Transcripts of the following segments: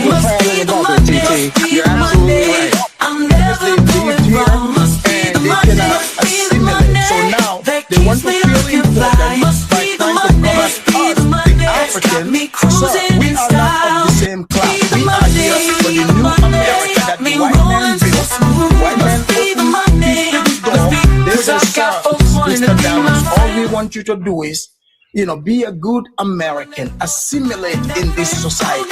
You're absolutely right. I'm never going wrong. Must be the money. Must be the money. So now they want to feel important by trying to come at us, the Africans. So we are not of the same class. We are here for the new America that the white man built. White man opened this door. They say, sir, Mr. Downs, all we want you to do is, be a good American, assimilate in this society.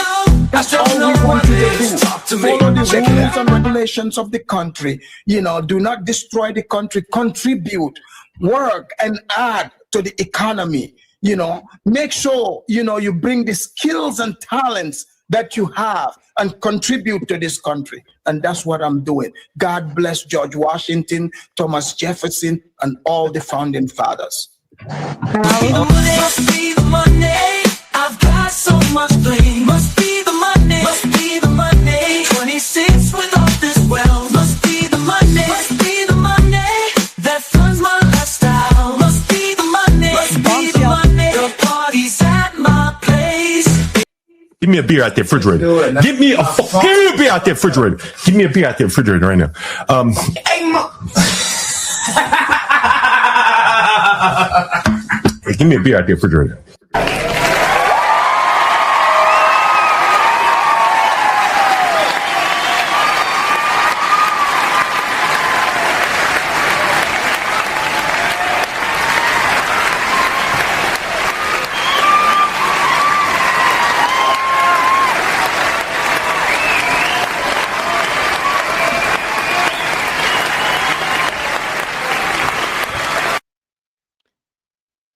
That's all we want you to do. Follow the rules and regulations of the country. Do not destroy the country. Contribute, work, and add to the economy. Make sure, you bring the skills and talents that you have and contribute to this country. And that's what I'm doing. God bless George Washington, Thomas Jefferson, and all the founding fathers. Must be the money. I've got so much blame. Must be the money. Must be the money. 26 with all this wealth. Must be the money. Must be the money that funds my lifestyle. Must be the money. Must be the money. The party's at my place. Give me a beer out there, refrigerator. Give me a beer out there, refrigerator. Give me a beer out there, refrigerator right now. Give me a beer out there, refrigerator.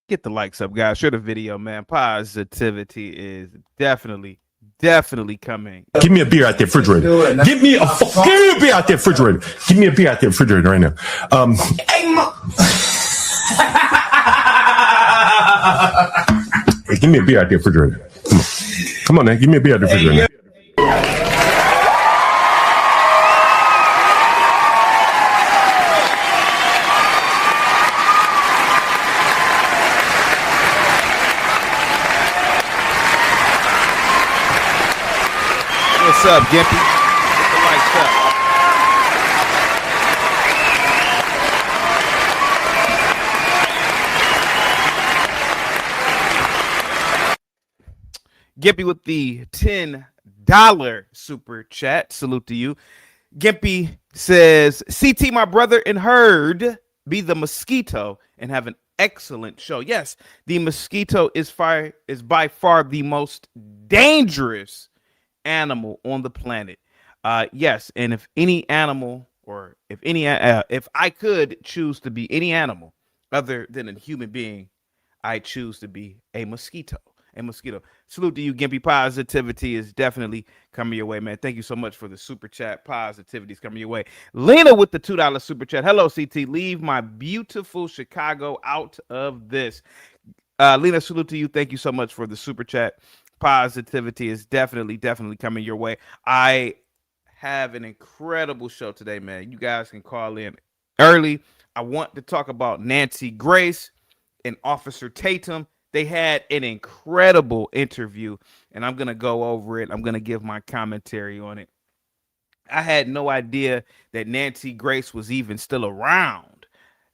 Get the likes up, guys. Share the video, man. Positivity is definitely coming. Give me a beer out there, refrigerator. Give me a beer out there, refrigerator. Give me a beer out there, refrigerator right now. Give me a beer out there, refrigerator. Come on, man. Give me a beer out there, refrigerator. What's up, Gimpy? Get the lights up. Gimpy with the $10 super chat. Salute to you. Gimpy says, CT, my brother and herd, be the mosquito and have an excellent show. Yes, the mosquito is by far the most dangerous animal on the planet. Yes, and if any animal, or if I could choose to be any animal other than a human being, I choose to be a mosquito. A mosquito. Salute to you, Gimpy. Positivity is definitely coming your way, man. Thank you so much for the super chat. Positivity is coming your way. Lena with the $2 super chat. Hello, CT. Leave my beautiful Chicago out of this. Lena, salute to you. Thank you so much for the super chat. Positivity is definitely coming your way. I have an incredible show today, man. You guys can call in early. I want to talk about Nancy Grace and Officer Tatum. They had an incredible interview, and I'm going to go over it. I'm going to give my commentary on it. I had no idea that Nancy Grace was even still around.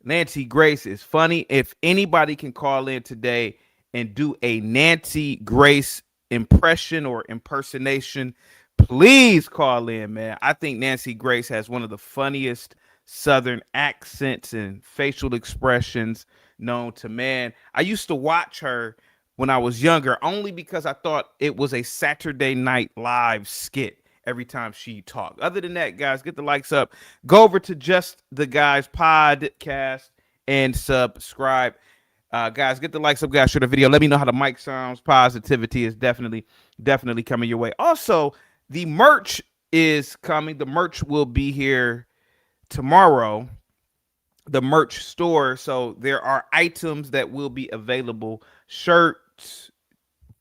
Nancy Grace is funny. If anybody can call in today and do a Nancy Grace impression or impersonation, please call in, man. I think Nancy Grace has one of the funniest Southern accents and facial expressions known to man. I used to watch her when I was younger only because I thought it was a Saturday Night Live skit every time she talked. Other than that, guys, get the likes up. Go over to Just the Guys podcast and subscribe. Guys, get the likes up, guys. Share the video. Let me know how the mic sounds. Positivity is definitely coming your way. Also, the merch is coming. The merch will be here tomorrow. The merch store. So there are items that will be available: shirts,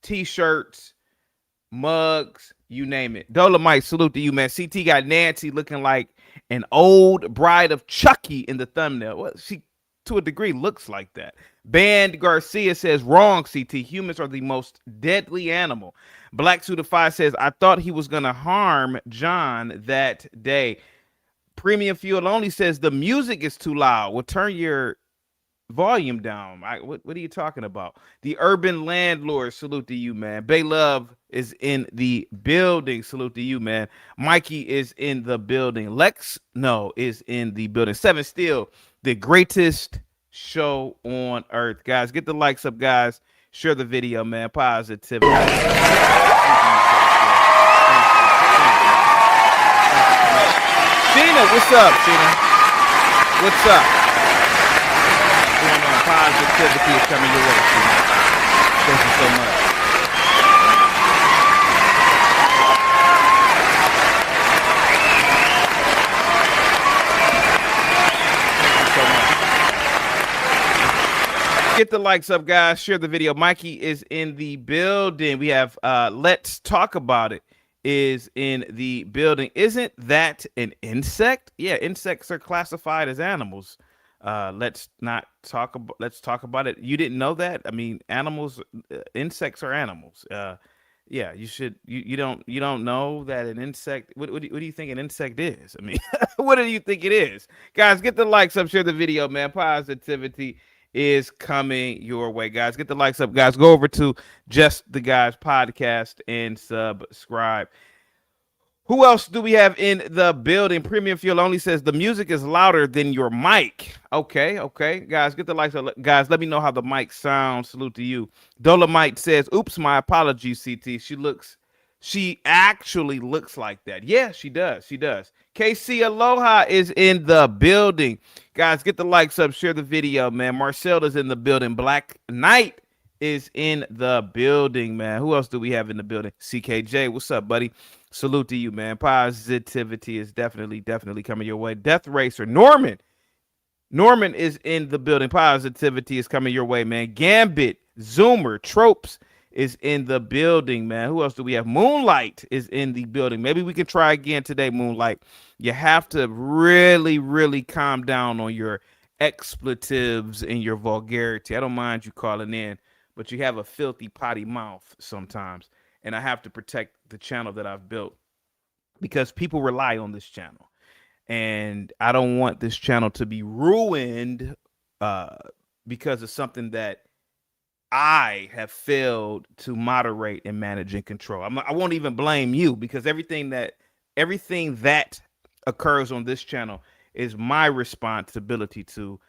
t-shirts, mugs, you name it. Dolomite, salute to you, man. CT got Nancy looking like an old bride of Chucky in the thumbnail. Well, she to a degree looks like that. Band Garcia says, wrong, CT. Humans are the most deadly animal. Black Suda 5 says, I thought he was going to harm John that day. Premium Fuel Only says, the music is too loud. Well, turn your volume down. What are you talking about? The Urban Landlord, salute to you, man. Bay Love is in the building. Salute to you, man. Mikey is in the building. Lex is in the building. Seven Steel, the greatest show on earth. Guys, get the likes up, guys. Share the video, man. Positivity. Sheena, what's up, Sheena? What's up? What's going on? Positivity is coming your way, Sheena. Thank you so much. Get the likes up, guys. Share the video. Mikey is in the building. We have Let's Talk About It is in the building. Isn't that an insect? Yeah, insects are classified as animals. Let's talk about it. You didn't know that? I mean, animals, insects are animals. Yeah, you don't know that an insect, what do you think an insect is? I mean, what do you think it is? Guys, get the likes up, share the video, man. Positivity is coming your way, guys. Get the likes up, guys. Go over to Just the Guys podcast and subscribe. Who else do we have in the building? Premium Fuel Only says the music is louder than your mic. Okay, guys, get the likes up. Guys, let me know how the mic sounds. Salute to you. Dolomite says, oops, my apologies, CT. She actually looks like that. Yeah, she does. KC Aloha is in the building. Guys, get the likes up. Share the video, man. Marcel is in the building. Black Knight is in the building, man. Who else do we have in the building? CKJ, what's up, buddy? Salute to you, man. Positivity is definitely coming your way. Death Racer, Norman is in the building. Positivity is coming your way, man. Gambit, Zoomer, Tropes is in the building, man. Who else do we have? Moonlight is in the building. Maybe we can try again today, Moonlight. You have to really calm down on your expletives and your vulgarity. I don't mind you calling in, but you have a filthy potty mouth sometimes. And I have to protect the channel that I've built because people rely on this channel. And I don't want this channel to be ruined because of something that I have failed to moderate and manage and control. I won't even blame you because everything that occurs on this channel is my responsibility to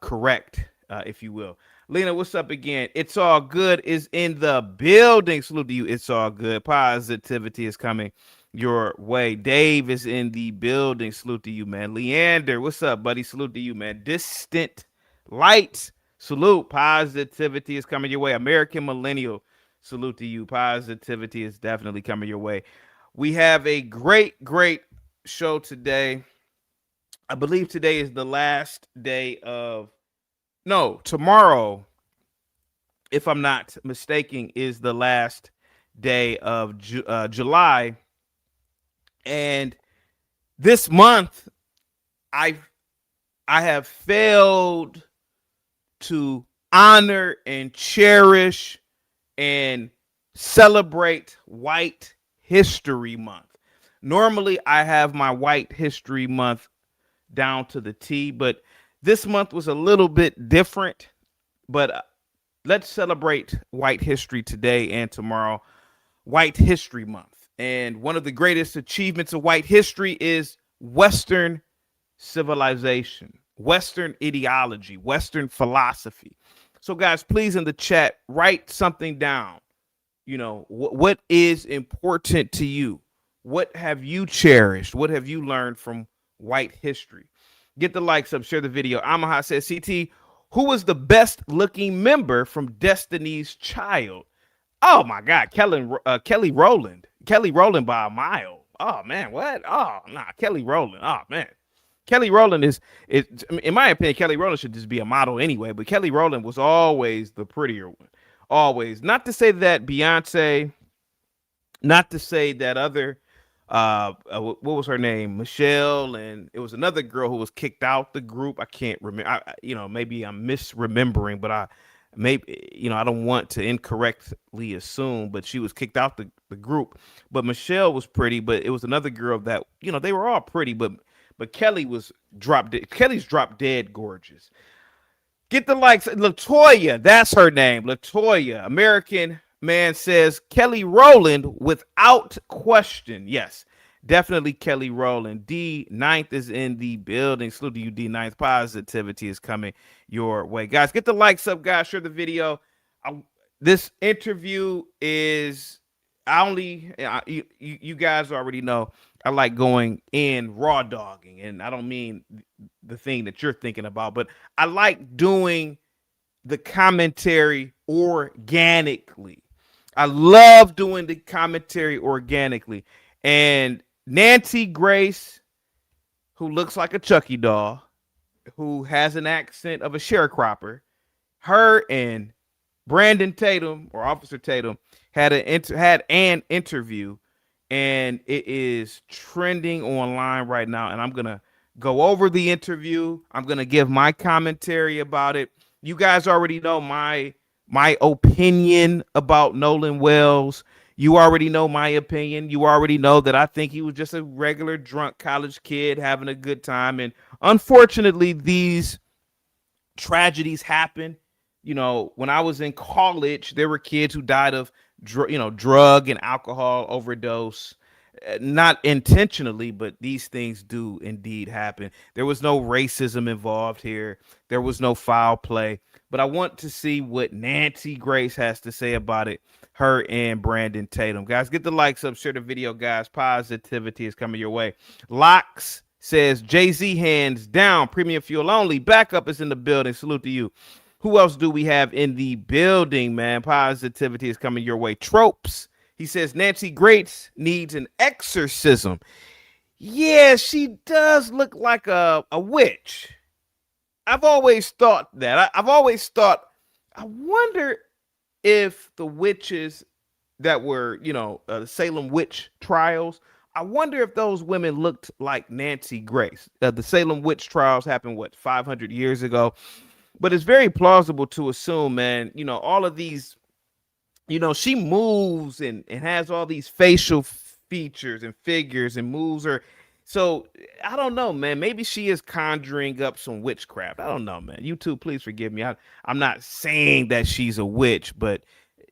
correct, if you will. Lena, what's up again? It's All Good is in the building. Salute to you. It's all good. Positivity is coming your way. Dave is in the building. Salute to you, man. Leander, what's up, buddy? Salute to you, man. Distant Lights. Salute. Positivity is coming your way. American Millennial. Salute to you. Positivity is definitely coming your way. We have a great show today. I believe today is the last day of tomorrow, if I'm not mistaken, is the last day of July. And this month, I have failed to honor and cherish and celebrate White History Month. Normally, I have my White History Month down to the T, but this month was a little bit different. But let's celebrate White History today and tomorrow, White History Month. And one of the greatest achievements of white history is Western civilization, Western ideology, Western philosophy. So guys, please in the chat, write something down. You know, what is important to you? What have you cherished? What have you learned from white history? Get the likes up, share the video. Amaha says, CT, who was the best looking member from Destiny's Child? Oh my God, Kelly Rowland. Kelly Rowland by a mile. Oh man, what? Oh nah, Kelly Rowland. Oh man. Kelly Rowland is in my opinion, Kelly Rowland should just be a model anyway, but Kelly Rowland was always the prettier one. Always. Not to say that Beyonce, not to say that other what was her name? Michelle, and it was another girl who was kicked out the group. I can't remember. Maybe I'm misremembering, but maybe, you know, I don't want to incorrectly assume, but she was kicked out the group. But Michelle was pretty, but it was another girl that, you know, they were all pretty, but Kelly was Kelly's drop dead gorgeous. Get the likes. Latoya, that's her name. Latoya, American Man says Kelly Rowland without question. Yes, definitely Kelly Rowland. D9th is in the building. Salute to you, D9th. Positivity is coming your way. Guys, get the likes up, guys. Share the video. This interview is, you guys already know I like going in raw dogging, and I don't mean the thing that you're thinking about, but I like doing the commentary organically. I love doing the commentary organically. And Nancy Grace, who looks like a Chucky doll, who has an accent of a sharecropper, her and Brandon Tatum, or Officer Tatum, had an interview, and it is trending online right now. And I'm gonna go over the interview. I'm gonna give my commentary about it. You guys already know my opinion about Nolan Wells. You already know my opinion. You already know that I think he was just a regular drunk college kid having a good time. And unfortunately, these tragedies happen. You know, when I was in college, there were kids who died of drug and alcohol overdose, not intentionally, but these things do indeed happen. There was no racism involved here. There was no foul play, but I want to see what Nancy Grace has to say about it, her and Brandon Tatum. Guys, get the likes up, share the video, guys. Positivity is coming your way. Locks says Jay-Z hands down, premium fuel only. Backup is in the building. Salute to you. Who else do we have in the building, man? Positivity is coming your way. Tropes. He says Nancy Grace needs an exorcism. Yeah, she does look like a witch. I've always thought that. I've always thought, I wonder if the witches that were, the Salem witch trials, I wonder if those women looked like Nancy Grace. The Salem witch trials happened, 500 years ago? But it's very plausible to assume, man, all of these, she moves and has all these facial features and figures and moves her. So I don't know, man. Maybe she is conjuring up some witchcraft. I don't know, man. You two, please forgive me. I'm not saying that she's a witch, but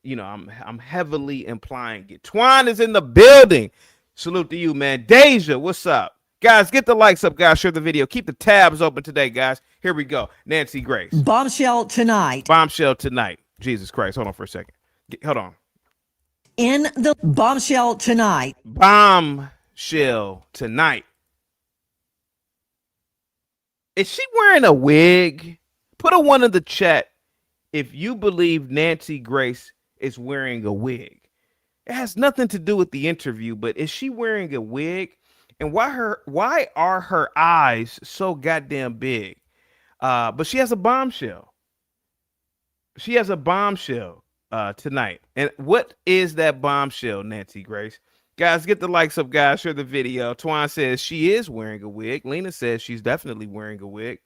I'm heavily implying it. Twan is in the building. Salute to you, man. Deja, what's up? Guys, get the likes up, guys. Share the video. Keep the tabs open today, guys. Here we go. Nancy Grace. Bombshell tonight. Bombshell tonight. Jesus Christ. Hold on for a second. Hold on. In the bombshell tonight. Bombshell tonight. Is she wearing a wig? Put a 1 in the chat if you believe Nancy Grace is wearing a wig. It has nothing to do with the interview, but is she wearing a wig? And why are her eyes so goddamn big? But she has a bombshell. She has a bombshell tonight. And what is that bombshell, Nancy Grace? Guys, get the likes up, guys. Share the video. Twan says she is wearing a wig. Lena says she's definitely wearing a wig.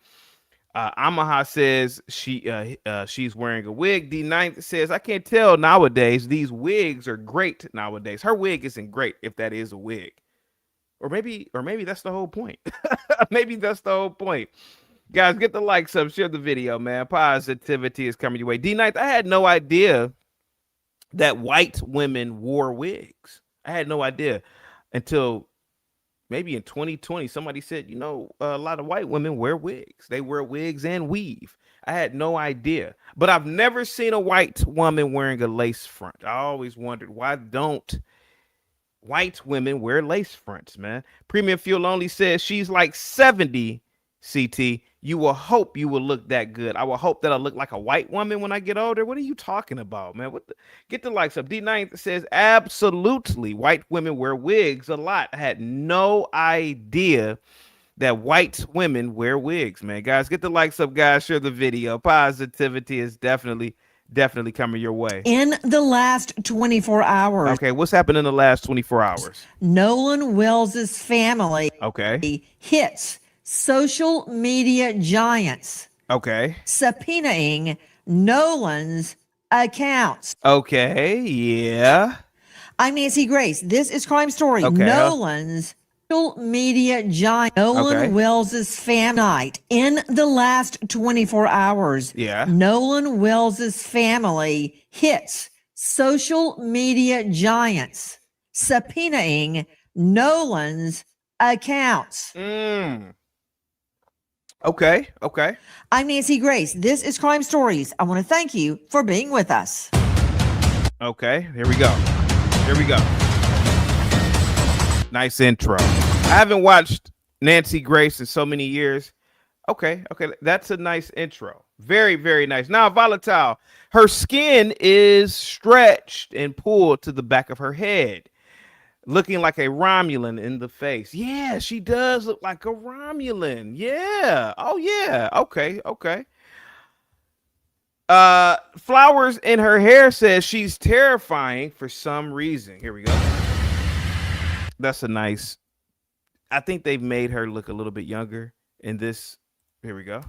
Amaha says she's wearing a wig. D9th says, I can't tell nowadays. These wigs are great nowadays. Her wig isn't great if that is a wig. Or maybe that's the whole point. Maybe that's the whole point. Guys, get the likes up, share the video, man. Positivity is coming your way. D9th, I had no idea that white women wore wigs. I had no idea until maybe in 2020. Somebody said, a lot of white women wear wigs. They wear wigs and weave. I had no idea. But I've never seen a white woman wearing a lace front. I always wondered, why don't white women wear lace fronts, man? Premium Fuel Only says she's like 70, CT. You will hope you will look that good. I will hope that I look like a white woman when I get older. What are you talking about, man? Get the likes up. D9 says absolutely white women wear wigs a lot. I had no idea that white women wear wigs, man. Guys, get the likes up, guys. Share the video. Positivity is definitely coming your way. In the last 24 hours. Okay, what's happened in the last 24 hours? Nolan Wells' family hits social media giants. Okay. Subpoenaing Nolan's accounts. Okay, yeah. I'm Nancy Grace. This is Crime Story. Okay, Nolan's social media giant, Nolan Okay. Wells's fan night. In the last 24 hours, Yeah. Nolan Wells's family hits social media giants, subpoenaing Nolan's accounts. Okay. I'm Nancy Grace. This is Crime Stories. I want to thank you for being with us. Okay, here we go. Nice intro. I haven't watched Nancy Grace in so many years. Okay, that's a nice intro. Very, very nice. Now, Volatile, her skin is stretched and pulled to the back of her head, looking like a Romulan in the face. Yeah, she does look like a Romulan. Yeah. Oh, yeah. Okay. Flowers in her hair says she's terrifying for some reason. Here we go. That's a nice. I think they've made her look a little bit younger in this. Here we go.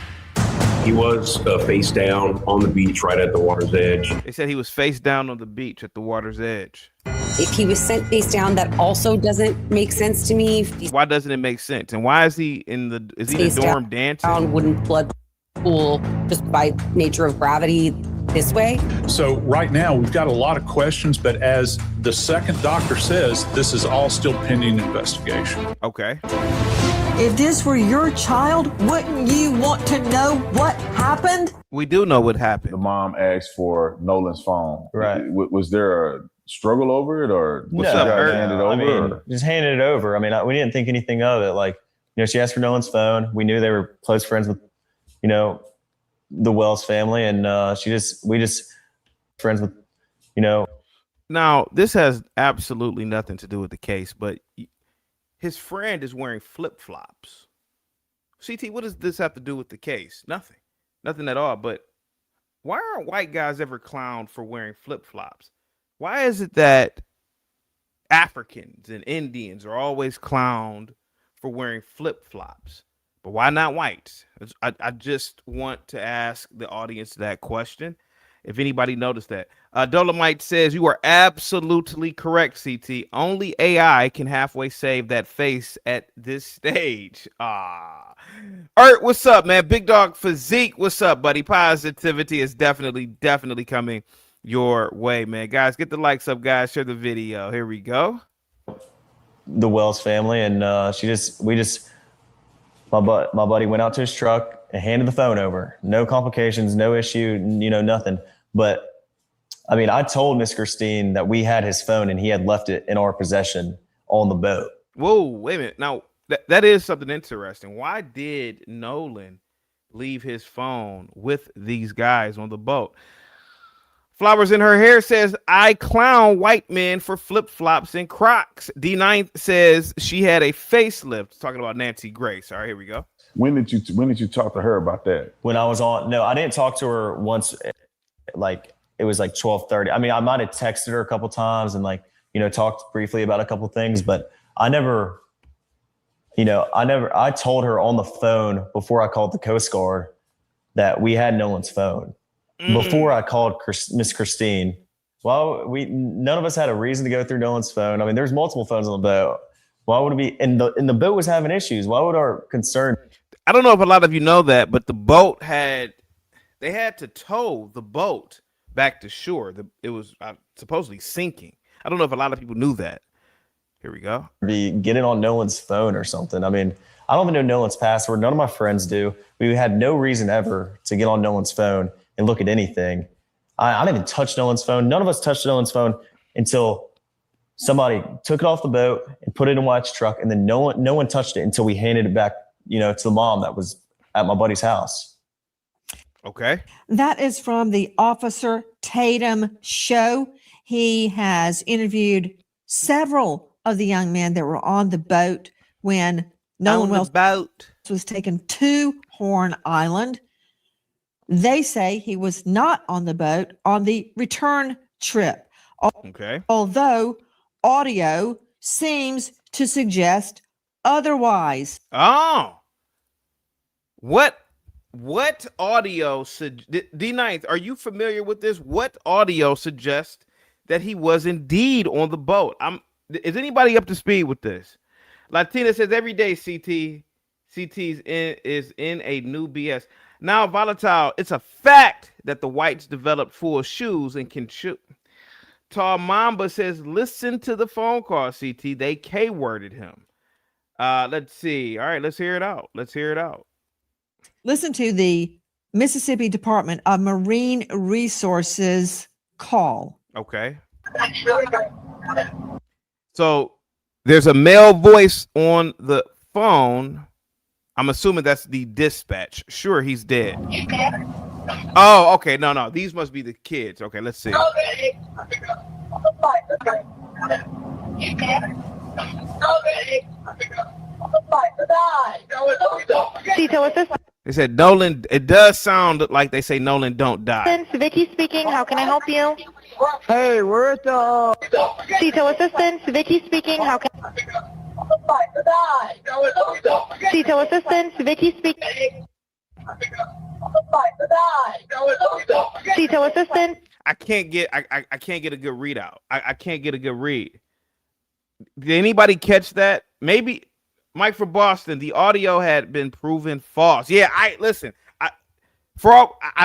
He was face down on the beach right at the water's edge. They said he was face down on the beach at the water's edge. If he was sent face down, that also doesn't make sense to me. Why doesn't it make sense? And why is he in the dorm dancing? Wouldn't blood pool just by nature of gravity this way? So right now we've got a lot of questions, but as the second doctor says, this is all still pending investigation. Okay. If this were your child, wouldn't you want to know what happened? We do know what happened. The mom asked for Nolan's phone. Right. Was there a struggle over it, or was No, she got handed over? I mean, or? just handed it over. I mean, we didn't think anything of it. Like, she asked for Nolan's phone. We knew they were close friends with, the Wells family, and we just friends with, Now, this has absolutely nothing to do with the case, but his friend is wearing flip-flops. CT, what does this have to do with the case? Nothing at all. But why aren't white guys ever clowned for wearing flip-flops? Why is it that Africans and Indians are always clowned for wearing flip-flops? But why not whites? I just want to ask the audience that question. If anybody noticed that. Dolomite says you are absolutely correct, CT. Only AI can halfway save that face at this stage. Art, what's up, man? Big Dog Physique, what's up, buddy? Positivity is definitely coming your way, man. Guys, get the likes up, guys. Share the video. Here we go. The Wells family, and my buddy went out to his truck and handed the phone over. No complications, no issue, nothing. But I mean, I told Miss Christine that we had his phone and he had left it in our possession on the boat. Whoa, wait a minute. Now, that is something interesting. Why did Nolan leave his phone with these guys on the boat? Flowers in her hair says, I clown white men for flip-flops and Crocs. D9 says she had a facelift. Talking about Nancy Grace. All right, here we go. When did you talk to her about that? When I was on, no, I didn't talk to her once. Like, it was like 12:30. I mean, I might have texted her a couple times and talked briefly about a couple things, but I told her on the phone before I called the Coast Guard that we had Nolan's phone. Before I called Miss Christine. Well, none of us had a reason to go through Nolan's phone. I mean, there's multiple phones on the boat. Why would it be? And the boat was having issues. Why would our concern? I don't know if a lot of you know that, but the boat had to tow the boat back to shore. It was supposedly sinking. I don't know if a lot of people knew that. Here we go. Be getting on Nolan's phone or something. I mean, I don't even know Nolan's password. None of my friends do. We had no reason ever to get on Nolan's phone and look at anything. I didn't even touch Nolan's phone. None of us touched Nolan's phone until somebody took it off the boat and put it in White's truck, and then no one touched it until we handed it back, to the mom that was at my buddy's house. Okay. That is from the Officer Tatum show. He has interviewed several of the young men that were on the boat when Nolan Wells was taken to Horn Island. They say he was not on the boat on the return trip. Okay. Although audio seems to suggest otherwise. Oh. What What audio D9th, are you familiar with this? What audio suggests that he was indeed on the boat? Is anybody up to speed with this? Latina says every day CT's is in a new BS. Now volatile, it's a fact that the whites developed full shoes and can shoot. Tall Mamba says, listen to the phone call, CT. They K-worded him. Let's see. All right, let's hear it out. Listen to the Mississippi Department of Marine Resources call. Okay. So there's a male voice on the phone. I'm assuming that's the dispatch. Sure, he's dead. Oh, okay. No. These must be the kids. Okay, let's see. They said Nolan. It does sound like they say Nolan don't die. Vicky speaking. How can I help you? Hey, we're at the CETO assistance. Vicky speaking. How can CETO assistance. Vicky speaking. CETO assistance. I can't get a good readout. I can't get a good read. Did anybody catch that? Maybe Mike from Boston. The audio had been proven false. Yeah, I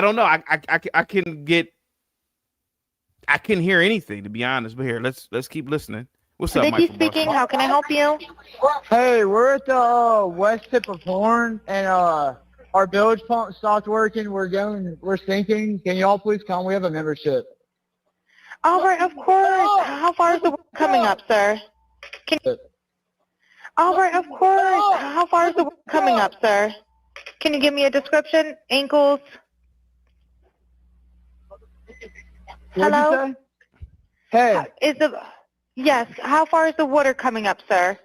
don't know. I can hear anything, to be honest. But here, let's keep listening. What's up, Vicky Mike? speaking. How can I help you? Hey, we're at the west tip of Horn, and our bilge pump stopped working. We're sinking. Can y'all please come? We have a membership. All right, of course. How far is the work coming up, sir? All right, of course. How far is the work coming up, sir? Can you give me a description? Ankles. Hello? Hey. Yes. How far is the water coming up, sir?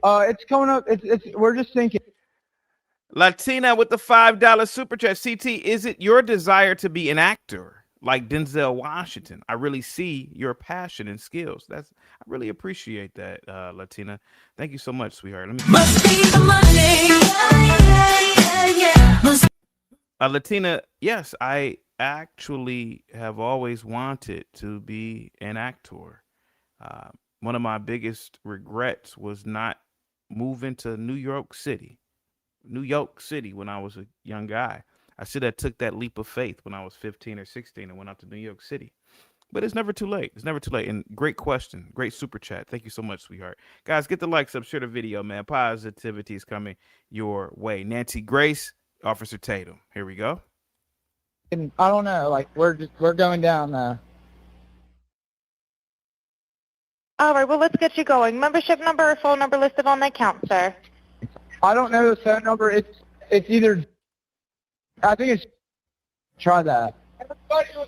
It's coming up. We're just sinking. Latina with the $5 super chat. CT, is it your desire to be an actor like Denzel Washington? I really see your passion and skills. I really appreciate that, Latina. Thank you so much, sweetheart. Must be the money. Latina, yes, I actually have always wanted to be an actor. One of my biggest regrets was not moving to New York City when I was a young guy. I should have took that leap of faith when I was 15 or 16 and went out to New York City. But it's never too late. And great question. Great super chat. Thank you so much, sweetheart. Guys, get the likes up, share the video, man. Positivity is coming your way. Nancy Grace, Officer Tatum. Here we go. And I don't know. Like we're going down now. All right, well, let's get you going. Membership number or phone number listed on that count, sir. I don't know the phone number. It's either. I think it's. Try that.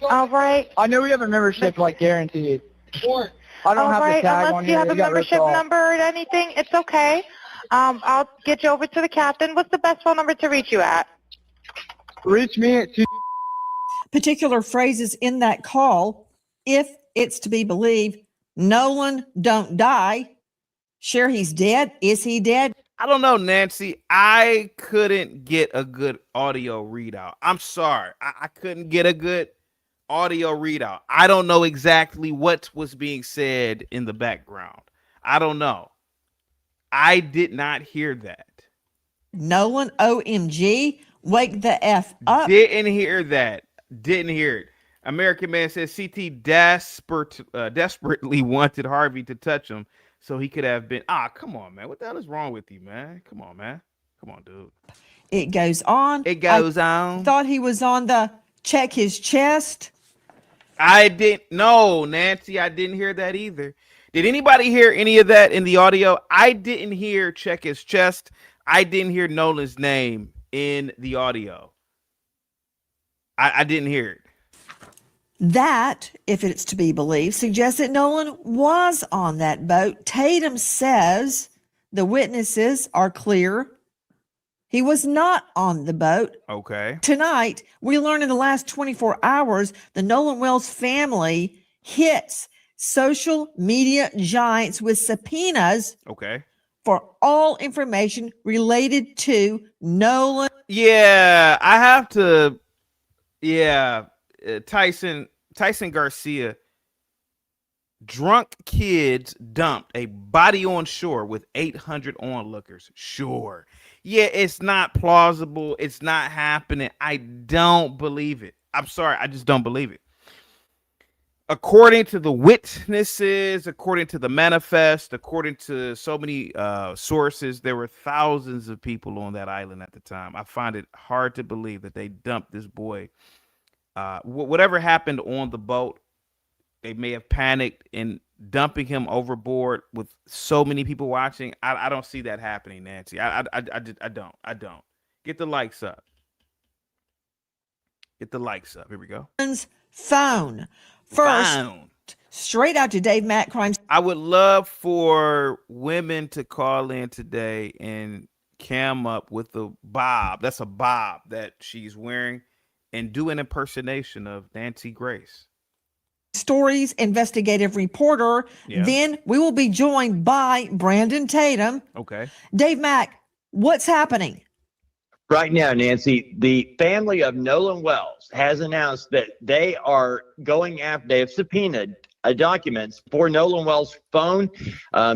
All right. I know we have a membership, like guaranteed. I don't have the tag unless on you here. have a membership number or anything, it's okay. I'll get you over to the captain. What's the best phone number to reach you at? Reach me at 2. Particular phrases in that call, if it's to be believed, Nolan don't die. Sure, he's dead. Is he dead? I don't know, Nancy. I couldn't get a good audio readout. I'm sorry. I couldn't get a good audio readout. I don't know exactly what was being said in the background. I don't know. I did not hear that. Nolan, OMG, wake the F up. Didn't hear that. Didn't hear it. American Man says CT desperately wanted Harvey to touch him so he could have been. Come on, man. What the hell is wrong with you, man? Come on, man. Come on, dude. It goes on. It goes on. Thought he was on the check his chest. I didn't. No, Nancy, I didn't hear that either. Did anybody hear any of that in the audio? I didn't hear check his chest. I didn't hear Nolan's name in the audio. I didn't hear it. That, if it's to be believed, suggests that Nolan was on that boat. Tatum says the witnesses are clear. He was not on the boat. Okay. Tonight, we learned in the last 24 hours, the Nolan Wells family hits social media giants with subpoenas. Okay. For all information related to Nolan. Yeah, I have to. Yeah, Tyson Garcia. Drunk kids dumped a body on shore with 800 onlookers. Sure. Yeah, it's not plausible. It's not happening. I don't believe it. I'm sorry. I just don't believe it. According to the witnesses, according to the manifest, according to so many sources, there were thousands of people on that island at the time. I find it hard to believe that they dumped this boy. Whatever happened on the boat, they may have panicked in dumping him overboard with so many people watching. I don't see that happening, Nancy. I don't. Get the likes up. Get the likes up. Here we go. Phone. First, straight out to Dave Mack Crime. I would love for women to call in today and cam up with the bob. That's a bob that she's wearing, and do an impersonation of Nancy Grace. Stories investigative reporter. Yeah. Then we will be joined by Brandon Tatum. Okay. Dave Mack, what's happening? Right now, Nancy, the family of Nolan Wells has announced that they are going after, they have subpoenaed documents for Nolan Wells' phone.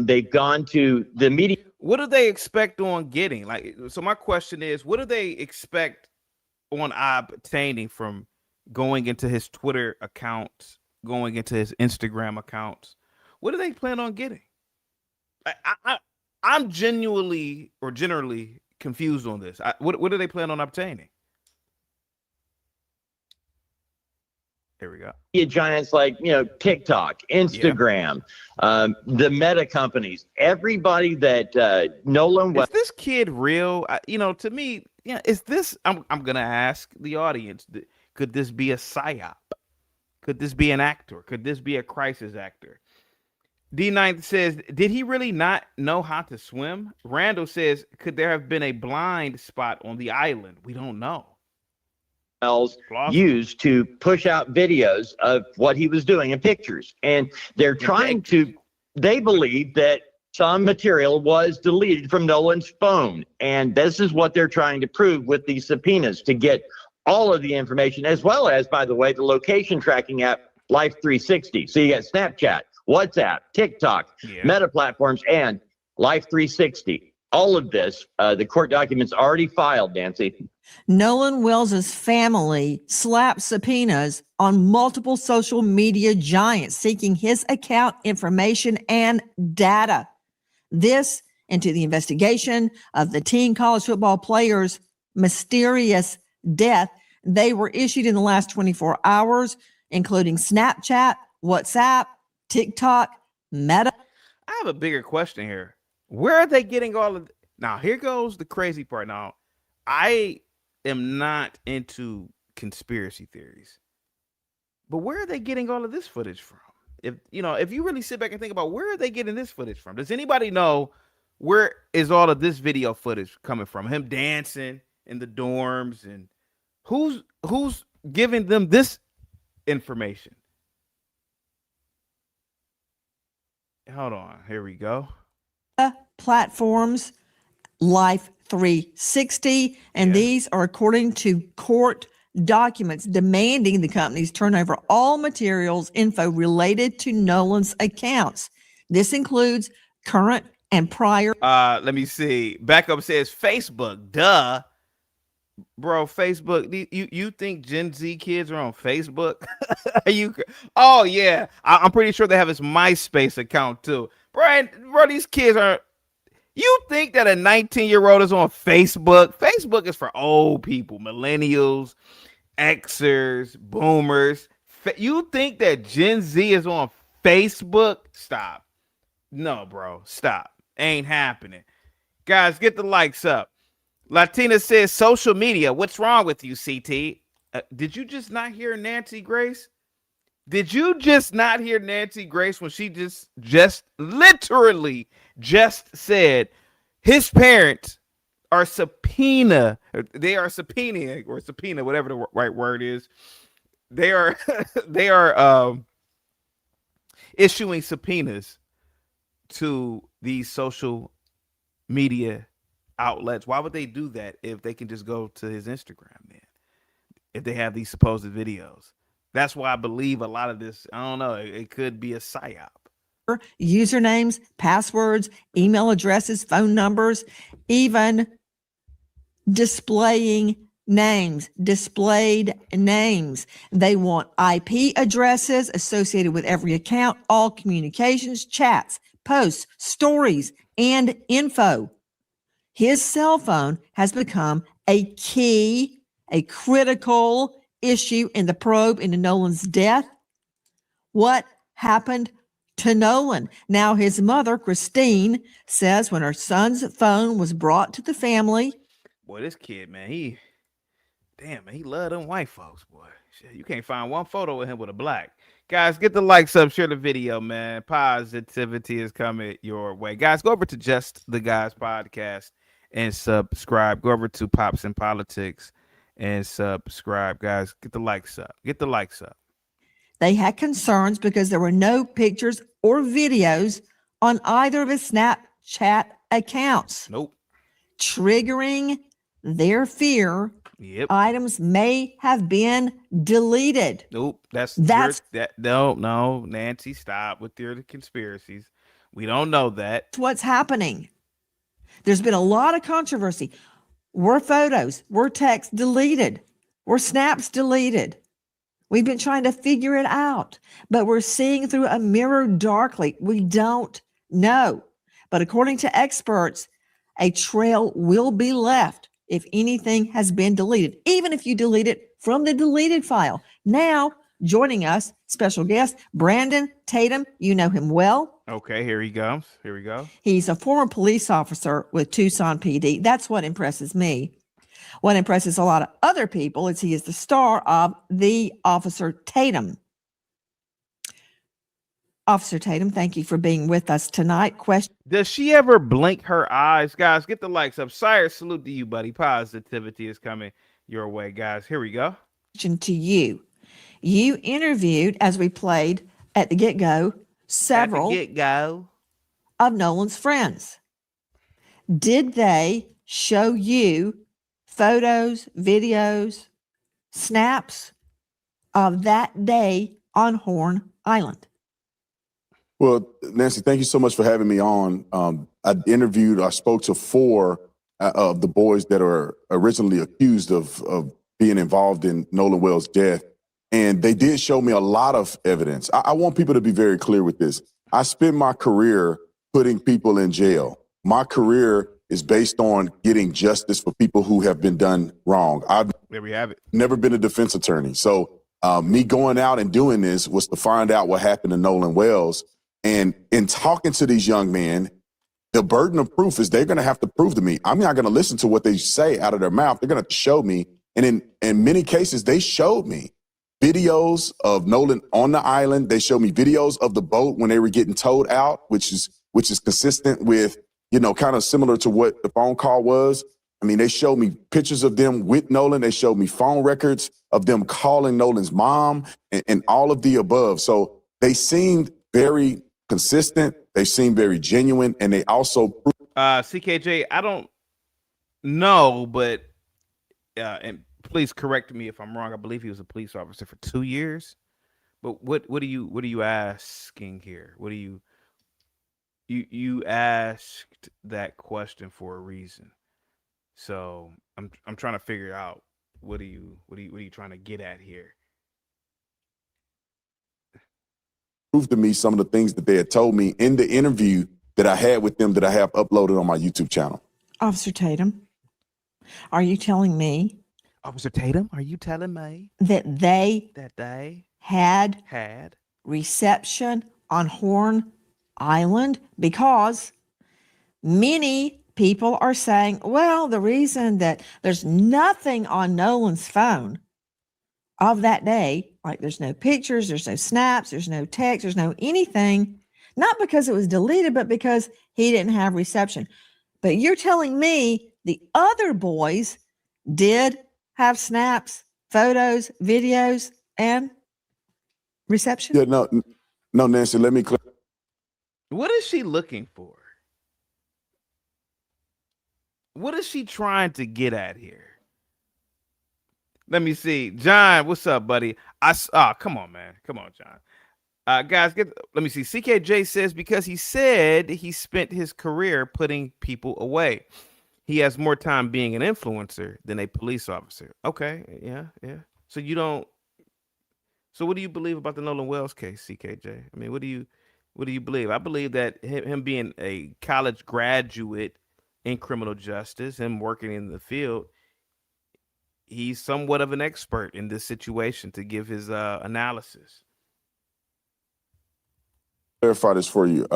They've gone to the media. What do they expect on getting? So my question is, what do they expect on obtaining from going into his Twitter accounts, going into his Instagram accounts? What do they plan on getting? I'm genuinely or generally confused on this. What do they plan on obtaining? Here we go. Giants like, TikTok, Instagram, the meta companies, everybody that Nolan Wells. Is this kid real? To me, is this, I'm going to ask the audience, could this be a psyop? Could this be an actor? Could this be a crisis actor? D9 says, did he really not know how to swim? Randall says, could there have been a blind spot on the island? We don't know. Used to push out videos of what he was doing and pictures. And they're trying to, they believe that some material was deleted from Nolan's phone. And this is what they're trying to prove with these subpoenas, to get all of the information, as well as, by the way, the location tracking app, Life 360. So you got Snapchat, WhatsApp, TikTok, Meta platforms, and Life 360. All of this, the court documents already filed, Nancy. Nolan Wells' family slapped subpoenas on multiple social media giants seeking his account information and data. This into the investigation of the teen college football player's mysterious death. They were issued in the last 24 hours, including Snapchat, WhatsApp, TikTok, Meta. I have a bigger question here. Where are they getting all of now? Here goes the crazy part. Now, I am not into conspiracy theories, but where are they getting all of this footage from? If you really sit back and think about, where are they getting this footage from? Does anybody know where is all of this video footage coming from? Him dancing in the dorms, and who's giving them this information? Hold on. Here we go. Platforms, Life 360, and these are according to court documents demanding the companies turn over all materials, info related to Nolan's accounts. This includes current and prior. Let me see. Backup says Facebook. Duh. Bro, Facebook. You think Gen Z kids are on Facebook? Oh yeah, I'm pretty sure they have his MySpace account too. Bro, these kids are. You think that a 19-year-old is on Facebook? Facebook is for old people, millennials, Xers, boomers. You think that Gen Z is on Facebook? Stop. No, bro. Stop. Ain't happening. Guys, get the likes up. Latina says, social media. What's wrong with you, CT? Did you just not hear Nancy Grace? Did you just not hear Nancy Grace when she just literally just said his parents are subpoena? They are subpoenaing, or subpoena, whatever the right word is. They are issuing subpoenas to these social media outlets. Why would they do that if they can just go to his Instagram, man? If they have these supposed videos. That's why I believe a lot of this, I don't know, it could be a psyop. Usernames, passwords, email addresses, phone numbers, even displayed names. They want IP addresses associated with every account, all communications, chats, posts, stories, and info. His cell phone has become a critical issue in the probe into Nolan's death. What happened to Nolan? Now his mother, Christine, says when her son's phone was brought to the family. Boy, this kid, man, he loved them white folks, boy. Shit, you can't find one photo of him with a black. Guys, get the likes up, share the video, man. Positivity is coming your way. Guys, go over to Just the Guys podcast and subscribe. Go over to Pops and Politics and subscribe. Guys, get the likes up. Get the likes up. They had concerns because there were no pictures or videos on either of his Snapchat accounts. Nope. Triggering their fear. Yep. Items may have been deleted. Nope. That's no, Nancy, stop with your conspiracies. We don't know that. What's happening? There's been a lot of controversy. Were photos, were texts deleted? Were snaps deleted? We've been trying to figure it out, but we're seeing through a mirror darkly. We don't know. But according to experts, a trail will be left if anything has been deleted, even if you delete it from the deleted file. Now, joining us, special guest, Brandon Tatum. You know him well. Okay, here he goes. Here we go. He's a former police officer with Tucson PD. That's what impresses me. What impresses a lot of other people is he is the star of The Officer Tatum. Officer Tatum, thank you for being with us tonight. Question: does she ever blink her eyes? Guys, get the likes up. Sire, salute to you, buddy. Positivity is coming your way, guys. Here we go. Question to you. You interviewed, as we played at the get-go, several of Nolan's friends. Did they show you photos, videos, snaps of that day on Horn Island? Well, Nancy, thank you so much for having me on. I spoke to 4 of the boys that are originally accused of being involved in Nolan Wells' death. And they did show me a lot of evidence. I want people to be very clear with this. I spent my career putting people in jail. My career is based on getting justice for people who have been done wrong. There we have it. Never been a defense attorney. So me going out and doing this was to find out what happened to Nolan Wells. And in talking to these young men, the burden of proof is they're going to have to prove to me. I'm not going to listen to what they say out of their mouth. They're going to show me. And in many cases, they showed me videos of Nolan on the island. They showed me videos of the boat when they were getting towed out, which is consistent with, kind of similar to what the phone call was. I mean, they showed me pictures of them with Nolan. They showed me phone records of them calling Nolan's mom and all of the above. So they seemed very consistent. They seemed very genuine. And they also CKJ, I don't know, but and please correct me if I'm wrong. I believe he was a police officer for 2 years. But what are you asking here? What do you asked that question for a reason. So I'm trying to figure out what are you trying to get at here? Prove to me some of the things that they had told me in the interview that I had with them that I have uploaded on my YouTube channel. Officer Tatum, are you telling me? Officer Tatum, are you telling me that they had reception on Horn Island? Because many people are saying, well, the reason that there's nothing on Nolan's phone of that day, like there's no pictures, there's no snaps, there's no text, there's no anything, not because it was deleted, but because he didn't have reception. But you're telling me the other boys did have snaps, photos, videos, and reception? Yeah, no, Nancy, let me clarify. What is she looking for? What is she trying to get at here? Let me see. John, what's up, buddy? Come on, man. Come on, John. Guys, let me see. CKJ says because he said he spent his career putting people away. He has more time being an influencer than a police officer. Okay, yeah. So what do you believe about the Nolan Wells case, CKJ? I mean, what do you believe? I believe that him being a college graduate in criminal justice, him working in the field, he's somewhat of an expert in this situation to give his analysis. Clarify this for you.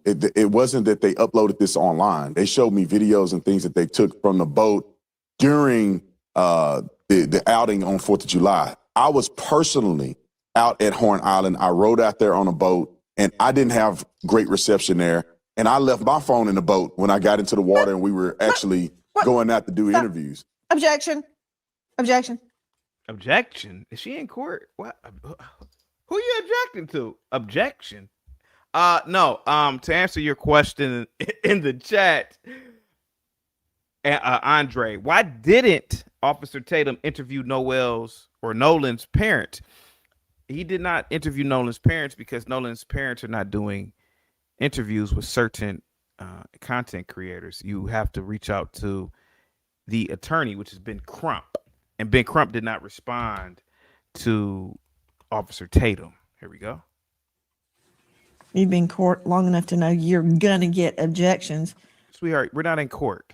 It wasn't that they uploaded this online. They showed me videos and things that they took from the boat during the outing on 4th of July. I was personally out at Horn Island. I rode out there on a boat, and I didn't have great reception there. And I left my phone in the boat when I got into the water, and we were actually going out to do interviews. Objection. Is she in court? What? Who are you objecting to? Objection. No. To answer your question in the chat, Andre, why didn't Officer Tatum interview Nolan's parent? He did not interview Nolan's parents because Nolan's parents are not doing interviews with certain content creators. You have to reach out to the attorney, which has been Crump, and Ben Crump did not respond to Officer Tatum. Here we go. You've been in court long enough to know you're gonna get objections. Sweetheart, we're not in court.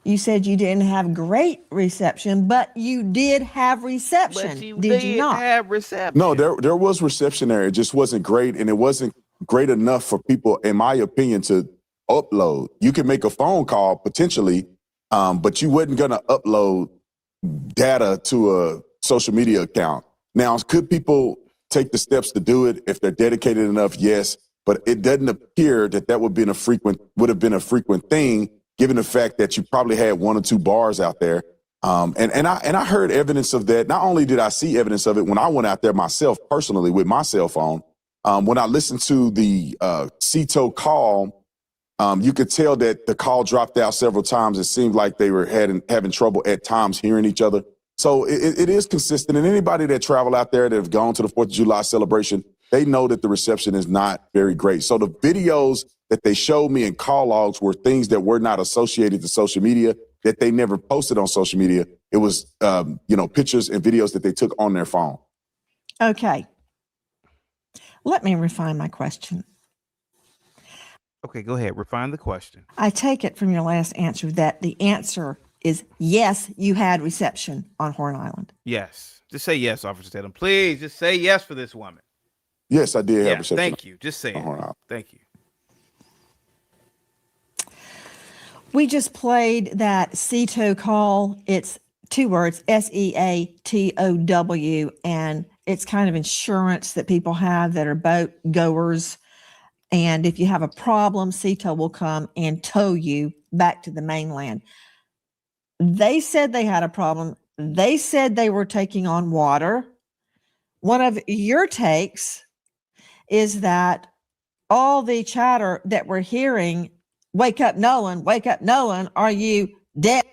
You said you didn't have great reception, but you did have reception. Did you not have reception? No, there was reception there. It just wasn't great, and it wasn't great enough for people, in my opinion, to upload. You can make a phone call potentially, but you wasn't gonna upload data to a social media account. Now, could people take the steps to do it if they're dedicated enough? Yes, but it doesn't appear that would have been a frequent thing, given the fact that you probably had 1 or 2 bars out there. And I heard evidence of that. Not only did I see evidence of it when I went out there myself personally with my cell phone, when I listened to the CETO call, you could tell that the call dropped out several times. It seemed like they were having trouble at times hearing each other. So it is consistent. And anybody that travel out there that have gone to the 4th of July celebration, they know that the reception is not very great. So the videos that they showed me in call logs were things that were not associated to social media, that they never posted on social media. It was, pictures and videos that they took on their phone. Okay. Let me refine my question. Okay, go ahead. Refine the question. I take it from your last answer that the answer is yes, you had reception on Horn Island. Yes. Just say yes, Officer Tatum. Please, just say yes for this woman. Yes, I did have reception. Thank you. Just say it. Thank you. We just played that CETO call. It's 2 words, SEATOW, and it's kind of insurance that people have that are boat goers. And if you have a problem, CETO will come and tow you back to the mainland. They said they had a problem. They said they were taking on water. One of your takes is that all the chatter that we're hearing, wake up, Nolan, are you dead?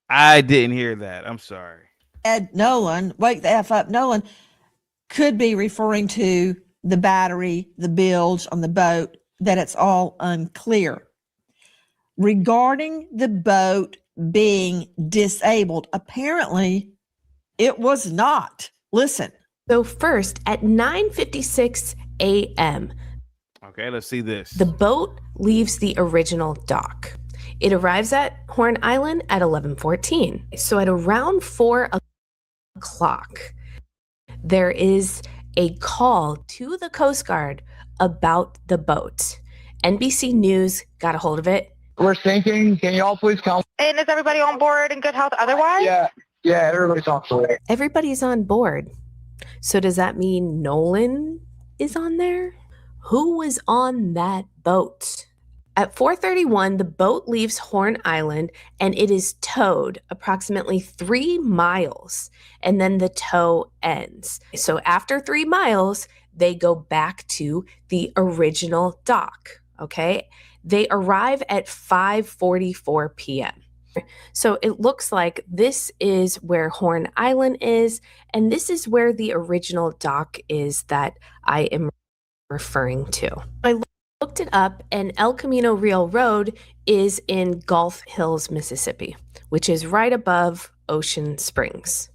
I didn't hear that. I'm sorry. Dead, Nolan, wake the F up, Nolan, could be referring to the battery, the bilge on the boat, that it's all unclear. Regarding the boat being disabled, apparently it was not. Listen. So first, at 9:56 a.m., okay, let's see this. The boat leaves the original dock. It arrives at Horn Island at 11:14. So at around 4 o'clock, there is a call to the Coast Guard about the boat. NBC News got a hold of it. We're sinking. Can y'all please come? And is everybody on board in good health otherwise? Yeah, everybody's on board. Everybody's on board. So does that mean Nolan is on there? Who was on that boat? At 4:31, the boat leaves Horn Island and it is towed approximately 3 miles, and then the tow ends. So after 3 miles, they go back to the original dock, okay? They arrive at 5:44 p.m. So it looks like this is where Horn Island is, and this is where the original dock is that I am referring to. I looked it up, and El Camino Real Road is in Gulf Hills, Mississippi, which is right above Ocean Springs.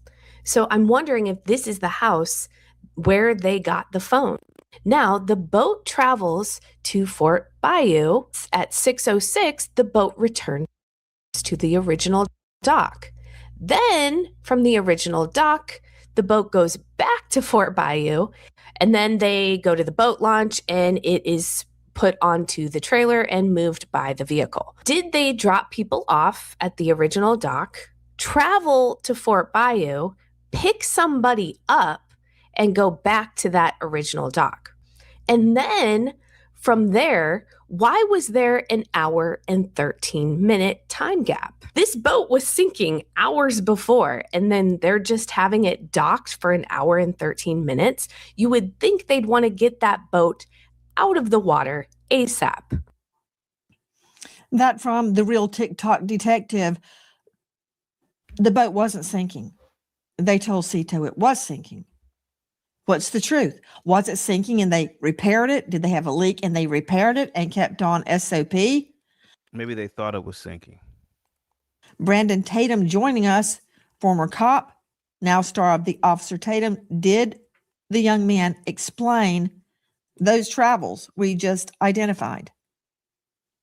So I'm wondering if this is the house where they got the phone. Now, the boat travels to Fort Bayou. At 6:06, the boat returns to the original dock. Then, from the original dock, the boat goes back to Fort Bayou, and then they go to the boat launch, and it is put onto the trailer and moved by the vehicle. Did they drop people off at the original dock, travel to Fort Bayou, pick somebody up, and go back to that original dock? And then from there, why was there an hour and 13-minute time gap? This boat was sinking hours before, and then they're just having it docked for an hour and 13 minutes. You would think they'd want to get that boat out of the water ASAP. That from the real TikTok detective, the boat wasn't sinking. They told Cito it was sinking. What's the truth? Was it sinking and they repaired it? Did they have a leak and they repaired it and kept on SOP? Maybe they thought it was sinking. Brandon Tatum joining us, former cop, now star of The Officer Tatum. Did the young man explain those travels we just identified?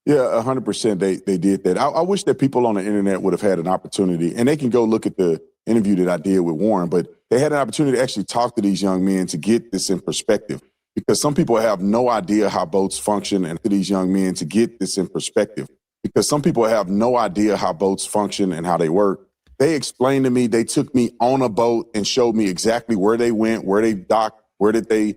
Yeah, 100% they did that. I wish that people on the internet would have had an opportunity, and they can go look at the interview that I did with Warren, but they had an opportunity to actually talk to these young men to get this in perspective, because some people have no idea how boats function, and to these young men to get this in perspective, because some people have no idea how boats function and how they work. They explained to me, they took me on a boat and showed me exactly where they went, where they docked, where did they,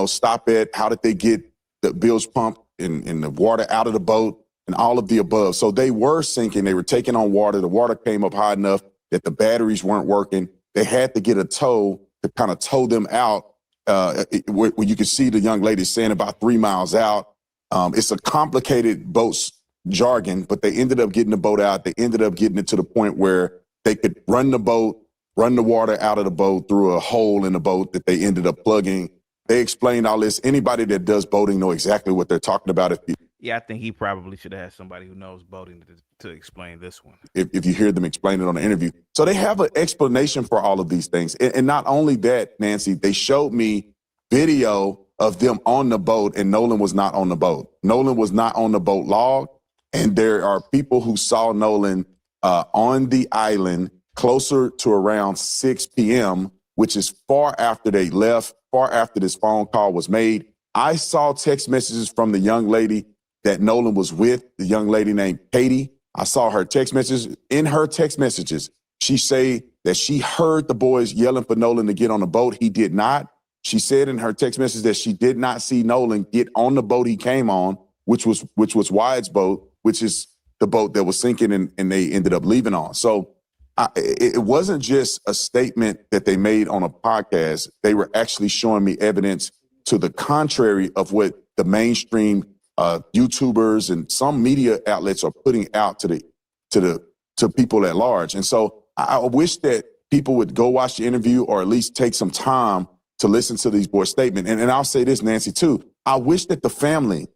stop at, how did they get the bilge pump and the water out of the boat and all of the above. So they were sinking, they were taking on water. The water came up high enough that the batteries weren't working. They had to get a tow to kind of tow them out, where you can see the young lady saying about 3 miles out. It's a complicated boat's jargon, but they ended up getting the boat out. They ended up getting it to the point where they could run the boat, run the water out of the boat through a hole in the boat that they ended up plugging. They explained all this. Anybody that does boating know exactly what they're talking about. Yeah, I think he probably should have had somebody who knows boating to explain this one. If you hear them explain it on the interview. So they have an explanation for all of these things. And not only that, Nancy, they showed me video of them on the boat, and Nolan was not on the boat. Nolan was not on the boat log. And there are people who saw Nolan on the island closer to around 6 p.m., which is far after they left, far after this phone call was made. I saw text messages from the young lady that Nolan was with, the young lady named Katie. I saw her text messages. In her text messages, she said that she heard the boys yelling for Nolan to get on the boat. He did not. She said in her text message that she did not see Nolan get on the boat he came on, which was Wyatt's boat, which is the boat that was sinking and they ended up leaving on. So it wasn't just a statement that they made on a podcast. They were actually showing me evidence to the contrary of what the mainstream YouTubers and some media outlets are putting out to people at large. And so I wish that people would go watch the interview or at least take some time to listen to these boys' statement. And I'll say this, Nancy, too. I wish that the family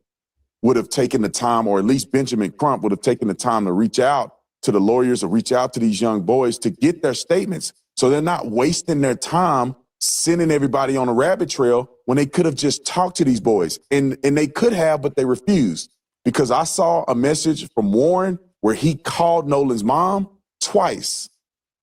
would have taken the time, or at least Benjamin Crump would have taken the time to reach out to the lawyers or reach out to these young boys to get their statements, so they're not wasting their time sending everybody on a rabbit trail when they could have just talked to these boys. And they could have, but they refused, because I saw a message from Warren where he called Nolan's mom twice.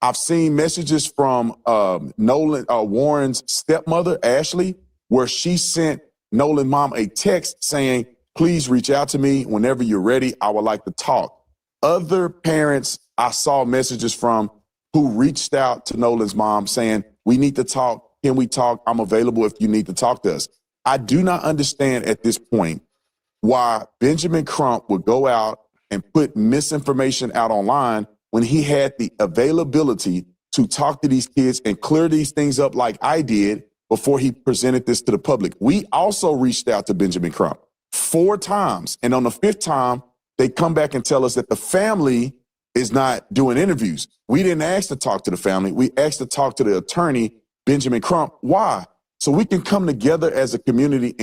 I've seen messages from Warren's stepmother, Ashley, where she sent Nolan's mom a text saying, "Please reach out to me whenever you're ready. I would like to talk." Other parents I saw messages from who reached out to Nolan's mom saying, "We need to talk. Can we talk? I'm available if you need to talk to us." I do not understand at this point why Benjamin Crump would go out and put misinformation out online when he had the availability to talk to these kids and clear these things up like I did before he presented this to the public. We also reached out to Benjamin Crump 4 times. And on the 5th time, they come back and tell us that the family is not doing interviews. We didn't ask to talk to the family. We asked to talk to the attorney, Benjamin Crump. Why? So we can come together as a community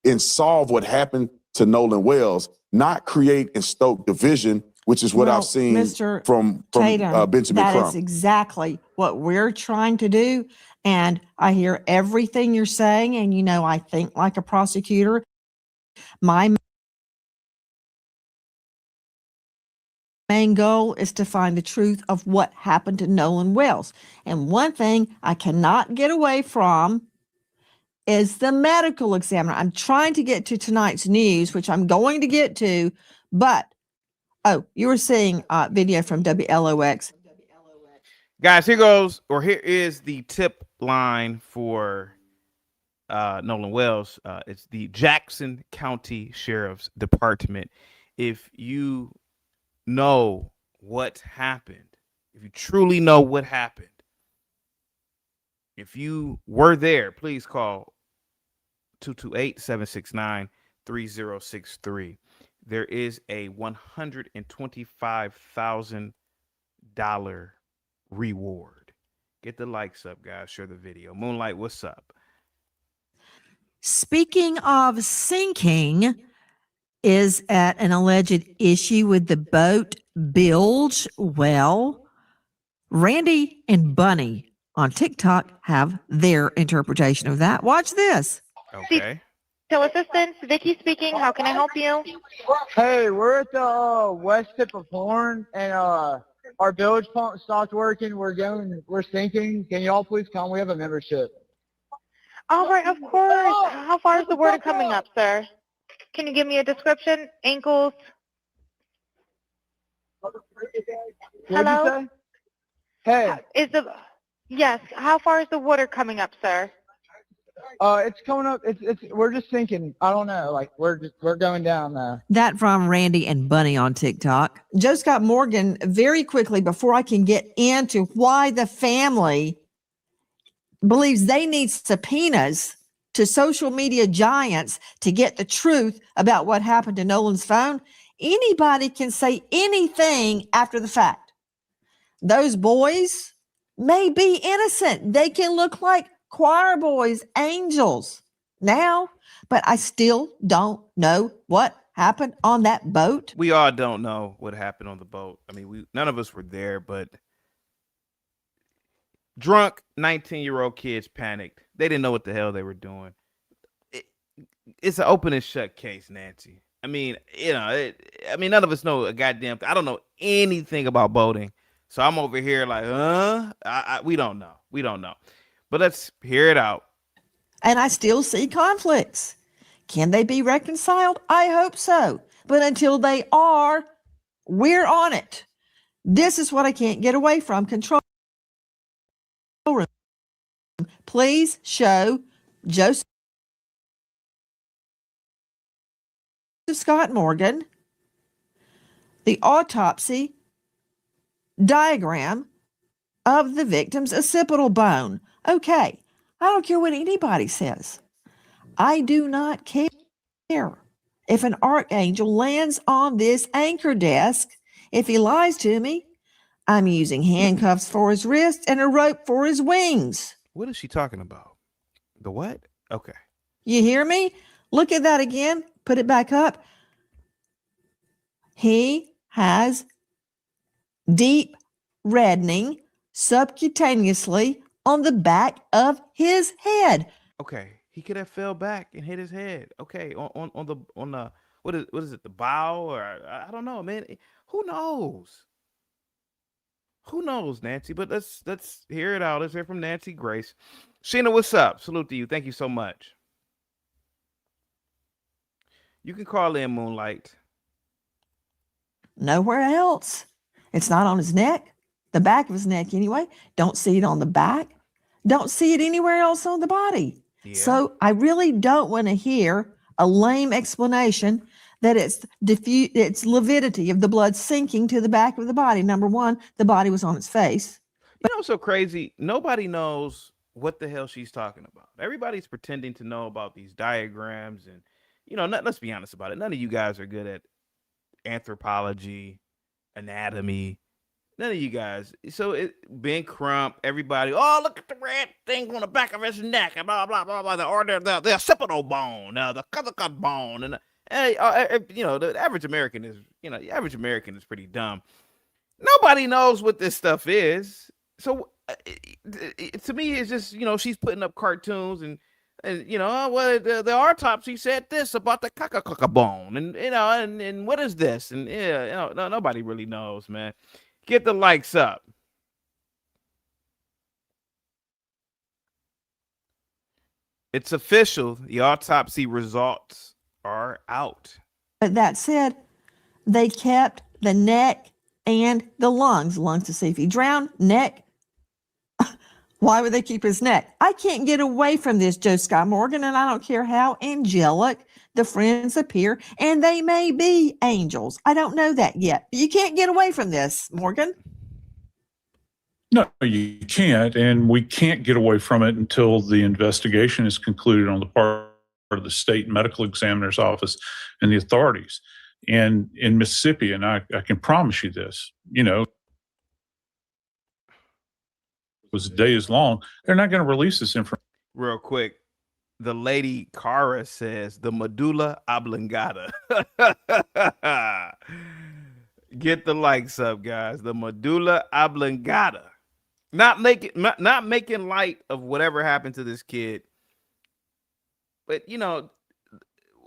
and solve what happened to Nolan Wells, not create and stoke division, which is what I've seen Mr. from Tatum, Benjamin that Crump. is exactly what we're trying to do. And I hear everything you're saying. And, you know, I think like a prosecutor. My main goal is to find the truth of what happened to Nolan Wells. And one thing I cannot get away from is the medical examiner. I'm trying to get to tonight's news, which I'm going to get to, but oh, you were seeing video from WLOX. Guys, here is the tip line for Nolan Wells. It's the Jackson County Sheriff's Department. If you know what happened, if you truly know what happened, if you were there, please call 228-769-3063. There is a $125,000 reward. Get the likes up, guys. Share the video. Moonlight, what's up? Speaking of sinking, is at an alleged issue with the boat bilge. Well, Randy and Bunny on TikTok have their interpretation of that. Watch this. Okay. So assistance, Vicky speaking. How can I help you? Hey, we're at the west tip of Horn, and our bilge pump stopped working. We're sinking. Can y'all please come? We have a membership. All right, of course. How far is the water coming up, sir? Can you give me a description? Ankles? Hello? Hey. Yes. How far is the water coming up, sir? It's coming up. We're just sinking. I don't know. Like we're going down there. That from Randy and Bunny on TikTok. Joe Scott Morgan, very quickly before I can get into why the family believes they need subpoenas to social media giants to get the truth about what happened to Nolan's phone. Anybody can say anything after the fact. Those boys may be innocent. They can look like choir boys, angels now, but I still don't know what happened on that boat. We all don't know what happened on the boat. I mean, none of us were there, but drunk 19-year-old kids panicked. They didn't know what the hell they were doing. It's an open and shut case, Nancy. I mean, none of us know a goddamn thing. I don't know anything about boating. So I'm over here like, we don't know. We don't know. But let's hear it out. And I still see conflicts. Can they be reconciled? I hope so. But until they are, we're on it. This is what I can't get away from. Control room. Please show Joseph Scott Morgan the autopsy diagram of the victim's occipital bone. Okay, I don't care what anybody says. I do not care if an archangel lands on this anchor desk. If he lies to me, I'm using handcuffs for his wrists and a rope for his wings. What is she talking about? The what? Okay. You hear me? Look at that again. Put it back up. He has deep reddening subcutaneously on the back of his head. Okay, he could have fell back and hit his head. Okay, on the what is it? The bow, or I don't know, man. Who knows? Who knows, Nancy? But let's hear it out. Let's hear from Nancy Grace. Sheena, what's up? Salute to you. Thank you so much. You can call in, Moonlight. Nowhere else. It's not on his neck. The back of his neck anyway. Don't see it on the back. Don't see it anywhere else on the body. Yeah. So I really don't want to hear a lame explanation that it's lividity of the blood sinking to the back of the body. Number one, the body was on its face. You know what's so crazy? Nobody knows what the hell she's talking about. Everybody's pretending to know about these diagrams and let's be honest about it. None of you guys are good at anthropology, anatomy. None of you guys. So Ben Crump, everybody. Oh, look at the red thing on the back of his neck, and blah blah blah blah. The occipital bone, the cutthroat bone, and the average American is, the average American is pretty dumb. Nobody knows what this stuff is. So to me, it's just she's putting up cartoons and the autopsy said this about the caca bone, and and what is this, and nobody really knows, man. Get the likes up. It's official. The autopsy results are out. But that said, they kept the neck and the lungs. Lungs to see if he drowned. Neck. Why would they keep his neck? I can't get away from this, Joe Scott Morgan, and I don't care how angelic the friends appear, and they may be angels. I don't know that yet. But you can't get away from this, Morgan. No, you can't, and we can't get away from it until the investigation is concluded on the part of the state medical examiner's office and the authorities. And in Mississippi, and I can promise you this, was a day as long, they're not going to release this information. Real quick, the lady Cara says the medulla oblongata. Get the likes up, guys. The medulla oblongata. Not making light of whatever happened to this kid. But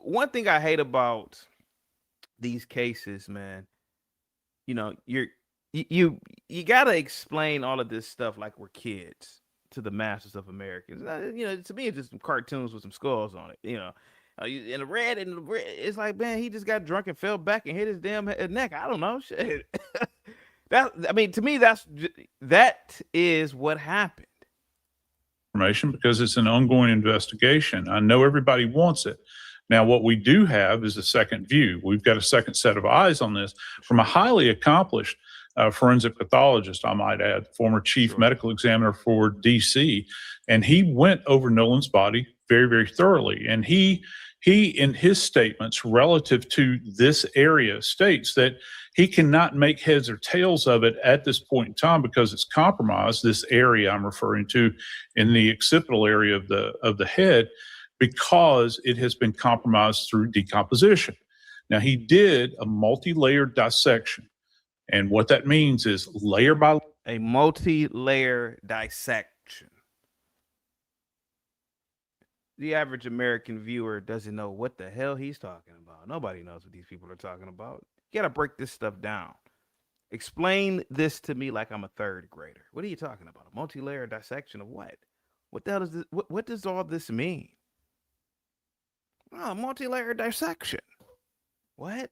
one thing I hate about these cases, man, you gotta explain all of this stuff like we're kids to the masses of Americans. To me, it's just some cartoons with some skulls on it. In the red, it's like, man, he just got drunk and fell back and hit his damn neck. I don't know, shit. To me, that is what happened. Information, because it's an ongoing investigation. I know everybody wants it. Now, what we do have is a second view. We've got a second set of eyes on this from a highly accomplished forensic pathologist, I might add, former chief medical examiner for DC. And he went over Nolan's body very, very thoroughly. And he in his statements relative to this area states that he cannot make heads or tails of it at this point in time because it's compromised, this area I'm referring to in the occipital area of the head, because it has been compromised through decomposition. Now, he did a multi-layered dissection. And what that means is layer by a multi-layer dissection. The average American viewer doesn't know what the hell he's talking about. Nobody knows what these people are talking about. You got to break this stuff down. Explain this to me like I'm a third grader. What are you talking about? A multi-layer dissection of what? What the hell does this, what does all this mean? Oh, multi-layer dissection. What?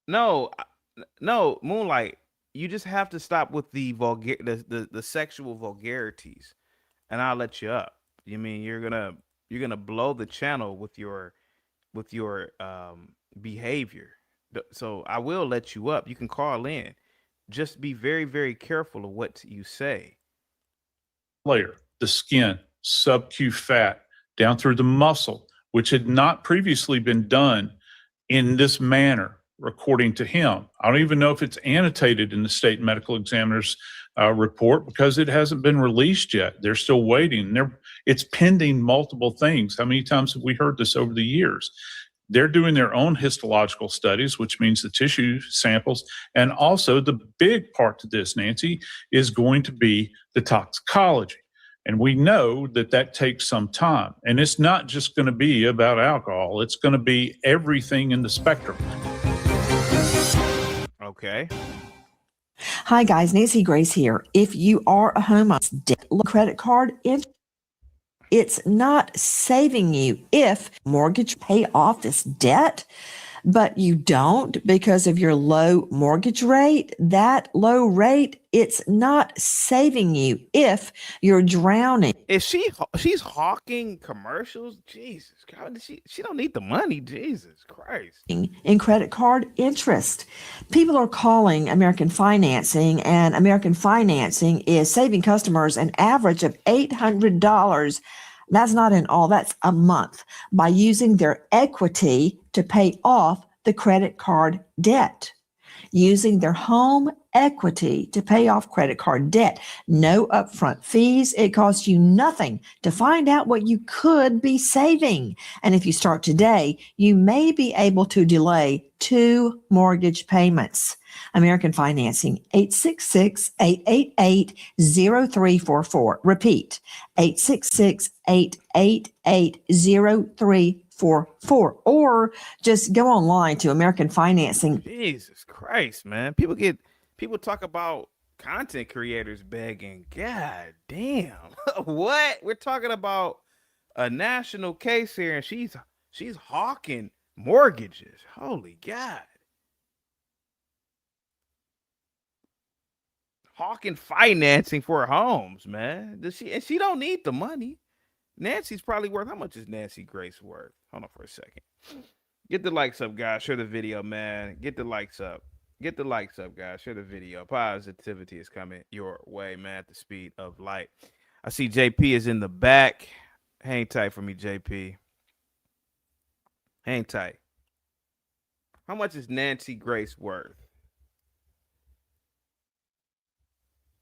No, Moonlight. You just have to stop with the the sexual vulgarities, and I'll let you up. You mean you're gonna blow the channel with your behavior. So I will let you up. You can call in. Just be very, very careful of what you say. Layer, the skin, sub-Q fat down through the muscle, which had not previously been done in this manner, according to him. I don't even know if it's annotated in the state medical examiner's report because it hasn't been released yet. They're still waiting. It's pending multiple things. How many times have we heard this over the years? They're doing their own histological studies, which means the tissue samples. And also the big part to this, Nancy, is going to be the toxicology. And we know that that takes some time. And it's not just going to be about alcohol. It's going to be everything in the spectrum. Okay. Hi, guys. Nancy Grace here. If you are a homeowner, credit card, if it's not saving you, if mortgage pay off this debt, but you don't because of your low mortgage rate. That low rate, it's not saving you if you're drowning. Is she's hawking commercials? Jesus, how did she don't need the money. Jesus Christ. In credit card interest. People are calling American Financing, and American Financing is saving customers an average of $800. That's not in all, that's a month, by using their equity to pay off the credit card debt. Using their home equity to pay off credit card debt. No upfront fees. It costs you nothing to find out what you could be saving. And if you start today, you may be able to delay 2 mortgage payments. American Financing, 866-888-0344. Repeat, 866-888-0344. Or just go online to American Financing. Jesus Christ, man. People talk about content creators begging. God damn. What? We're talking about a national case here, and she's hawking mortgages. Holy God. Hawking financing for homes, man. She don't need the money. Nancy's probably worth, how much is Nancy Grace worth? Hold on for a second. Get the likes up, guys. Share the video, man. Get the likes up. Get the likes up, guys. Share the video. Positivity is coming your way, man, at the speed of light. I see JP is in the back. Hang tight for me, JP. Hang tight. How much is Nancy Grace worth?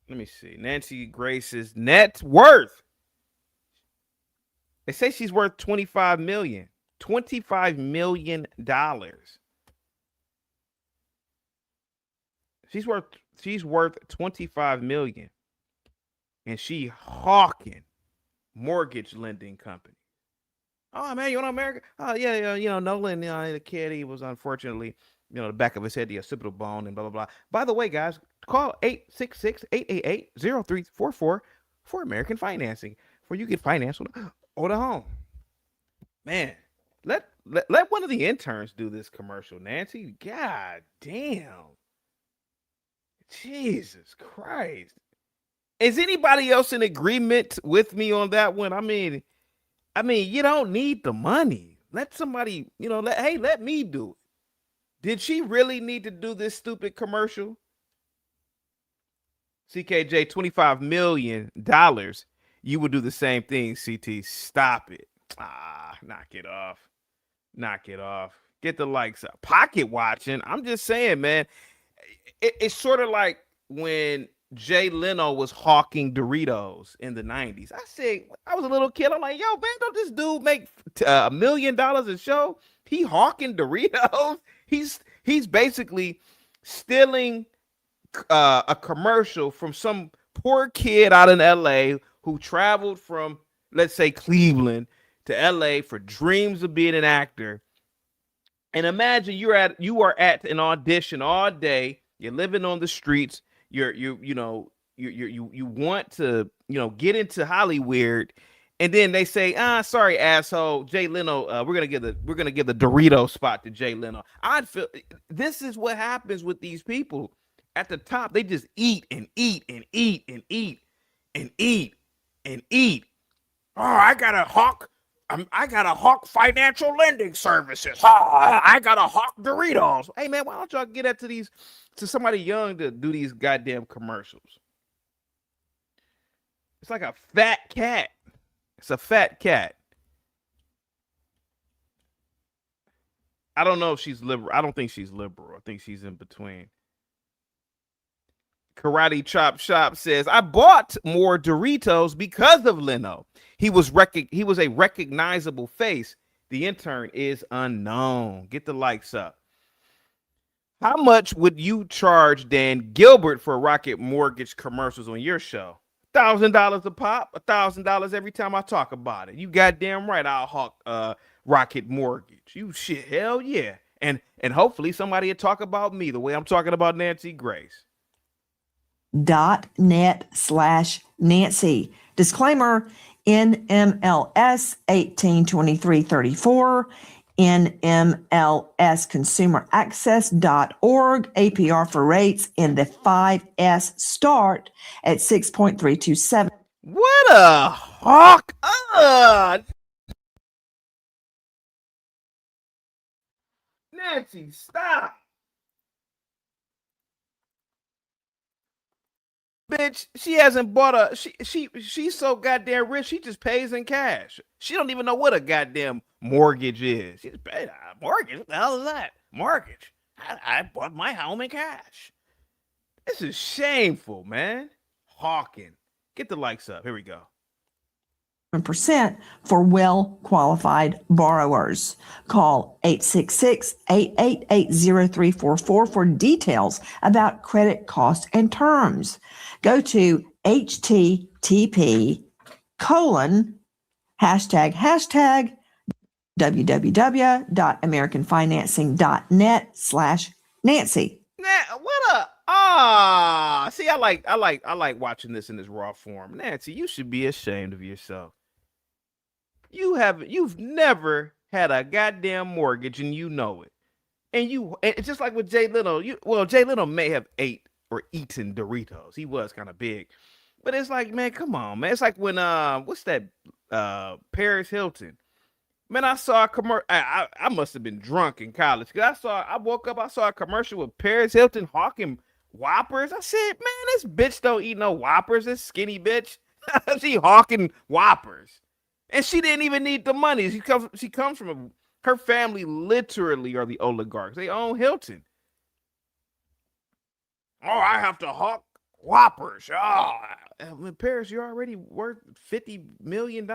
Let me see. Nancy Grace's net worth. They say she's worth $25 million. $25 million. She's worth $25 million. And she hawking mortgage lending company. Oh man, you know America? Oh yeah, Nolan, the kid, he was unfortunately, the back of his head, the occipital bone and blah blah blah. By the way, guys, call 866-888-0344 for American Financing, where you get finance on a home. Man, let one of the interns do this commercial, Nancy. God damn. Jesus Christ. Is anybody else in agreement with me on that one? I mean, you don't need the money. Let somebody, let me do it. Did she really need to do this stupid commercial? CKJ, $25 million. You would do the same thing, CT. Stop it. Knock it off. Knock it off. Get the likes up. Pocket watching. I'm just saying, man. It's sort of like when Jay Leno was hawking Doritos in the 90s. I said, I was a little kid. I'm like, yo, man, don't this dude make $1 million a show? He hawking Doritos. He's basically stealing a commercial from some poor kid out in LA who traveled from, let's say, Cleveland to LA for dreams of being an actor. And imagine you are at an audition all day. You're living on the streets. You want to, get into Hollywood. And then they say, sorry, asshole, Jay Leno, we're gonna give the Dorito spot to Jay Leno. I'd feel this is what happens with these people at the top. They just eat and eat and eat and eat and eat and eat. Oh, I gotta hawk financial lending services. I gotta hawk Doritos. Hey man, why don't y'all get to somebody young to do these goddamn commercials? It's like a fat cat. It's a fat cat. I don't know if she's liberal. I don't think she's liberal. I think she's in between. Karate Chop Shop says, I bought more Doritos because of Leno. He was a recognizable face. The intern is unknown. Get the likes up. How much would you charge Dan Gilbert for Rocket Mortgage commercials on your show? $1,000 a pop, $1,000 every time I talk about it. You goddamn right, I'll hawk Rocket Mortgage. You shit, hell yeah. And hopefully somebody will talk about me the way I'm talking about Nancy Grace. .net/Nancy. Disclaimer, NMLS 182334. nmlsconsumeraccess.org. APR for rates in the 5S start at 6.327. What a hawk! Nancy, stop. Bitch, she hasn't bought a she's so goddamn rich, she just pays in cash. She don't even know what a goddamn mortgage is. She's paid a mortgage. What the hell is that? Mortgage. I bought my home in cash. This is shameful, man. Hawking. Get the likes up. Here we go. Percent for well-qualified borrowers. Call 866-888-0344 for details about credit costs and terms. Go to http:// www.americanfinancing.net/Nancy. What a see, I like watching this in this raw form. Nancy, you should be ashamed of yourself. You've never had a goddamn mortgage and you know it. And it's just like with Jay Little. Jay Little may have ate or eaten Doritos. He was kind of big. But it's like, man, come on, man. It's like when what's that Paris Hilton. Man, I saw a commercial. I must have been drunk in college because I woke up, I saw a commercial with Paris Hilton hawking Whoppers. I said, man, this bitch don't eat no Whoppers. This skinny bitch. She hawking Whoppers. And she didn't even need the money. She comes from her family literally are the oligarchs. They own Hilton. Oh, I have to hawk Whoppers. Oh, in Paris, you're already worth $50 million,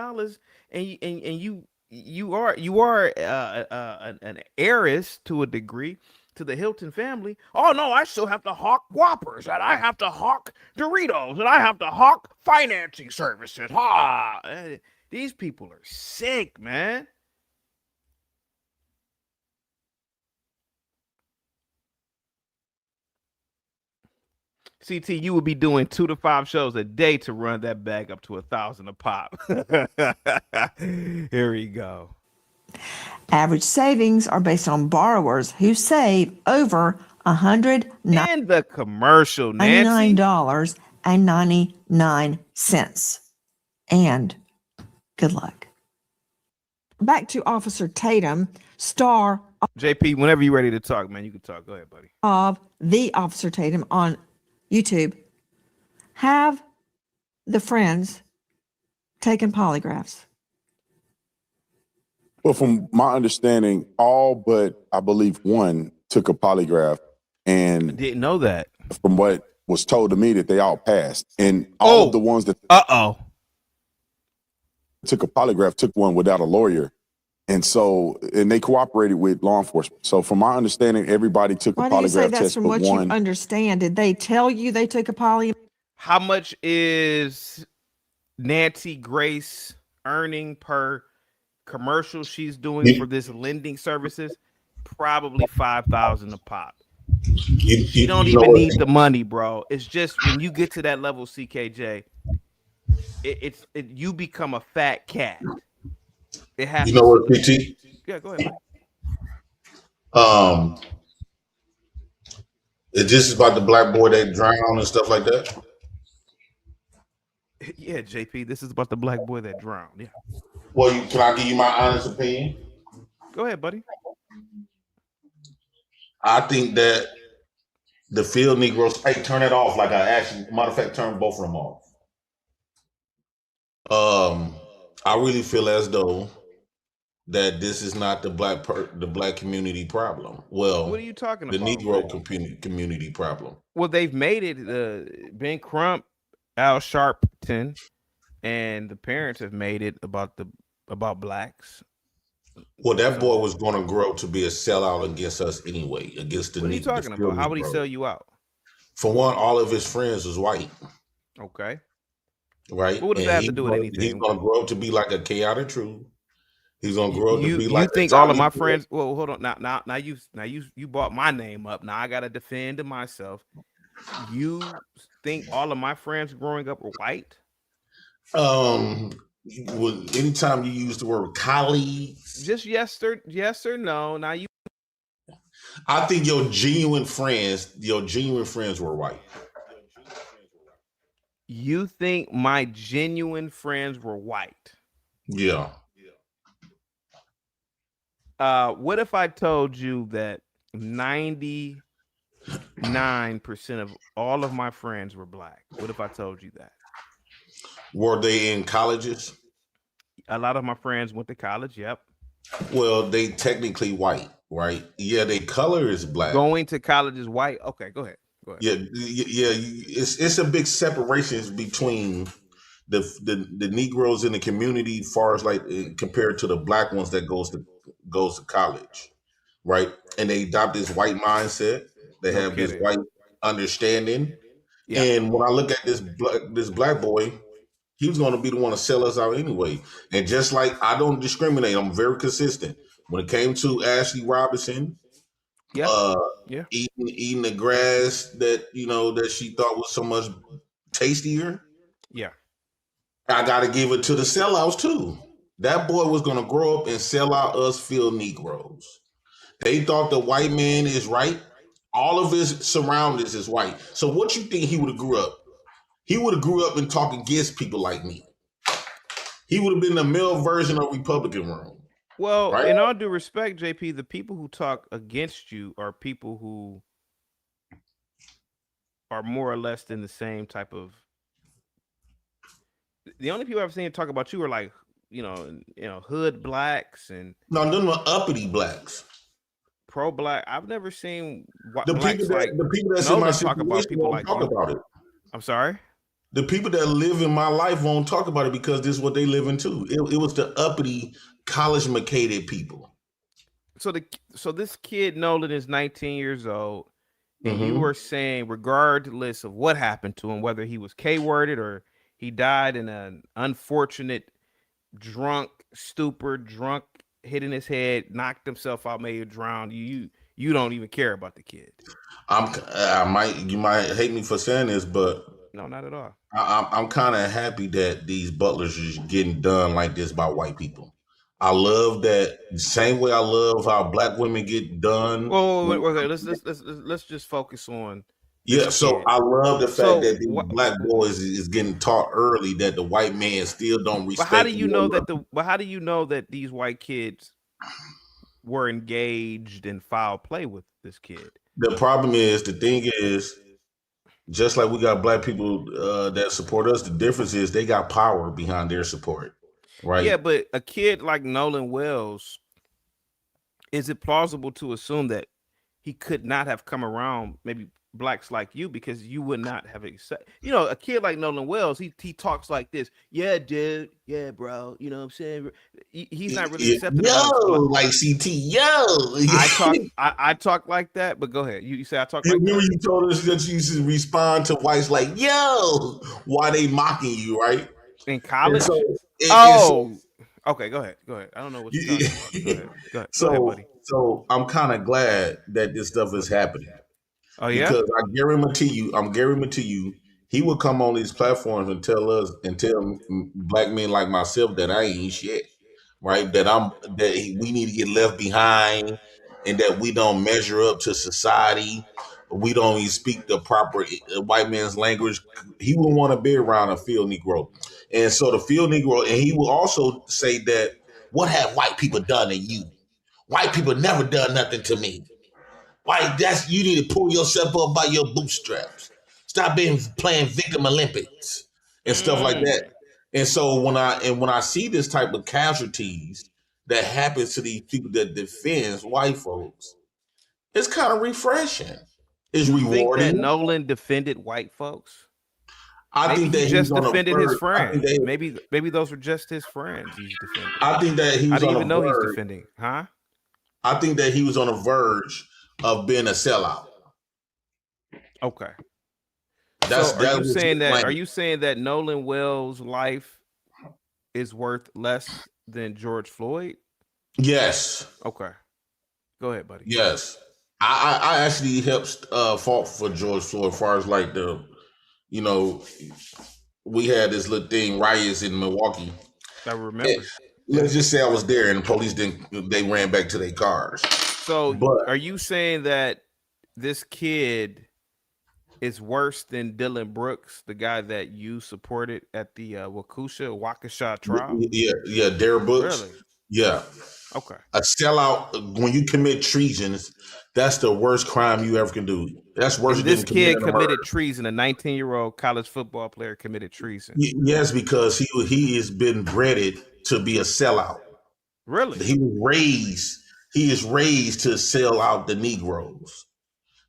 and you are an heiress to a degree to the Hilton family. Oh no, I still have to hawk Whoppers, and I have to hawk Doritos, and I have to hawk financing services. These people are sick, man. CT, you would be doing 2 to 5 shows a day to run that bag up to 1,000 a pop. Here we go. Average savings are based on borrowers who save over And the commercial, Nancy. $99.99. And good luck. Back to Officer Tatum, star JP, whenever you're ready to talk, man, you can talk. Go ahead, buddy. Of the Officer Tatum on YouTube. Have the friends taken polygraphs? Well, from my understanding, all but I believe one took a polygraph, and I didn't know that. From what was told to me, that they all passed, and all of the ones that took a polygraph took one without a lawyer, and they cooperated with law enforcement. So, from my understanding, everybody took a polygraph Why do you say that's test. from but what one. you understand? Did they tell you they took a poly? How much is Nancy Grace earning per commercial she's doing for this lending services? Probably 5,000 a pop. You don't even need the money, bro. It's just when you get to that level, CKJ, you become a fat cat. It happens. You know what, PT? Yeah, go ahead. Is this about the black boy that drowned and stuff like that? Yeah, JP, this is about the black boy that drowned. Yeah. Well, can I give you my honest opinion? Go ahead, buddy. I think that the field Negroes, hey, turn it off like I asked you. Matter of fact, turn both of them off. I really feel as though that this is not the black community problem. Well, what are you talking the about? Negro community problem. Well, they've made it. Ben Crump, Al Sharpton, and the parents have made it about blacks. Well, that boy was going to grow to be a sellout against us anyway. Against the. What are you talking about? How would he sell you out? For one, all of his friends was white. Okay. Right. What does that have to do with anything? He's going to grow up to be like a chaotic truth. He's going to grow up to be like. You think all of my friends? Well, hold on. Now you brought my name up. Now I got to defend myself. You think all of my friends growing up were white? anytime you use the word colleagues, Just yes or no. Now you. I think your genuine friends were white. You think my genuine friends were white? Yeah. What if I told you that 99% of all of my friends were black? What if I told you that? Were they in colleges? A lot of my friends went to college. Yep. Well, they technically white, right? Yeah, their color is black. Going to college is white. Okay, go ahead. Yeah. It's a big separation between the Negroes in the community, far as like compared to the black ones that goes to college, right? And they adopt this white mindset. They have this white understanding. Yeah. And when I look at this black boy, he was going to be the one to sell us out anyway. And just like I don't discriminate, I'm very consistent. When it came to Ashley Robinson, eating the grass that that she thought was so much tastier. Yeah. I got to give it to the sellouts too. That boy was going to grow up and sell out us field Negroes. They thought the white man is right. All of his surroundings is white. So what you think he would have grew up? He would have grew up and talk against people like me. He would have been the male version of Republican room. Well, right? in all due respect, JP, the people who talk against you are people who are more or less in the same type of. The only people I've seen talk about you are like, hood blacks and. No, them are uppity blacks. Pro black. I've never seen the blacks people like the people that's in my talk about situation people won't like talk you. about it. I'm sorry. The people that live in my life won't talk about it because this is what they live in too. It was the uppity, college-macated people. So this kid Nolan is 19 years old, and you were saying, regardless of what happened to him, whether he was K-worded or he died in an unfortunate stupor, hitting his head, knocked himself out, maybe drowned. You don't even care about the kid. You might hate me for saying this, but no, not at all. I'm kind of happy that these butlers are getting done like this by white people. I love that same way I love how black women get done. Wait, let's just focus on. Yeah, so I love the fact that these black boys is getting taught early that the white man still don't respect. But how do you know that how do you know that these white kids were engaged in foul play with this kid? The problem is, the thing is, just like we got black people that support us, the difference is they got power behind their support, right? Yeah, but a kid like Nolan Wells, is it plausible to assume that he could not have come around maybe blacks like you because you would not have accepted? A kid like Nolan Wells, he talks like this. Yeah, dude. Yeah, bro. You know what I'm saying? He's not really accepted. Like CT. I talk like that, but go ahead. You say I talk like remember that? You told us that you used to respond to whites like, yo, why they mocking you, right? In college? Okay, go ahead. I don't know what you're talking about. Go ahead, buddy. So I'm kind of glad that this stuff is happening. Oh, yeah? Because I guarantee you, he would come on these platforms and tell black men like myself that I ain't shit, right? That we need to get left behind, and that we don't measure up to society. We don't even speak the proper white man's language. He would want to be around a field Negro, and so the field Negro, and he will also say that, what have white people done to you? White people never done nothing to me. Like you need to pull yourself up by your bootstraps. Stop playing victim Olympics and stuff like that. And so when I see this type of casualties that happens to these people that defends white folks, it's kind of refreshing. It's rewarding. Think that Nolan defended white folks? I think that he just defended his friends. Maybe those were just his friends he's defending. I think that he was on the verge. I didn't even know he's defending. Huh? I think that he was on the verge of being a sellout. Okay. Are you saying that Nolan Wells' life is worth less than George Floyd? Yes. Okay. Go ahead, buddy. Yes. I actually helped fought for George Floyd as far as like we had this little thing, riots in Milwaukee. I remember. Let's just say I was there and the police they ran back to their cars. So But are you saying that this kid is worse than Dylan Brooks, the guy that you supported at the Waukesha trial? yeah, Derek Brooks. Really? Yeah. Okay. A sellout, when you commit treason, that's the worst crime you ever can do. That's worse And than this kid committing a murder. committed treason. A 19-year-old college football player committed treason. Yes, because he has been bred to be a sellout. Really? He is raised to sell out the Negroes.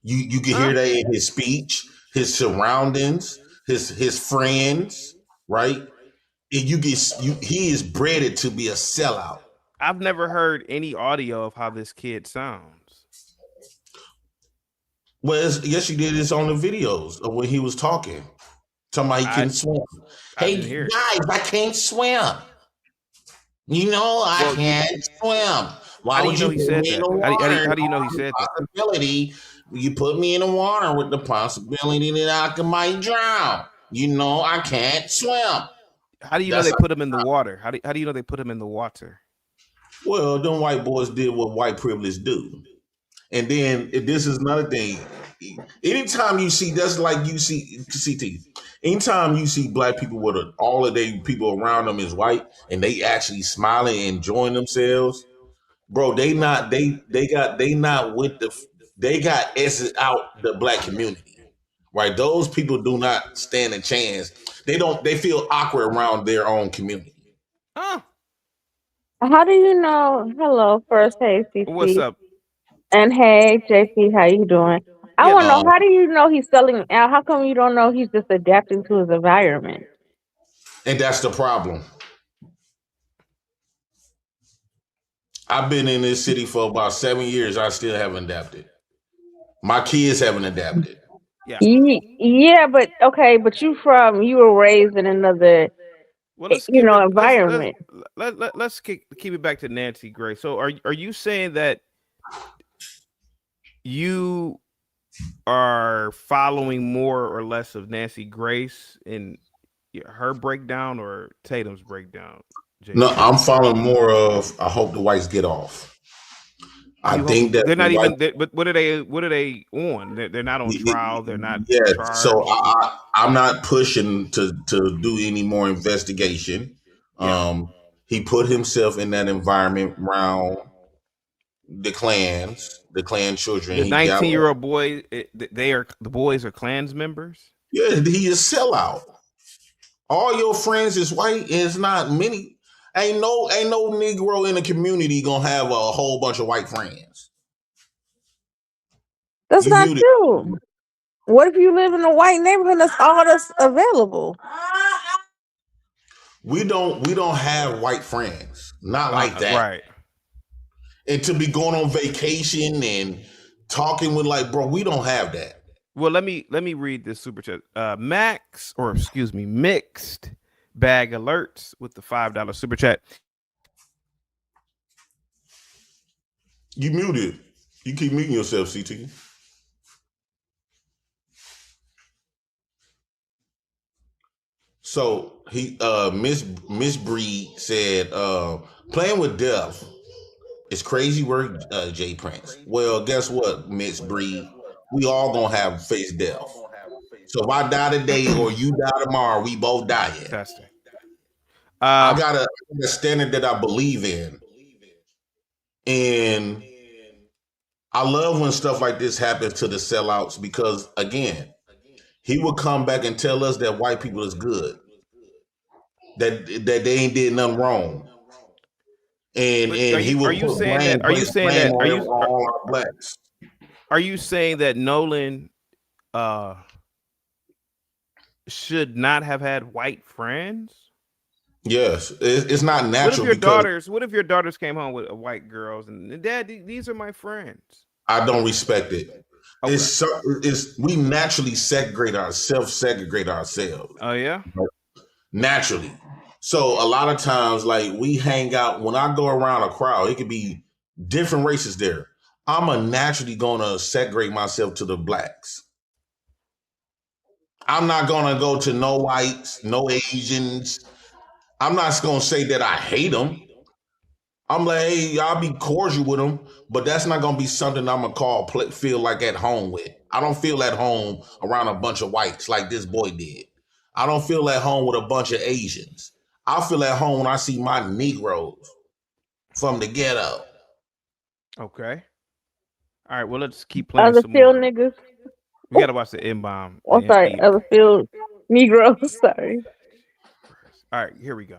You can hear that in his speech, his surroundings, his friends, right? And he is bred to be a sellout. I've never heard any audio of how this kid sounds. Well, yes, you did. It's on the videos of when he was talking. Talking about he couldn't swim. Hey, guys, I can't swim. You know, I can't swim. Why would you put me in the water? How do you know he said that? Possibility, you put me in the water with the possibility that I might drown. You know, I can't swim. How do you know they put him in the water? How do you know they put him in the water? Well, them white boys did what white privilege do. And then this is another thing. Anytime you see, that's like you see CT. Anytime you see black people with all of their people around them is white and they actually smiling and enjoying themselves, bro, they got essence out the black community. Right? Those people do not stand a chance. They feel awkward around their own community. How do you know? Hello, first, hey, CC. What's up? And hey, JP, how you doing? I want to know, how do you know he's selling out? How come you don't know he's just adapting to his environment? And that's the problem. I've been in this city for about 7 years. I still haven't adapted. My kids haven't adapted. Yeah, but okay, but you were raised in another, environment. Let's keep it back to Nancy Gray. So are you saying that you are following more or less of Nancy Grace in her breakdown or Tatum's breakdown? No, I'm following more of. I hope the whites get off. I think that they're not even. But what are they? What are they on? They're not on trial. They're not. Yeah. charged. So I'm not pushing to do any more investigation. He put himself in that environment around the clan children. The 19-year-old boy. The boys are Klans members. Yeah, he is sellout. All your friends is white. It's not many. Ain't no Negro in the community gonna have a whole bunch of white friends. That's not true. What if you live in a white neighborhood? That's all that's available. We don't have white friends. Not like that. Right. And to be going on vacation and talking with bro, we don't have that. Well, let me read this super chat. Mixed Bag Alerts with the $5 super chat. You muted. You keep muting yourself, CT. So he Miss Breed said playing with death is crazy work, Jay Prince. Well, guess what, Miss Breed? We all gonna have face death. So if I die today or you die tomorrow, we both die. Fantastic. I got a standard that I believe in. And I love when stuff like this happens to the sellouts because, again, he would come back and tell us that white people is good, that they ain't did nothing wrong. And he would put blame on all our blacks. Are you saying that Nolan should not have had white friends? Yes, it's not natural. What if your daughters came home with white girls and Dad, these are my friends? I don't respect it. Okay. We naturally segregate ourselves. Oh yeah, naturally. So a lot of times, we hang out. When I go around a crowd, it could be different races there. I'm naturally gonna segregate myself to the blacks. I'm not gonna go to no whites, no Asians. I'm not gonna say that I hate them. I'm like, hey, I'll be cordial with them, but that's not gonna be something I'm gonna feel like at home with. I don't feel at home around a bunch of whites like this boy did. I don't feel at home with a bunch of Asians. I feel at home when I see my Negroes from the ghetto. Okay. All right. Well, let's keep playing Other some field more. niggas. We gotta watch the N-bomb. Oh, sorry. Other field Negroes. Sorry. All right. Here we go.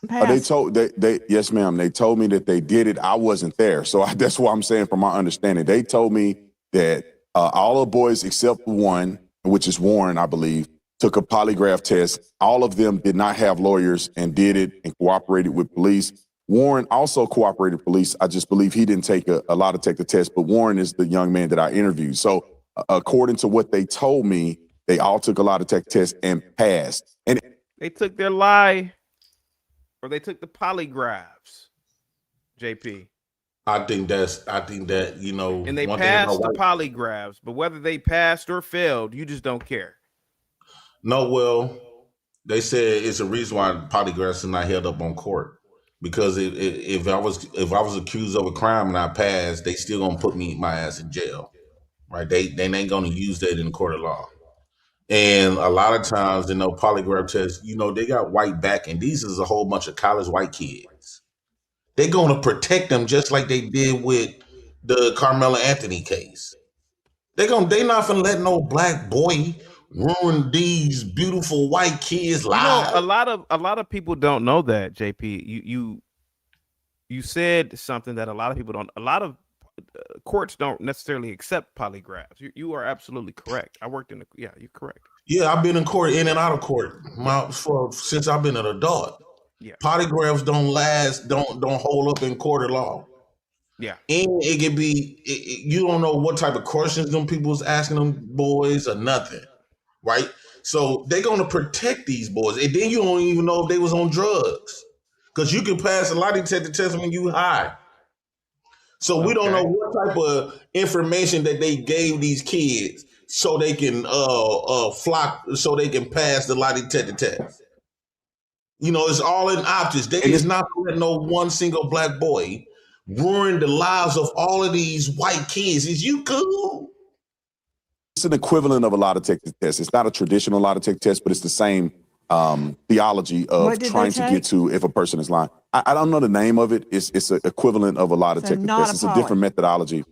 They yes, ma'am. They told me that they did it. I wasn't there, so that's what I'm saying. From my understanding, they told me that all the boys except one, which is Warren, I believe, took a polygraph test. All of them did not have lawyers and did it and cooperated with police. Warren also cooperated with police. I just believe he didn't take a lot to take the test, but Warren is the young man that I interviewed. So according to what they told me, they all took a lot to take the test and passed. And they took their lie, or they took the polygraphs. JP. I think that, you know, and they passed the polygraphs, but whether they passed or failed, you just don't care. No, well, they said it's a reason why polygraphs are not held up on court. Because if I was accused of a crime and I passed, they still gonna put my ass in jail, right? They ain't gonna use that in the court of law. And a lot of times, polygraph tests, they got white backing. These is a whole bunch of college white kids. They're gonna protect them just like they did with the Carmelo Anthony case. They not gonna let no black boy ruin these beautiful white kids' lives. A lot of people don't know that, JP. You said something that a lot of people don't. A lot of courts don't necessarily accept polygraphs. You are absolutely correct. I worked in you're correct. Yeah, I've been in court, in and out of court, since I've been an adult. Yeah, polygraphs don't hold up in court of law. Yeah, and it could be you don't know what type of questions them people was asking them boys or nothing, right? So they're gonna protect these boys, and then you don't even know if they was on drugs, because you can pass a lie detector test when you high. So we don't know what type of information that they gave these kids so they can so they can pass the lie detector test. It's all in optics. They is not gonna let no one single black boy ruin the lives of all of these white kids. Is you cool? It's an equivalent of a lie detector test. It's not a traditional lie detector test, but it's the same theology of trying to get to if a person is lying. I don't know the name of it. It's an equivalent of a lie detector test. It's a different methodology.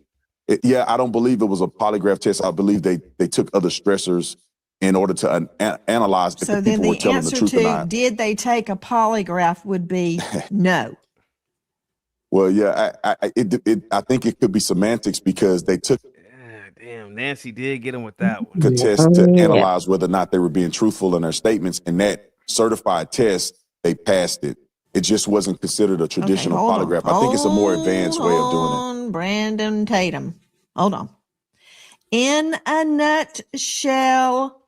I don't believe it was a polygraph test. I believe they took other stressors in order to analyze if the people were telling the truth or not. Did they take a polygraph would be no. Well, yeah, I think it could be semantics because they took damn, Nancy did get him with that one. a test to analyze whether or not they were being truthful in their statements, and that certified test, they passed it. It just wasn't considered a traditional polygraph. I think it's a more advanced way of doing it. Brandon Tatum. Hold on. In a nutshell,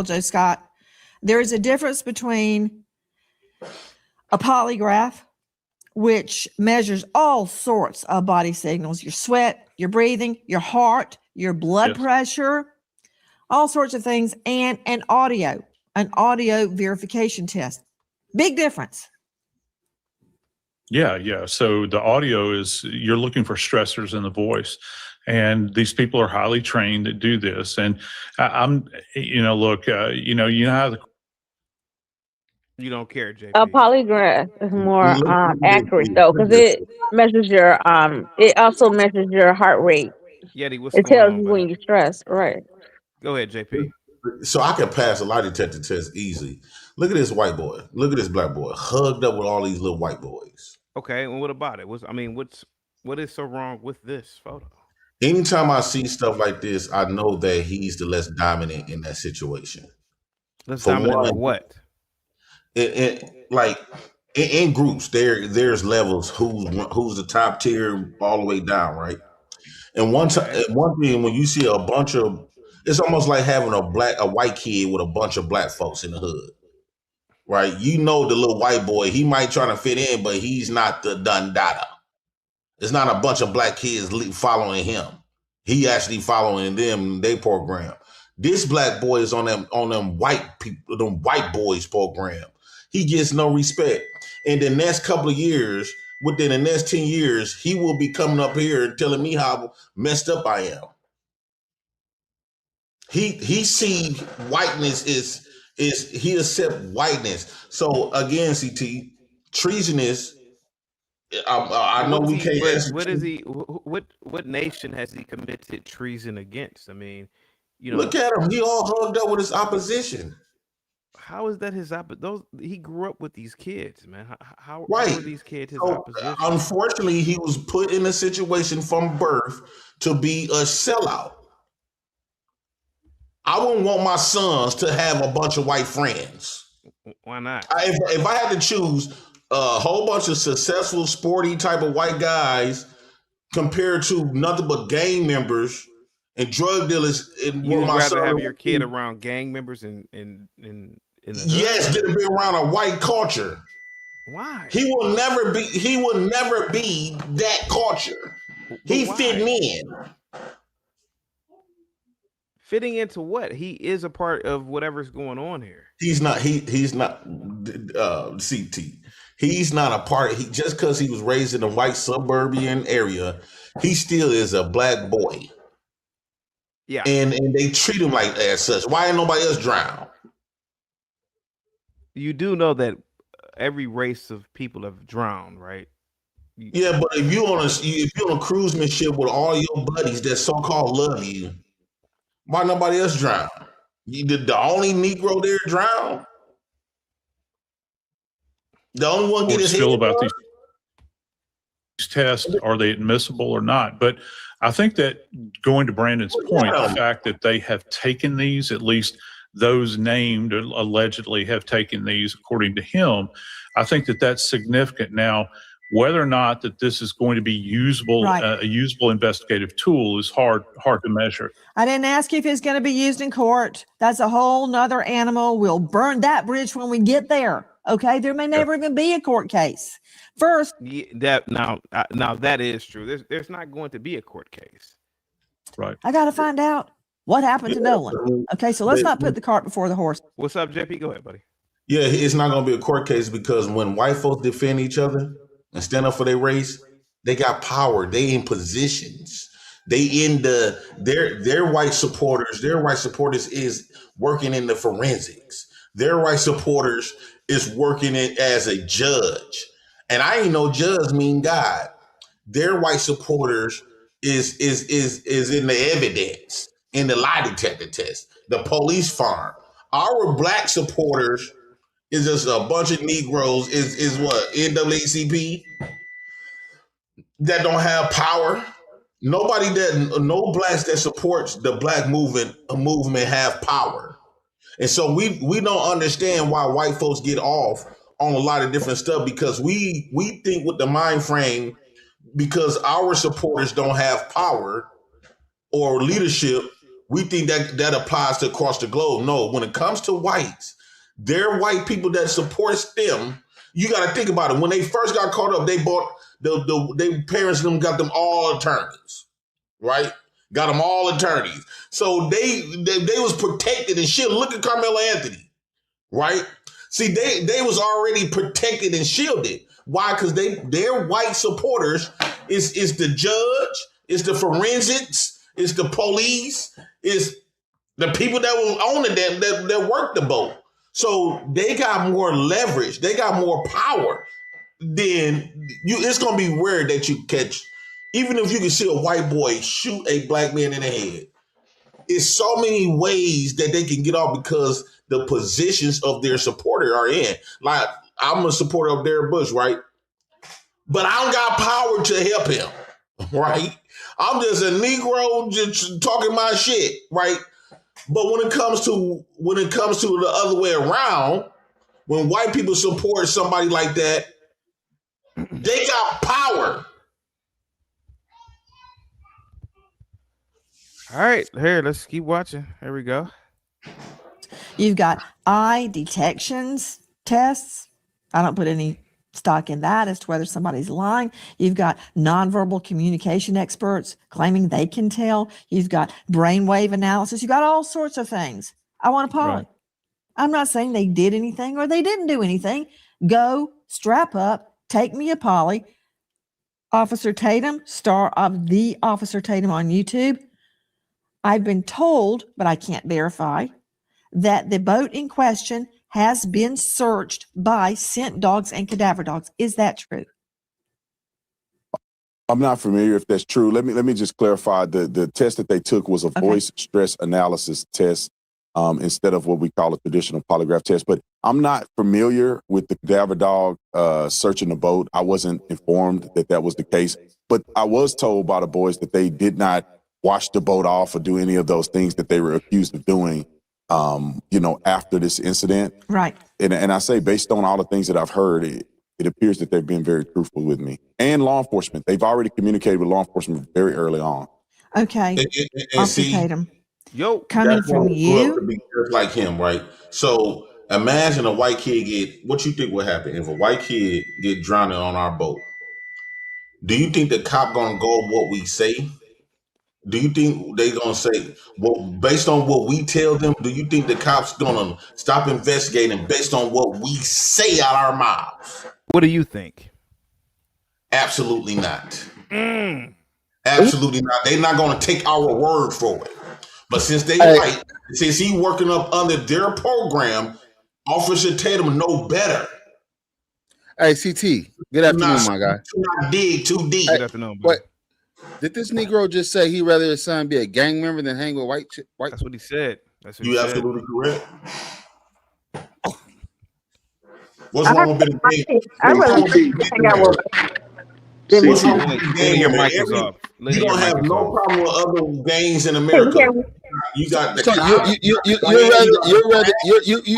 Joe Scott, there is a difference between a polygraph, which measures all sorts of body signals, your sweat, your breathing, your heart, your blood pressure, all sorts of things, and an audio verification test. Big difference. Yeah. So the audio is, you're looking for stressors in the voice. And these people are highly trained that do this. And you know how you don't care, JP. A polygraph is more accurate though, because it measures your it also measures your heart rate. Yeti, what's it going tells on, you buddy? when you're stressed, right? Go ahead, JP. So I can pass a lie detector test easy. Look at this white boy. Look at this black boy hugged up with all these little white boys. Okay, and what about it? What is so wrong with this photo? Anytime I see stuff like this, I know that he's the less dominant in that situation. Less dominant with what? In groups, there's levels. Who's the top tier all the way down, right? And one thing, when you see a bunch of, it's almost like having a white kid with a bunch of black folks in the hood, right? The little white boy, he might try to fit in, but he's not the dundada. It's not a bunch of black kids following him. He actually following them, their program. This black boy is on them white people, them white boys program. He gets no respect. And the next couple of years, within the next 10 years, he will be coming up here and telling me how messed up I am. He see whiteness is he accept whiteness. So again, CT, treasonous. I know we can't answer. What is he? What nation has he committed treason against? I mean, you know, look at him. He all hugged up with his opposition. How is that his opposition? He grew up with these kids, man. How Right. are these kids his So, opposition? unfortunately, he was put in a situation from birth to be a sellout. I wouldn't want my sons to have a bunch of white friends. Why not? If I had to choose a whole bunch of successful, sporty type of white guys compared to nothing but gang members and drug dealers, and You would my rather son have your kid around gang members in the yes, hood? than to be around a white culture. Why? He will never be that culture. He fitting in. Fitting into what? He is a part of whatever's going on here. He's not CT. He's not a part. He just because he was raised in a white suburban area, he still is a black boy. Yeah. And they treat him like as such. Why ain't nobody else drown? You do know that every race of people have drowned, right? Yeah, but if you're on a cruisman ship with all your buddies that so-called love you, why nobody else drown? You did the only Negro there drown? The only one get his feel head about burnt? these tests, are they admissible or not? But I think that going to Brandon's point, the fact that they have taken these, at least those named allegedly have taken these, according to him, I think that that's significant. Now, whether or not that this is going to be usable, a usable investigative tool is hard to measure. I didn't ask you if it's going to be used in court. That's a whole nother animal. We'll burn that bridge when we get there. Okay, there may never even be a court case. First, now that is true. There's not going to be a court case. Right. I got to find out what happened to Nolan. Okay, so let's not put the cart before the horse. What's up, JP? Go ahead, buddy. Yeah, it's not going to be a court case because when white folks defend each other and stand up for their race, they got power. They in positions. They in their white supporters. Their white supporters is working in the forensics. Their white supporters is working it as a judge. And I ain't no judge mean God. Their white supporters is in the evidence, in the lie detector test, the police farm. Our black supporters is just a bunch of Negroes, is what, NAACP, that don't have power. No blacks that supports the black movement have power. And so we don't understand why white folks get off on a lot of different stuff because we think with the mind frame, because our supporters don't have power or leadership, we think that applies to across the globe. No, when it comes to whites, they're white people that supports them. You got to think about it. When they first got caught up, they bought their parents and them got them all attorneys, right? Got them all attorneys. So they was protected and shit. Look at Carmelo Anthony, right? See, they was already protected and shielded. Why? Because their white supporters is the judge, is the forensics, is the police, is the people that was on it that worked the boat. So they got more leverage. They got more power than you. It's gonna be rare that you catch. Even if you can see a white boy shoot a black man in the head, it's so many ways that they can get off because the positions of their supporter are in. Like, I'm a supporter of Derek Bush, right? But I don't got power to help him, right? I'm just a Negro just talking my shit, right? But when it comes to the other way around, when white people support somebody like that, they got power. All right, here, let's keep watching. Here we go. You've got eye detections tests. I don't put any stock in that as to whether somebody's lying. You've got nonverbal communication experts claiming they can tell. You've got brainwave analysis. You've got all sorts of things. I want a Polly. Right. I'm not saying they did anything or they didn't do anything. Go, strap up, take me a Polly. Officer Tatum, star of the Officer Tatum on YouTube. I've been told, but I can't verify, that the boat in question has been searched by scent dogs and cadaver dogs. Is that true? I'm not familiar if that's true. Let me just clarify. The test that they took was a voice stress analysis test instead of what we call a traditional polygraph test. But I'm not familiar with the cadaver dog searching the boat. I wasn't informed that that was the case. But I was told by the boys that they did not wash the boat off or do any of those things that they were accused of doing, after this incident. Right. And I say, based on all the things that I've heard, it appears that they've been very truthful with me. And law enforcement. They've already communicated with law enforcement very early on. Okay. Officer Tatum. Yo, coming from you. To be just like him, right? So imagine a white kid what you think would happen if a white kid get drowned on our boat? Do you think the cop gonna go what we say? Do you think they gonna say, well, based on what we tell them, do you think the cops gonna stop investigating based on what we say out our mouths? What do you think? Absolutely not. Absolutely not. They're not gonna take our word for it. But since they white, since he working up under their program, Officer Tatum know better. Hey, CT. Good afternoon, my guy. Do not dig too deep. Good afternoon. What did this Negro just say? He rather his son be a gang member than hang with white. That's what he said. That's what you he absolutely said. correct. What's wrong with the gang? I really hang out with. What's wrong with the gang? Your mic is off. You don't have no problem with other gangs in America. You got the so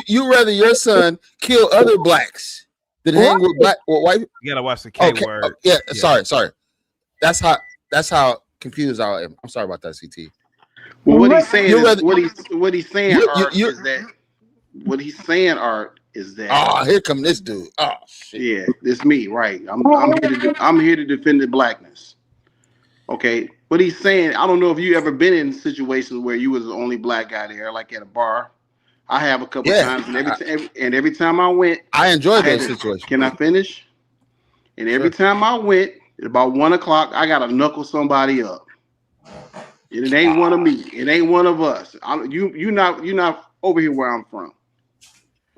you rather your son kill other blacks than hang with white. You gotta watch the K word. Yeah, sorry. That's how confused I am. I'm sorry about that, CT. Well, what he's saying is that. Oh, here come this dude. Oh, shit. Yeah, it's me, right? I'm here to defend the blackness. Okay, what he's saying, I don't know if you ever been in situations where you was the only black guy there, like at a bar. I have a couple times, and every time I went, I enjoyed those situations. Can I finish? And every time I went, at about 1 o'clock, I gotta knuckle somebody up. And it ain't one of me. It ain't one of us. You're not over here where I'm from.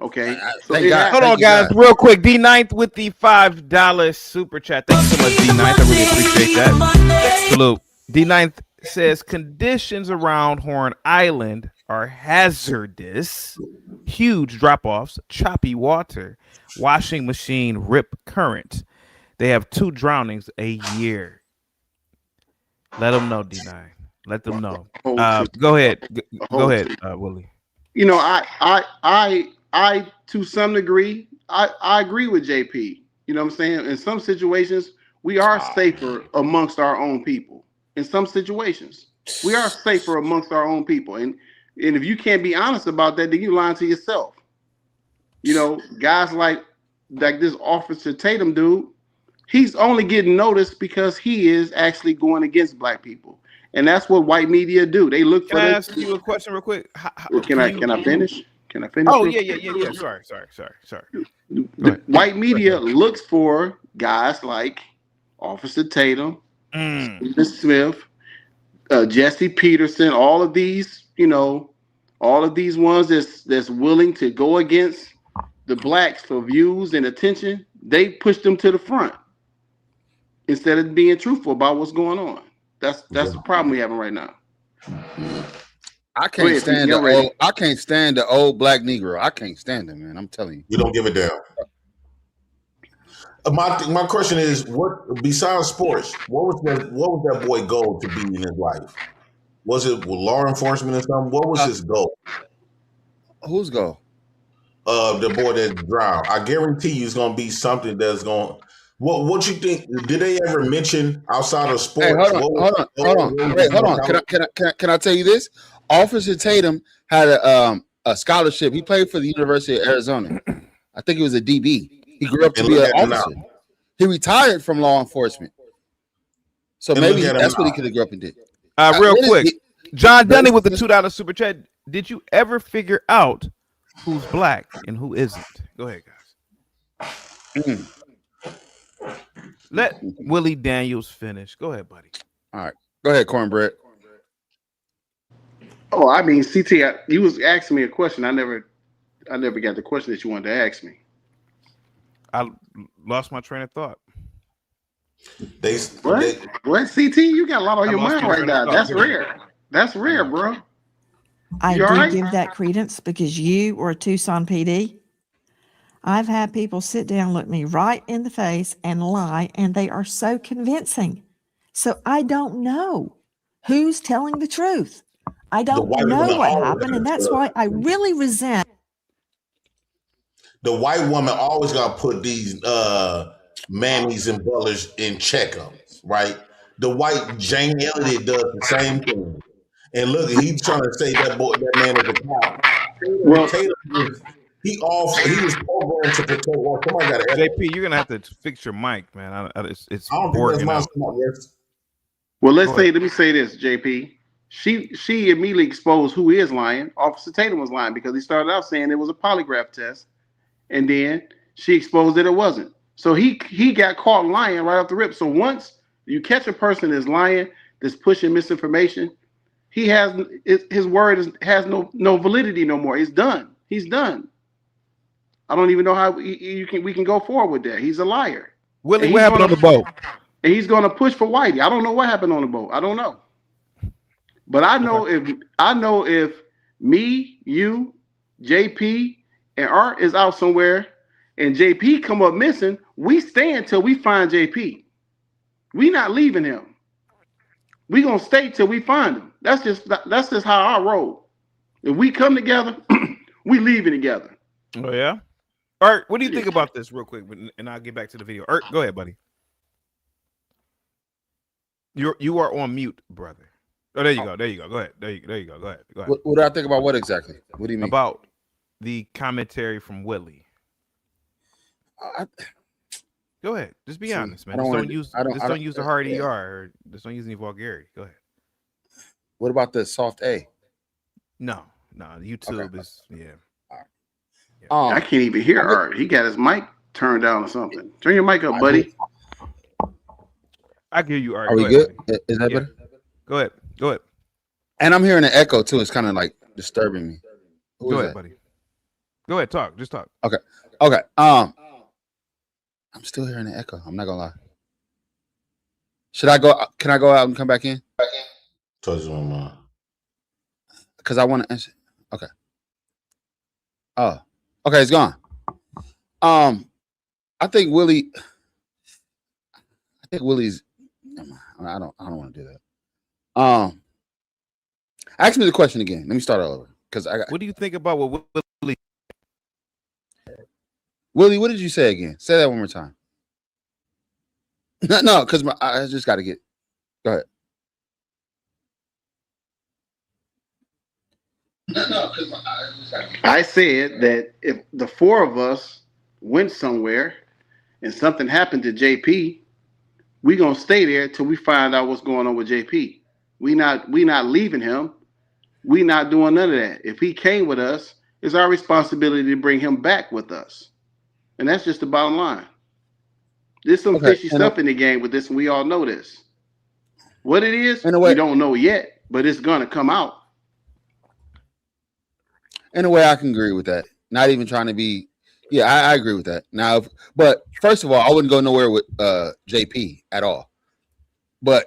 Okay. Hold on, guys, real quick. D9th with the $5 super chat. Thank you so much, D9th. I really appreciate that. Salute. D9th says conditions around Horn Island are hazardous. Huge drop-offs, choppy water, washing machine rip current. They have 2 drownings a year. Let them know, D9. Let them know. Go ahead. Go ahead, Willie. You know, I to some degree, I agree with JP. You know what I'm saying? In some situations, we are safer amongst our own people. In some situations, we are safer amongst our own people. And if you can't be honest about that, then you're lying to yourself. You know, guys like this Officer Tatum dude, he's only getting noticed because he is actually going against black people. And that's what white media do. They look for. Can I ask you a question real quick? Can I finish? Can I finish? Oh, yeah. Sorry. The white media looks for guys like Officer Tatum, Stephen Smith, Jesse Peterson, all of these ones that's willing to go against the blacks for views and attention. They push them to the front instead of being truthful about what's going on. That's the problem we having right now. I can't stand the old black Negro. I can't stand him, man. I'm telling you. You don't give a damn. My question is, what besides sports, what was that boy goal to be in his life? Was it with law enforcement or something? What was his goal? Whose goal? The boy that drowned. I guarantee you it's gonna be something that's going. What you think? Did they ever mention outside of sports? Hey, hold on. Can I tell you this? Officer Tatum had a scholarship. He played for the University of Arizona. I think he was a DB. He grew up to be an officer. He retired from law enforcement. So maybe that's what he could have grew up and did. Real quick, John Dunning with the $2 super chat. Did you ever figure out who's black and who isn't? Go ahead, guys. Let Willie Daniels finish. Go ahead, buddy. All right. Go ahead, Cornbread. Oh, I mean, CT, you was asking me a question. I never got the question that you wanted to ask me. I lost my train of thought. What, CT? You got a lot on your mind right now. That's rare. That's rare, bro. I do give that credence because you were a Tucson PD. I've had people sit down, look me right in the face and lie, and they are so convincing. So I don't know who's telling the truth. I don't know what happened, and that's why I really resent. The white woman always got to put these mammies and brothers in checkups, right? The white Jane Elliott does the same thing. And look, he's trying to say that man is a cop. Well, he was programmed to protect. Well, somebody got to. JP, you're gonna have to fix your mic, man. It's I don't think that's my smart. Well, let me say this, JP. She immediately exposed who is lying. Officer Tatum was lying because he started out saying it was a polygraph test, and then she exposed that it wasn't. So he got caught lying right off the rip. So once you catch a person that's lying, that's pushing misinformation, his word has no validity no more. It's done. He's done. I don't even know how we can go forward with that. He's a liar. Willie, what happened on the boat? And he's going to push for Whitey. I don't know what happened on the boat. I don't know. But I know if me, you, JP, and Art is out somewhere and JP come up missing, we stay until we find JP. We not leaving him. We gonna stay till we find him. That's just how I roll. If we come together, we leaving together. Oh yeah. Art, what do you think about this real quick? And I'll get back to the video. Art, go ahead, buddy. You are on mute, brother. Oh, there you go. There you go. Go ahead. There you go. Go ahead. What do I think about what exactly? What do you mean? About the commentary from Willie. Go ahead. Just be honest, man. Don't use the hard ER or just don't use any vulgarity. Go ahead. What about the soft A? No. YouTube is I can't even hear Art. He got his mic turned down or something. Turn your mic up, buddy. I hear you, Art. Are we good? Is that better? Go ahead. And I'm hearing an echo too. It's kind of like disturbing me. Go ahead, buddy. Go ahead. Talk. Just talk. Okay. I'm still hearing an echo. I'm not gonna lie. Should I go? Can I go out and come back in? Touch my mind. Because I want to answer. Okay. Oh. Okay. It's gone. I think Willie's. I don't want to do that. Ask me the question again. Let me start all over. What do you think about what Willie? Willie, what did you say again? Say that one more time. No, because I just got to get. Go ahead. I said that if the four of us went somewhere and something happened to JP, we gonna stay there till we find out what's going on with JP. We not leaving him. We not doing none of that. If he came with us, it's our responsibility to bring him back with us. And that's just the bottom line. There's some fishy stuff in the game with this, and we all know this. What it is, we don't know yet, but it's gonna come out. In a way, I can agree with that. Not even trying to be. Yeah, I agree with that. Now, but first of all, I wouldn't go nowhere with JP at all. But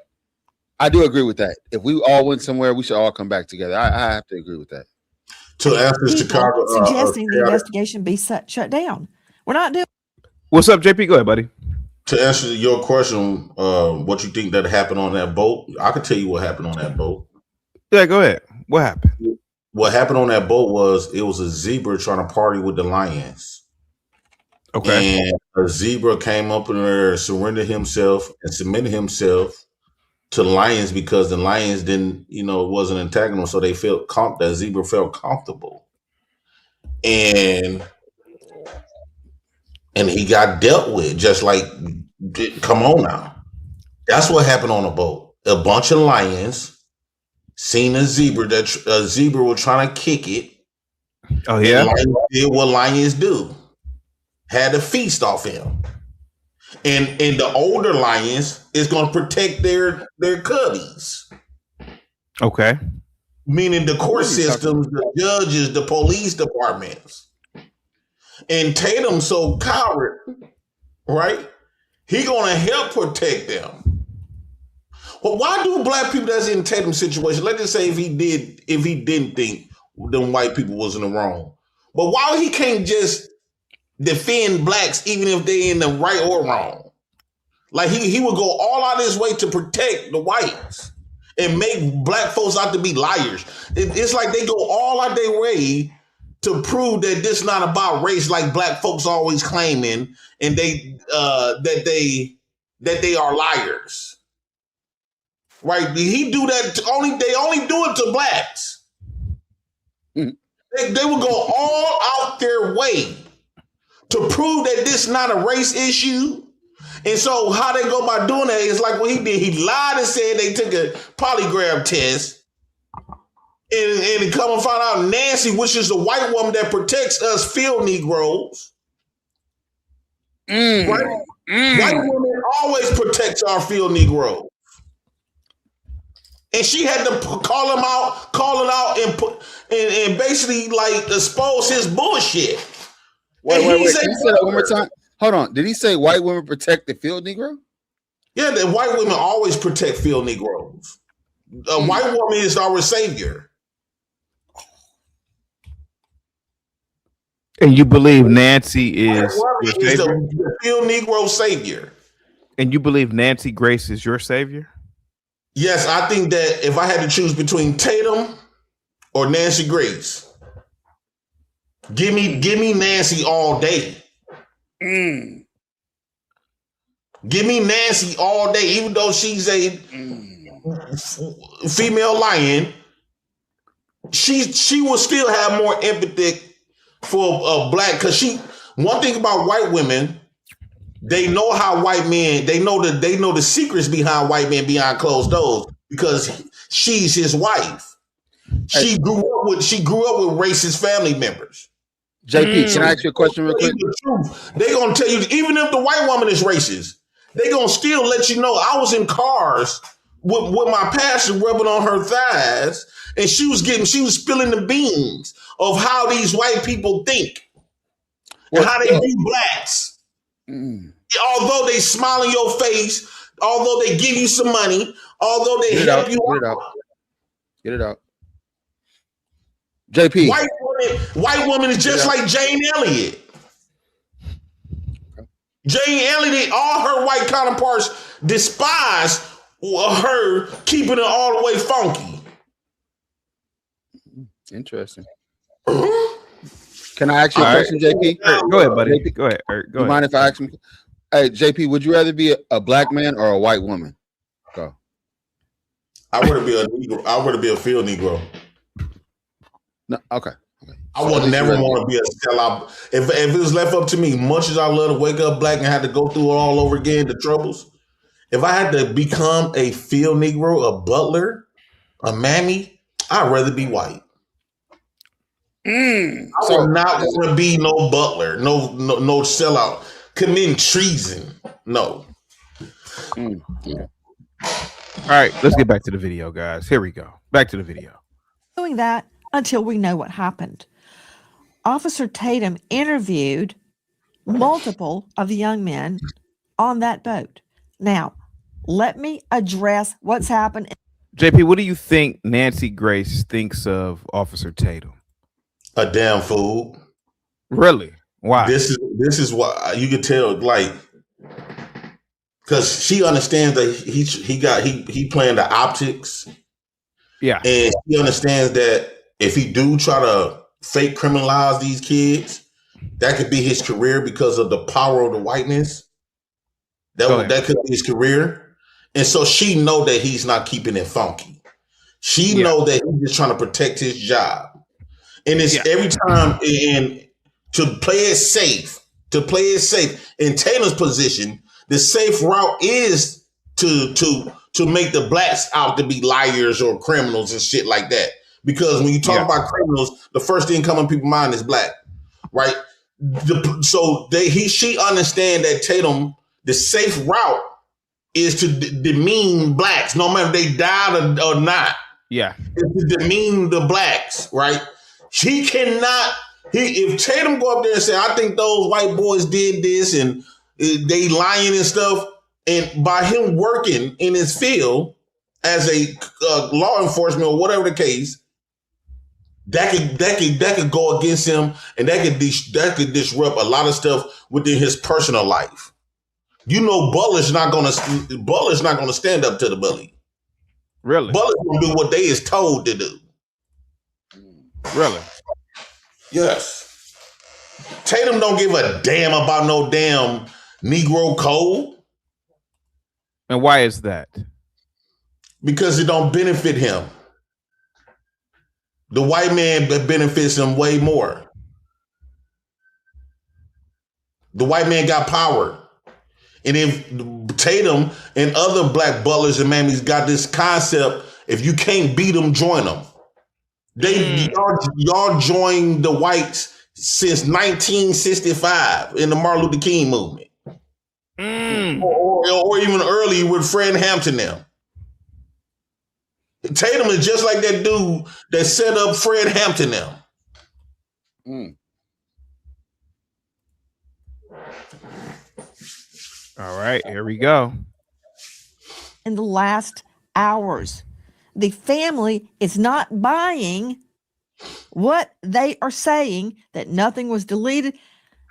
I do agree with that. If we all went somewhere, we should all come back together. I have to agree with that. To answer Chicago, suggesting the investigation be shut down. We're not doing. What's up, JP? Go ahead, buddy. To answer your question, what you think that happened on that boat? I can tell you what happened on that boat. Yeah, go ahead. What happened? What happened on that boat was it was a zebra trying to party with the lions. Okay. And a zebra came up in there, surrendered himself, and submitted himself to the lions because the lions wasn't attacking them, so they felt that zebra felt comfortable. And and he got dealt with just like. Come on now, that's what happened on a boat. A bunch of lions seen a zebra. That a zebra was trying to kick it. Oh yeah, and lions did what lions do. Had a feast off him. And the older lions is going to protect their cubbies. Okay. Meaning the court systems, the judges, the police departments. And Tatum's so coward, right? He going to help protect them. Well, why do black people that's in Tatum's situation, let's just say if he didn't think them white people was in the wrong, but why he can't just defend blacks even if they in the right or wrong? Like he would go all out of his way to protect the whites and make black folks out to be liars. It's like they go all out their way to prove that this not about race, like black folks always claiming, and that they are liars. Right? He do that they only do it to blacks. They would go all out their way to prove that this is not a race issue. And so how they go by doing that is like what he did. He lied and said they took a polygraph test. And he come and find out Nancy, which is the white woman that protects us field Negroes. Right? White women always protects our field Negroes. And she had to call it out and basically like expose his bullshit. Wait. Can you say that one more time? Hold on. Did he say white women protect the field Negro? Yeah, the white women always protect field Negroes. A white woman is our savior. And you believe Nancy is your savior? The field Negro savior. And you believe Nancy Grace is your savior? Yes, I think that if I had to choose between Tatum or Nancy Grace, give me Nancy all day. Give me Nancy all day, even though she's a female lion. She will still have more empathy for black, because one thing about white women, they know how white men, they know the secrets behind white men behind closed doors, because she's his wife. She grew up with racist family members. JP, can I ask you a question real quick? They gonna tell you, even if the white woman is racist, they gonna still let you know. I was in cars with my pastor rubbing on her thighs, and she was spilling the beans of how these white people think and how they view blacks. Although they smile in your face, although they give you some money, although they help you out. Get it out. JP. White woman is just like Jane Elliott. Jane Elliott, all her white counterparts despise her keeping it all the way funky. Interesting. Can I ask you a question, JP? Go ahead, buddy. JP, go ahead. Do you mind if I ask him? Hey, JP, would you rather be a black man or a white woman? Go. I want to be a Negro. I want to be a field Negro. No, okay. I would never want to be a sellout. If it was left up to me, much as I love to wake up black and have to go through it all over again, the troubles, if I had to become a field Negro, a butler, a mammy, I'd rather be white. I would not want to be no butler, no sellout, committing treason. No. All right, let's get back to the video, guys. Here we go. Back to the video. Doing that until we know what happened. Officer Tatum interviewed multiple of the young men on that boat. Now, let me address what's happened. JP, what do you think Nancy Grace thinks of Officer Tatum? A damn fool. Really? Why? This is what you could tell, like, because she understands that he playing the optics. Yeah. And she understands that if he do try to fake criminalize these kids, that could be his career because of the power of the whiteness. That could be his career. And so she know that he's not keeping it funky. She know that he's just trying to protect his job. And it's every time, and to play it safe, to play it safe. In Tatum's position, the safe route is to make the blacks out to be liars or criminals and shit like that. Because when you talk about criminals, the first thing coming to people's mind is black, right? She understand that Tatum, the safe route is to demean blacks, no matter if they died or not. Yeah. It's to demean the blacks, right? He cannot, if Tatum go up there and say, I think those white boys did this and they lying and stuff, and by him working in his field as a law enforcement or whatever the case, that could go against him, and that could disrupt a lot of stuff within his personal life. You know, Butler's not gonna stand up to the bully. Really? Butler's gonna do what they is told to do. Really? Yes. Tatum don't give a damn about no damn Negro code. And why is that? Because it don't benefit him. The white man benefits him way more. The white man got power. And if Tatum and other black butlers and mammies got this concept, if you can't beat them, join them. Y'all joined the whites since 1965 in the Martin Luther King movement. Or even early with Fred Hampton now. Tatum is just like that dude that set up Fred Hampton now. All right, here we go. In the last hours, the family is not buying what they are saying, that nothing was deleted.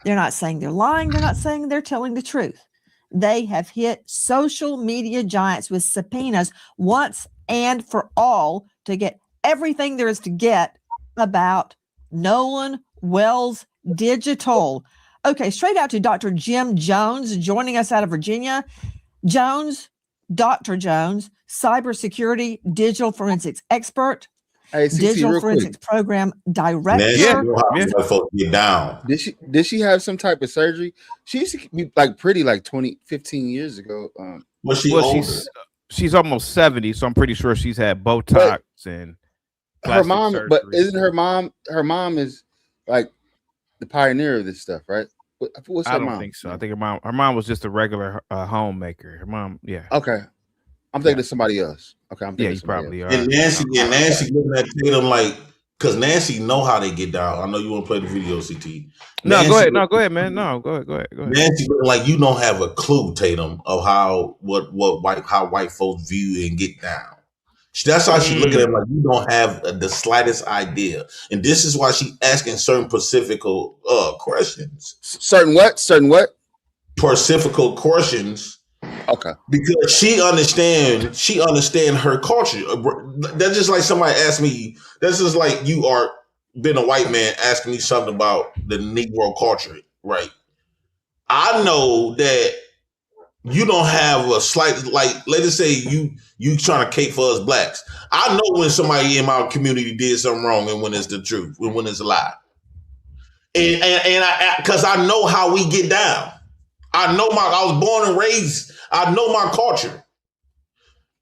They're not saying they're lying. They're not saying they're telling the truth. They have hit social media giants with subpoenas once and for all to get everything there is to get about Nolan Wells Digital. Okay, straight out to Dr. Jim Jones joining us out of Virginia. Dr. Jones, cybersecurity, digital forensics expert, digital forensics program director. Get down. Did she have some type of surgery? She used to be like pretty like 15 years ago. She's almost 70, so I'm pretty sure she's had Botox and her mom. surgery. But isn't her mom? Her mom is like the pioneer of this stuff, right? What's her I don't mom? think so. I think her mom was just a regular homemaker. Her mom, yeah. Okay, I'm thinking of somebody else. Okay, I'm thinking you probably are. And Nancy looking at Tatum like, because Nancy know how they get down. I know you want to play the video, CT. No, go ahead. No, go ahead, man. No, go ahead. Nancy looking like you don't have a clue, Tatum, of how white folks view and get down. That's how she look at him like you don't have the slightest idea. And this is why she asking certain specific questions. Certain what? Specific questions. Okay. Because she understand her culture. That's just like somebody asked me, that's just like you are being a white man asking me something about the Negro culture, right? I know that you don't have a slight, like, let's just say you trying to cape for us blacks. I know when somebody in my community did something wrong and when it's the truth and when it's a lie. And because I know how we get down. I was born and raised. I know my culture.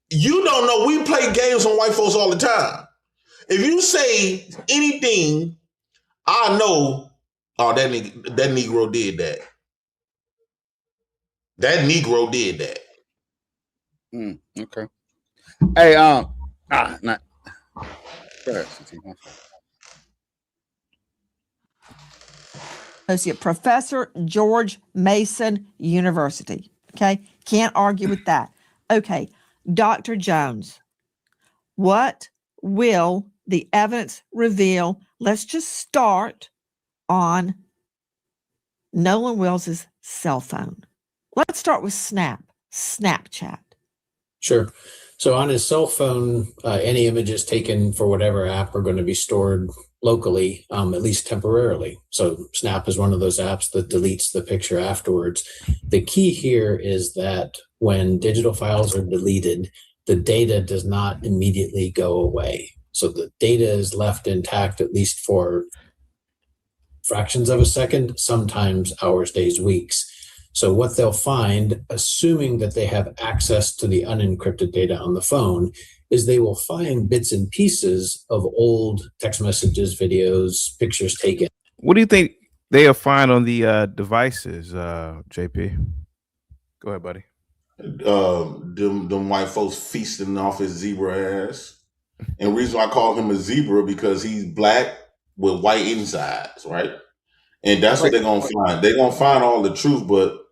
You don't know. We play games on white folks all the time. If you say anything, I know, that Negro did that. That Negro did that. Okay. Hey, not. Go ahead, Associate Professor, George Mason University. Okay, can't argue with that. Okay, Dr. Jones, what will the evidence reveal? Let's just start on Nolan Wells's cell phone. Let's start with Snapchat. Sure. So on his cell phone, any images taken for whatever app are going to be stored locally, at least temporarily. So Snap is one of those apps that deletes the picture afterwards. The key here is that when digital files are deleted, the data does not immediately go away. So the data is left intact, at least for fractions of a second, sometimes hours, days, weeks. So what they'll find, assuming that they have access to the unencrypted data on the phone, is they will find bits and pieces of old text messages, videos, pictures taken. What do you think they'll find on the devices, JP? Go ahead, buddy. Them white folks feasting off his zebra ass. And the reason why I call him a zebra because he's black with white insides, right? And that's what they're gonna find. They're gonna find all the truth, but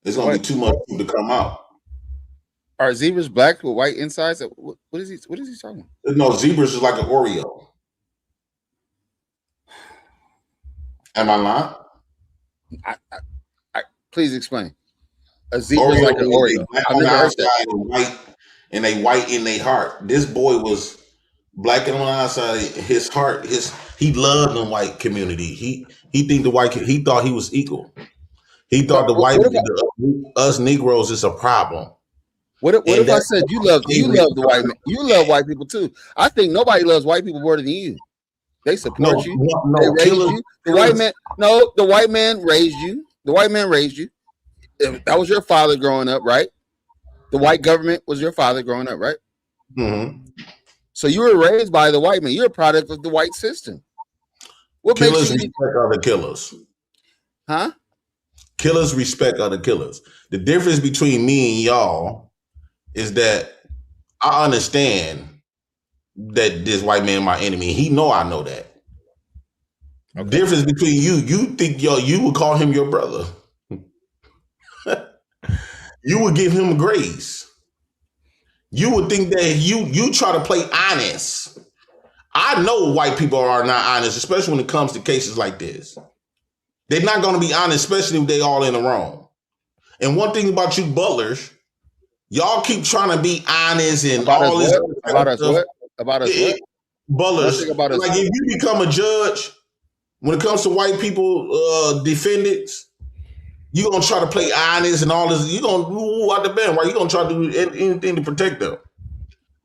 it's gonna be too much truth to come out. Are zebras black with white insides? What is he talking about? No, zebras is like an Oreo. Am I lying? Please explain. A zebra is like an Oreo. On the outside and white, and they white in their heart. This boy was black on the outside. His heart, he loved the white community. He thought he was equal. He thought us Negroes is a problem. What if I said you love the white man? You love white people too. I think nobody loves white people more than you. They support you. They raised you. The white man raised you. The white man raised you. That was your father growing up, right? The white government was your father growing up, right? Mm-hmm. So you were raised by the white man. You're a product of the white system. What killers makes you respect other killers? Huh? Killers respect other killers. The difference between me and y'all is that I understand that this white man is my enemy. He know I know that. Okay. Difference between you think you would call him your brother. You would give him grace. You would think that you try to play honest. I know white people are not honest, especially when it comes to cases like this. They're not going to be honest, especially if they all in the wrong. And one thing about you butlers, y'all keep trying to be honest and about all us this. what? About us what? About us what? Butlers. About us like if you become a judge, when it comes to white people defendants, you're going to try to play honest and all this. You're going to move out the band, right? You're going to try to do anything to protect them.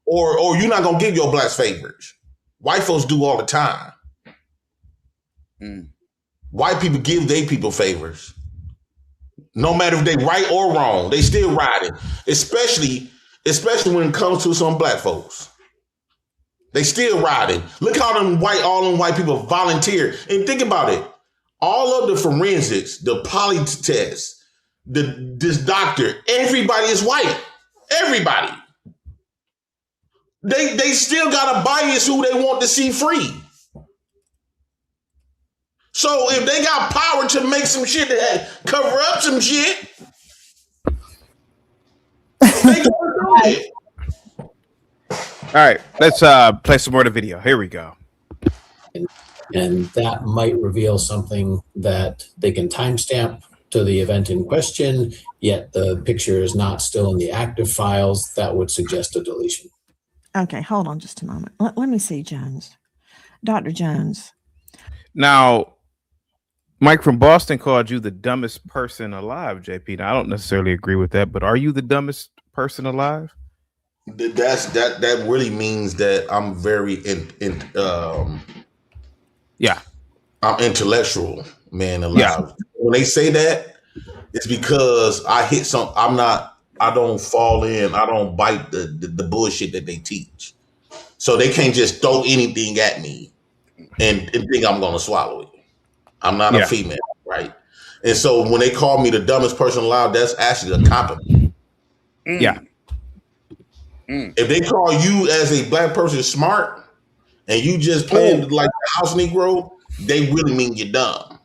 Or you're not going to give your blacks favors. White folks do all the time. White people give their people favors. No matter if they right or wrong, they still ride it. Especially when it comes to some black folks. They still riding. Look how all them white people volunteer. And think about it. All of the forensics, the poly test, this doctor, everybody is white. Everybody. They still got a bias who they want to see free. So if they got power to make some shit that cover up some shit, they gonna do it. All right, let's play some more of the video. Here we go. And that might reveal something that they can timestamp to the event in question, yet the picture is not still in the active files. That would suggest a deletion. Okay, hold on just a moment. Let me see, Jones. Dr. Jones. Now, Mike from Boston called you the dumbest person alive, JP. Now, I don't necessarily agree with that, but are you the dumbest person alive? That really means that I'm very I'm intellectual, man, alive. Yeah. When they say that, it's because I hit some. I don't fall in. I don't bite the bullshit that they teach. So they can't just throw anything at me and think I'm going to swallow it. I'm not a female, right? And so when they call me the dumbest person alive, that's actually a compliment. Yeah. If they call you as a black person smart and you just playing like a house Negro, they really mean you're dumb.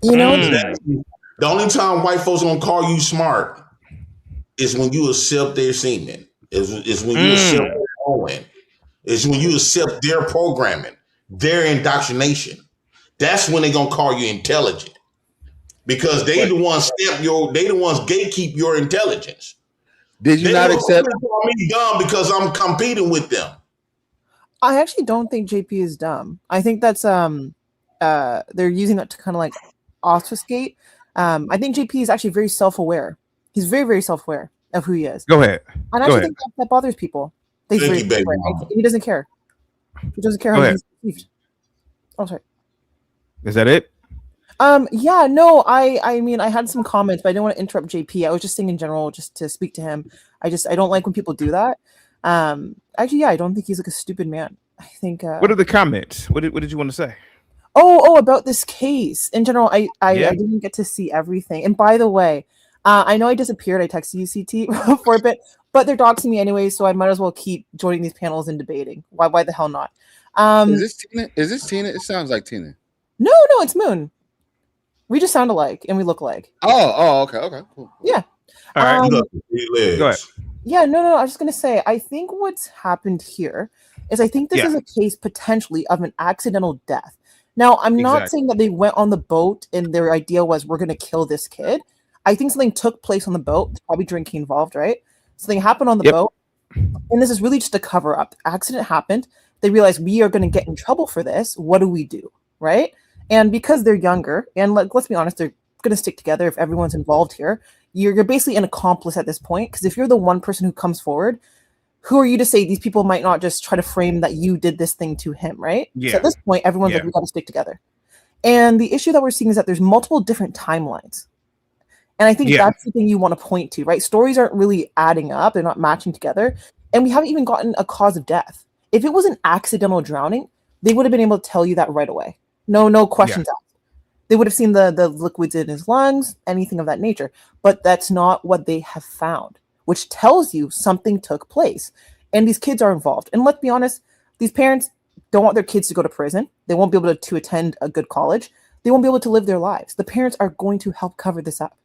You know, the only time white folks gonna call you smart is when you accept their semen. Is when you accept their Owen. Is when you accept their programming, their indoctrination. That's when they gonna call you intelligent, because they the ones gatekeep your intelligence. Did you not accept? Call me dumb because I'm competing with them. I actually don't think JP is dumb. I think that's they're using that to kind of like obfuscate. I think JP is actually very self-aware. He's very, very self-aware of who he is. Go ahead. And I actually think that bothers people. He doesn't care. He doesn't care how he's perceived. Oh, sorry. Is that it? Yeah, no, I mean, I had some comments, but I didn't want to interrupt JP. I was just saying in general, just to speak to him. I don't like when people do that. Actually, yeah, I don't think he's like a stupid man. I think. What are the comments? What did you want to say? Oh, about this case in general. I Yeah. didn't get to see everything. And by the way, I know I disappeared. I texted you, CT, for a bit, but they're doxing me anyway, so I might as well keep joining these panels and debating. Why the hell not? Is this Tina? Is this Tina? It sounds like Tina. No, it's Moon. We just sound alike and we look alike. Okay, cool. Yeah. All right. Go ahead. Yeah, no. I was just gonna say, I think what's happened here is I think this is a case potentially of an accidental death. Now, I'm not saying that they went on the boat and their idea was we're gonna kill this kid. I think something took place on the boat, probably drinking involved, right? Something happened on the boat, and this is really just a cover up. The accident happened. They realized we are gonna get in trouble for this. What do we do, right? And because they're younger, and let's be honest, they're gonna stick together if everyone's involved here. You're basically an accomplice at this point, because if you're the one person who comes forward, who are you to say these people might not just try to frame that you did this thing to him, right? Yeah. So at this point, everyone's like, we got to stick together. And the issue that we're seeing is that there's multiple different timelines. And I think that's the thing you want to point to, right? Stories aren't really adding up. They're not matching together. And we haven't even gotten a cause of death. If it was an accidental drowning, they would have been able to tell you that right away. No questions asked. They would have seen the liquids in his lungs, anything of that nature. But that's not what they have found, which tells you something took place. And these kids are involved. And let's be honest, these parents don't want their kids to go to prison. They won't be able to attend a good college. They won't be able to live their lives. The parents are going to help cover this up,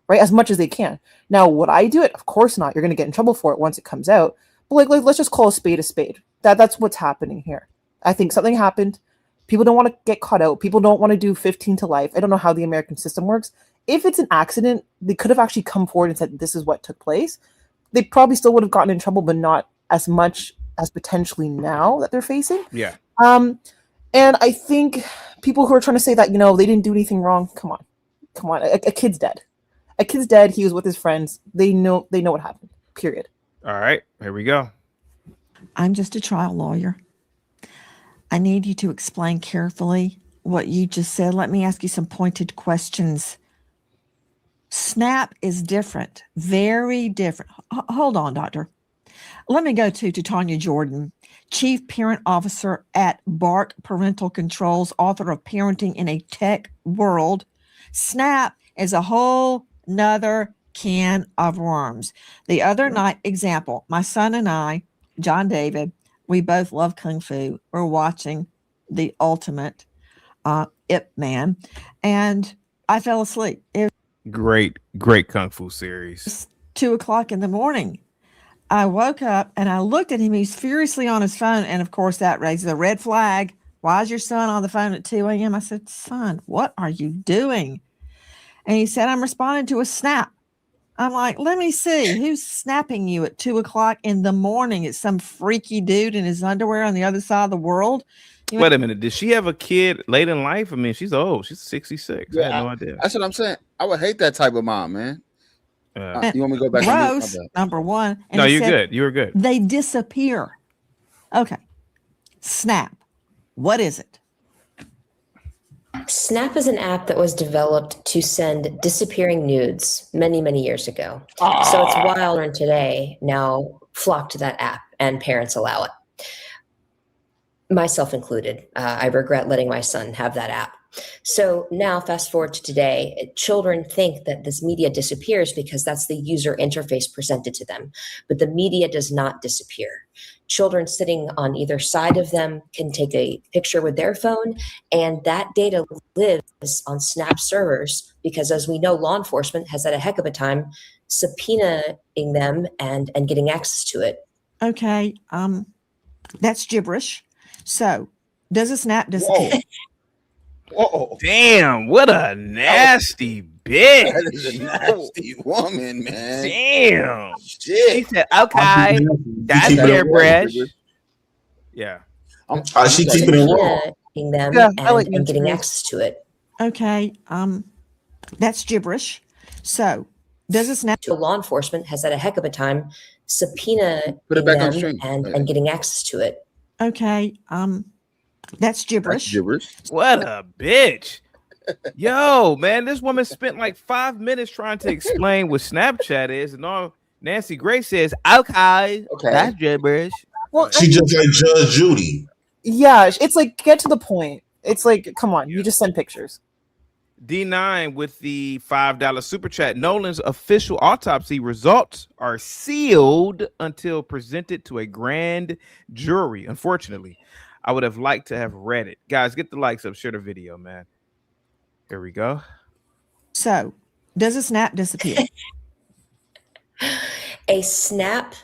right? As much as they can. Now, would I do it? Of course not. You're going to get in trouble for it once it comes out. But let's just call a spade a spade. That's what's happening here. I think something happened. People don't want to get caught out. People don't want to do 15 to life. I don't know how the American system works. If it's an accident, they could have actually come forward and said, this is what took place. They probably still would have gotten in trouble, but not as much as potentially now that they're facing. Yeah. And I think people who are trying to say that, they didn't do anything wrong. Come on. A kid's dead. A kid's dead. He was with his friends. They know what happened. Period. All right. Here we go. I'm just a trial lawyer. I need you to explain carefully what you just said. Let me ask you some pointed questions. SNAP is different, very different. Hold on, doctor. Let me go to Tanya Jordan, Chief Parent Officer at Bark Parental Controls, author of Parenting in a Tech World. SNAP is a whole nother can of worms. The other night, example, my son and I, John David, we both love Kung Fu. We're watching The Ultimate Ip Man, and I fell asleep. It Great Kung Fu series. 2:00 in the morning. I woke up and I looked at him. He's furiously on his phone. And of course, that raises a red flag. Why is your son on the phone at 2 a.m.? I said, son, what are you doing? And he said, I'm responding to a snap. I'm like, let me see. Who's snapping you at 2:00 in the morning? It's some freaky dude in his underwear on the other side of the world. Wait a minute. Did she have a kid late in life? I mean, she's old. She's 66. Yeah, I had no idea. That's what I'm saying. I would hate that type of mom, man. You want me to go back? Gross, number one. And No, he you're said, good. You were good. They disappear. Okay. Snap. What is it? Snap is an app that was developed to send disappearing nudes many, many years ago. So it's wild children today now flock to that app and parents allow it. Myself included. I regret letting my son have that app. So now fast forward to today, children think that this media disappears because that's the user interface presented to them. But the media does not disappear. Children sitting on either side of them can take a picture with their phone, and that data lives on Snap servers because, as we know, law enforcement has had a heck of a time subpoenaing them and getting access to it. Okay. That's gibberish. So does a snap disappear? Whoa. Damn, what a nasty bitch. That is a nasty woman, man. Damn. Shit. She said, okay, that's your brush. Yeah. She keeping it raw. Them Yeah, and getting access to it. Okay. That's gibberish. So does a snap? Law enforcement has had a heck of a time subpoenaing Put it back on them stream. and getting access to it. Okay. That's gibberish. Gibberish. What a bitch. Yo, man, this woman spent like 5 minutes trying to explain what Snapchat is, and all Nancy Grace says, okay, that's gibberish. Well, She just like Judge Judy. Yeah, it's like get to the point. It's like, come on, you just send pictures. D9 with the $5 super chat. Nolan's official autopsy results are sealed until presented to a grand jury. Unfortunately, I would have liked to have read it. Guys, get the likes up, share the video, man. Here we go. So, does a snap disappear? A snap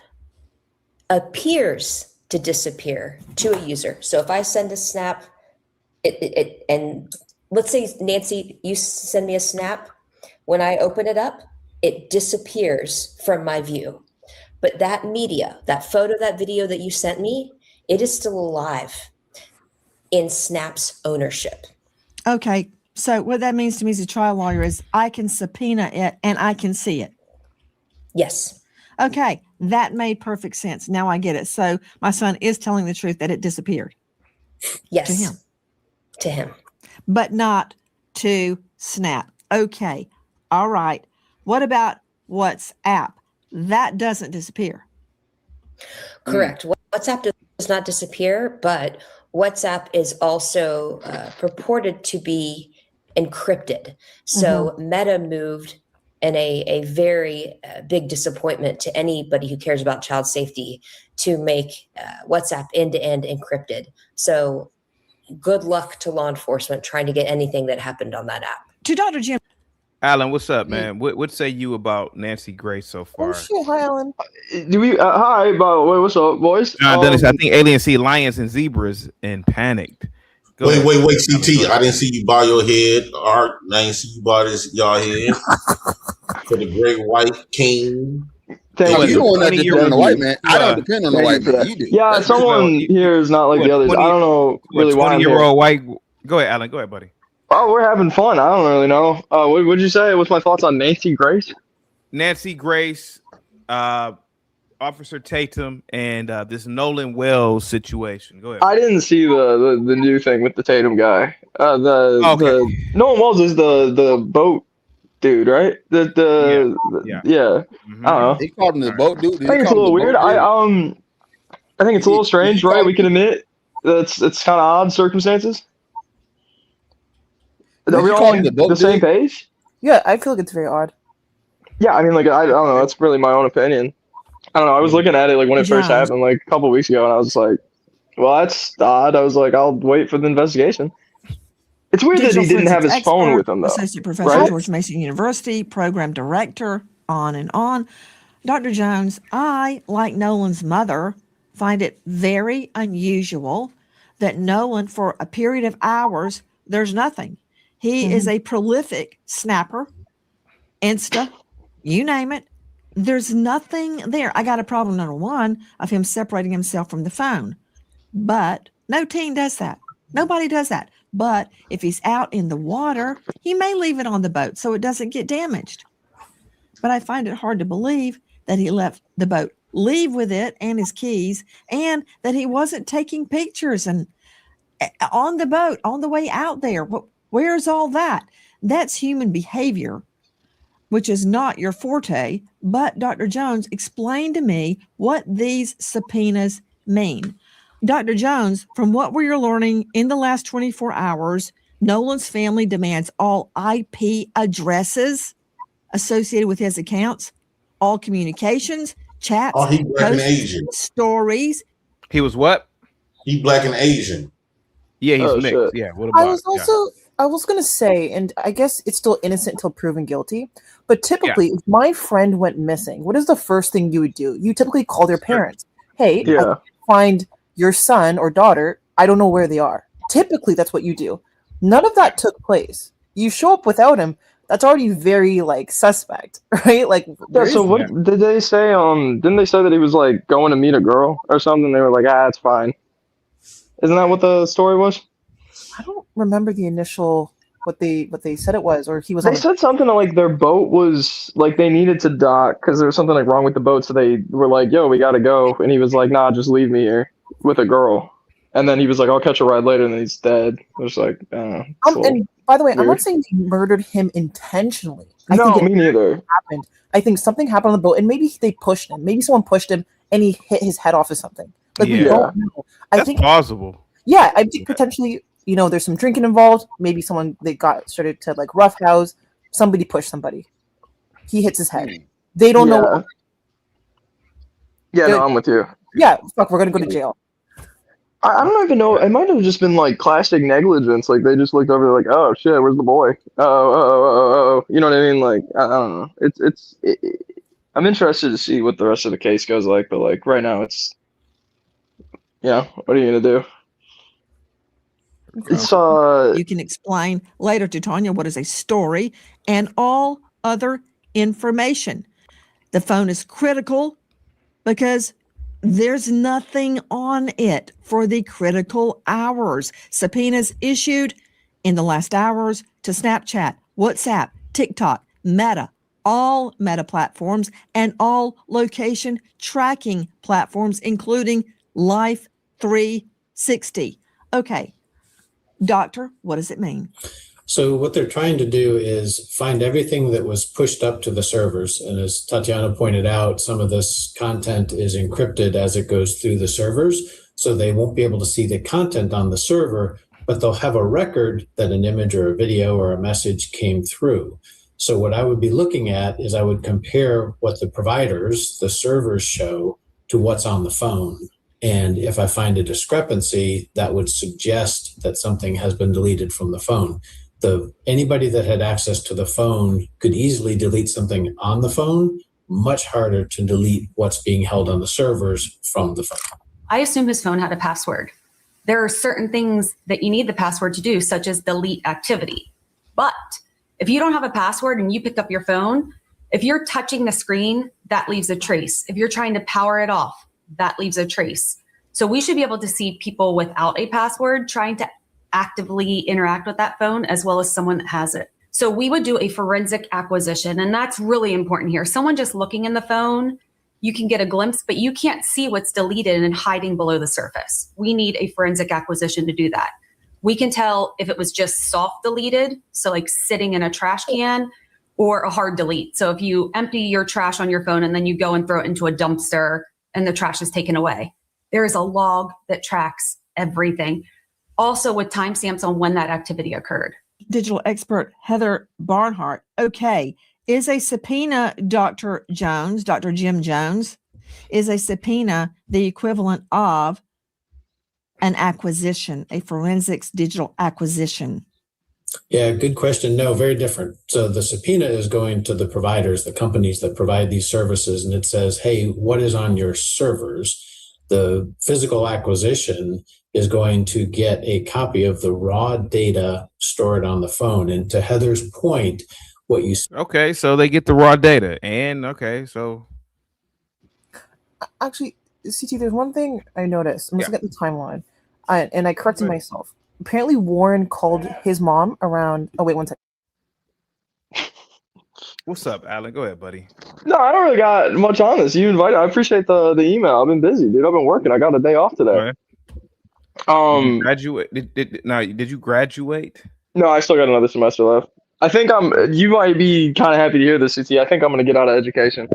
appears to disappear to a user. So if I send a snap, and let's say, Nancy, you send me a snap. When I open it up, it disappears from my view. But that media, that photo, that video that you sent me, it is still alive in Snap's ownership. Okay. So what that means to me as a trial lawyer is I can subpoena it and I can see it. Yes. Okay. That made perfect sense. Now I get it. So my son is telling the truth that it disappeared. Yes. To him. To him. But not to Snap. Okay. All right. What about WhatsApp? That doesn't disappear. Correct. WhatsApp does not disappear, but WhatsApp is also purported to be encrypted. So Meta moved in a very big disappointment to anybody who cares about child safety to make WhatsApp end-to-end encrypted. So good luck to law enforcement trying to get anything that happened on that app. To Dr. Jim. Alan, what's up, man? What say you about Nancy Grace so far? Oh shit, hi Alan. Do we? Hi, by the way, what's up, boys? Dennis, I think aliens see lions and zebras and panicked. Wait, CT. I didn't see you bow your head. Art, I didn't see you bow y'all head for the great white king. You the one that depend on the white man. I don't depend on the white man. You do. Yeah, someone here is not like the others. I don't know really why. 20-year-old white. Go ahead, Alan. Go ahead, buddy. Oh, we're having fun. I don't really know. What'd you say? What's my thoughts on Nancy Grace? Nancy Grace, Officer Tatum, and this Nolan Wells situation. Go ahead. I didn't see the new thing with the Tatum guy. The Nolan Wells is the boat dude, right? Yeah. I don't know. He called him the boat dude. I think it's a little weird. I think it's a little strange, right? We can admit it's kind of odd circumstances. Are we all on the same page? Yeah, I feel like it's very odd. Yeah, I mean, like, I don't know. That's really my own opinion. I don't know. I was looking at it, like, when it first happened, like, a couple of weeks ago, and I was like, well, that's odd. I was like, I'll wait for the investigation. It's weird that he didn't have his phone with him, though. Associate Professor, George Mason University, Program Director, on and on. Dr. Jones, I, like Nolan's mother, find it very unusual that Nolan, for a period of hours, there's nothing. He is a prolific snapper, Insta, you name it. There's nothing there. I got a problem, number one, of him separating himself from the phone. But no teen does that. Nobody does that. But if he's out in the water, he may leave it on the boat so it doesn't get damaged. But I find it hard to believe that he left the boat, leave with it and his keys, and that he wasn't taking pictures and on the boat, on the way out there. Where's all that? That's human behavior, which is not your forte. But Dr. Jones, explain to me what these subpoenas mean. Dr. Jones, from what we're learning in the last 24 hours, Nolan's family demands all IP addresses associated with his accounts, all communications, chats, he black and Asian. Stories. He was what? He black and Asian. Yeah, he's mixed. Shit. Yeah, what about? I was going to say, and I guess it's still innocent until proven guilty, but typically if my friend went missing, what is the first thing you would do? You typically call their parents. Hey, I find your son or daughter. I don't know where they are. Typically, that's what you do. None of that took place. You show up without him. That's already very, like, suspect, right? Like, yeah, so what did they say? Didn't they say that he was, like, going to meet a girl or something? They were like, it's fine. Isn't that what the story was? I don't remember the initial what they said it was, or he was. They said something like their boat was like they needed to dock because there was something like wrong with the boat, so they were like, "Yo, we gotta go," and he was like, "Nah, just leave me here with a girl." And then he was like, "I'll catch a ride later," and then he's dead. It was like, and By the way, I'm Weird. not saying they murdered him intentionally. No, me neither. Happened. I think something happened on the boat, and maybe they pushed him. Maybe someone pushed him, and he hit his head off of something. Like we don't know. That's plausible. Yeah, I think potentially, there's some drinking involved. Maybe they started to like roughhouse. Somebody pushed somebody. He hits his head. They don't know. What Yeah, no, I'm with you. Yeah, fuck, we're gonna go to jail. I don't even know. It might have just been like classic negligence. Like they just looked over like, oh shit, where's the boy? Oh. You know what I mean? Like I don't know. I'm interested to see what the rest of the case goes like, but like right now it's, what are you gonna do? It's You can explain later to Tanya what is a story and all other information. The phone is critical because there's nothing on it for the critical hours. Subpoenas issued in the last hours to Snapchat, WhatsApp, TikTok, Meta, all Meta platforms, and all location tracking platforms, including Life 360. Okay, Doctor, what does it mean? So what they're trying to do is find everything that was pushed up to the servers. And as Tatiana pointed out, some of this content is encrypted as it goes through the servers. So they won't be able to see the content on the server, but they'll have a record that an image or a video or a message came through. So what I would be looking at is I would compare what the providers, the servers show to what's on the phone. And if I find a discrepancy, that would suggest that something has been deleted from the phone. Anybody that had access to the phone could easily delete something on the phone, much harder to delete what's being held on the servers from the phone. I assume his phone had a password. There are certain things that you need the password to do, such as delete activity. But if you don't have a password and you pick up your phone, if you're touching the screen, that leaves a trace. If you're trying to power it off, that leaves a trace. So we should be able to see people without a password trying to actively interact with that phone, as well as someone that has it. So we would do a forensic acquisition, and that's really important here. Someone just looking in the phone, you can get a glimpse, but you can't see what's deleted and hiding below the surface. We need a forensic acquisition to do that. We can tell if it was just soft deleted, so like sitting in a trash can, or a hard delete. So if you empty your trash on your phone and then you go and throw it into a dumpster and the trash is taken away, there is a log that tracks everything. Also with timestamps on when that activity occurred. Digital expert Heather Barnhart. Okay, is a subpoena, Dr. Jones, Dr. Jim Jones, is a subpoena the equivalent of an acquisition, a forensics digital acquisition? Yeah, good question. No, very different. So the subpoena is going to the providers, the companies that provide these services, and it says, hey, what is on your servers? The physical acquisition is going to get a copy of the raw data stored on the phone. And to Heather's point, what you... Okay, so they get the raw data. And okay, so... Actually, CT, there's one thing I noticed. I'm looking at the timeline, and I corrected myself. Apparently, Warren called his mom around... Oh, wait, one second. What's up, Alan? Go ahead, buddy. No, I don't really got much on this. You invited. I appreciate the email. I've been busy, dude. I've been working. I got a day off today. Right. Did you graduate? Did you graduate? No, I still got another semester left. I think you might be kind of happy to hear this, CT. I think I'm gonna get out of education.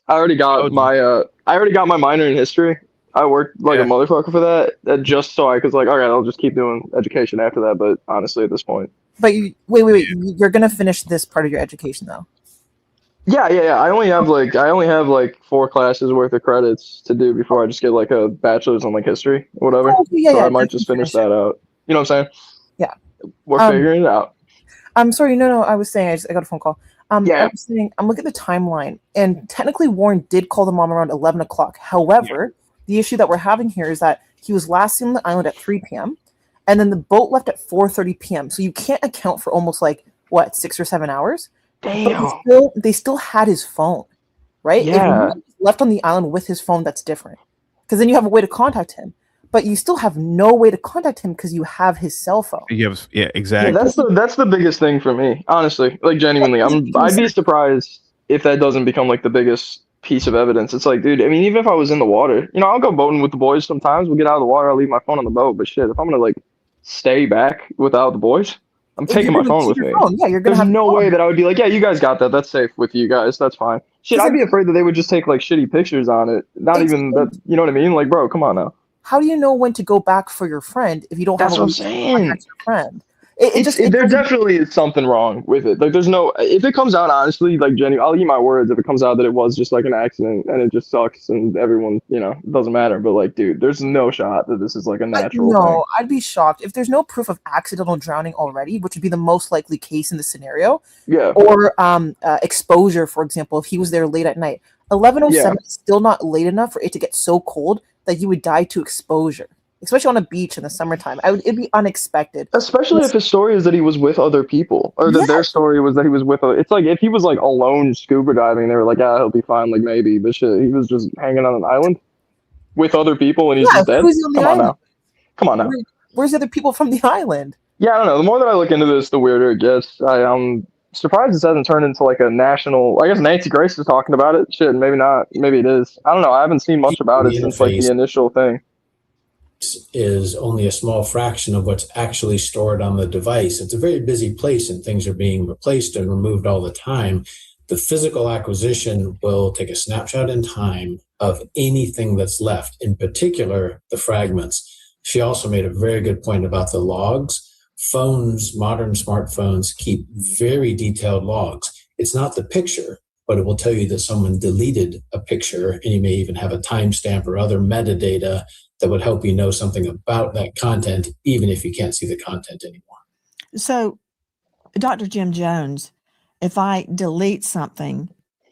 I already got my minor in history. I worked like a motherfucker for that just so I could all right, I'll just keep doing education after that. But honestly, at this point. But wait. You're gonna finish this part of your education though. Yeah. I only have like 4 classes worth of credits to do before I just get like a bachelor's in like history or whatever. So I might just finish that out. You know what I'm saying? Yeah. We're figuring it out. I'm sorry. No. I was saying I got a phone call. I was saying I'm looking at the timeline, and technically Warren did call the mom around 11 o'clock. However, the issue that we're having here is that he was last seen on the island at 3 p.m. and then the boat left at 4:30 p.m. So you can't account for almost 6 or 7 hours. Damn. But they still had his phone, right? Yeah. If he was left on the island with his phone, that's different. Because then you have a way to contact him. But you still have no way to contact him because you have his cell phone. Yeah, exactly. Yeah, that's the biggest thing for me, honestly. Like genuinely, I'd be surprised if that doesn't become like the biggest piece of evidence. It's like, dude, I mean, even if I was in the water, I'll go boating with the boys sometimes. We'll get out of the water, I'll leave my phone on the boat. But shit, if I'm gonna stay back without the boys, I'm If taking you're my gonna phone keep with your me. phone, yeah, you're gonna There's have no your phone. way that I would be like, yeah, you guys got that. That's safe with you guys. That's fine. Shit, I'd be afraid that they would just take like shitty pictures on it. Not even that. You know what I mean? Like, bro, come on now. How do you know when to go back for your friend if you don't have That's a what I'm way to saying. contact your friend? It There doesn't. definitely is something wrong with it. Like, there's no. If it comes out honestly, like Jenny, I'll eat my words. If it comes out that it was just like an accident and it just sucks and everyone, it doesn't matter. But like, dude, there's no shot that this is like a natural thing. No, I'd be shocked if there's no proof of accidental drowning already, which would be the most likely case in the scenario. Yeah. Or exposure, for example, if he was there late at night. 11:07 Yeah. is still not late enough for it to get so cold that you would die to exposure, especially on a beach in the summertime. It'd be unexpected. Especially if his story is that he was with other people, or that their story was that he was with. It's like if he was like alone scuba diving, they were like, yeah, he'll be fine, like maybe. But shit, he was just hanging on an island with other people, and he's just dead. Who's on the Come on island? now, come on now. Where's the other people from the island? Yeah, I don't know. The more that I look into this, the weirder it gets. I'm surprised this hasn't turned into like a national. I guess Nancy Grace is talking about it. Shit, maybe not. Maybe it is. I don't know. I haven't seen much about it since like the initial thing. Is only a small fraction of what's actually stored on the device. It's a very busy place and things are being replaced and removed all the time. The physical acquisition will take a snapshot in time of anything that's left, in particular, the fragments. She also made a very good point about the logs. Phones, modern smartphones, keep very detailed logs. It's not the picture, but it will tell you that someone deleted a picture, and you may even have a timestamp or other metadata that would help you know something about that content, even if you can't see the content anymore. So, Dr. Jim Jones, if I delete something,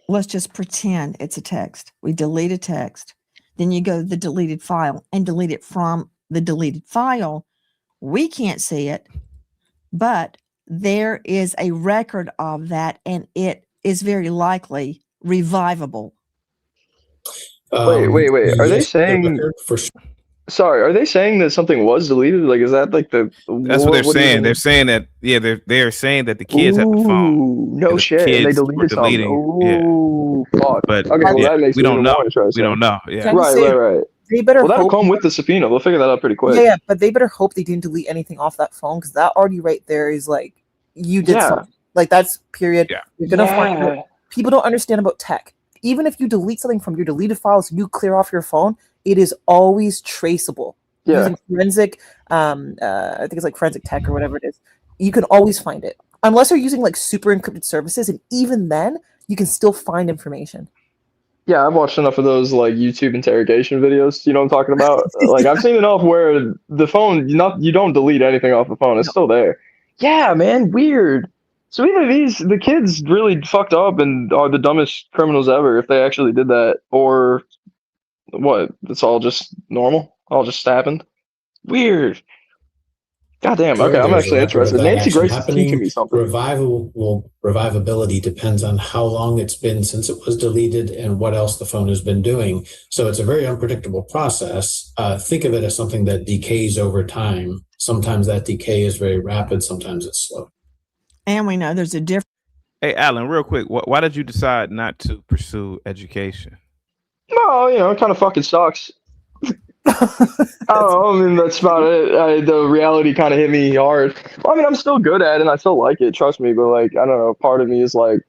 let's just pretend it's a text. We delete a text. Then you go to the deleted file and delete it from the deleted file. We can't see it, but there is a record of that, and it is very likely revivable. Wait. Are they saying? Sorry, are they saying that something was deleted? Like, is that like the? That's what they're saying. They're saying that they're saying that the kids have the phone. No shit, and they deleted something. Ooh, fuck. But okay, well that makes we it don't even know. more interesting. We don't know. Yeah. Right. They better Well, that'll hope. come with the subpoena. They'll figure that out pretty quick. Yeah, but they better hope they didn't delete anything off that phone, because that already right there is like you did something. Like that's period. Yeah. You're gonna find out. People don't understand about tech. Even if you delete something from your deleted files, you clear off your phone, it is always traceable. Yeah. Using forensic, I think it's like forensic tech or whatever it is. You can always find it. Unless you're using like super encrypted services, and even then, you can still find information. Yeah, I've watched enough of those like YouTube interrogation videos. You know what I'm talking about? Like I've seen enough where the phone, you don't delete anything off the phone. It's still there. Yeah, man, weird. So either the kids really fucked up and are the dumbest criminals ever if they actually did that, or what? It's all just normal. All just happened. Weird. Goddamn. Okay, I'm actually interested. Nancy Grace is teaching me something. Revivability depends on how long it's been since it was deleted and what else the phone has been doing. So it's a very unpredictable process. Think of it as something that decays over time. Sometimes that decay is very rapid. Sometimes it's slow. And we know there's a difference. Hey, Alan, real quick, why did you decide not to pursue education? No, it kind of fucking sucks. I mean, that's about it. The reality kind of hit me hard. Well, I mean, I'm still good at it and I still like it, trust me, but like, I don't know, part of me is like,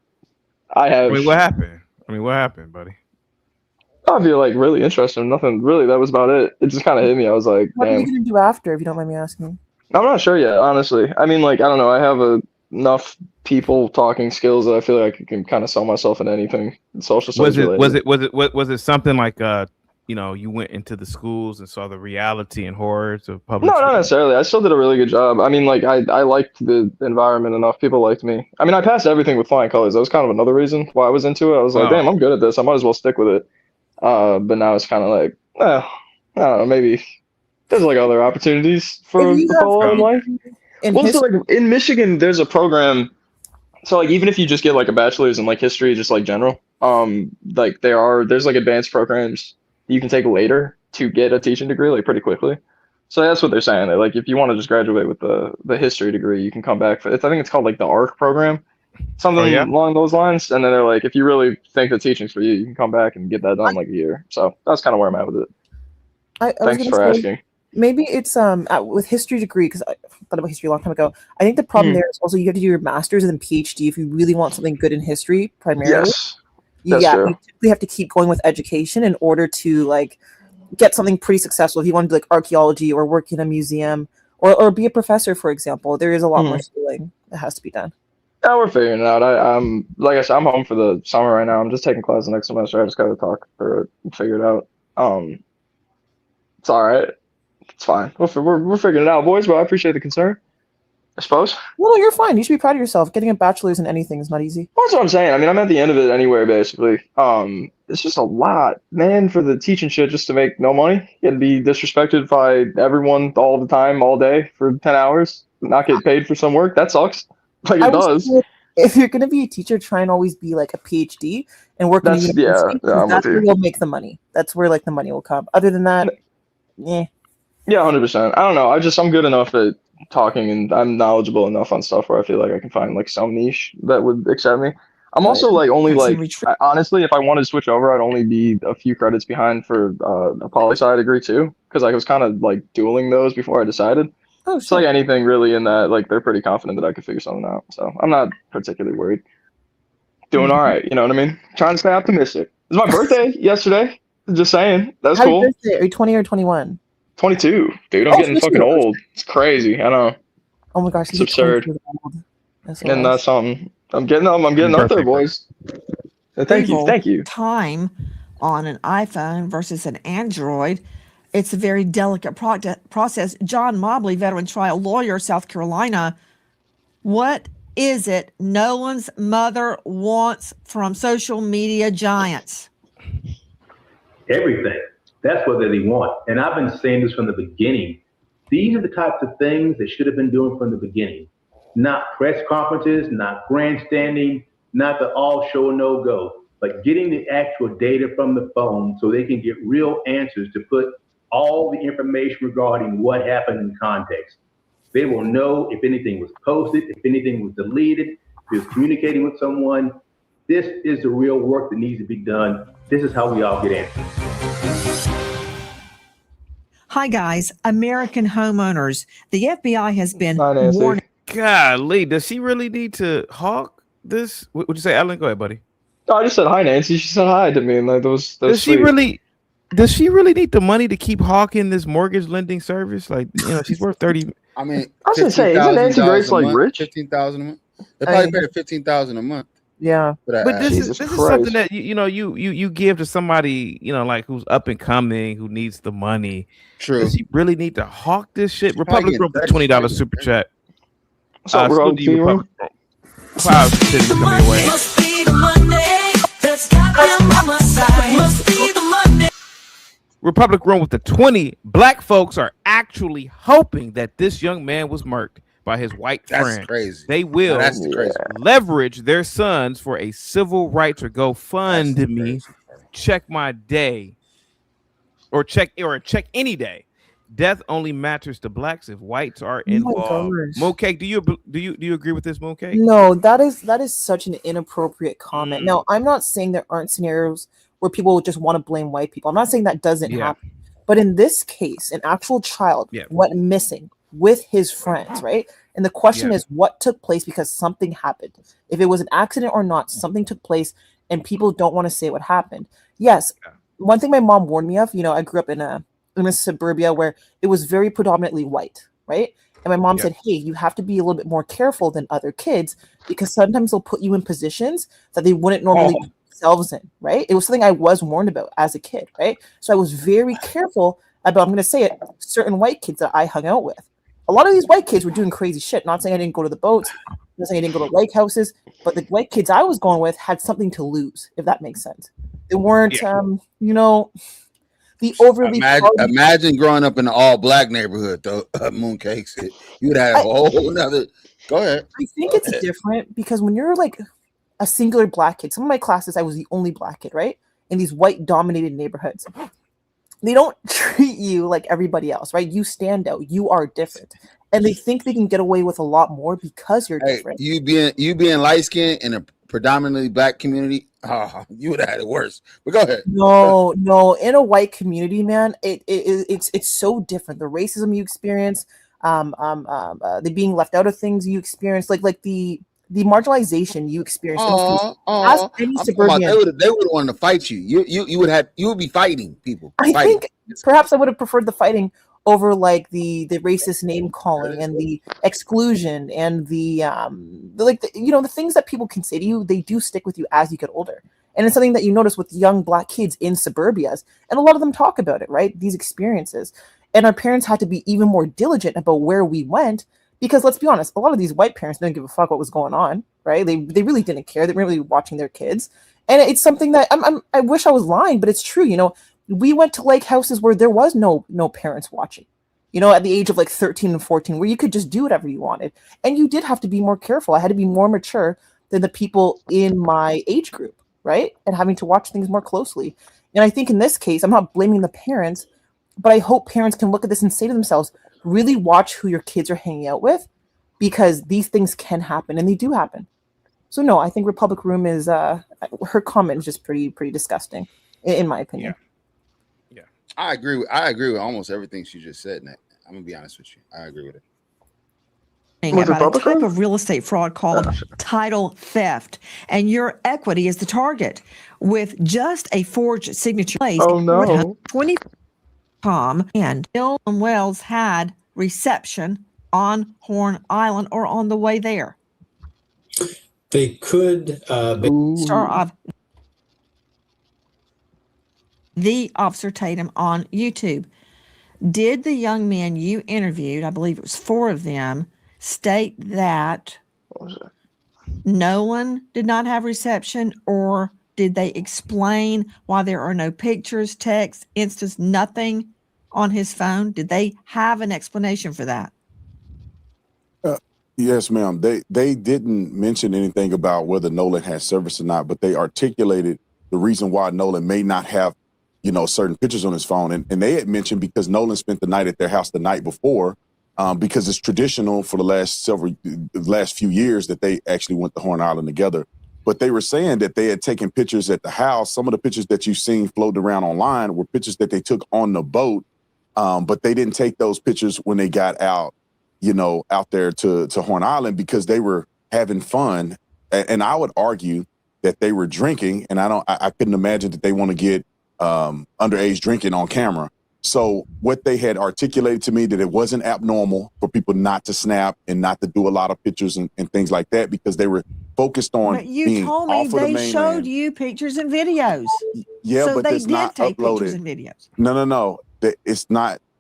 what happened, buddy? I feel like really interested. Nothing really, that was about it. It just kind of hit me. I was like, What are damn. you gonna do after, if you don't mind me asking? I'm not sure yet, honestly. I mean, like, I don't know. I have enough people talking skills that I feel like I can kind of sell myself in anything social studies related. Was it something like you went into the schools and saw the reality and horrors of public No, school? not necessarily. I still did a really good job. I mean, like, I liked the environment enough. People liked me. I mean, I passed everything with flying colors. That was kind of another reason why I was into it. I was like, damn, I'm good at this. I might as well stick with it. But now it's kind of like, well, I don't know, maybe there's like other opportunities for follow in life. Well, so like in Michigan, there's a program. So like even if you just get like a bachelor's in like history, just like general, like there's like advanced programs you can take later to get a teaching degree like pretty quickly. So that's what they're saying. They're like, if you want to just graduate with the history degree, you can come back for it. I think it's called like the ARC program, something along those lines. And then they're like, if you really think the teaching's for you, you can come back and get that done in like a year. So that's kind of where I'm at with it. Thanks for asking. Maybe it's with history degree, because I thought about history a long time ago. I think the problem there is also you have to do your master's and then PhD if you really want something good in history primarily. Yes, that's Yeah, true. you typically have to keep going with education in order to like get something pretty successful. If you want to do like archaeology or work in a museum or be a professor, for example, there is a lot more schooling that has to be done. Yeah, we're figuring it out. I'm like I said, I'm home for the summer right now. I'm just taking class next semester. I just got to talk through it and figure it out. It's all right. It's fine. We're figuring it out, boys. But I appreciate the concern. I suppose. Well, no, you're fine. You should be proud of yourself. Getting a bachelor's in anything is not easy. That's what I'm saying. I mean, I'm at the end of it anyway, basically. It's just a lot, man, for the teaching shit just to make no money. You gotta be disrespected by everyone all the time, all day for 10 hours, not get paid for some work. That sucks. Like it does. If you're going to be a teacher, try and always be like a PhD and work in a university. I'm That's with where you. you'll make the money. That's where like the money will come. Other than that, yeah. Yeah, 100%. I don't know. I'm good enough at talking and I'm knowledgeable enough on stuff where I feel like I can find like some niche that would accept me. I'm also like only like honestly, if I wanted to switch over, I'd only be a few credits behind for a poli-sci degree too, because I was kind of like dueling those before I decided. Oh, it's like anything really in that, like they're pretty confident that I could figure something out. So I'm not particularly worried. Doing all right, you know what I mean? Trying to stay optimistic. It was my birthday yesterday. Just saying. That's Happy cool. birthday. Are you 20 or 21? 22, dude. I'm getting fucking old. It's crazy. I know. Oh my gosh, It's absurd. And that's something. I'm getting up there, boys. Thank you. Time on an iPhone versus an Android. It's a very delicate process. John Mobley, veteran trial lawyer, South Carolina. What is it Nolan's mother wants from social media giants? Everything. That's what they want. And I've been saying this from the beginning. These are the types of things they should have been doing from the beginning. Not press conferences, not grandstanding, not the all show no go, but getting the actual data from the phone so they can get real answers to put all the information regarding what happened in context. They will know if anything was posted, if anything was deleted, if he was communicating with someone. This is the real work that needs to be done. This is how we all get answers. Hi, guys. American homeowners. The FBI has been warning. Golly, does she really need to hawk this? What would you say, Alan? Go ahead, buddy. Oh, I just said hi, Nancy. She said hi to me, and like those. Does she really need the money to keep hawking this mortgage lending service? Like, you know, she's worth 30. I mean, I was gonna say, isn't Nancy Grace like rich? 15,000 a month. They probably pay her 15,000 a month. Yeah, but this is something that you give to somebody, you know, like who's up and coming, who needs the money. True. Does he really need to hawk this shit? Republic Room $20 super chat. Salute to you, Republic Room. Cloud City coming your way. Must be the Monday that's got them on my side. Must be the Monday. Republic Room with the 20. Black folks are actually hoping that this young man was murked by his white friend. That's crazy. They will leverage their sons for a civil rights or GoFundMe. Check my day, or check any day. Death only matters to blacks if whites are involved. Mooncake, do you agree with this, Mooncake? No, that is such an inappropriate comment. Now, I'm not saying there aren't scenarios where people would just want to blame white people. I'm not saying that doesn't happen. But in this case, an actual child went missing with his friends, right? And the question is what took place because something happened. If it was an accident or not, something took place and people don't want to say what happened. Yes. One thing my mom warned me of, you know, I grew up in a suburbia where it was very predominantly white, right? And my mom said, hey, you have to be a little bit more careful than other kids because sometimes they'll put you in positions that they wouldn't normally put themselves in, right? It was something I was warned about as a kid, right? So I was very careful about, I'm going to say it, certain white kids that I hung out with. A lot of these white kids were doing crazy shit. Not saying I didn't go to the boats, not saying I didn't go to lake houses, but the white kids I was going with had something to lose, if that makes sense. They weren't, you know, the overly. Imagine growing up in an all-black neighborhood, though. Mooncakes, you would have a whole another. Go ahead. I think it's different because when you're like a singular black kid, some of my classes I was the only black kid, right? In these white-dominated neighborhoods. They don't treat you like everybody else, right? You stand out. You are different. And they think they can get away with a lot more because you're different. You being light skinned in a predominantly black community, Oh, you would have had it worse. But go ahead. No, in a white community, man, it's so different. The racism you experience, the being left out of things you experience, like the marginalization you experience in those cases. Ask any I'm talking about suburban. they would want to fight you. You would be fighting people. I fighting. think perhaps I would have preferred the fighting over like the racist name calling and the exclusion and the the things that people can say to you. They do stick with you as you get older, and it's something that you notice with young Black kids in suburbias, and a lot of them talk about it, right? These experiences, and our parents had to be even more diligent about where we went, because let's be honest, a lot of these white parents didn't give a fuck what was going on, right? They really didn't care. They weren't really watching their kids. And it's something that I wish I was lying, but it's true. We went to lake houses where there was no parents watching, at the age of like 13 and 14, where you could just do whatever you wanted. And you did have to be more careful. I had to be more mature than the people in my age group, right? And having to watch things more closely. And I think in this case, I'm not blaming the parents, but I hope parents can look at this and say to themselves, really watch who your kids are hanging out with, because these things can happen, and they do happen. So no, I think Republic Room is her comment is just pretty disgusting, in my opinion. Yeah. I agree with almost everything she just said. Nat. I'm gonna be honest with you. I agree with it. About a type of real estate fraud called title theft, and your equity is the target. With just a forged signature, Oh no! 20 Tom and Nolan Wells had reception on Horn Island or on the way there. They could Star of the Officer Tatum on YouTube. Did the young men you interviewed, I believe it was 4 of them, state that Nolan did not have reception, or did they explain why there are no pictures, texts, instas, nothing on his phone? Did they have an explanation for that? Yes, ma'am. They didn't mention anything about whether Nolan had service or not, but they articulated the reason why Nolan may not have, certain pictures on his phone. And they had mentioned because Nolan spent the night at their house the night before, because it's traditional for the last few years that they actually went to Horn Island together. But they were saying that they had taken pictures at the house. Some of the pictures that you've seen floating around online were pictures that they took on the boat, but they didn't take those pictures when they got out there to Horn Island, because they were having fun. And I would argue that they were drinking, and I couldn't imagine that they want to get underage drinking on camera. So what they had articulated to me, that it wasn't abnormal for people not to snap and not to do a lot of pictures and things like that, because they were focused on But you being told me off of the they mainland. showed you pictures and videos. Yeah, so but they it's did not take uploaded. pictures and videos. No.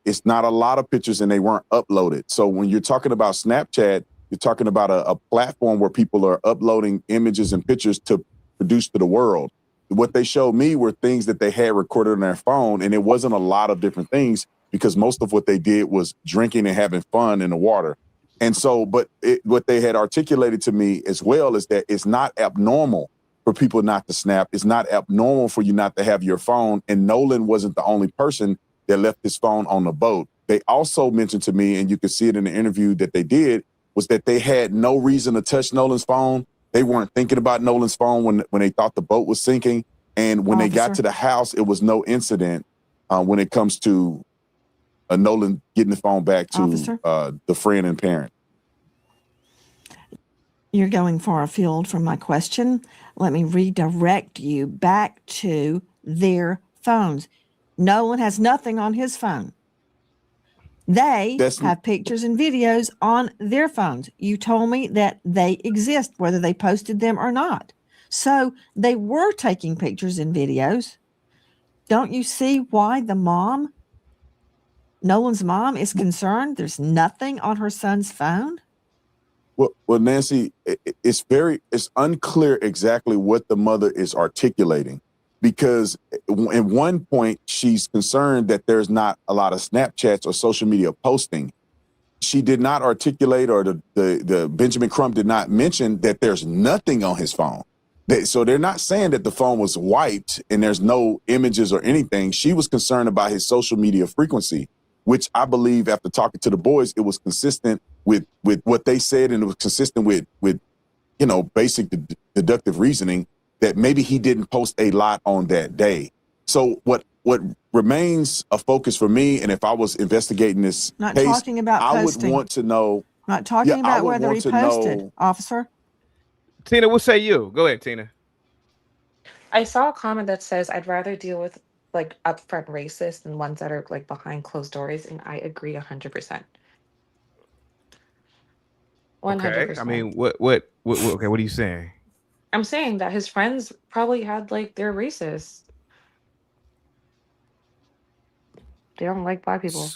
It's not a lot of pictures, and they weren't uploaded. So when you're talking about Snapchat, you're talking about a platform where people are uploading images and pictures to produce to the world. What they showed me were things that they had recorded on their phone, and it wasn't a lot of different things, because most of what they did was drinking and having fun in the water. And so, what they had articulated to me as well is that it's not abnormal for people not to snap. It's not abnormal for you not to have your phone. And Nolan wasn't the only person that left his phone on the boat. They also mentioned to me, and you could see it in the interview that they did, was that they had no reason to touch Nolan's phone. They weren't thinking about Nolan's phone when they thought the boat was sinking. And when they got to the house, it was no incident when it comes to Nolan getting the phone back to the friend and parent. You're going far afield from my question. Let me redirect you back to their phones. Nolan has nothing on his phone. They have pictures and videos on their phones. You told me that they exist, whether they posted them or not. So they were taking pictures and videos. Don't you see why the mom, Nolan's mom, is concerned there's nothing on her son's phone? Well, Nancy, it's unclear exactly what the mother is articulating, because at one point she's concerned that there's not a lot of Snapchats or social media posting. She did not articulate, or the Benjamin Crump did not mention that there's nothing on his phone. So they're not saying that the phone was wiped and there's no images or anything. She was concerned about his social media frequency, which I believe, after talking to the boys, it was consistent with what they said, and it was consistent with basic deductive reasoning, that maybe he didn't post a lot on that day. So what remains a focus for me, and if I was investigating this Not case, talking about I would posting. want to know. Not talking I about would whether he want to posted, know. officer. Tina, what say you? Go ahead, Tina. I saw a comment that says I'd rather deal with like upfront racists than ones that are like behind closed doors, and I agree 100%. 100%. Okay. I mean, what okay, what are you saying? I'm saying that his friends probably had like they're racist. They don't like black people.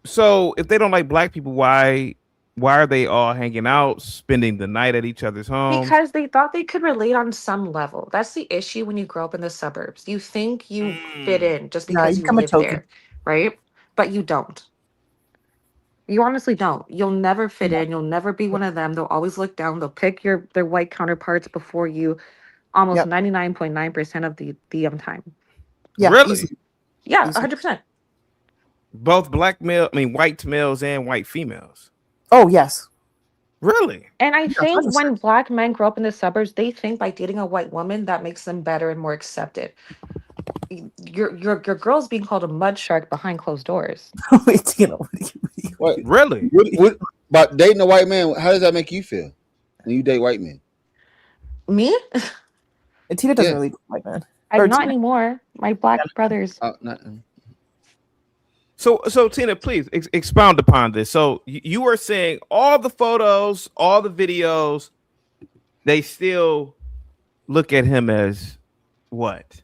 So if they don't like black people, why are they all hanging out, spending the night at each other's homes? Because they thought they could relate on some level. That's the issue when you grow up in the suburbs. You think you fit in just Nah, because you you become a live token. there, right? But you don't. You honestly don't. You'll never fit in. You'll never be one of them. They'll always look down. They'll pick their white counterparts before you almost 99.9% of the time. Yeah, Really? easy. Yeah, Easy. 100%. Both white males and white females. Oh, yes. Really? And I Yeah, think 100%. when black men grow up in the suburbs, they think by dating a white woman that makes them better and more accepted. Your girl's being called a mud shark behind closed doors. Wait, Tina, What? Really? What about dating a white man? How does that make you feel when you date white men? Me? And Tina doesn't Yeah. really like man. I'm not anymore. My black brothers. So Tina, please expound upon this. So you were saying all the photos, all the videos, they still look at him as what?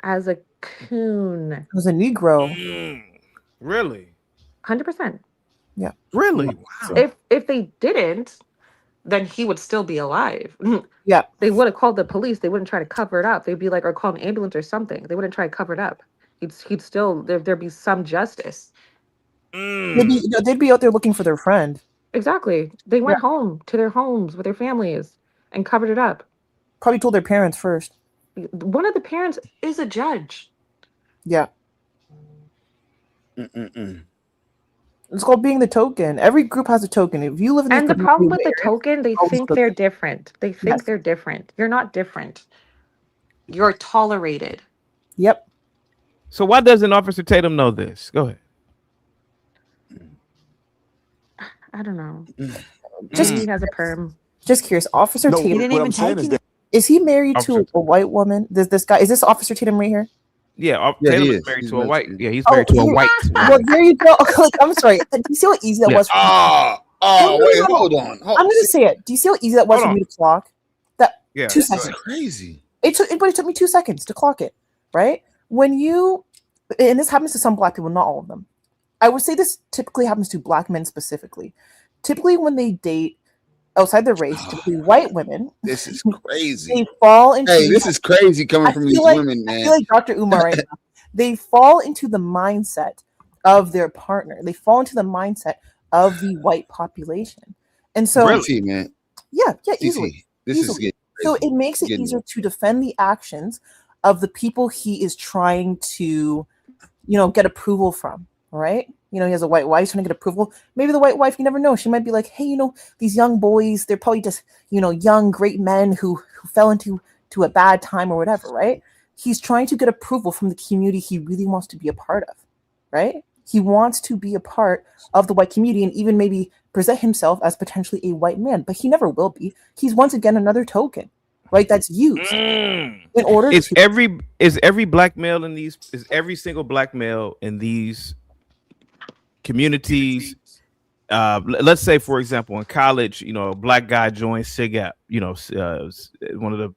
As a coon. As a Negro. Really? 100%. Yeah. Really? Wow. If they didn't, then he would still be alive. Yeah. They would have called the police. They wouldn't try to cover it up. They'd be like, or call an ambulance or something. They wouldn't try to cover it up. He'd still there'd be some justice. They'd be out there looking for their friend. Exactly. They went home to their homes with their families and covered it up. Probably told their parents first. One of the parents is a judge. Yeah. It's called being the token. Every group has a token. If you live in And the problem with the area, token, they always think the- they're different. They think Yes. they're different. You're not different. You're tolerated. Yep. So why doesn't Officer Tatum know this? Go ahead. I don't know. Just Maybe he has a perm. Just curious, Officer No, Tatum. what I'm saying is that Is he married Officer to a white woman? This guy is this Officer Tatum right here? Yeah, Yeah, Tatum he is is. married He's to a married white. to- Yeah, he's married to a white. Well, there you go. Like, I'm sorry. Do you see how easy that Yeah. was? Wait, hold on. I'm gonna say it. Do you see how easy that was Hold for on. me to clock? That Yeah, 2 go seconds. ahead. Crazy. But it took me 2 seconds to clock it. Right? When you, and this happens to some black people, not all of them. I would say this typically happens to black men specifically. Typically, when they date outside their race, typically white women, This is crazy. they fall into. Hey, this is crazy coming I from feel these like- women, I man. feel like Dr. Umar right now. They fall into the mindset of their partner. They fall into the mindset of the white population. And so, Really, man. yeah, CC, easily. this is Easily. getting So crazy. it makes it Getting easier to defend the actions of the people he is trying to, get approval from, right? He has a white wife trying to get approval. Maybe the white wife, you never know. She might be like, hey, these young boys, they're probably just, young, great men who fell into a bad time or whatever, right? He's trying to get approval from the community he really wants to be a part of, right? He wants to be a part of the white community and even maybe present himself as potentially a white man, but he never will be. He's once again another token, right? That's used in order Is to. every black male in these? Is every single black male in these communities? Let's say, for example, in college, a black guy joins SIGAP, one of the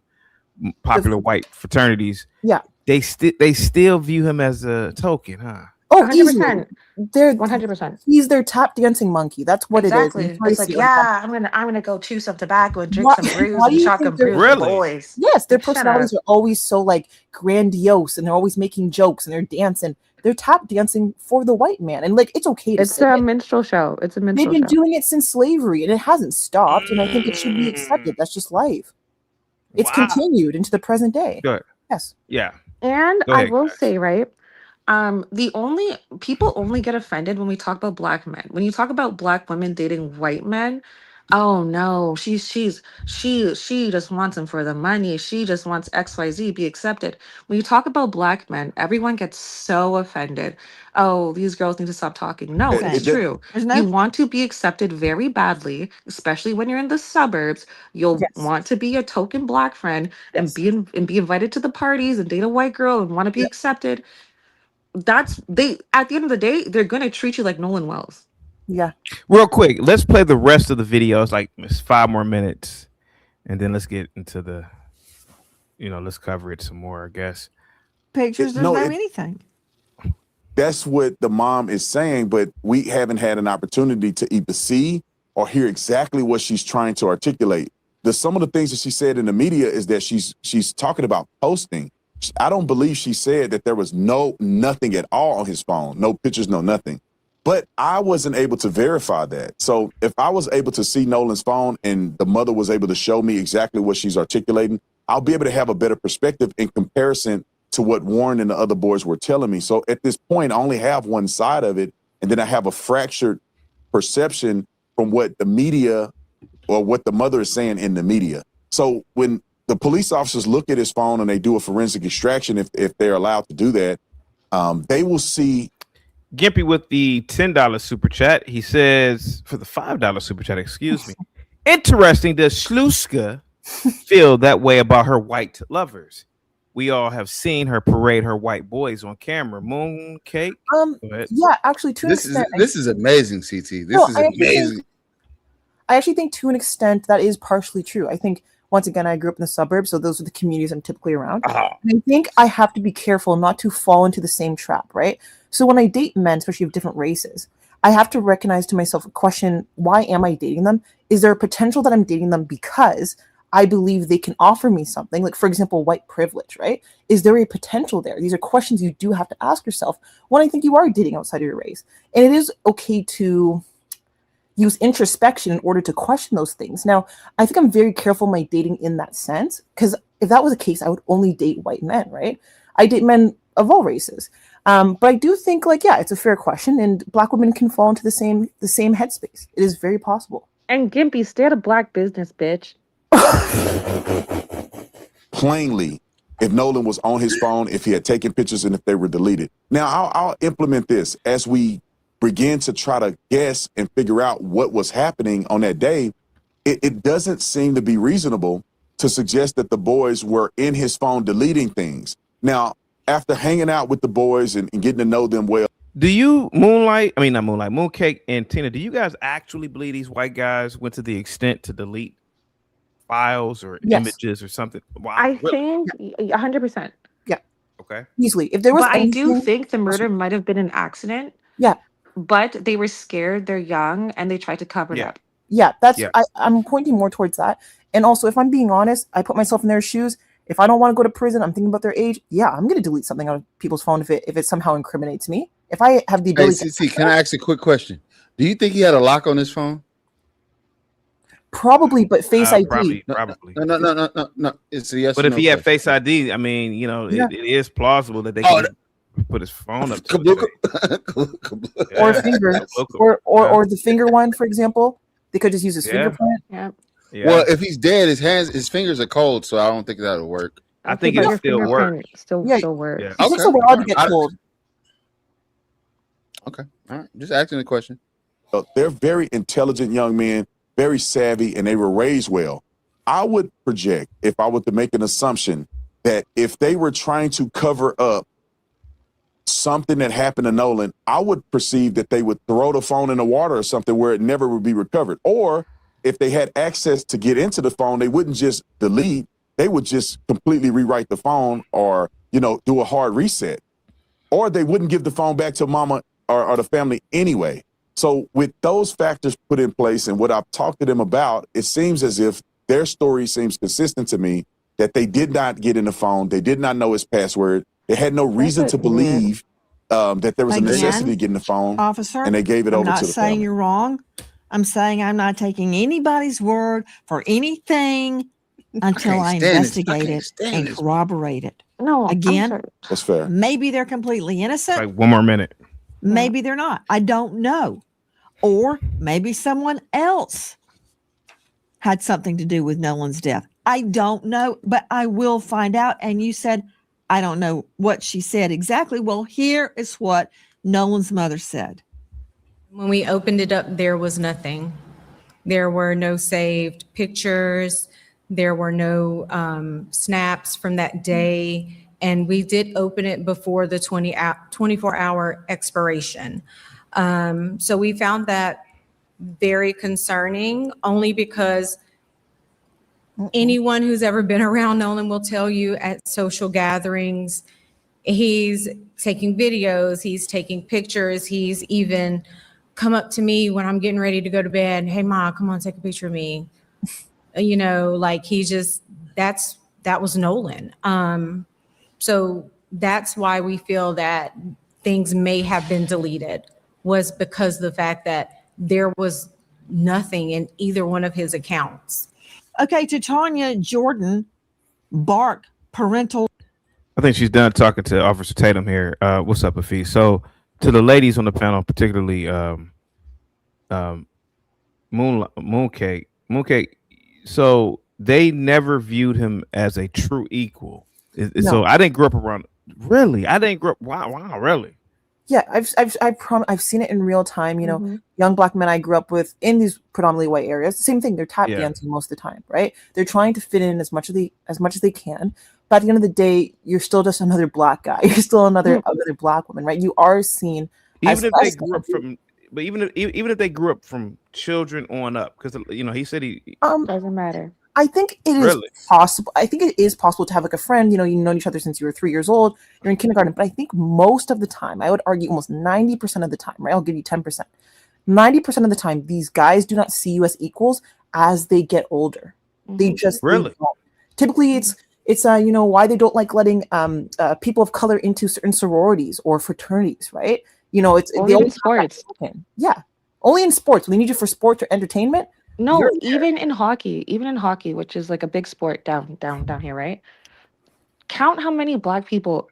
popular white fraternities. Yeah, they still view him as a token, huh? Oh, 100%. easily. They're 100%. He's their tap dancing monkey. That's what Exactly. it is. It's like, yeah, I'm gonna go chew some tobacco and drink Why- some brews why do and you chalk think and they're- brews with boys. Yes, their Shut personalities up. are always so like grandiose, and they're always making jokes and they're dancing. They're tap dancing for the white man, and like it's okay to It's say a it. minstrel show. It's a They've minstrel been show. doing it since slavery, and it hasn't stopped. And I think it should be accepted. That's just life. It's Wow. continued into the present day. Good. Yes. Yeah. And Go I ahead, will guys. say, right, people only get offended when we talk about black men. When you talk about black women dating white men, Oh no, she just wants him for the money. She just wants XYZ be accepted. When you talk about black men, everyone gets so offended. Oh, these girls need to stop talking. No, It, it's it does, true. There's You no want to be accepted very badly, especially when you're in the suburbs. You'll Yes. want to be a token black friend and Yes. be invited to the parties and date a white girl and want to be accepted. That's they at the end of the day, they're gonna treat you like Nolan Wells. Yeah. Real quick, let's play the rest of the video. It's like it's 5 more minutes, and then let's get into the, let's cover it some more. I guess. pictures. There's no, no it, anything. that's what the mom is saying, but we haven't had an opportunity to either see or hear exactly what she's trying to articulate. Some of the things that she said in the media is that she's talking about posting. I don't believe she said that there was nothing at all on his phone, no pictures, no nothing. But I wasn't able to verify that. So if I was able to see Nolan's phone and the mother was able to show me exactly what she's articulating, I'll be able to have a better perspective in comparison to what Warren and the other boys were telling me. So at this point, I only have one side of it, and then I have a fractured perception from what the media or what the mother is saying in the media. So when the police officers look at his phone and they do a forensic extraction, if they're allowed to do that, they will see. Gimpy with the $10 super chat. He says, for the $5 super chat, excuse me. Interesting. Does Sluska feel that way about her white lovers? We all have seen her parade her white boys on camera. Mooncake. Yeah, actually, to an extent, This is amazing, CT. This No, is I actually amazing. I actually think to an extent that is partially true. I think once again, I grew up in the suburbs, so those are the communities I'm typically around. And I think I have to be careful not to fall into the same trap, right? So when I date men, especially of different races, I have to recognize to myself, question, why am I dating them? Is there a potential that I'm dating them because I believe they can offer me something? Like, for example, white privilege, right? Is there a potential there? These are questions you do have to ask yourself when I think you are dating outside of your race. And it is okay to use introspection in order to question those things. Now, I think I'm very careful in my dating in that sense, because if that was the case, I would only date white men, right? I date men of all races. But I do think, it's a fair question, and black women can fall into the same headspace. It is very possible. And Gimpy, stay out of black business, bitch. Plainly, if Nolan was on his phone, if he had taken pictures, and if they were deleted. Now, I'll implement this as we begin to try to guess and figure out what was happening on that day. It doesn't seem to be reasonable to suggest that the boys were in his phone deleting things. Now, after hanging out with the boys and getting to know them well. Do you Mooncake and Tina, do you guys actually believe these white guys went to the extent to delete files or images or something? Wow. I think 100%. Yeah. Okay. Easily. If there was But I do anything- think the murder might have been an accident. Yeah. But they were scared, they're young, and they tried to cover it up. Yeah, I'm pointing more towards that. And also, if I'm being honest, I put myself in their shoes. If I don't want to go to prison, I'm thinking about their age. Yeah, I'm going to delete something on people's phone if it somehow incriminates me. If I have the ability CT, can I ask a quick question? Do you think he had a lock on his phone? Probably, but Face ID. Probably. No. It's a yes. But or if no he had question. Face ID, I mean, it is plausible that they could put his phone up. Or finger, or the finger one, for example. They could just use his fingerprint. Yeah. Well, if he's dead, his fingers are cold, so I don't think that'll work. I think it'll still work. Still works. Yeah. It's so hard to get told. Okay. All right. Just asking the question. They're very intelligent young men, very savvy, and they were raised well. I would project, if I were to make an assumption, that if they were trying to cover up something that happened to Nolan, I would perceive that they would throw the phone in the water or something where it never would be recovered. Or if they had access to get into the phone, they wouldn't just delete, they would just completely rewrite the phone or, do a hard reset. Or they wouldn't give the phone back to mama or the family anyway. So with those factors put in place and what I've talked to them about, it seems as if their story seems consistent to me, that they did not get in the phone. They did not know his password. They had no reason to believe that there was a necessity to get in the phone. Officer, and they gave it over to the I'm not saying family. you're wrong. I'm saying I'm not taking anybody's word for anything until I investigate it and corroborate it. No, again, that's fair. Maybe they're completely innocent. Like 1 more minute. Maybe they're not. I don't know. Or maybe someone else had something to do with Nolan's death. I don't know, but I will find out. And you said, I don't know what she said exactly. Well, here is what Nolan's mother said. When we opened it up, there was nothing. There were no saved pictures. There were no snaps from that day. And we did open it before the 24-hour expiration. So we found that very concerning, only because anyone who's ever been around Nolan will tell you at social gatherings, he's taking videos, he's taking pictures, he's even come up to me when I'm getting ready to go to bed. Hey, Ma, come on, take a picture of me. You know, like he just, that was Nolan. So that's why we feel that things may have been deleted, was because of the fact that there was nothing in either one of his accounts. Okay, to Tanya Jordan, Bark, parental. I think she's done talking to Officer Tatum here. What's up, Afi? So to the ladies on the panel, particularly Mooncake. So they never viewed him as a true equal. No. So I didn't grow up around. Really, I didn't grow up. Wow, really. Yeah, I've seen it in real time. You know, young Black men I grew up with in these predominantly white areas. Same thing. They're tap dancing most of the time, right? They're trying to fit in as much as they can. But at the end of the day, you're still just another Black guy. You're still another Black woman, right? You are seen. Even if they grew up from, but even if they grew up from children on up, because he said doesn't matter. I think it is possible. I think it is possible to have like a friend, you've known each other since you were 3 years old, you're in kindergarten. But I think most of the time, I would argue almost 90% of the time, right? I'll give you 10%. 90% of the time, these guys do not see you as equals as they get older. They just they don't. Typically it's why they don't like letting people of color into certain sororities or fraternities, right? It's only in sports. Yeah, only in sports. When they need you for sports or entertainment. No, even in hockey, which is like a big sport down here, right? Count how many Black people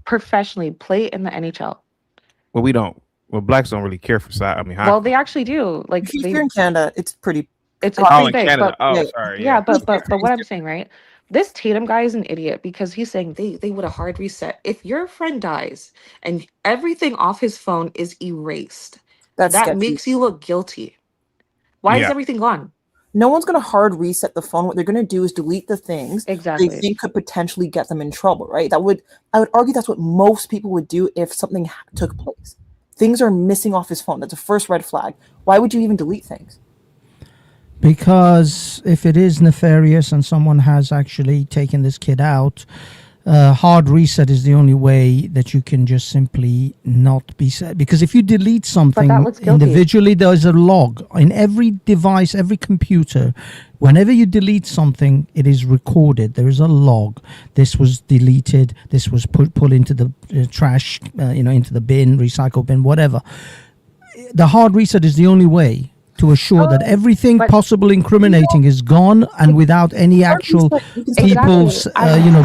professionally play in the NHL. Well, we don't. Well, Blacks don't really care for soccer. I mean, hockey. Well, they actually do. Like if you're in Canada, it's pretty. It's in pretty big. Canada. But, Sorry. Yeah, but what I'm saying, right? This Tatum guy is an idiot because he's saying they would have hard reset. If your friend dies and everything off his phone is erased, that sketchy. makes you look guilty. Why is everything gone? No one's going to hard reset the phone. What they're going to do is delete the things they think could potentially get them in trouble, right? I would argue that's what most people would do if something took place. Things are missing off his phone. That's a first red flag. Why would you even delete things? Because if it is nefarious and someone has actually taken this kid out, hard reset is the only way that you can just simply not be set. Because if you delete something individually, there's a log in every device, every computer. Whenever you delete something, it is recorded. There is a log. This was deleted. This was put into the trash, into the bin, recycle bin, whatever. The hard reset is the only way to assure that everything possible incriminating is gone and without any actual people's,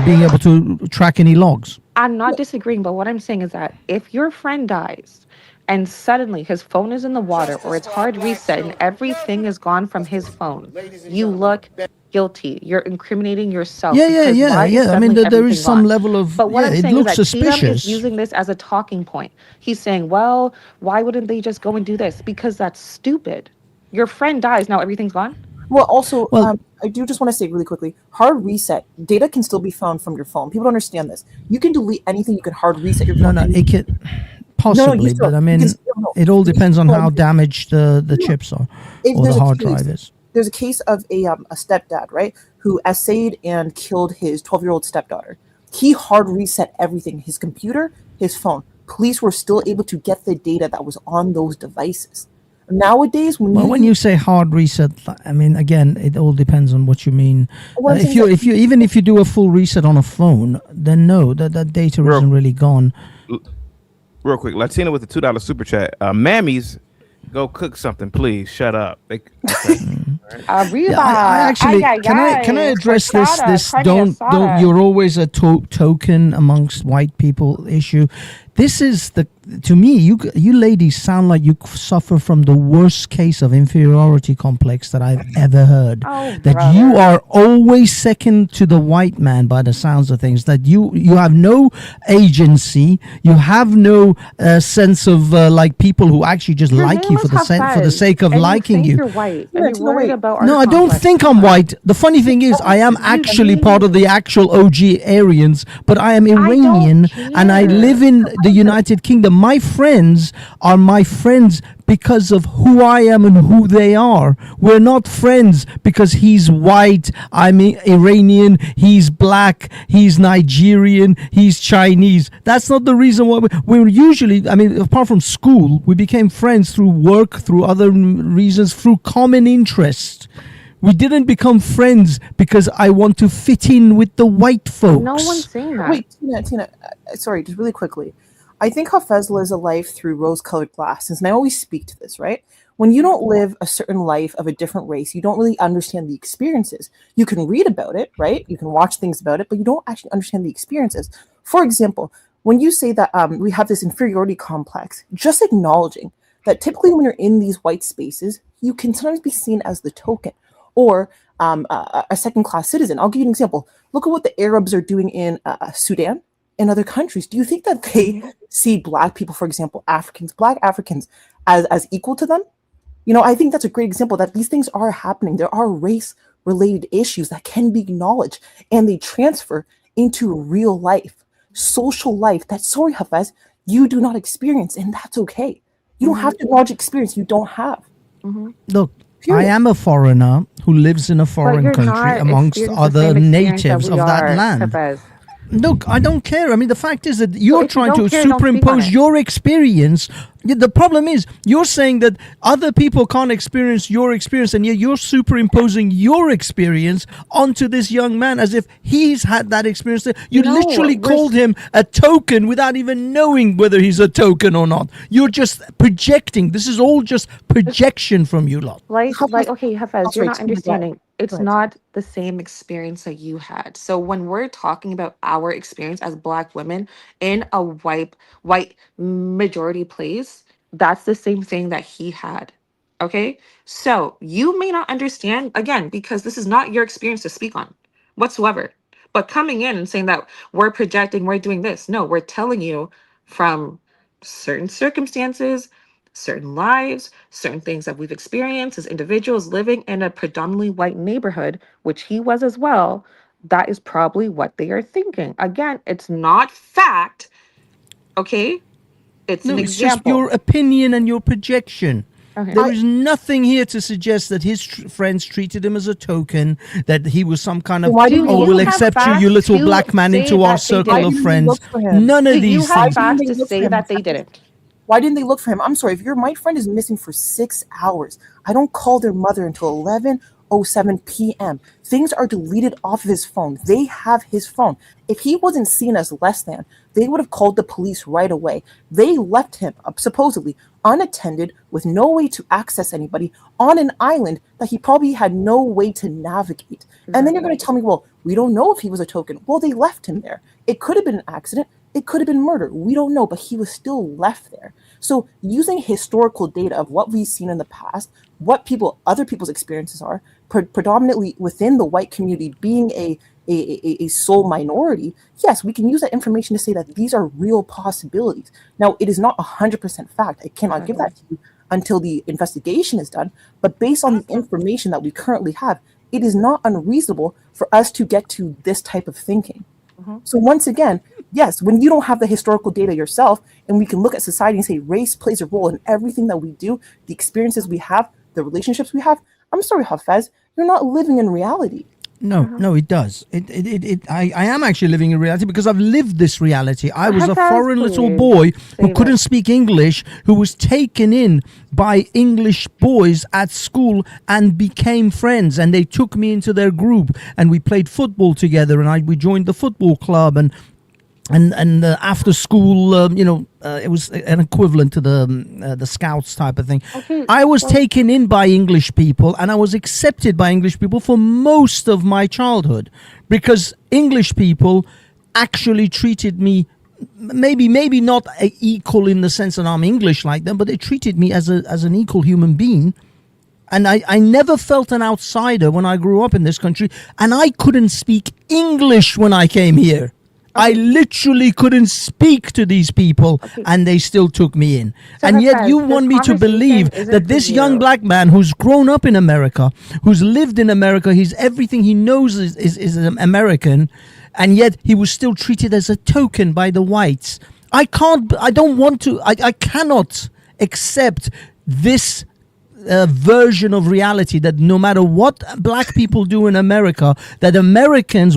being able to track any logs. I'm not disagreeing, but what I'm saying is that if your friend dies and suddenly his phone is in the water or it's hard reset and everything is gone from his phone, you look guilty. You're incriminating yourself. Yeah. I mean, there is some level of, but what I'm it saying looks is that Tatum suspicious. is using this as a talking point. He's saying, well, why wouldn't they just go and do this? Because that's stupid. Your friend dies, now everything's gone? Well, also, I do just want to say really quickly, hard reset, data can still be found from your phone. People don't understand this. You can delete anything, you can hard reset your phone. No, it can possibly, but I mean, it all depends on how damaged the chips are or the hard drive is. There's a case of a stepdad, right, who essayed and killed his 12-year-old stepdaughter. He hard reset everything, his computer, his phone. Police were still able to get the data that was on those devices. Nowadays, when you say hard reset, I mean, again, it all depends on what you mean. If you do a full reset on a phone, then no, that data isn't really gone. Real quick, Latina with the $2 super chat. Mammies, go cook something, please. Shut up. Arriba. Yeah, I actually Ay, ay, can I ay. address Horchata, this carne don't asada. you're always a token amongst white people issue. This is to me, you ladies sound like you suffer from the worst case of inferiority complex that I've ever heard. Oh, That you brother. are always second to the white man by the sounds of things. That you have no agency, you have no sense of like people who actually just Your like name you for is the Hafez, sake of and liking think you. you're white, and Tina, you're Tina, worried wait. about No, our I don't complex. think I'm white. The funny thing is, I am actually part of the actual OG Aryans, but I am Iranian and I live in the United Kingdom. My friends are my friends because of who I am and who they are. We're not friends because he's white, I'm Iranian, he's black, he's Nigerian, he's Chinese. That's not the reason why we're usually, I mean, apart from school, we became friends through work, through other reasons, through common interest. We didn't become friends because I want to fit in with the white folks. No one's saying that. Wait, Tina, sorry, just really quickly. I think Hafez lives a life through rose-colored glasses, and I always speak to this, right? When you don't live a certain life of a different race, you don't really understand the experiences. You can read about it, right? You can watch things about it, but you don't actually understand the experiences. For example, when you say that we have this inferiority complex, just acknowledging that typically when you're in these white spaces, you can sometimes be seen as the token or a second-class citizen. I'll give you an example. Look at what the Arabs are doing in Sudan and other countries. Do you think that they see black people, for example, black Africans, as equal to them? You know, I think that's a great example that these things are happening. There are race-related issues that can be acknowledged, and they transfer into real life, social life. That, sorry, Hafez, you do not experience, and that's okay. You don't have to acknowledge experience you don't have. Look, Period. I am a foreigner who lives in a foreign you're country not amongst experiencing the other same experience that natives we of that are, land. Hafez. Look, I don't care. I mean, the fact is that you're if you trying don't to care, don't speak on superimpose it. your experience. The problem is you're saying that other people can't experience your experience, and yet you're superimposing your experience onto this young man as if he's had that experience. You No, literally we're called him a token without even knowing whether he's a token or not. You're just projecting. This is all just projection from you lot. Okay, Hafez, you're sorry, not Tina, understanding. It's go ahead. not the same experience that you had. So when we're talking about our experience as Black women in a white majority place, that's the same thing that he had. Okay, so you may not understand again because this is not your experience to speak on whatsoever. But coming in and saying that we're projecting, we're doing this, no, we're telling you from certain circumstances, certain lives, certain things that we've experienced as individuals living in a predominantly white neighborhood, which he was as well. That is probably what they are thinking. Again, it's not fact, okay? It's No, an it's just example. your opinion and your projection. Okay. There is nothing here to suggest that his friends treated him as a token, that he was some kind of, Why do oh, you we'll have accept you, facts you little to black man, say into our that they circle didn't? of didn't they friends. look for him? None of Do you these have things. facts they to look for say him? that they didn't? Why didn't they look for him? I'm sorry, if my friend is missing for 6 hours, I don't call their mother until 11:07 p.m. Things are deleted off of his phone. They have his phone. If he wasn't seen as less than, they would have called the police right away. They left him, supposedly, unattended, with no way to access anybody, on an island that he probably had no way to navigate. And then you're going to tell me, well, we don't know if he was a token. Well, they left him there. It could have been an accident. It could have been murder. We don't know, but he was still left there. So using historical data of what we've seen in the past, what other people's experiences are, predominantly within the white community being a sole minority, yes, we can use that information to say that these are real possibilities. Now, it is not 100% fact. I cannot give that to you until the investigation is done. But based on the information that we currently have, it is not unreasonable for us to get to this type of thinking. So once again, yes, when you don't have the historical data yourself, and we can look at society and say race plays a role in everything that we do, the experiences we have, the relationships we have, I'm sorry, Hafez, you're not living in reality. No, it does. I am actually living in reality because I've lived this reality. I was a Hafez, foreign little please, boy who save couldn't it. speak English, who was taken in by English boys at school and became friends. And they took me into their group and we played football together and we joined the football club. And and after school, it was an equivalent to the Scouts type of thing. Okay, I was well, taken in by English people, and I was accepted by English people for most of my childhood, because English people actually treated me maybe not equal in the sense that I'm English like them, but they treated me as an equal human being. And I never felt an outsider when I grew up in this country, and I couldn't speak English when I came here. I literally couldn't speak to these people, and they still took me in. So And yet Hafez, you this want me to believe conversation isn't that for this young you. black man who's grown up in America, who's lived in America, he's everything he knows is an American, and yet he was still treated as a token by the whites. I cannot accept this version of reality, that no matter what black people do in America, that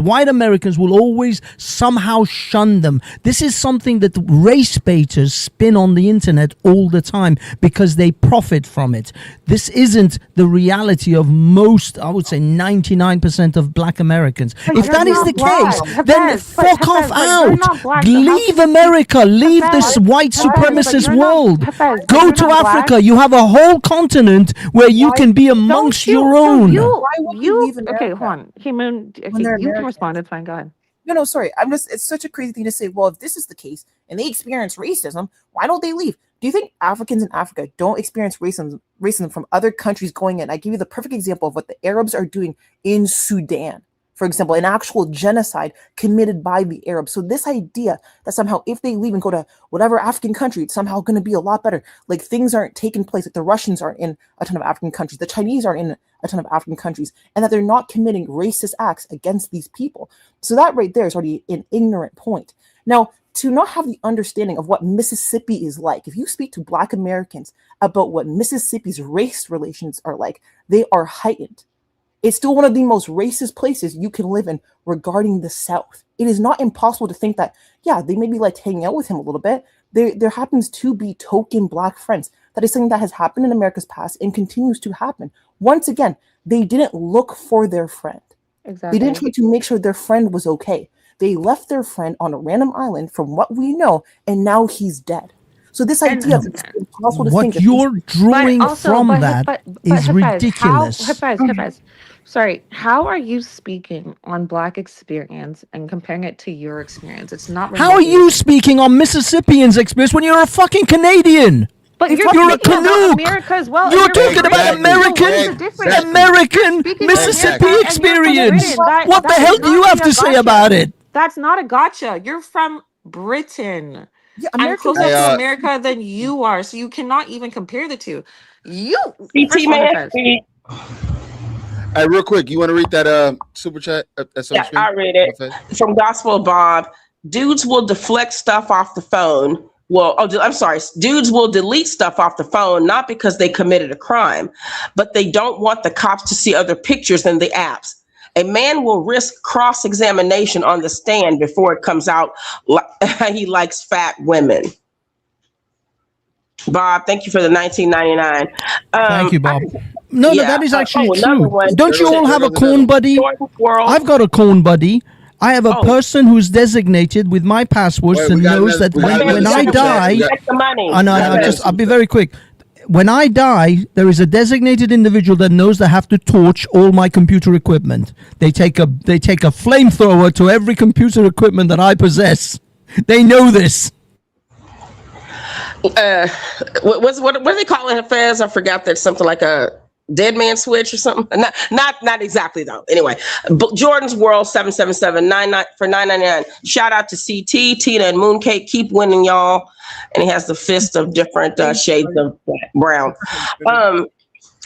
white Americans will always somehow shun them. This is something that race baiters spin on the internet all the time because they profit from it. This isn't the reality of most, I would say 99% of black Americans. If that is the case, then fuck off out. Leave America. Leave this white supremacist world. Go to Africa. You have a whole continent where you can be amongst your own. Okay, hold on. Moon, okay, they're you can American? respond. It's fine. Go ahead. No, sorry. It's such a crazy thing to say. Well, if this is the case and they experience racism, why don't they leave? Do you think Africans in Africa don't experience racism from other countries going in? I give you the perfect example of what the Arabs are doing in Sudan. For example, an actual genocide committed by the Arabs. So this idea that somehow if they leave and go to whatever African country, it's somehow going to be a lot better. Like things aren't taking place. Like the Russians aren't in a ton of African countries. The Chinese aren't in a ton of African countries. And that they're not committing racist acts against these people. So that right there is already an ignorant point. Now, to not have the understanding of what Mississippi is like, if you speak to Black Americans about what Mississippi's race relations are like, they are heightened. It's still one of the most racist places you can live in regarding the South. It is not impossible to think that, yeah, they maybe like hanging out with him a little bit. There happens to be token Black friends. That is something that has happened in America's past and continues to happen. Once again, they didn't look for their friend. Exactly. They didn't try to make sure their friend was okay. They left their friend on a random island from what we know, and now he's dead. So this idea that it's impossible to think what you're drawing from that is Hafez, ridiculous. Hafez, sorry, how are you speaking on Black experience and comparing it to your experience? It's not. How are you speaking on Mississippians' experience when you're a fucking Canadian? But you're a speaking about Canuck. America as well. You're talking about American Mississippi experience. What the hell do you have to say about it? That's not a gotcha. You're from Britain. I'm closer to America than you are, so you cannot even compare the two. BT man. Hey, real quick, you want to read that super chat? Yeah, I read it from Gospel Bob. Dudes will deflect stuff off the phone. Well, I'm sorry. Dudes will delete stuff off the phone, not because they committed a crime, but they don't want the cops to see other pictures in the apps. A man will risk cross-examination on the stand before it comes out he likes fat women. Bob, thank you for the $19.99. Thank you, Bob. No, that is actually true. One. Don't you all have a corn buddy? I've got a corn buddy. I have a person who's designated with my passwords and knows that when I die, I'll be very quick. When I die, there is a designated individual that knows they have to torch all my computer equipment. They take a flamethrower to every computer equipment that I possess. They know this. What do they call it, Fez? I forgot. There's something like a dead man switch or something. Not exactly though. Anyway, Jordan's World 777 for $9.99. Shout out to CT, Tina, and Mooncake. Keep winning, y'all. And he has the fist of different shades of brown.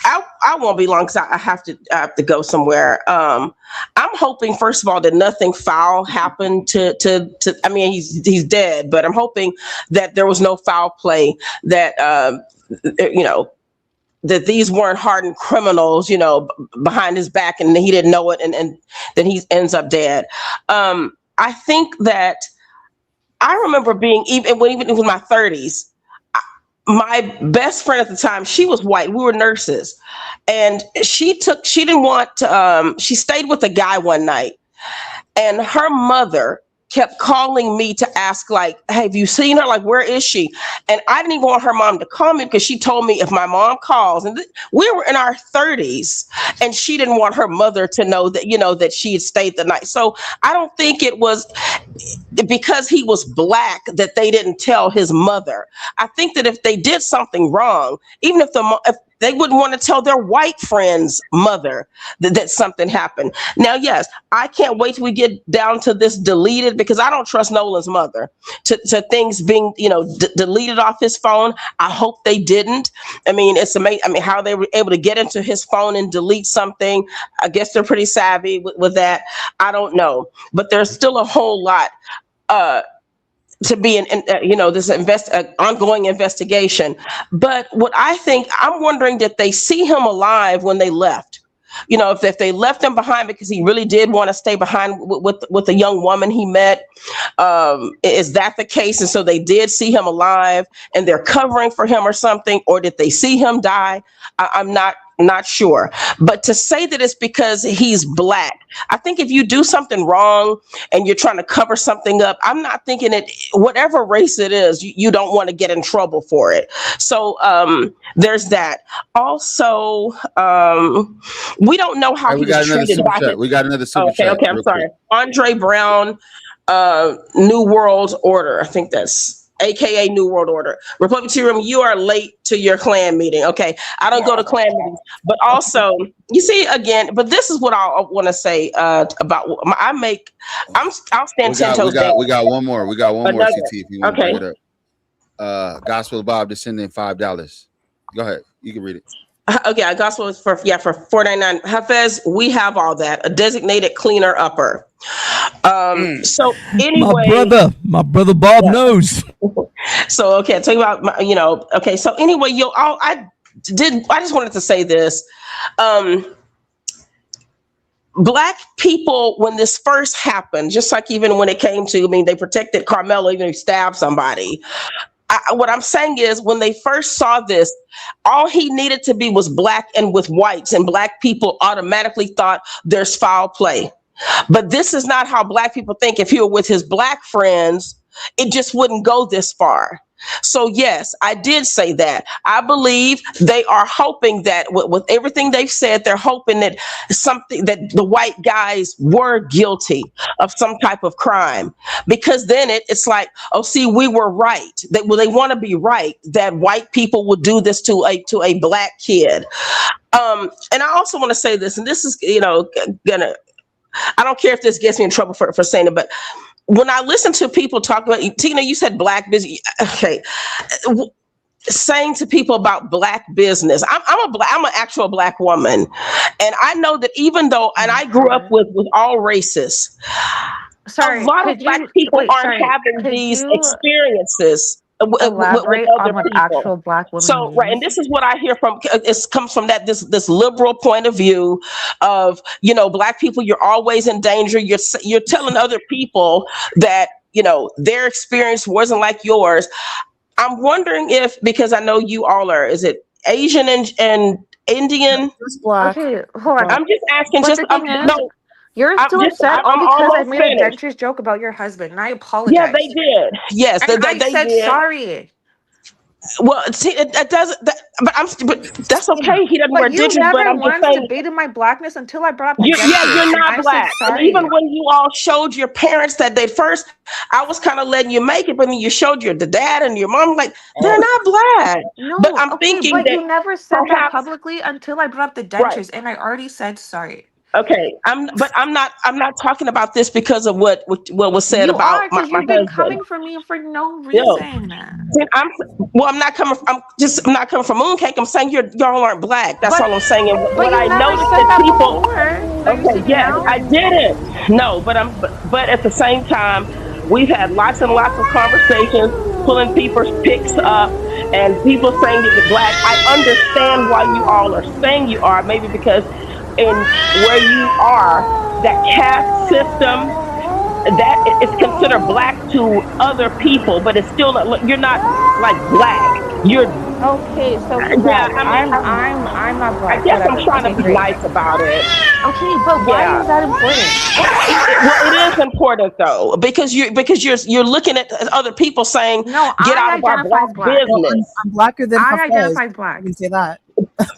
I won't be long because I have to go somewhere. I'm hoping, first of all, that nothing foul happened to I mean, he's dead, but I'm hoping that there was no foul play, that that these weren't hardened criminals, behind his back, and he didn't know it, and then he ends up dead. I think that I remember being even in my 30s. My best friend at the time, she was white. We were nurses, and she stayed with a guy one night, and her mother kept calling me to ask, like, hey, have you seen her? Like, where is she? And I didn't even want her mom to call me because she told me if my mom calls, and we were in our 30s, and she didn't want her mother to know that, you know, that she had stayed the night. So I don't think it was because he was black that they didn't tell his mother. I think that if they did something wrong, even if they wouldn't want to tell their white friend's mother that something happened. Now, yes, I can't wait till we get down to this deleted, because I don't trust Nolan's mother to things being, you know, deleted off his phone. I hope they didn't. I mean, it's amazing. I mean, how they were able to get into his phone and delete something. I guess they're pretty savvy with that. I don't know, but there's still a whole lot to be you know, this ongoing investigation. But what I think, I'm wondering, did they see him alive when they left? You know, if they left him behind because he really did want to stay behind with a young woman he met, is that the case? And so they did see him alive and they're covering for him or something, or did they see him die? I'm not sure. But to say that it's because he's black, I think if you do something wrong and you're trying to cover something up, I'm not thinking it, whatever race it is, you don't want to get in trouble for it. So there's that. Also, we don't know how he was treated by his. We got another super chat. Okay, I'm sorry. Andre Brown, New World Order. I think that's AKA New World Order. Republic Tea Room, you are late to your Klan meeting. Okay, I don't go to Klan meetings, but also, you see, again, but this is what I want to say about. I'll stand 10 toes down. We got one more. We got one more. CT, if you want to Okay. bring it up. Gospel of Bob descending $5. Go ahead. You can read it. Okay, gospel is for $4.99. Hafez, we have all that. A designated cleaner upper. So anyway, my brother Bob knows. So okay, tell you about you know. Okay, so anyway, I just wanted to say this. Black people, when this first happened, just like even when it came to, I mean, they protected Carmelo even if he stabbed somebody. What I'm saying is, when they first saw this, all he needed to be was black and with whites, and black people automatically thought there's foul play. But this is not how black people think. If he were with his black friends, it just wouldn't go this far. So yes, I did say that. I believe they are hoping that with everything they've said, they're hoping that that the white guys were guilty of some type of crime, because then it's like, oh, see, we were right. They want to be right that white people would do this to a black kid. And I also want to say this, and this is, you know, I don't care if this gets me in trouble for saying it, but when I listen to people talk about, Tina, you said black business. Okay. Saying to people about black business, I'm an actual black woman. And I know that even though, and I grew up with all races, a lot of black people aren't having these experiences. Elaborate on what actual black women So means. right, and this is what I hear from. It comes from this liberal point of view of, you know, black people, you're always in danger. You're telling other people that, you know, their experience wasn't like yours. I'm wondering if, because I know you all are, is it Asian and Indian? Okay, hold on. I'm just asking. But you're still upset all because I made a dentures joke about your husband, and I apologize. Yeah, they did. Yes, and I they said did. sorry. Well, see, it doesn't. But that's okay. He doesn't wear You dentures. never But I'm just once saying, debated my blackness until I brought up the yeah, dentures, you're and I not said black. And sorry. even when you all showed your parents that they first, I was kind of letting you make it, but then you showed the dad and your mom, like, they're not black. No, but I'm thinking but that you never said that perhaps- publicly until I brought up the dentures, and I already said sorry. Okay, I'm not talking about this because of what was said about my because you've husband. been coming for me for no reason. I'm not coming from mooncake. I'm saying y'all aren't black. That's all I'm saying. And But what you I never noticed said that that people. before. Okay, yes, I didn't. No, but at the same time, we've had lots and lots of conversations, pulling people's picks up, and people saying that you're black. I understand why you all are saying you are. Maybe because in where you are, that caste system, that it's considered black to other people, but it's still not. You're not like black. You're okay. So yeah. I'm not black. I guess I'm Whatever. trying Okay, to be great. nice about it. Okay, but why is that important? Well, it is important though, because you're looking at other people saying, No, "Get I out of our identify black as black. business." I'm blacker than I Hafez. identify as black. You can say that.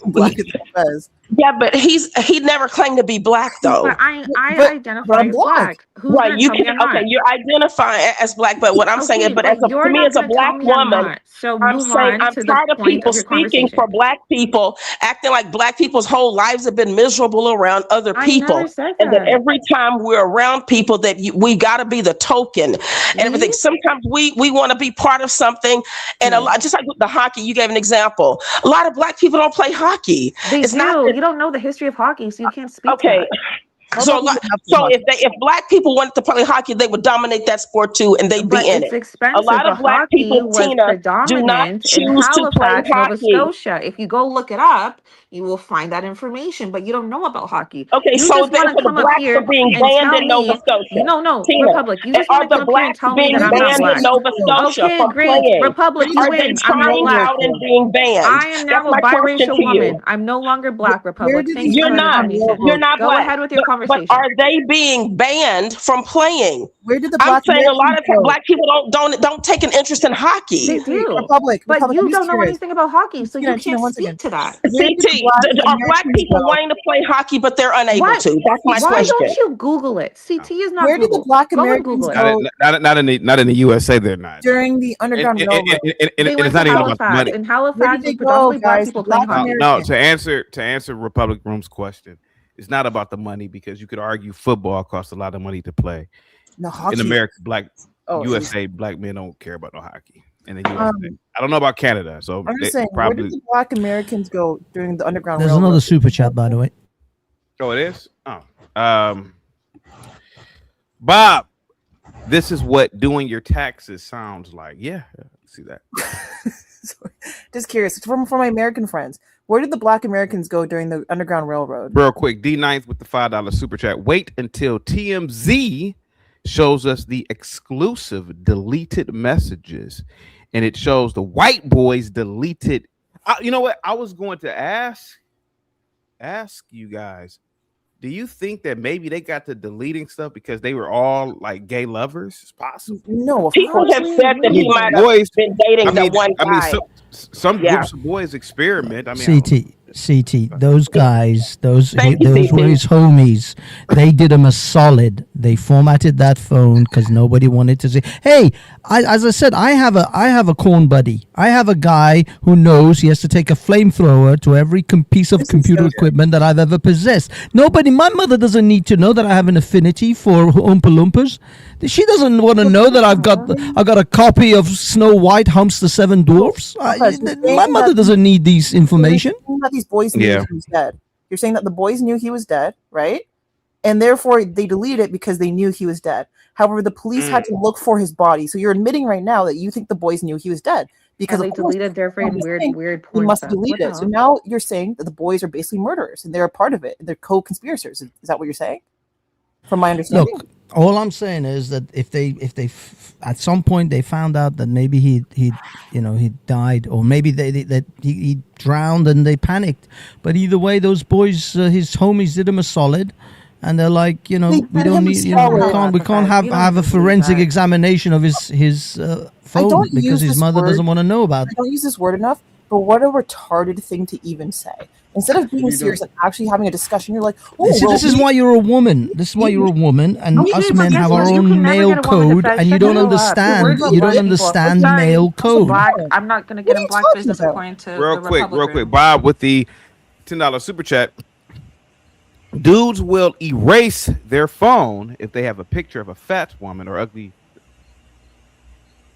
Blacker than Hafez. Yeah, but he never claimed to be black though. But I But identify I'm as black. black. Who's Right, gonna you tell me can. I'm not? Okay, you're identifying as black, but what I'm saying is, Okay, but as but a, you're to me not as a gonna tell black me I'm woman, not. So I'm move saying on I'm to the tired of point people of your speaking conversation. for black people, acting like black people's whole lives have been miserable around other I people, never said and that that. every time we're around people that we got to be the token and everything. Sometimes we want to be part of something, and a lot, just like with the hockey, you gave an example. A lot of black people don't play hockey. They It's do. not that, You don't know the history of hockey, so you can't speak okay. to that. So, if black people wanted to play hockey, they would dominate that sport too, and they'd But be in it's it. A expensive. lot But of black hockey people, was Tina, do not predominant in choose to play Halifax, Nova hockey. Scotia. If you go look it up, you will find that information. But you don't know about hockey. Okay, You so just want to the come up blacks here are being and banned tell in Nova me, Scotia. no, Tina, Republic. You just are want to the come up here and blacks tell me being that I'm not banned black. in Nova Scotia Okay, from great. playing? Republic, you Are they win. I'm not trying black. out and being banned? I am That's now a my question biracial to you. woman. I'm no longer black, Where Republic. do Thank these you for that Underground information. You're not Go black. ahead with your But conversation. are they being banned from playing? Where did the I'm Black saying a lot Americans of times go? black people don't take an interest in hockey. They do. Republic, But I'm you just don't know curious. anything about hockey, so you Tina, can't once speak again. to that. Where did the CT, Black are black Americans people go? wanting to play hockey, but they're unable Why, to? That's my why question. don't you Google it? CT is not Where did the Google. Black Go and Americans Google it. go Not in the USA. They're not. during the And, Underground and, Railroad? and, and, and They it's went not to even about the Halifax. money. In Where Halifax, did was they go, predominantly black guys? people The Black playing hockey. No, Americans. to answer Republic Room's question, it's not about the money because you could argue football costs a lot of money to play. No, hockey. In America, Oh, USA, black men don't care about no hockey. In the USA, Um, I don't know about Canada, so I'm they just saying, probably. where did the Black Americans go during the Underground There's Railroad? another super chat, by the way. Oh, it is. Bob, this is what doing your taxes sounds like. Yeah, I see that. Just curious, from my American friends, where did the Black Americans go during the Underground Railroad? Real quick, D9th with the $5 super chat. Wait until TMZ shows us the exclusive deleted messages, and it shows the white boys deleted. You know what? I was going to ask you guys. Do you think that maybe they got to deleting stuff because they were all like gay lovers? It's possible. No, People have said that he might have been dating the one guy. Some Yeah. groups of boys experiment. I mean, CT, those guys, those Thank you, those were CT. his homies. They did him a solid. They formatted that phone because nobody wanted to see. Hey, as I said, I have a corn buddy. I have a guy who knows he has to take a flamethrower to every piece of computer equipment that I've ever possessed. My mother doesn't need to know that I have an affinity for Oompa Loompas. She doesn't want to know that I've got a copy of Snow White humps the seven dwarfs. My mother doesn't need these information. That these boys knew he was dead. You're saying that the boys knew he was dead, right? And therefore they deleted it because they knew he was dead. However, the police had to look for his body. So you're admitting right now that you think the boys knew he was dead because And they deleted their very weird he porn must stuff. delete What the it. So hell? now you're saying that the boys are basically murderers and they're a part of it. They're co-conspirators. Is that what you're saying? From my understanding. Look, all I'm saying is that if they at some point they found out that maybe he died, or maybe that he drowned and they panicked. But either way, those boys, his homies, did him a solid, and they're like, we don't need, we can't have a forensic examination of his phone because his mother doesn't want to know about I it. don't use this word enough, but what a retarded thing to even say. Instead of being serious and actually having a discussion, you're like, oh, This is why you're a woman. This is why you're a woman, and Okay, us but men guess have what? our You own can never male get a woman to code, fess. and you Shut don't the hell up. understand. You're words You of don't white understand people. male code. Black, I'm not going to get in black business according to real the quick, Republic. Bob with the $10 super chat. Dudes will erase their phone if they have a picture of a fat woman or ugly.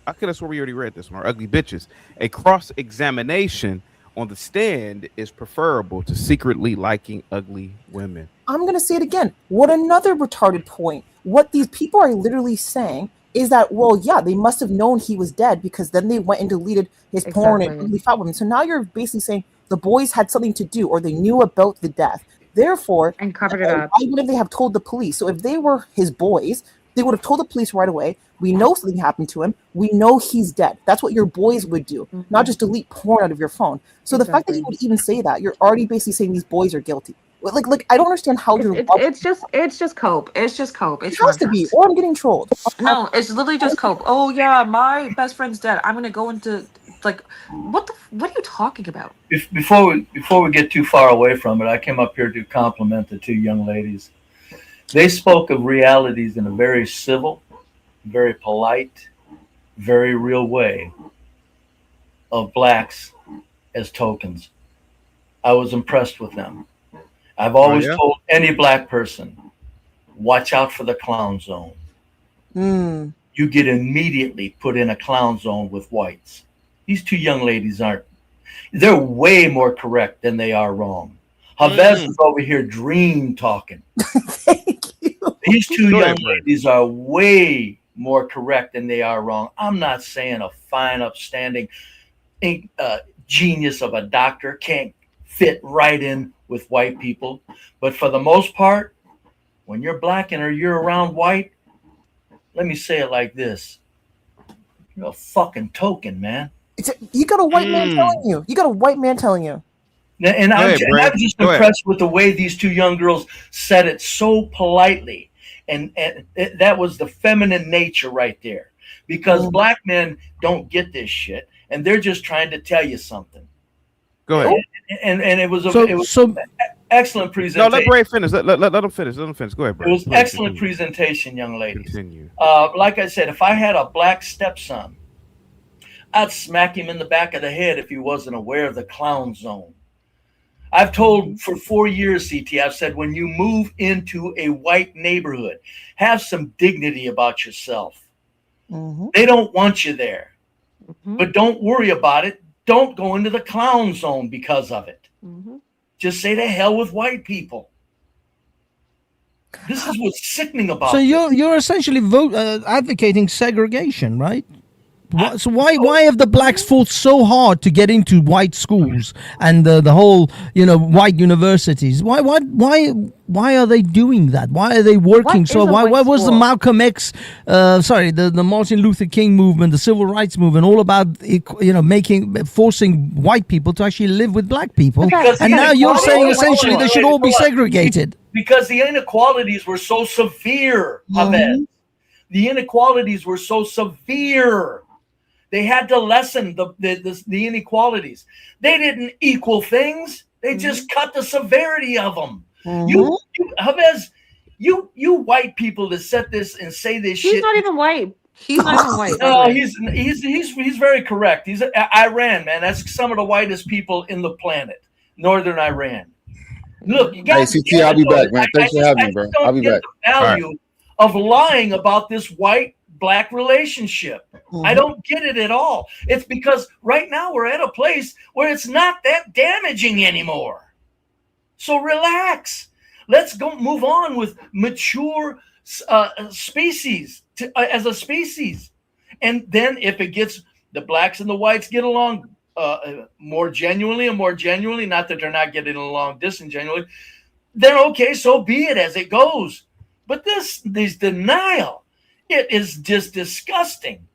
I could have sworn we already read this one. Or ugly bitches. A cross-examination on the stand is preferable to secretly liking ugly women. I'm going to say it again. What another retarded point. What these people are literally saying is that, well, yeah, they must have known he was dead because then they went and deleted his porn and ugly fat women. So now you're basically saying the boys had something to do or they knew about the death. Therefore, and covered it up. Why wouldn't they have told the police? So if they were his boys, they would have told the police right away. We know something happened to him. We know he's dead. That's what your boys would do, not just delete porn out of your phone. So the fact that you would even say that, you're already basically saying these boys are guilty. Like I don't understand how you're. It's just cope. It's just cope. It's It has to be, or I'm getting trolled. No, it's literally just cope. Oh yeah, my best friend's dead. I'm gonna go into like what are you talking about? Before we get too far away from it, I came up here to compliment the two young ladies. They spoke of realities in a very civil, very polite, very real way of blacks as tokens. I was impressed with them. I've always told any black person, watch out for the clown zone. You get immediately put in a clown zone with whites. These two young ladies they're way more correct than they are wrong. Havez is over here dream talking. These two young ladies are way more correct than they are wrong. I'm not saying a fine, upstanding genius of a doctor can't fit right in with white people. But for the most part, when you're black and you're around white, let me say it like this. You're a fucking token, man. You got a white man telling you. You got a white man telling you. And I'm just impressed with the way these two young girls said it so politely. And that was the feminine nature right there. Because black men don't get this shit. And they're just trying to tell you something. Go ahead. And it was excellent presentation. No, let Bray finish. Let him finish. Let him finish. Go ahead, Bray. It was excellent presentation, young ladies. Continue. Like I said, if I had a black stepson, I'd smack him in the back of the head if he wasn't aware of the clown zone. I've told for 4 years, CT, I've said, when you move into a white neighborhood, have some dignity about yourself. They don't want you there. But don't worry about it. Don't go into the clown zone because of it. Just say to hell with white people. This is what's sickening about So this. you're essentially advocating segregation, right? So why have the blacks fought so hard to get into white schools and the whole white universities? Why are they doing that? Why are they working so? Why was the Malcolm X, the Martin Luther King movement, the civil rights movement, all about forcing white people to actually live with black people? And now you're saying essentially they should all be segregated. Because the inequalities were so severe, Ahmed. The inequalities were so severe. They had to lessen the inequalities. They didn't equal things. They just cut the severity of them. You white people that set this and say this shit. He's not even white. He's not even white. No, he's very correct. He's Iran, man. That's some of the whitest people in the planet. Northern Iran. Look, you guys. Hey, CT, I'll be back, man. Thanks for having me, bro. I'll be back. The value of lying about this white-black relationship. I don't get it at all. It's because right now we're at a place where it's not that damaging anymore. So relax. Let's go move on with mature species as a species. And then if it gets the blacks and the whites get along more genuinely, not that they're not getting along disingenuously, then okay, so be it as it goes. But this denial, it is just disgusting,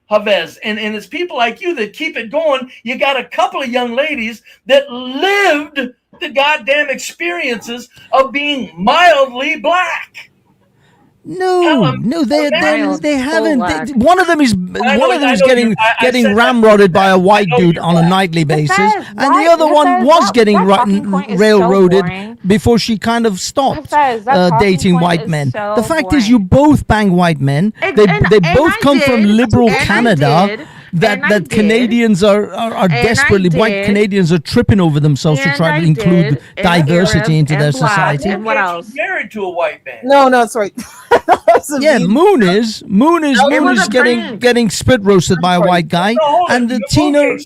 Havez. And it's people like you that keep it going. You got a couple of young ladies that lived the goddamn experiences of being mildly black. No, they haven't. One of them is getting ramrodded by a white dude on a nightly basis, and the other one was getting railroaded before she kind of stopped dating white men. The fact is, you both bang white men. They both come from liberal Canada. That Canadians are desperately, white Canadians are tripping over themselves to try to include diversity into their society. And what else? Married to a white man. No, sorry. Yeah, Moon is getting spit roasted by a white guy, and the Tina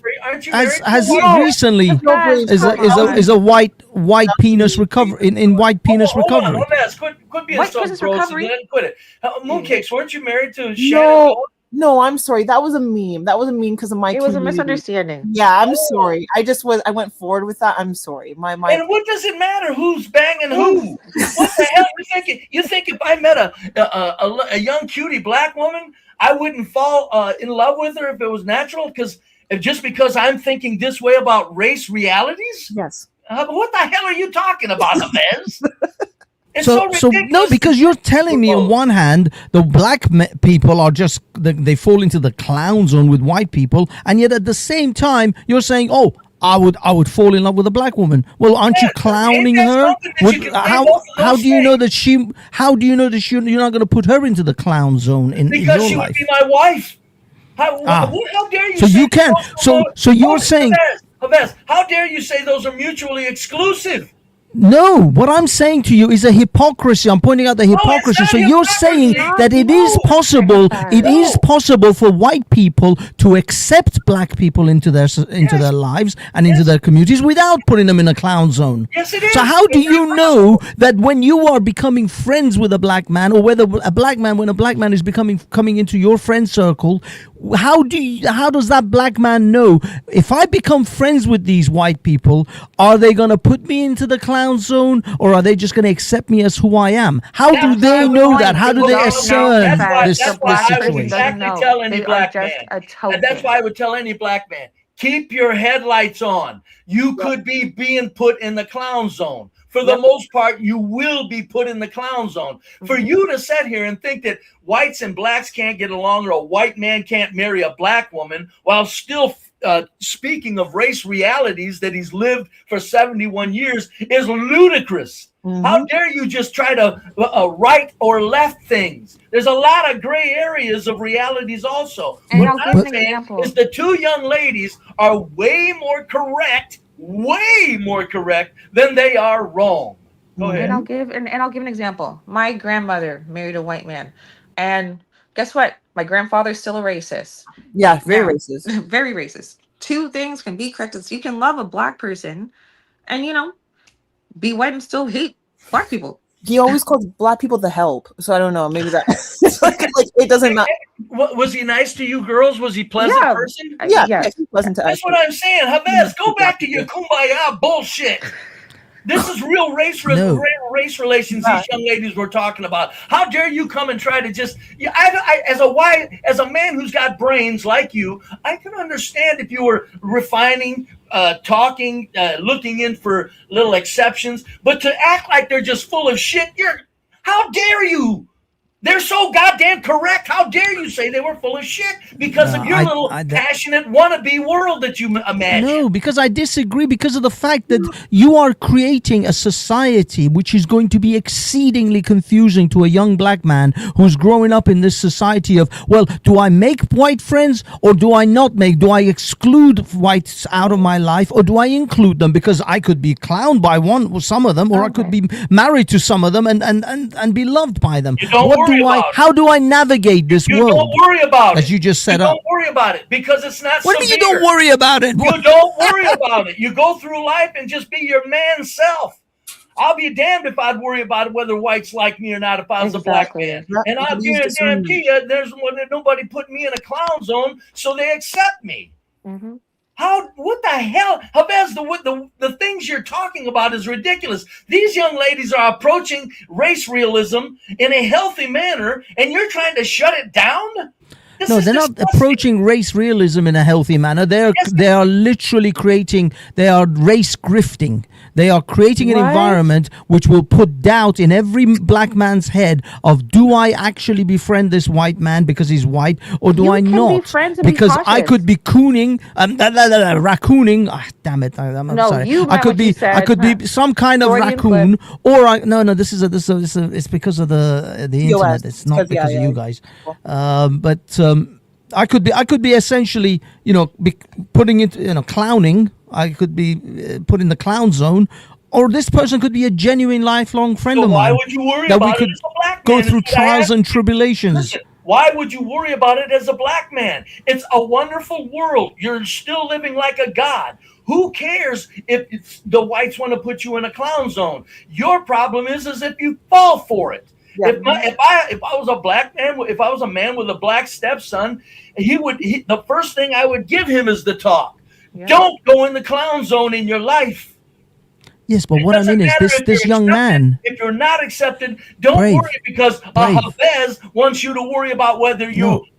has recently is a white penis recovery in white penis recovery. Could be a recovery. Mooncakes, weren't you married to Shannon? No, I'm sorry. That was a meme. Because of my. It was a misunderstanding. Yeah, I'm sorry. I went forward with that. I'm sorry. My. And what does it matter who's banging who? What the hell you thinking? You think if I met a young cutie black woman, I wouldn't fall in love with her if it was natural? Because I'm thinking this way about race realities? Yes. What the hell are you talking about, Jabez? It's so ridiculous. no, because you're telling me on one hand the black people are just they fall into the clown zone with white people, and yet at the same time you're saying, oh, I would fall in love with a black woman. Well, aren't you clowning her? How do you know that you're not going to put her into the clown zone in your because she life? would be my wife. How dare you? So say you can. So you're saying. Jabez, how dare you say those are mutually exclusive? No, what I'm saying to you is a hypocrisy. I'm pointing out the hypocrisy. So you're saying that it is possible. It is possible for white people to accept black people into their lives and into their communities without putting them in a clown zone. Yes, it is. So how do you know that when you are becoming friends with a black man, or whether when a black man is coming into your friend circle, how does that black man know if I become friends with these white people, are they going to put me into the clown zone, or are they just going to accept me as who I am? How do they know that? How do they discern this That's why I would situation? exactly tell any black man. And that's why I would tell any black man, keep your headlights on. You could be being put in the clown zone. For the most part, you will be put in the clown zone. For you to sit here and think that whites and blacks can't get along, or a white man can't marry a black woman, while still speaking of race realities that he's lived for 71 years, is ludicrous. How dare you just try to right or left things? There's a lot of gray areas of realities also. And What I'll give I'm an saying example. is the two young ladies are way more correct than they are wrong. Go ahead. And I'll give an example. My grandmother married a white man, and guess what? My grandfather's still a racist. Yeah, very racist. Very racist. Two things can be corrected. So you can love a black person, and be white and still hate black people. He always calls black people the help. So I don't know. Maybe that like it doesn't matter. Was he nice to you girls? Was he pleasant person? Yeah, he's pleasant to us. That's what I'm saying. Jabez, go back to your kumbaya bullshit. This is real race relations these young ladies were talking about. How dare you come and try to just as a man who's got brains like you, I can understand if you were refining, talking, looking in for little exceptions, but to act like they're just full of shit, how dare you? They're so goddamn correct. How dare you say they were full of shit because of your little passionate wannabe world that you imagine? No, because I disagree because of the fact that you are creating a society which is going to be exceedingly confusing to a young black man who's growing up in this society of, well, do I make white friends or do I not make? Do I exclude whites out of my life or do I include them? Because I could be clowned by some of them, or I could be married to some of them and be loved by them. How do I navigate this world? Don't worry about it. As you just set up. Don't worry about it because it's not. What do you mean you don't worry about it? You don't worry about it. You go through life and just be your man self. I'll be damned if I'd worry about whether whites like me or not if I was a black man. And I'll guarantee you, there's nobody putting me in a clown zone, so they accept me. What the hell? Jabez, the things you're talking about is ridiculous. These young ladies are approaching race realism in a healthy manner, and you're trying to shut it down? No, they're not approaching race realism in a healthy manner. They are literally they are race grifting. They are creating an environment which will put doubt in every black man's head of, do I actually befriend this white man because he's white, or do I not? Because I could be cooning, raccooning. Damn it! I'm sorry. I could be some kind of raccoon, or this is it's because of the internet. It's not because of you guys. I could be essentially, putting it, clowning. I could be put in the clown zone, or this person could be a genuine lifelong friend of mine. Why would you worry that about we could it as a black go man? through trials and tribulations? Listen, why would you worry about it as a black man? It's a wonderful world. You're still living like a god. Who cares if the whites want to put you in a clown zone? Your problem is if you fall for it. Yeah. If I was a black man, if I was a man with a black stepson, the first thing I would give him is the talk. Yeah. Don't go in the clown zone in your life. Yes, but what I mean is this young man. If you're not accepted, don't worry because Jabez wants you to worry about whether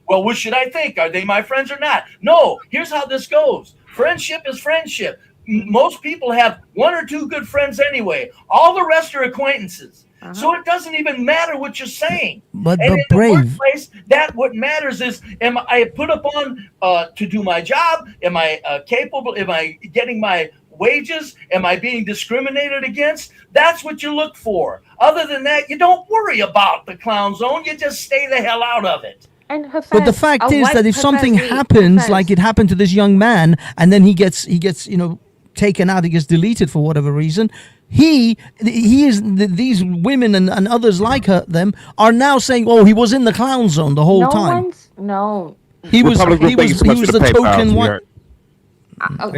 well, what should I think? Are they my friends or not? No, here's how this goes. Friendship is friendship. most people have one or two good friends anyway. All the rest are acquaintances. So it doesn't even matter what you're saying. But and in Brave. the workplace, that what matters is, am I put upon to do my job? Am I capable? Am I getting my wages? Am I being discriminated against? That's what you look for. Other than that, you don't worry about the clown zone. You just stay the hell out of it. And But the fact is that if something happens, like it happened to this young man, and then he gets taken out, he gets deleted for whatever reason. He is these women and others like them are now saying, "Oh, he was in the clown zone the whole time." He was the token one.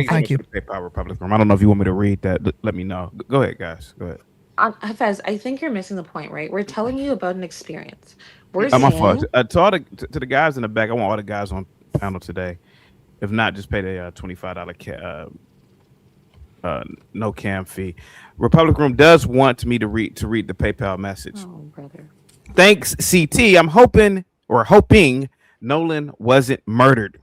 Thank you. PayPal Republic Room. I don't know if you want me to read that. Let me know. Go ahead, guys. Go ahead. Fez, I think you're missing the point, right? We're telling you about an experience. We're my saying, fault. To the guys in the back, I want all the guys on panel today. If not, just pay the $25 no cam fee. Republic Room does want me to read the PayPal message. Oh, brother. Thanks, CT. I'm hoping Nolan wasn't murdered.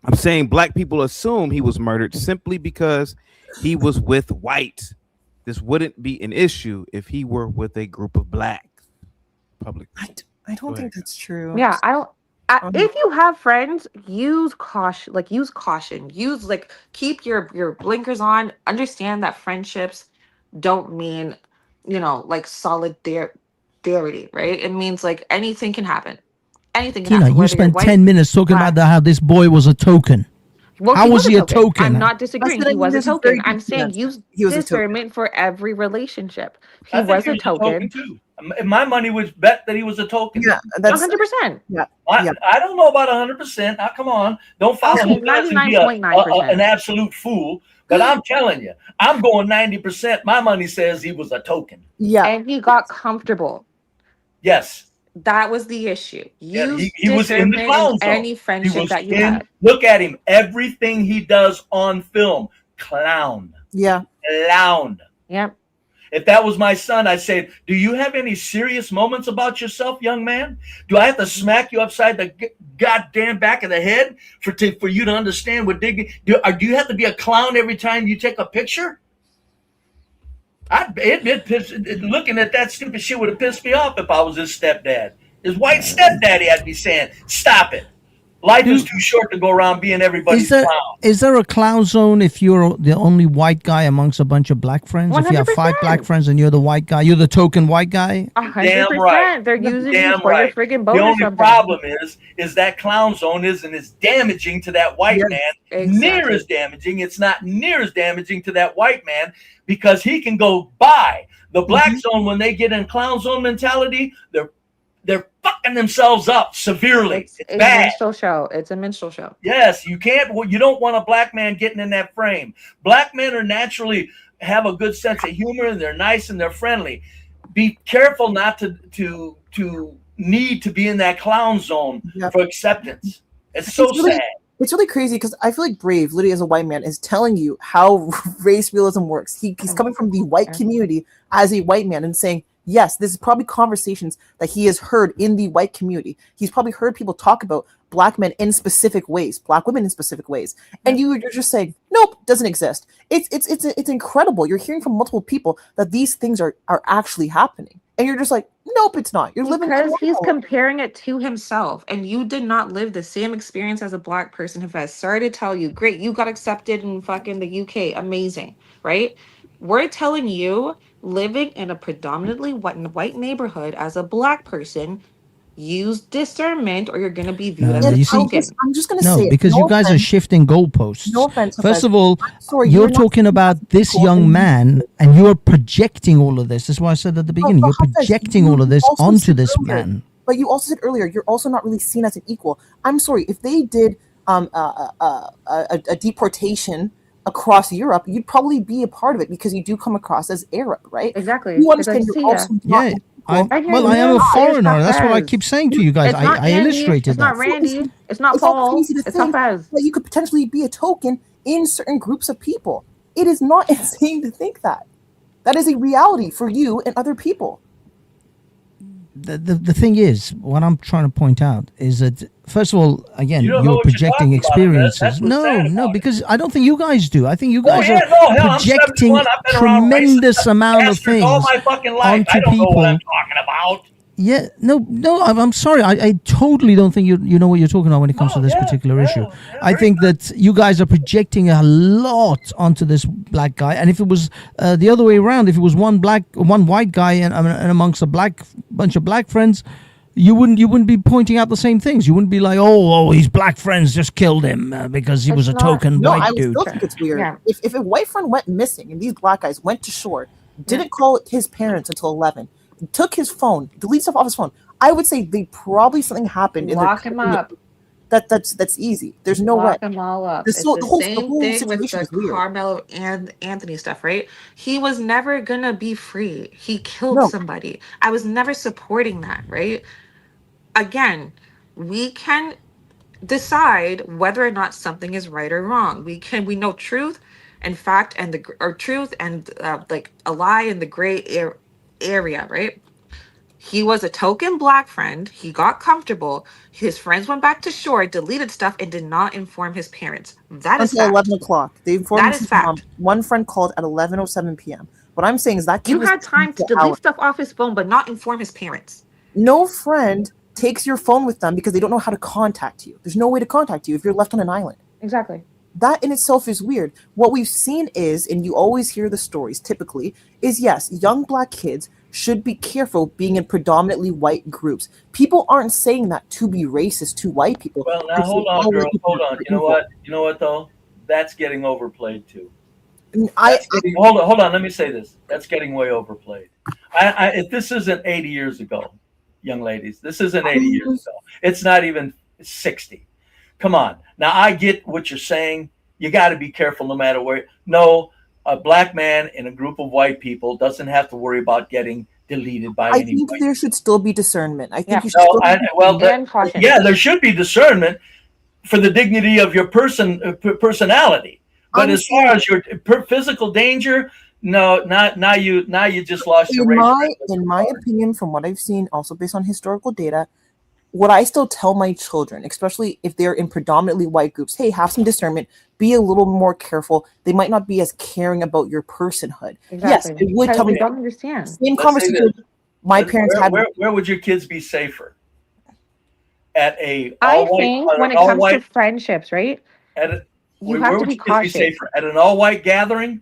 I'm saying black people assume he was murdered simply because he was with whites. This wouldn't be an issue if he were with a group of blacks. Public. I don't think that's true. Yeah, I don't. If you have friends, use caution. Keep your blinkers on. Understand that friendships don't mean, solidarity, right? It means like anything can happen. Anything can Tina, happen. you spent 10 minutes talking about how this boy was a token. Well, how was he a token? I'm not disagreeing. He was a token. I'm saying use discernment for every relationship. He was a token too. My money would bet that he was a token. Yeah, that's 100%. Yeah, I don't know about 100%. Now, come on, don't follow me and be an absolute fool. But I'm telling you, I'm going 90%. My money says he was a token. Yeah, and he got comfortable. Yes. That was the issue. He was in the clown zone. Any friendship that you had. Look at him. Everything he does on film, clown. Yeah. Clown. Yep. If that was my son, I'd say, do you have any serious moments about yourself, young man? Do I have to smack you upside the goddamn back of the head for you to understand what digging? Do you have to be a clown every time you take a picture? Looking at that stupid shit would have pissed me off if I was his stepdad. His white stepdaddy, I'd be saying, stop it. Life is too short to go around being everybody's clown. Is there a clown zone if you're the only white guy amongst a bunch of black friends? 100%. If you have 5 black friends and you're the white guy, you're the token white guy? 100%. Damn right. They're using you for your friggin' boat The or only something. problem is that clown zone isn't as damaging to that white man. Near as damaging. It's not near as damaging to that white man because he can go by. The black zone, when they get in clown zone mentality, they're fucking themselves up severely. It's a bad. minstrel show. It's a minstrel show. Yes, you don't want a black man getting in that frame. Black men are naturally have a good sense of humor and they're nice and they're friendly. Be careful not to need to be in that clown zone for acceptance. It's so sad. It's really crazy because I feel like Brave, literally as a white man, is telling you how race realism works. He's coming from the white community as a white man and saying, yes, this is probably conversations that he has heard in the white community. He's probably heard people talk about black men in specific ways, black women in specific ways. And you're just saying, nope, doesn't exist. It's incredible. You're hearing from multiple people that these things are actually happening. And you're just like, nope, it's not. You're living because he's comparing it to himself. And you did not live the same experience as a black person who has. Sorry to tell you, great, you got accepted in fucking the UK. Amazing, right? We're telling you, living in a predominantly white neighborhood as a black person, use discernment or you're going to be viewed as a token. I'm just going to say because you guys are shifting goalposts. No offense. First of all, you're talking about this young man and you're projecting all of this. That's why I said at the beginning, you're projecting all of this onto this man. But you also said earlier, you're also not really seen as an equal. I'm sorry, if they did a deportation across Europe, you'd probably be a part of it because you do come across as Arab, right? Exactly. You understand you're also not I am a foreigner. That's what I keep saying to you guys. I illustrated it's not Randy. It's not Paul. It's not Fez. That you could potentially be a token in certain groups of people. It is not insane to think that. That is a reality for you and other people. the thing is, what I'm trying to point out is that, first of all, again, You don't know you're what you're projecting talking about, man. experiences. That's what's sad No, about it. because I don't think you guys do. I think you Oh, guys yeah, are no, hell, I'm projecting 71. I've been around tremendous racist amount of bastards all things my fucking life. onto I don't know people. what I'm talking about. Yeah, no, I'm sorry. I totally don't think you know what you're talking about when it comes to this particular issue. I think that you guys are projecting a lot onto this black guy, and if it was the other way around, if it was one white guy and amongst a bunch of black friends, you wouldn't be pointing out the same things. You wouldn't be like, oh, his black friends just killed him because he was a token No, I white would dude. still think it's weird. If a white friend went missing and these black guys went to shore, didn't call his parents until 11, took his phone, delete stuff off his phone, I would say they probably something happened. Lock him up. That's easy. There's no way. Lock them all up. This It's whole- the the whole- the same whole thing with situation the is weird. Carmelo and Anthony stuff, right? He was never gonna be free. He killed No. somebody. I was never supporting that, right? Again, we can decide whether or not something is right or wrong. We know truth and fact and truth and like a lie in the gray area, right? He was a token black friend. He got comfortable. His friends went back to shore, deleted stuff, and did not inform his parents. That is Until fact. 11 o'clock. They informed That his is mom. fact. One friend called at 11:07 p.m. What I'm saying is that kid You was had time to for delete hours. stuff off his phone, but not inform his parents. No friend takes your phone with them because they don't know how to contact you. There's no way to contact you if you're left on an island. Exactly. That in itself is weird. What we've seen is, and you always hear the stories typically, is yes, young black kids should be careful being in predominantly white groups. People aren't saying that to be racist to white people. Well, now They're hold saying on, all girl. white people Hold on. are You know evil. what? You know what though? That's getting overplayed too. I Hold on. Let me say this. That's getting way overplayed. If this isn't 80 years ago, young ladies, this isn't 80 years ago. It's not even 60. Come on. Now I get what you're saying. You got to be careful no matter where. No, a black man in a group of white people doesn't have to worry about getting deleted by I any think white. there should still be discernment. I think you should No, still yeah, there should be discernment for the dignity of your personality. But as far as your physical danger, no, now you just lost your race. In my opinion, from what I've seen, also based on historical data, what I still tell my children, especially if they're in predominantly white groups, hey, have some discernment, be a little more careful. They might not be as caring about your personhood. Yes, Exactly. it would Because tell we me don't understand. same Let's say conversation this. my parents had. Where would your kids be safer? At a I all-white, think on when an it comes to all-white, friendships, right? where have to would be your kids be cautious. safer? At an all-white gathering,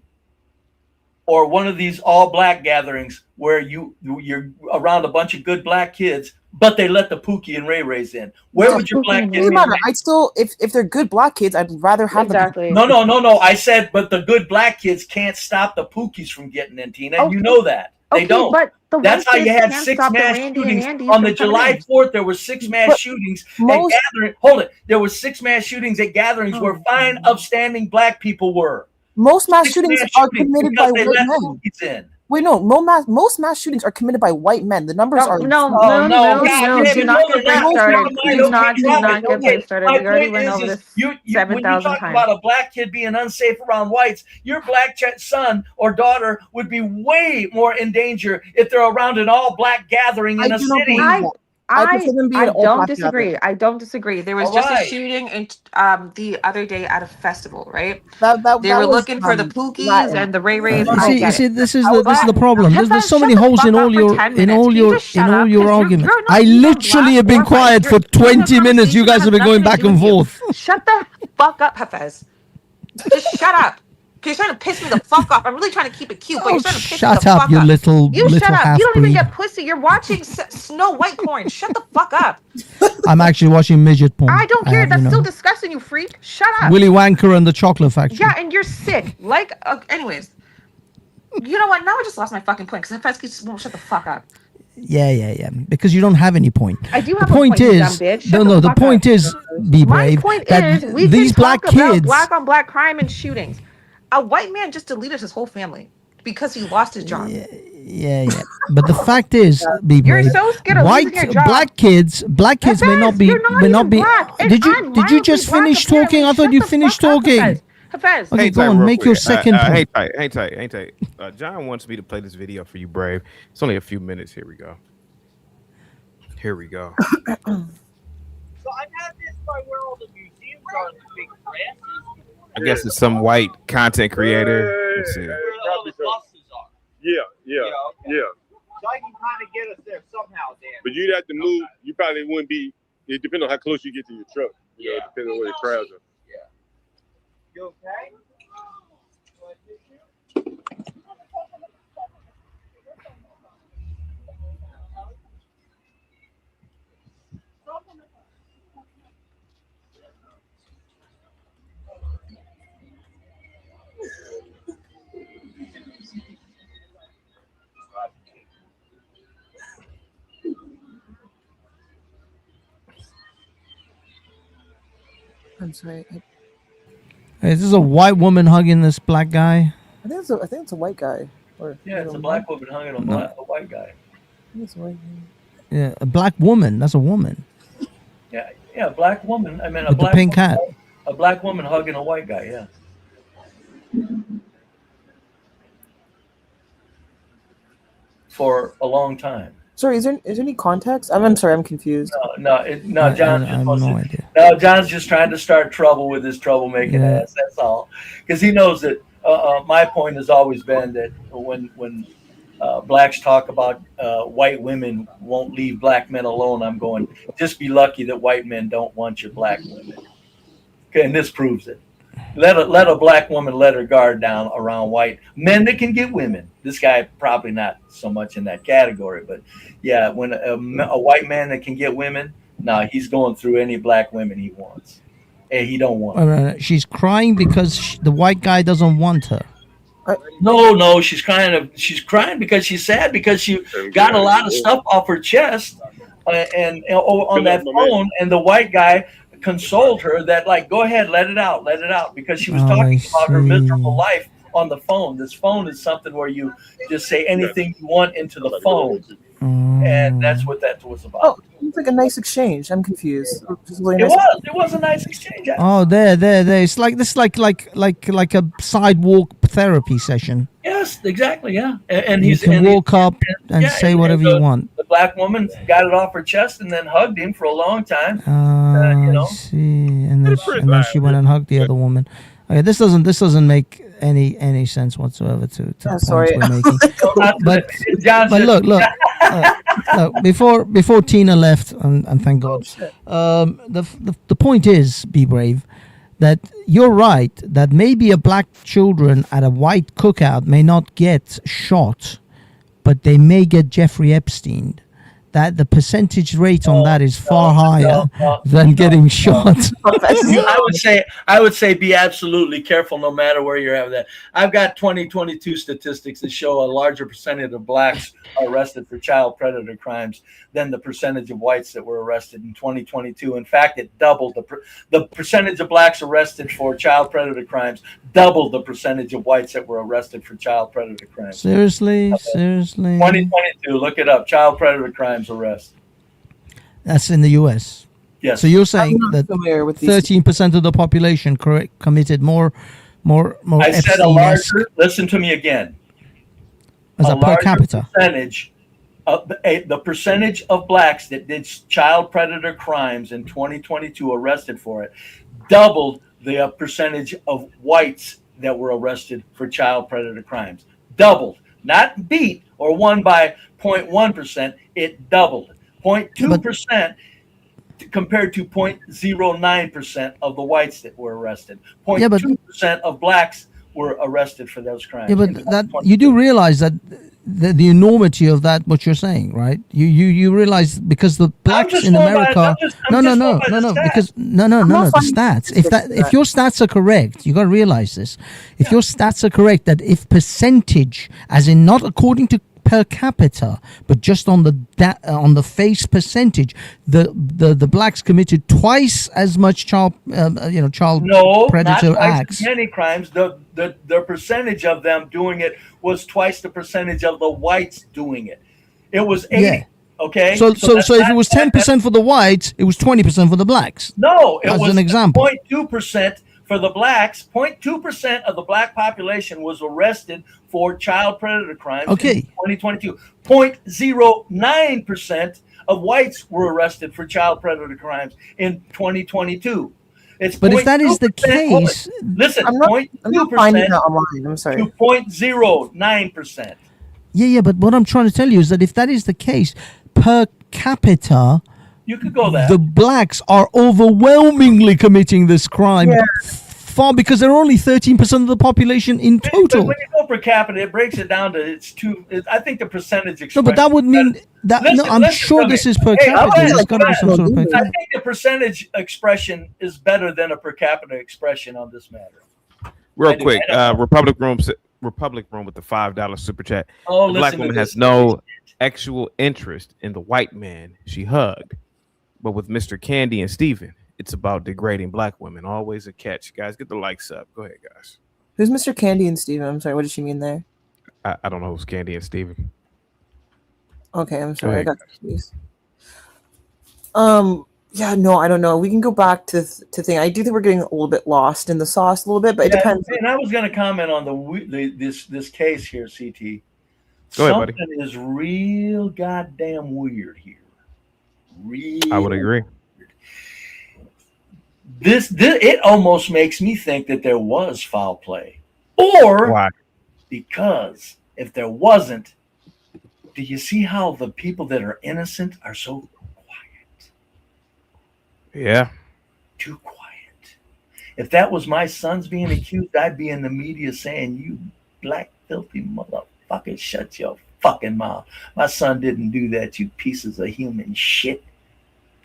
or one of these all-black gatherings where you're around a bunch of good black kids, but they let the Pookie and Ray Rays in? Where would your black kids Doesn't be? matter. I'd still, if they're good black kids, I'd rather have them. No. I said, but the good black kids can't stop the Pookies from getting in, Tina. And you know that. They Okay, don't. but the That's white how you kids had can't 6 stop the mass Randy and shootings Andes on the from coming July in. 4th. There were 6 mass shootings at gatherings. Hold it. There were 6 mass shootings at gatherings where fine, upstanding black people were. Most mass 6 shootings mass are shootings committed because by they white let men. Pookies in. Wait, no, most mass shootings are committed by white men. The numbers are Do God not damn get it, Play now, started. never mind. Do not Okay, get Play started. My We already point went over is this when you 7,000 talk times. about a black kid being unsafe around whites, your black son or daughter would be way more in danger if they're around an all-black gathering in a city. I all don't black disagree. gathering. I don't disagree. There was All just right. a shooting in, the other day at a festival, right? That They were was, looking for the Pookies and the Ray Rays. I get it. This is the problem. There's so many shut the holes in fuck all up for your 10 in minutes. all Can you your just shut in all up? your 'Cause you're arguments. not I even literally black have been or white. quiet for You're doing a 20 minutes. You conversation guys that have been has going nothing to back and do with you. forth. Shut the fuck up, Hafez. Just shut up. You're trying to piss me the fuck off. I'm really trying to keep it cute, but you're starting to piss me Shut the up, fuck you up. little You shut little up. half You don't even breed. get pussy. You're watching Snow White porn. Shut the fuck up. I'm actually watching midget porn. I don't care. have, That's you still know, disgusting, you freak. Shut up. Willy Wanker and the Chocolate Factory. Yeah, and you're sick. Like, anyways. You know what? Now I just lost my fucking point because Hafez won't shut the fuck up. Yeah. Because you don't have any point. I do The have a point point, you is, dumb bitch. Shut no. the The fuck point up. is, be brave. My point that is, we these can black talk about kids. black on black crime and shootings. A white man just deleted his whole family because he lost his job. Yeah. But the fact is, be You're brave. so scared of losing your job. Black kids may not be. You're not may even not be. black, and Did you I'm did you just mildly finish black, talking? I thought apparently. you Shut the finished fuck up, talking. Hafez. Okay, Hang go tight on. real Make your quick. second point. Hang tight. John wants me to play this video for you, Brave. It's only a few minutes. Here we go. Here we go. So I got this by where all the museums are in the big grasses. I guess it's some white content creator. Let's see. Where all the buses are. Yeah. So I can kind of get us there somehow, Dan. But you'd have to move. You probably wouldn't be. It depends on how close you get to your truck. You know, depending on where the crowds are. Yeah. You okay? I'm sorry. Is this a white woman hugging this black guy? I think it's a white guy. Or Yeah, it's a black woman hugging a white guy. I think it's a white guy. Yeah, a black woman. That's a woman. Yeah, black woman. I mean, With the pink hat. A black woman hugging a white guy. Yeah. For a long time. Sorry, is there any context? I'm sorry, I'm confused. No, John. I have no idea. No, John's just trying to start trouble with his troublemaking ass. That's all. Because he knows that. My point has always been that when blacks talk about white women won't leave black men alone, I'm going, just be lucky that white men don't want your black women. Okay, and this proves it. Let a black woman let her guard down around white men that can get women. This guy probably not so much in that category, but yeah, when a white man that can get women, he's going through any black women he wants. And he don't want her. She's crying because the white guy doesn't want her. No, she's crying. She's crying because she's sad because she got a lot of stuff off her chest and on that phone, and the white guy consoled her that, like, go ahead, let it out, because she was talking about her miserable life on the phone. This phone is something where you just say anything you want into the phone, and that's what that was about. Oh, it's like a nice exchange. I'm confused. It was a nice exchange. Oh, there. It's like this, like a sidewalk therapy session. Yes, exactly. Yeah, and you can walk up and say whatever you want. The black woman got it off her chest and then hugged him for a long time. I see. And then she went and hugged the other woman. Okay, this doesn't make any sense whatsoever to the points we're making. but look, before Tina left, and thank God, the point is, be brave, that you're right, that maybe a black children at a white cookout may not get shot, but they may get Jeffrey Epstein. That the percentage rate on that is far higher than getting shot. I would say be absolutely careful no matter where you're at with that. I've got 2022 statistics that show a larger percentage of blacks are arrested for child predator crimes than the percentage of whites that were arrested in 2022. In fact, it doubled. The percentage of blacks arrested for child predator crimes doubled the percentage of whites that were arrested for child predator crimes. Seriously? 2022, look it up. Child predator crimes arrest. That's in the U.S. Yes. So you're saying that 13% of the population committed more I said a larger. Listen to me again. As a per capita percentage. The percentage of blacks that did child predator crimes in 2022 arrested for it doubled the percentage of whites that were arrested for child predator crimes. Doubled, not beat or won by 0.1%. It doubled 0.2% compared to 0.09% of the whites that were arrested. 0.2% of blacks were arrested for those crimes. Yeah, but that you do realize that the enormity of that, what you're saying, right? You realize because the blacks in America, the stats. If your stats are correct, you got to realize this. If your stats are correct, that if percentage, as in not according to per capita, but just on the face percentage, the blacks committed twice as much child predator acts. As many crimes. The percentage of them doing it was twice the percentage of the whites doing it. It was 80. Yeah. Okay. So if it was 10% for the whites, it was 20% for the blacks. No, it was an example. 0.2% for the blacks. 0.2% of the black population was arrested for child predator crimes in 2022. 0.09% of whites were arrested for child predator crimes in 2022. It's But if that is the 0.2%. case, Listen, I'm not finding 0.2% that online. I'm sorry. to 0.09%. yeah, but what I'm trying to tell you is that if that is the case, per capita, You could go there. the blacks are overwhelmingly committing this crime. Yeah. Far because they're only 13% of the population in But total. when you go per capita, it breaks it down to I think the percentage No, expression. but that would mean that. Listen, I'm listen sure to this me. is per Hey, capita. I'm There's got to be some sort of per I capita. think the percentage expression is better than a per capita expression on this matter. Real quick, Republic Room with the $5 super chat. Oh, the black listen to woman this. has no actual interest in the white man she hugged, but with Mr. Candy and Steven, it's about degrading black women. Always a catch. Guys, get the likes up. Go ahead, guys. Who's Mr. Candy and Steven? I'm sorry. What did she mean there? I don't know who's Candy and Steven. Okay, I'm Go sorry. I ahead, got confused. Yeah, no, I don't know. We can go back to thing. I do think we're getting a little bit lost in the sauce a little bit, but it depends. And I was going to comment on this case here, CT. Go ahead, buddy. Something is real goddamn weird here. Real. I would agree. This it almost makes me think that there was foul play, or why? Because if there wasn't, do you see how the people that are innocent are so quiet? Yeah. Too quiet. If that was my sons being accused, I'd be in the media saying, "You black filthy motherfucker, shut your fucking mouth. My son didn't do that, you pieces of human shit."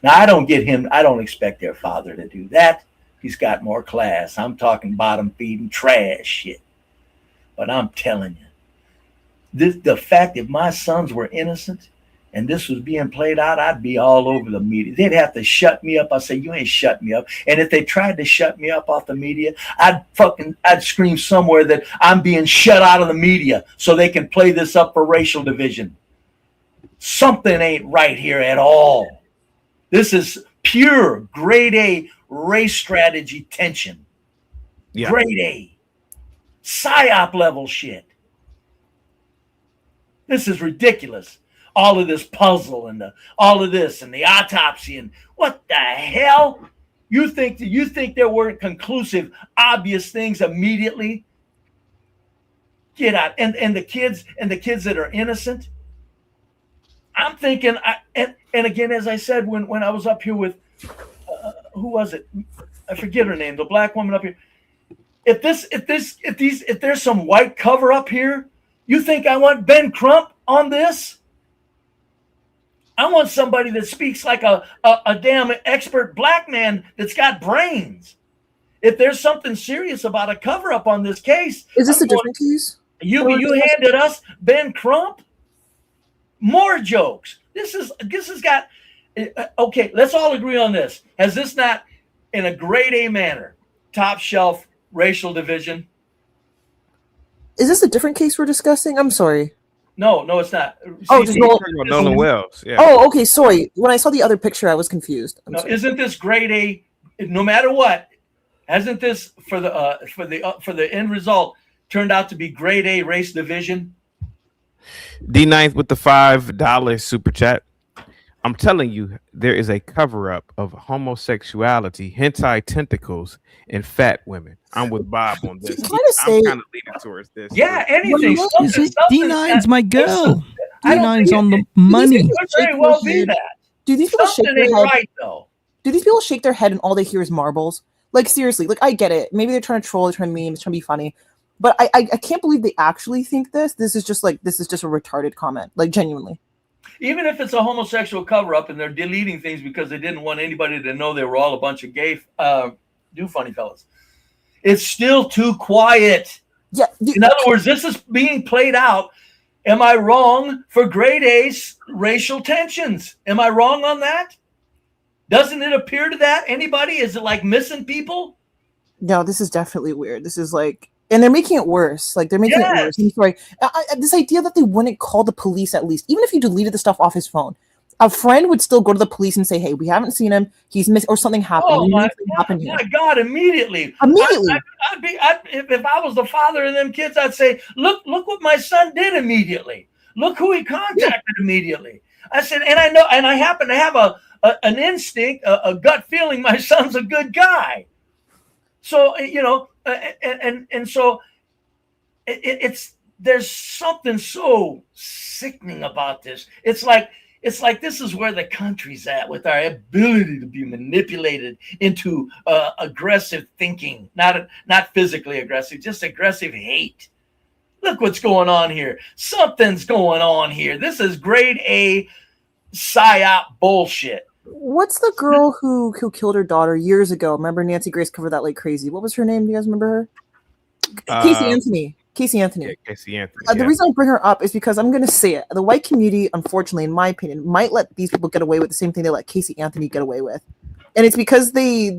Now, I don't expect their father to do that. He's got more class. I'm talking bottom feeding trash shit. But I'm telling you, the fact if my sons were innocent and this was being played out, I'd be all over the media. They'd have to shut me up. I say, you ain't shut me up. And if they tried to shut me up off the media, I'd scream somewhere that I'm being shut out of the media so they can play this up for racial division. Something ain't right here at all. This is pure grade A race strategy tension. Yeah. Grade A. PSYOP level shit. This is ridiculous. All of this puzzle and all of this and the autopsy and what the hell? You think there weren't conclusive, obvious things immediately? Get out. And the kids that are innocent. I'm thinking, and again, as I said when I was up here with who was it? I forget her name. The black woman up here. If there's some white cover up here, you think I want Ben Crump on this? I want somebody that speaks like a damn expert black man that's got brains. If there's something serious about a cover up on this case, Is this a different case? You handed us Ben Crump. More jokes. This has got okay. Let's all agree on this. Has this not, in a grade A manner, top shelf racial division? Is this a different case we're discussing? I'm sorry. No, it's not. Oh, See, Nolan Wells. Yeah. Oh, okay. Sorry. When I saw the other picture, I was confused. I'm sorry. Isn't this grade A? No matter what, hasn't this for the end result turned out to be grade A race division? D9th with the $5 super chat. I'm telling you, there is a cover up of homosexuality, hentai tentacles, and fat women. I'm with Bob on this. I'm kind of leaning towards this. Yeah, anything. D9's my girl. D9's on the money. Could very well be that. Do these people shake Something their ain't head? right though. Do these people shake their head and all they hear is marbles? Like seriously, like I get it. Maybe they're trying to troll, they're trying to meme, it's trying to be funny. But I can't believe they actually think this. This is just a retarded comment. Like genuinely. Even if it's a homosexual cover up and they're deleting things because they didn't want anybody to know they were all a bunch of gay funny fellas. It's still too quiet. Yeah. In other words, this is being played out. Am I wrong for grade A racial tensions? Am I wrong on that? Doesn't it appear to that? Anybody? Is it like missing people? No, this is definitely weird. This is like, and they're making it worse. Like they're making it worse. I'm sorry. This idea that they wouldn't call the police at least, even if you deleted the stuff off his phone, a friend would still go to the police and say, "Hey, we haven't seen him. He's missing, or something happened." Oh my God! Immediately. If I was the father of them kids, I'd say, "Look what my son did immediately. Look who he contacted immediately." I said, and I know, and I happen to have an instinct, a gut feeling my son's a good guy. So, you know, and so it's there's something so sickening about this. It's like this is where the country's at with our ability to be manipulated into aggressive thinking, not physically aggressive, just aggressive hate. Look what's going on here. Something's going on here. This is grade A psyop bullshit. What's the girl who killed her daughter years ago? Remember Nancy Grace covered that like crazy. What was her name? Do you guys remember her? Casey Anthony. Casey Anthony. Yeah, Casey Anthony. The reason I bring her up is because I'm going to say it. The white community, unfortunately, in my opinion, might let these people get away with the same thing they let Casey Anthony get away with. And it's because they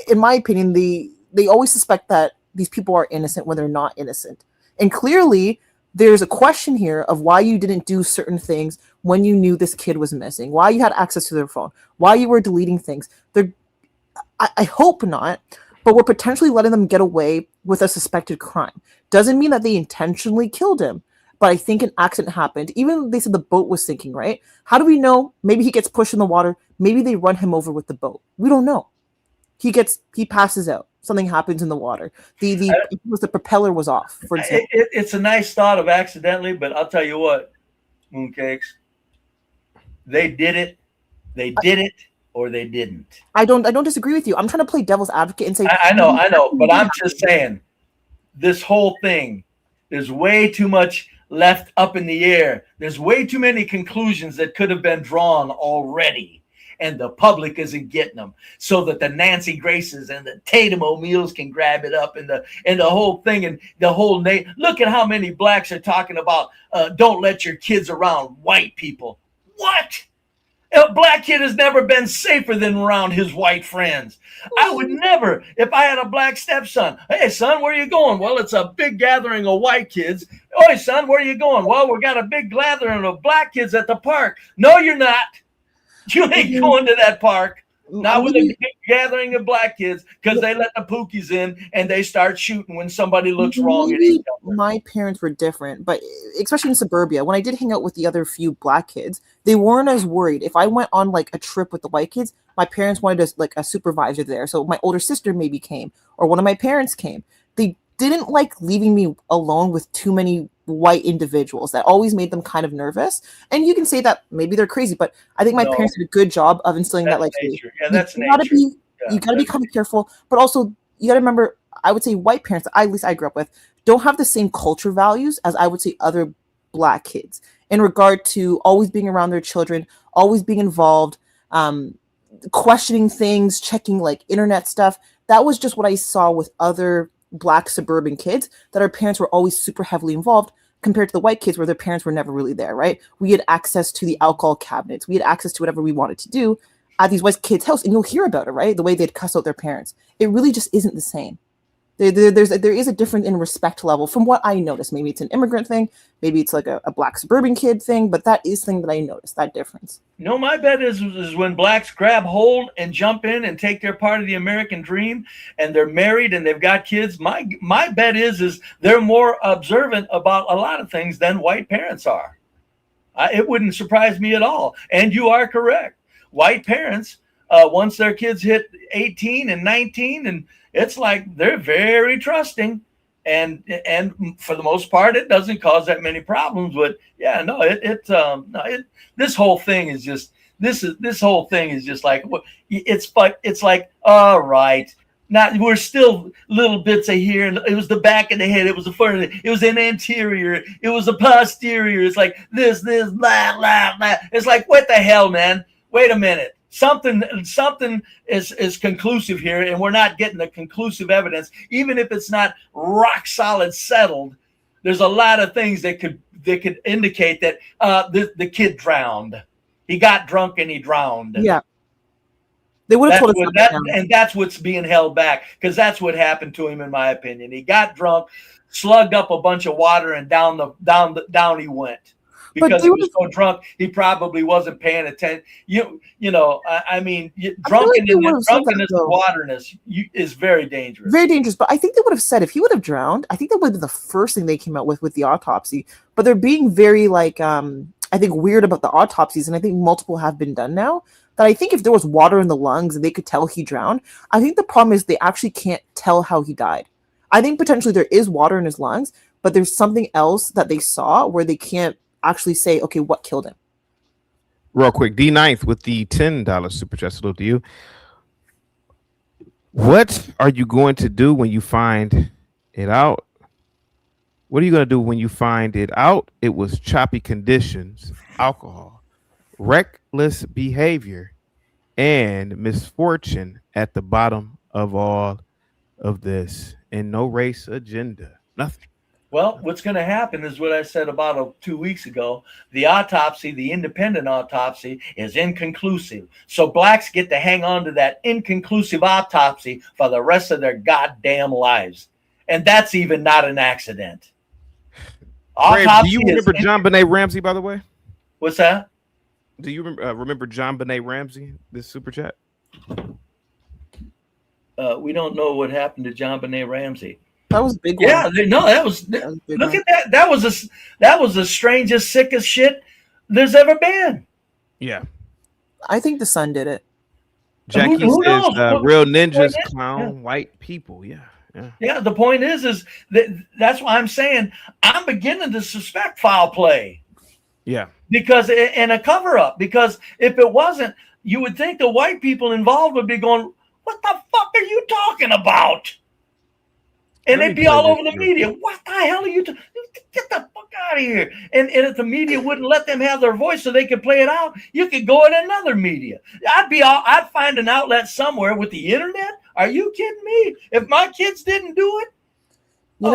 in my opinion, they always suspect that these people are innocent when they're not innocent. And clearly, there's a question here of why you didn't do certain things when you knew this kid was missing, why you had access to their phone, why you were deleting things. I hope not, but we're potentially letting them get away with a suspected crime. Doesn't mean that they intentionally killed him, but I think an accident happened. Even they said the boat was sinking, right? How do we know? Maybe he gets pushed in the water. Maybe they run him over with the boat. We don't know. He passes out. Something happens in the water. The propeller was off, for example. It's a nice thought of accidentally, but I'll tell you what, Mooncakes, they did it, or they didn't. I don't disagree with you. I'm trying to play devil's advocate and say I know, but I'm just saying this whole thing, there's way too much left up in the air. There's way too many conclusions that could have been drawn already, and the public isn't getting them, so that the Nancy Graces and the Tatum O'Meals can grab it up, and the whole thing, and the whole look at how many blacks are talking about don't let your kids around white people. What? A black kid has never been safer than around his white friends. I would never, if I had a black stepson. Hey, son, where are you going? Well, it's a big gathering of white kids. Oi, son, where are you going? Well, we got a big gathering of black kids at the park. No, you're not. You ain't going to that park. Not with a big gathering of black kids, because they let the pookies in and they start shooting when somebody looks wrong. Maybe my parents were different, but especially in suburbia, when I did hang out with the other few black kids, they weren't as worried. If I went on like a trip with the white kids, my parents wanted like a supervisor there. So my older sister maybe came, or one of my parents came. They didn't like leaving me alone with too many white individuals. That always made them kind of nervous. And you can say that maybe they're crazy, but I think my parents did a good job of instilling that, like, nature. Yeah, that's you gotta nature. you gotta be kind of careful, but also you gotta remember, I would say white parents, at least I grew up with, don't have the same culture values as I would say other black kids in regard to always being around their children, always being involved, questioning things, checking like internet stuff. That was just what I saw with other black suburban kids, that our parents were always super heavily involved compared to the white kids where their parents were never really there, right? We had access to the alcohol cabinets. We had access to whatever we wanted to do at these white kids' house, and you'll hear about it, right? The way they'd cuss out their parents. It really just isn't the same. There is a difference in respect level from what I noticed. Maybe it's an immigrant thing, maybe it's like a black suburban kid thing, but that is the thing that I noticed, that difference. No, my bet is when blacks grab hold and jump in and take their part of the American dream, and they're married and they've got kids. My bet is they're more observant about a lot of things than white parents are. It wouldn't surprise me at all. And you are correct. White parents, once their kids hit 18 and 19, and it's like they're very trusting, and for the most part, it doesn't cause that many problems. But yeah, no, this whole thing is just this whole thing is just like it's like, all right. Now we're still little bits of here, and it was the back of the head, it was the front of it was an anterior, it was a posterior. It's like this, blah, blah, blah. It's like, what the hell, man? Wait a minute. Something is conclusive here, and we're not getting the conclusive evidence. Even if it's not rock solid settled, there's a lot of things that could indicate that the kid drowned. He got drunk and he drowned. Yeah. They would have told us that, and that's what's being held back, because that's what happened to him, in my opinion. He got drunk, slugged up a bunch of water, and down he went. Because he was so drunk, he probably wasn't paying attention. I mean, drunkenness and waterness is very dangerous. Very dangerous. But I think they would have said if he would have drowned, I think that would have been the first thing they came out with the autopsy. But they're being very like, I I think, weird about the autopsies, and I think multiple have been done now, that I think if there was water in the lungs and they could tell he drowned, I think the problem is they actually can't tell how he died. I think potentially there is water in his lungs, but there's something else that they saw where they can't actually say, okay, what killed him. Real quick, D9th with the $10 super chat. Salute to you. What are you going to do when you find it out? What are you going to do when you find it out? It was choppy conditions, alcohol, reckless behavior, and misfortune at the bottom of all of this, and no race agenda. Nothing. Well, what's going to happen is what I said about 2 weeks ago. The autopsy, the independent autopsy, is inconclusive. So blacks get to hang on to that inconclusive autopsy for the rest of their goddamn lives. And that's even not an accident. Ray, do you remember John Benet Ramsey, by the way? What's that? Do you remember John Benet Ramsey, this super chat? We don't know what happened to John Benet Ramsey. That was a big one. Yeah, no, that was look at that. That was the strangest, sickest shit there's ever been. Yeah. I think the Sun did it. Jackie Who says knows? real ninjas clown white people. Yeah. Yeah, the point is that's why I'm saying I'm beginning to suspect foul play. Yeah. Because in a cover up, because if it wasn't, you would think the white people involved would be going, "What the fuck are you talking about?" And they'd be all over the media. What the hell are you doing? Get the fuck out of here. And if the media wouldn't let them have their voice so they could play it out, you could go in another media. I'd find an outlet somewhere with the internet. Are you kidding me? If my kids didn't do it, you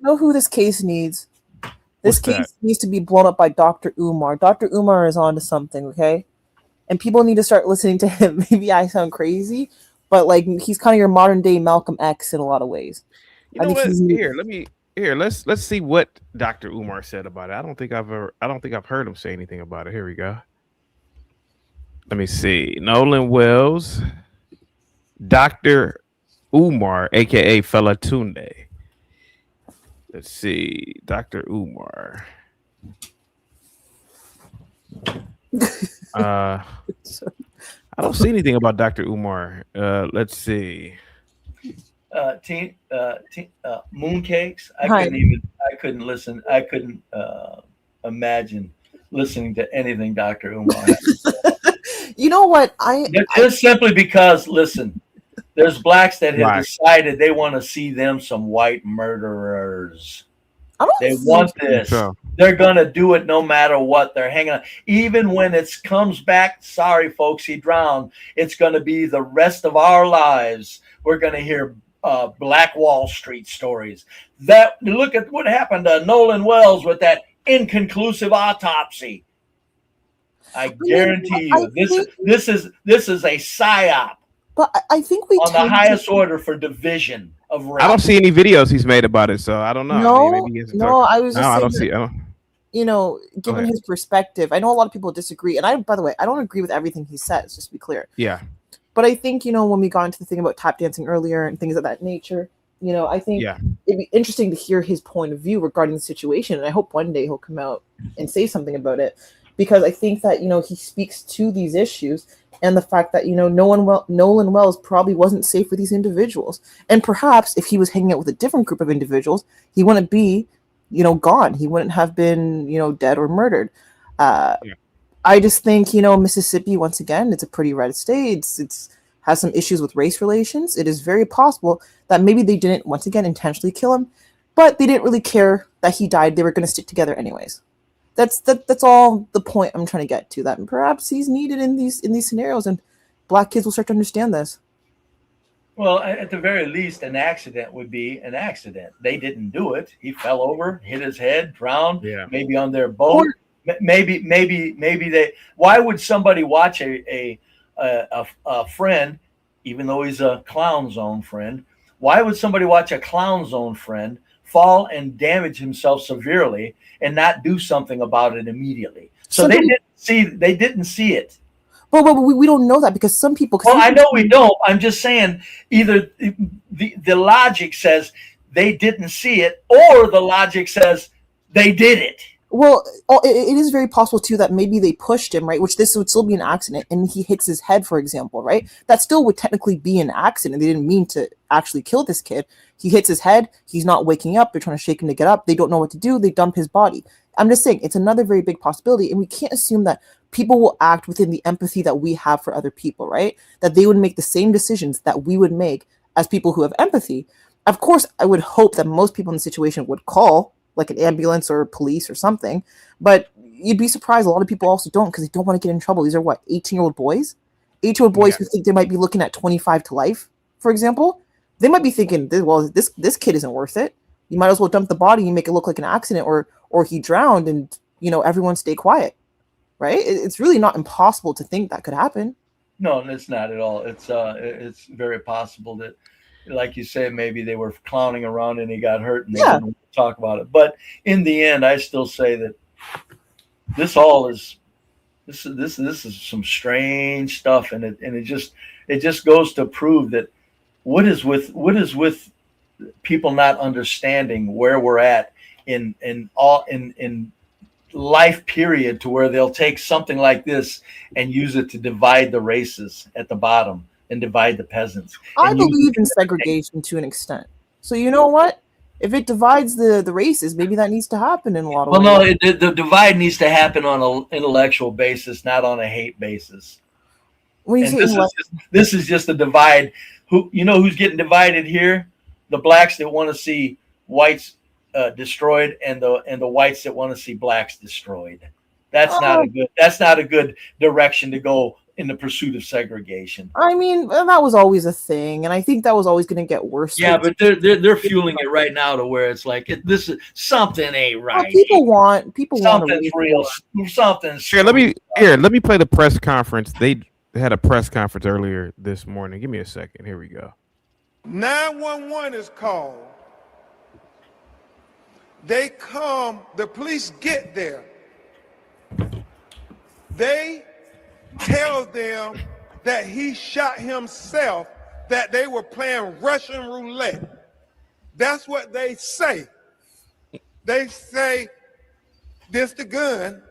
know who this case needs? This case needs to be blown up by Dr. Umar. Dr. Umar is onto something, okay? And people need to start listening to him. Maybe I sound crazy, but like he's kind of your modern day Malcolm X in a lot of ways. You know what? Let's see what Dr. Umar said about it. I don't think I've heard him say anything about it. Here we go. Let me see. Nolan Wells, Dr. Umar, aka Fela Tunde. Let's see, Dr. Umar. I don't see anything about Dr. Umar. Let's see. Mooncakes. I couldn't listen. I couldn't imagine listening to anything Dr. Umar. You know what? Just simply because, listen, there's blacks that have decided they want to see them some white murderers. They want this. So. They're going to do it no matter what. They're hanging on. Even when it comes back, sorry, folks, he drowned. It's going to be the rest of our lives. We're going to hear Black Wall Street stories. Look at what happened to Nolan Wells with that inconclusive autopsy. I guarantee you, this is a psyop. But I think we on the highest order for division of race. I don't see any videos he's made about it, so I don't know. I was just saying you know, given his perspective, I know a lot of people disagree, and by the way, I don't agree with everything he says. Just to be clear. Yeah. But I think, you know, when we got into the thing about tap dancing earlier and things of that nature, you know, I think it'd be interesting to hear his point of view regarding the situation, and I hope one day he'll come out and say something about it, because I think that, you know, he speaks to these issues. And the fact that, you know, Nolan Wells probably wasn't safe with these individuals. And perhaps if he was hanging out with a different group of individuals, he wouldn't be, you know, gone. He wouldn't have been, you know, dead or murdered. I just think, you know, Mississippi, once again, it's a pretty red state. It's has some issues with race relations. It is very possible that maybe they didn't, once again, intentionally kill him, but they didn't really care that he died. They were going to stick together anyways. That's all the point I'm trying to get to, that perhaps he's needed in these scenarios, and black kids will start to understand this. Well, at the very least, an accident would be an accident. They didn't do it. He fell over, hit his head, drowned, maybe on their boat. Maybe they, why would somebody watch a friend, even though he's a clown zone friend, why would somebody watch a clown zone friend fall and damage himself severely and not do something about it immediately? So they didn't see it. But we don't know that, because some people. Well, I know we don't. I'm just saying, either the logic says they didn't see it, or the logic says they did it. Well, it is very possible too that maybe they pushed him, right? Which this would still be an accident, and he hits his head, for example, right? That still would technically be an accident. They didn't mean to actually kill this kid. He hits his head. He's not waking up. They're trying to shake him to get up. They don't know what to do. They dump his body. I'm just saying it's another very big possibility, and we can't assume that people will act within the empathy that we have for other people, right? That they would make the same decisions that we would make as people who have empathy. Of course, I would hope that most people in the situation would call like an ambulance or police or something, but you'd be surprised a lot of people also don't, because they don't want to get in trouble. These are what, 18-year-old boys? 18-year-old boys who think they might be looking at 25 to life, for example. They might be thinking, well, this kid isn't worth it. You might as well dump the body and make it look like an accident, or he drowned, and everyone stay quiet, right? It's really not impossible to think that could happen. No, it's not at all. It's very possible that, like you say, maybe they were clowning around and he got hurt and they didn't want to talk about it. But in the end, I still say that this is some strange stuff, and it just goes to prove that what is with people not understanding where we're at in life period, to where they'll take something like this and use it to divide the races at the bottom and divide the peasants. I believe in segregation to an extent. So you know what? If it divides the races, maybe that needs to happen in a lot of ways. Well, no, the divide needs to happen on an intellectual basis, not on a hate basis. This is just a divide. Who's getting divided here? The blacks that want to see whites destroyed, and the whites that want to see blacks destroyed. That's not a good direction to go in the pursuit of segregation. I mean, that was always a thing, and I think that was always going to get worse. Yeah, but they're fueling it right now to where it's like this is something ain't right. People want something's real. Something's here. Let me play the press conference. They had a press conference earlier this morning. Give me a second. Here we go. 911 is called. They come. The police get there. They tell them that he shot himself, that they were playing Russian roulette. That's what they say. They say, this the gun.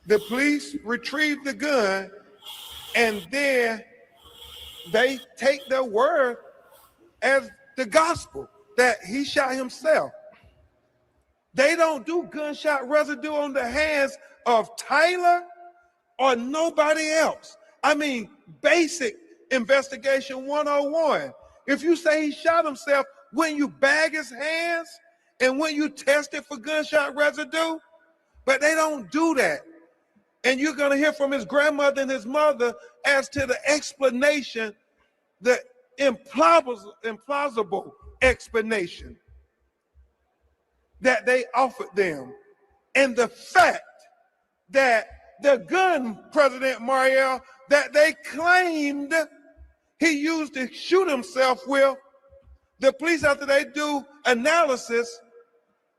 The police retrieve the gun, and then they take their word as the gospel that he shot himself. They don't do gunshot residue on the hands of Tyler or nobody else. I mean, basic investigation 101. If you say he shot himself, when you bag his hands and when you test it for gunshot residue, but they don't do that. And you're going to hear from his grandmother and his mother as to the explanation, the implausible explanation that they offered them. And the fact that the gun, President Mariel, that they claimed he used to shoot himself with, the police, after they do analysis,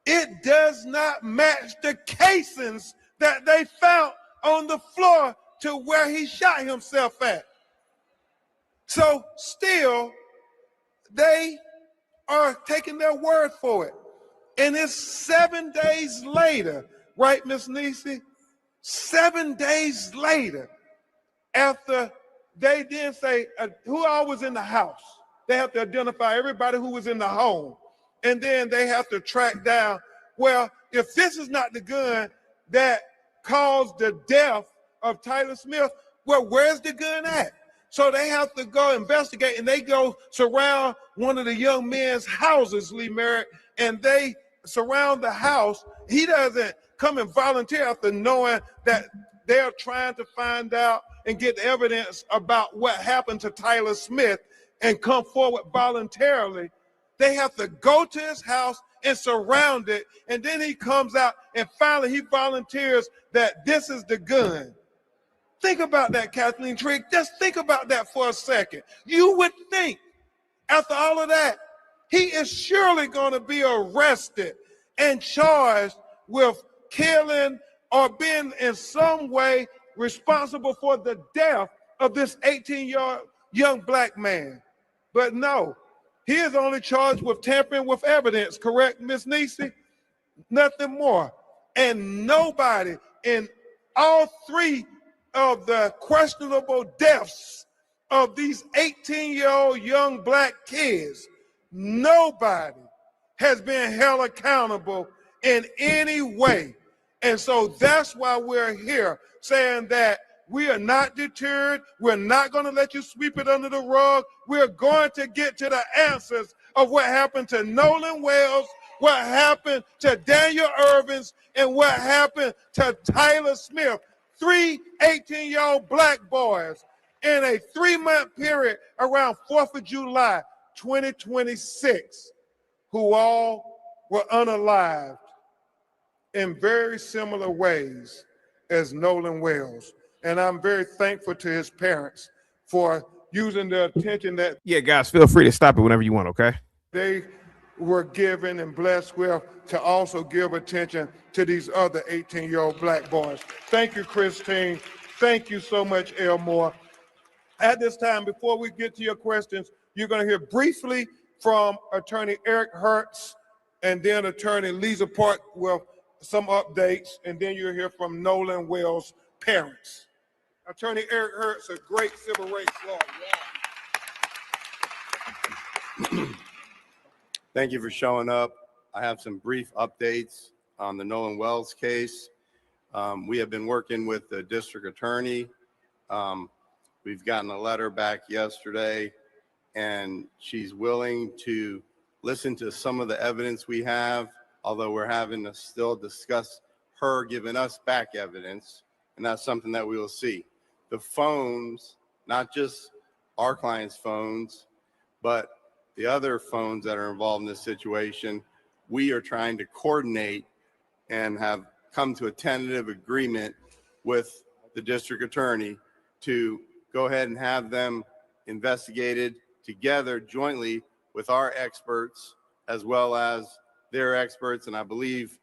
it does not match the casings that they found on the floor to where he shot himself at. So still, they are taking their word for it. And it's 7 days later, right, Miss Nisi? 7 days later, after they then say, who all was in the house? They have to identify everybody who was in the home. And then they have to track down, well, if this is not the gun that caused the death of Tyler Smith, well, where's the gun at? So they have to go investigate, and they go surround one of the young men's houses, Lee Merritt, and they surround the house. He doesn't come and volunteer after knowing that they're trying to find out and get evidence about what happened to Tyler Smith and come forward voluntarily. They have to go to his house and surround it, and then he comes out and finally he volunteers that this is the gun. Think about that, Kathleen Trigg. Just think about that for a second. You would think after all of that, he is surely going to be arrested and charged with killing or being in some way responsible for the death of this 18-year-old young black man. But no, he is only charged with tampering with evidence, correct, Ms. Nisi? Nothing more. and nobody in all three of the questionable deaths of these 18-year-old young black kids, nobody has been held accountable in any way. And so that's why we're here saying that we are not deterred. We're not going to let you sweep it under the rug. We're going to get to the answers of what happened to Nolan Wells, what happened to Daniel Irvins, and what happened to Tyler Smith. 3 18-year-old black boys in a 3-month period around 4th of July, 2026, who all were unalived in very similar ways as Nolan Wells. And I'm very thankful to his parents for using the attention that guys, feel free to stop it whenever you want, okay? they were given and blessed with to also give attention to these other 18-year-old black boys. Thank you, Christine. Thank you so much, Elmore. At this time, before we get to your questions, you're going to hear briefly from Attorney Eric Hertz and then Attorney Lisa Park with some updates, and then you'll hear from Nolan Wells' parents. Attorney Eric Hertz, a great civil rights lawyer. Thank you for showing up. I have some brief updates on the Nolan Wells case. We have been working with the district attorney. We've gotten a letter back yesterday, and she's willing to listen to some of the evidence we have, although we're having to still discuss her giving us back evidence, and that's something that we will see. The phones, not just our clients' phones, but the other phones that are involved in this situation, we are trying to coordinate and have come to a tentative agreement with the district attorney to go ahead and have them investigated together jointly with our experts as well as their experts. And I believe,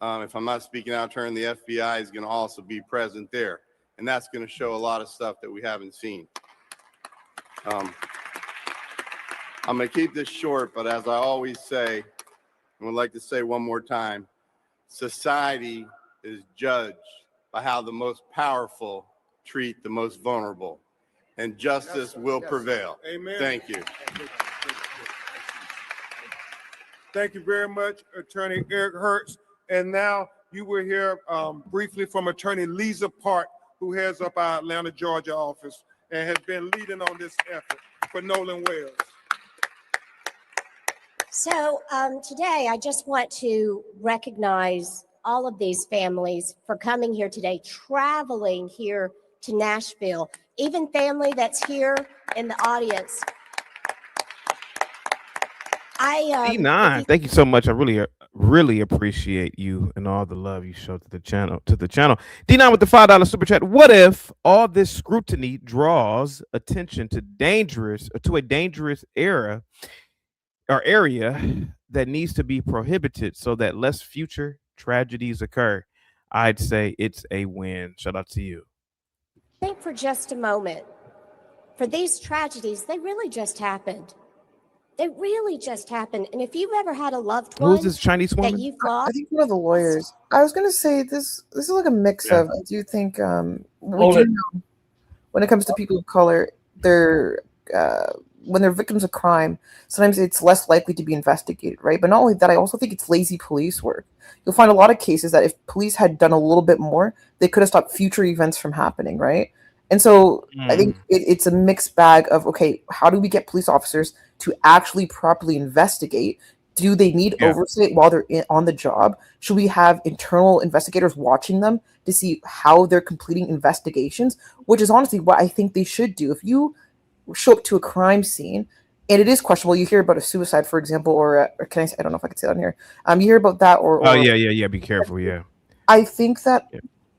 if I'm not speaking out of turn, the FBI is going to also be present there. And that's going to show a lot of stuff that we haven't seen. I'm going to keep this short, but as I always say, and would like to say one more time, society is judged by how the most powerful treat the most vulnerable, and justice will prevail. Amen. Thank you. Thank you very much, Attorney Eric Hertz. And now you will hear briefly from Attorney Lisa Park, who heads up our Atlanta, Georgia office and has been leading on this effort for Nolan Wells. So today, I just want to recognize all of these families for coming here today, traveling here to Nashville, even family that's here in the audience. D9, thank you so much. I really appreciate you and all the love you showed to the channel. D9 with the $5 super chat. What if all this scrutiny draws attention to a dangerous area that needs to be prohibited so that less future tragedies occur? I'd say it's a win. Shout out to you. Think for just a moment. For these tragedies, they really just happened. They really just happened. And if you've ever had a loved one Who's this Chinese woman? that you've lost, I think one of the lawyers. I was going to say this is like a mix of. I do think we do know when it comes to people of color, they're when they're victims of crime, sometimes it's less likely to be investigated, right? But not only that, I also think it's lazy police work. You'll find a lot of cases that if police had done a little bit more, they could have stopped future events from happening, right? And so I think it's a mixed bag of, okay, how do we get police officers to actually properly investigate? Do they need oversight while they're on the job? Should we have internal investigators watching them to see how they're completing investigations? Which is honestly what I think they should do. If you show up to a crime scene and it is questionable, you hear about a suicide, for example, or can I say, I don't know if I can say that on here. You hear about that or be careful. Yeah. I think that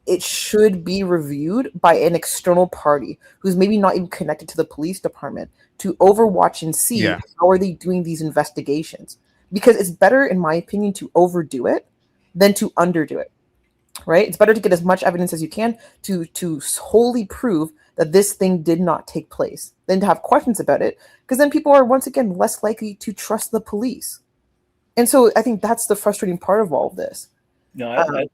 it should be reviewed by an external party who's maybe not even connected to the police department to overwatch and see how are they doing these investigations. Because it's better, in my opinion, to overdo it than to underdo it, right? It's better to get as much evidence as you can to wholly prove that this thing did not take place than to have questions about it, because then people are, once again, less likely to trust the police. And so I think that's the frustrating part of all of this. No,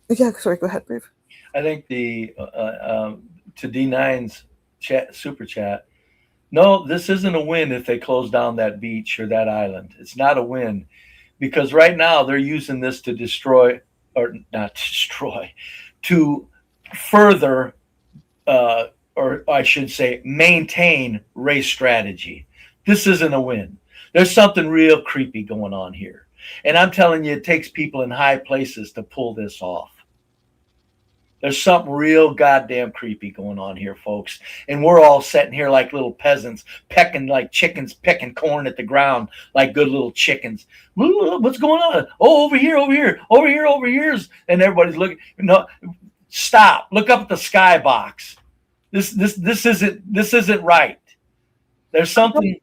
Yeah, sorry, go ahead, Brave. I think the to D9's chat super chat. No, this isn't a win if they close down that beach or that island. It's not a win because right now they're using this to destroy, or not destroy, to further, or I should say, maintain race strategy. This isn't a win. There's something real creepy going on here. And I'm telling you, it takes people in high places to pull this off. There's something real goddamn creepy going on here, folks. And we're all sitting here like little peasants, pecking like chickens, pecking corn at the ground like good little chickens. What's going on? Oh, over here, over here, over here, over here. And everybody's looking. No, stop. Look up at the skybox. This isn't right. There's something.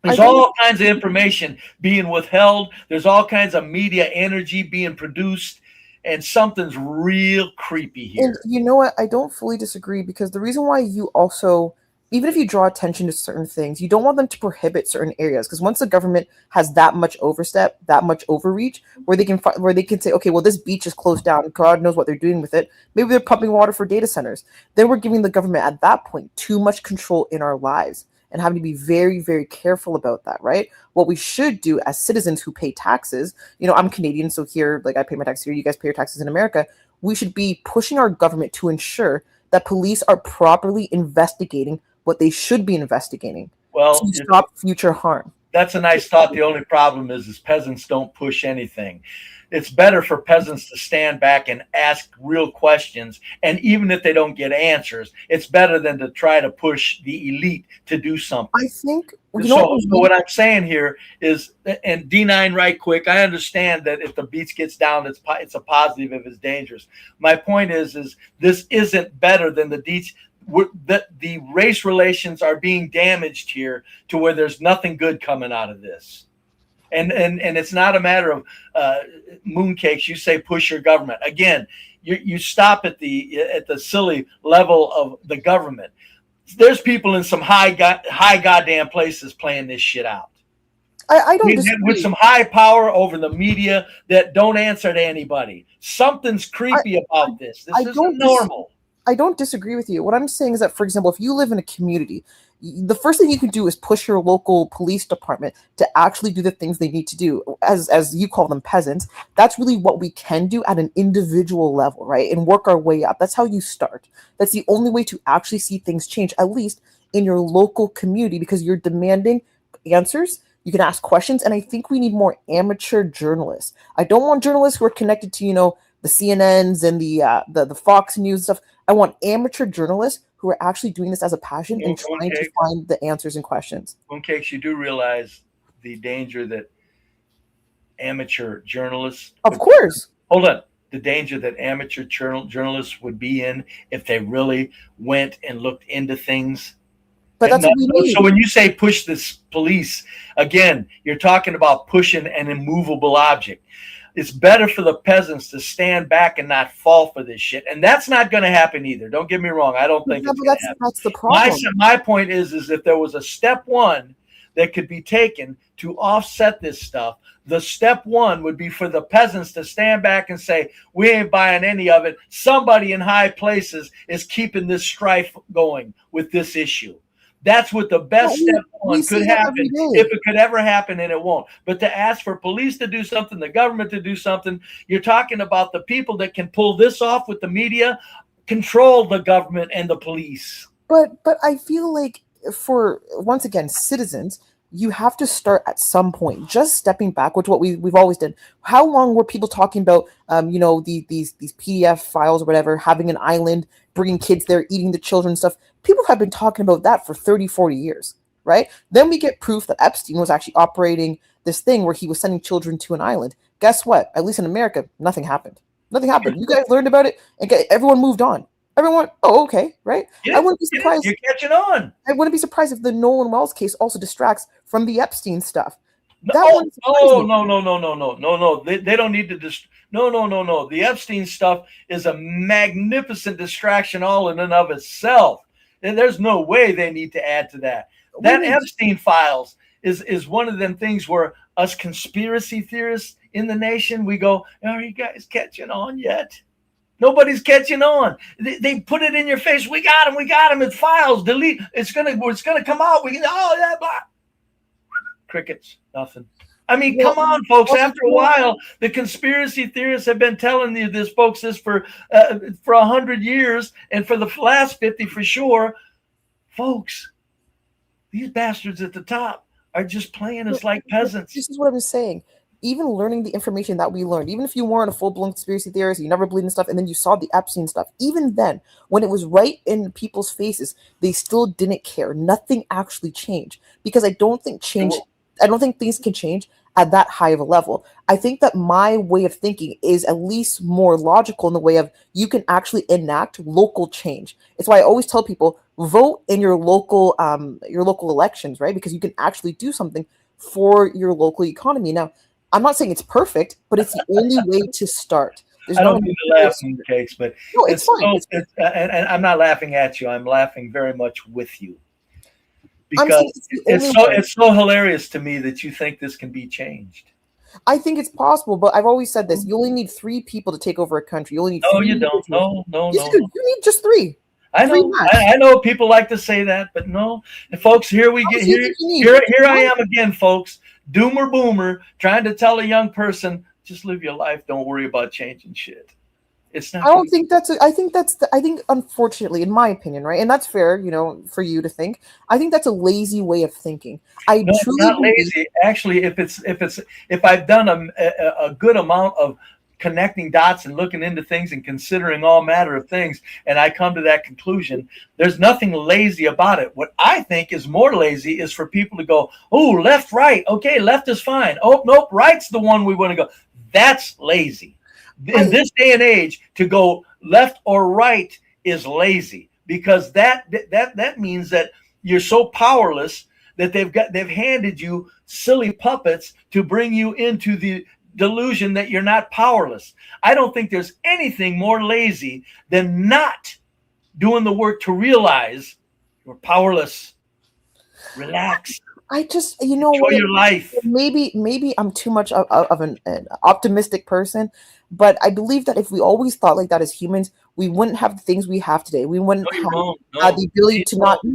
There's all kinds of information being withheld. There's all kinds of media energy being produced. And something's real creepy here. And you know what? I don't fully disagree because the reason why you also, even if you draw attention to certain things, you don't want them to prohibit certain areas because once the government has that much overstep, that much overreach, where they can say, okay, well, this beach is closed down. God knows what they're doing with it. Maybe they're pumping water for data centers. Then we're giving the government at that point too much control in our lives and having to be very, very careful about that, right? What we should do as citizens who pay taxes, I'm Canadian, so here, like I pay my taxes here, you guys pay your taxes in America. We should be pushing our government to ensure that police are properly investigating what they should be investigating to stop future harm. That's a nice thought. The only problem is peasants don't push anything. It's better for peasants to stand back and ask real questions. And even if they don't get answers, it's better than to try to push the elite to do something. I think, so what I'm saying here is, and D9 right quick, I understand that if the beach gets down, it's a positive if it's dangerous. My point is this isn't better than the beach. The race relations are being damaged here to where there's nothing good coming out of this. And it's not a matter of mooncakes. You say push your government. Again, you stop at the silly level of the government. There's people in some high goddamn places playing this shit out. I don't disagree. With some high power over the media that don't answer to anybody. Something's creepy about this. This isn't normal. I don't disagree with you. What I'm saying is that, for example, if you live in a community, the first thing you can do is push your local police department to actually do the things they need to do. As you call them, peasants, that's really what we can do at an individual level, right? And work our way up. That's how you start. That's the only way to actually see things change, at least in your local community, because you're demanding answers. You can ask questions. And I think we need more amateur journalists. I don't want journalists who are connected to, the CNNs and the Fox News stuff. I want amateur journalists who are actually doing this as a passion and trying to find the answers and questions. Mooncakes, you do realize the danger that amateur journalists... Of course. Hold on. The danger that amateur journalists would be in if they really went and looked into things. But that's what we need. So when you say push this police, again, you're talking about pushing an immovable object. It's better for the peasants to stand back and not fall for this shit. And that's not going to happen either. Don't get me wrong. I don't think it's going to happen. That's the problem. My point is if there was a step one that could be taken to offset this stuff, the step one would be for the peasants to stand back and say, we ain't buying any of it. Somebody in high places is keeping this strife going with this issue. That's what the best step one could happen, if it could ever happen, and it won't. But to ask for police to do something, the government to do something, you're talking about the people that can pull this off with the media, control the government and the police. But I feel like for, once again, citizens, you have to start at some point, just stepping back, which what we've always done. How long were people talking about, these PDF files or whatever, having an island, bringing kids there, eating the children stuff? People have been talking about that for 30, 40 years, right? Then we get proof that Epstein was actually operating this thing where he was sending children to an island. Guess what? At least in America, nothing happened. Nothing happened. You guys learned about it, and everyone moved on. Everyone, oh, okay, right? Yeah, I wouldn't be surprised. You're catching on. I wouldn't be surprised if the Nolan Wells case also distracts from the Epstein stuff. No. They don't need to No. The Epstein stuff is a magnificent distraction all in and of itself. And there's no way they need to add to that. That Epstein files is one of them things where us conspiracy theorists in the nation, we go, are you guys catching on yet? Nobody's catching on. They put it in your face. We got him. We got him. It's files. Delete. It's gonna come out. Yeah, blah. Crickets. Nothing. I mean, come on, folks. After a while, the conspiracy theorists have been telling you this, folks, this for 100 years, and for the last 50 for sure. Folks, these bastards at the top are just playing us like peasants. This is what I'm saying. Even learning the information that we learned, even if you weren't a full-blown conspiracy theorist, you never believed in stuff, and then you saw the Epstein stuff, even then, when it was right in people's faces, they still didn't care. Nothing actually changed, because I don't think things can change at that high of a level. I think that my way of thinking is at least more logical in the way of you can actually enact local change. It's why I always tell people, vote in your local elections, right? Because you can actually do something for your local economy. Now, I'm not saying it's perfect, but it's the only way to start. I don't mean to laugh in your case, but no, it's fine. And I'm not laughing at you. I'm laughing very much with you. Because it's so hilarious to me that you think this can be changed. I think it's possible, but I've always said this: you only need 3 people to take over a country. You only need. No, you don't. No. You need just 3. I know. I know people like to say that, but no. And folks, here we get here I am again, folks. Doomer boomer trying to tell a young person, just live your life. Don't worry about changing shit. It's not. I think unfortunately, in my opinion, right, and that's fair, for you to think. I think that's a lazy way of thinking. Not lazy. Actually, if I've done a good amount of connecting dots and looking into things and considering all matter of things, and I come to that conclusion, there's nothing lazy about it. What I think is more lazy is for people to go, oh, left, right. Okay, left is fine. Oh, nope, right's the one we want to go. That's lazy. In this day and age, to go left or right is lazy, because that means that you're so powerless that they've handed you silly puppets to bring you into the delusion that you're not powerless. I don't think there's anything more lazy than not doing the work to realize you're powerless. Relax. I just, enjoy your life. Maybe I'm too much of an optimistic person, but I believe that if we always thought like that as humans, we wouldn't have the things we have today. We wouldn't have the ability to not. The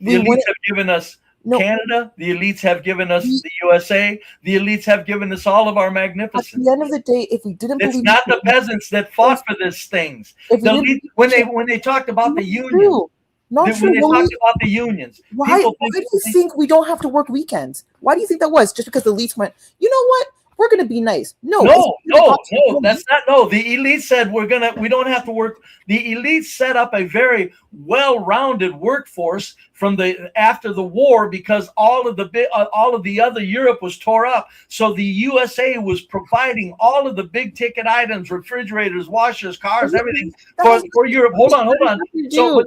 elites have given us Canada. The elites have given us the USA. The elites have given us all of our magnificence. At the end of the day, if we didn't it's believe, not the peasants that fought for these things. When they talked about the union. When they talked about the unions, why do you think we don't have to work weekends? Why do you think that was? Just because the elites went, you know what? We're going to be nice. No, that's not. No, the elite said we don't have to work. The elite set up a very well-rounded workforce after the war, because all of the other Europe was tore up. So the USA was providing all of the big ticket items, refrigerators, washers, cars, everything for Europe. Hold on. So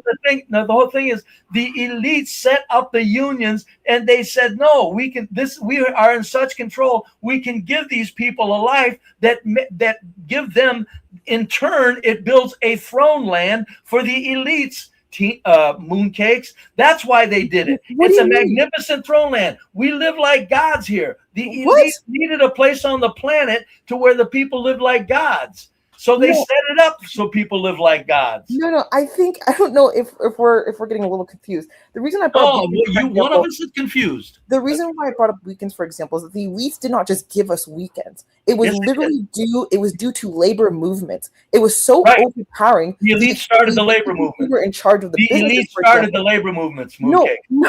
the whole thing is the elite set up the unions, and they said, no, we are in such control. We can give these people a life that give them, in turn, it builds a throne land for the elites. Mooncakes. That's why they did it. It's a magnificent throne land. We live like gods here. The elites needed a place on the planet to where the people live like gods. So they set it up so people live like gods. No. I don't know if we're getting a little confused. The reason I brought one of us is confused. The reason why I brought up weekends, for example, is that the elites did not just give us weekends. It was due to labor movements. It was so overpowering. The elites started the labor movement. We were in charge of the elites started the labor movements. No,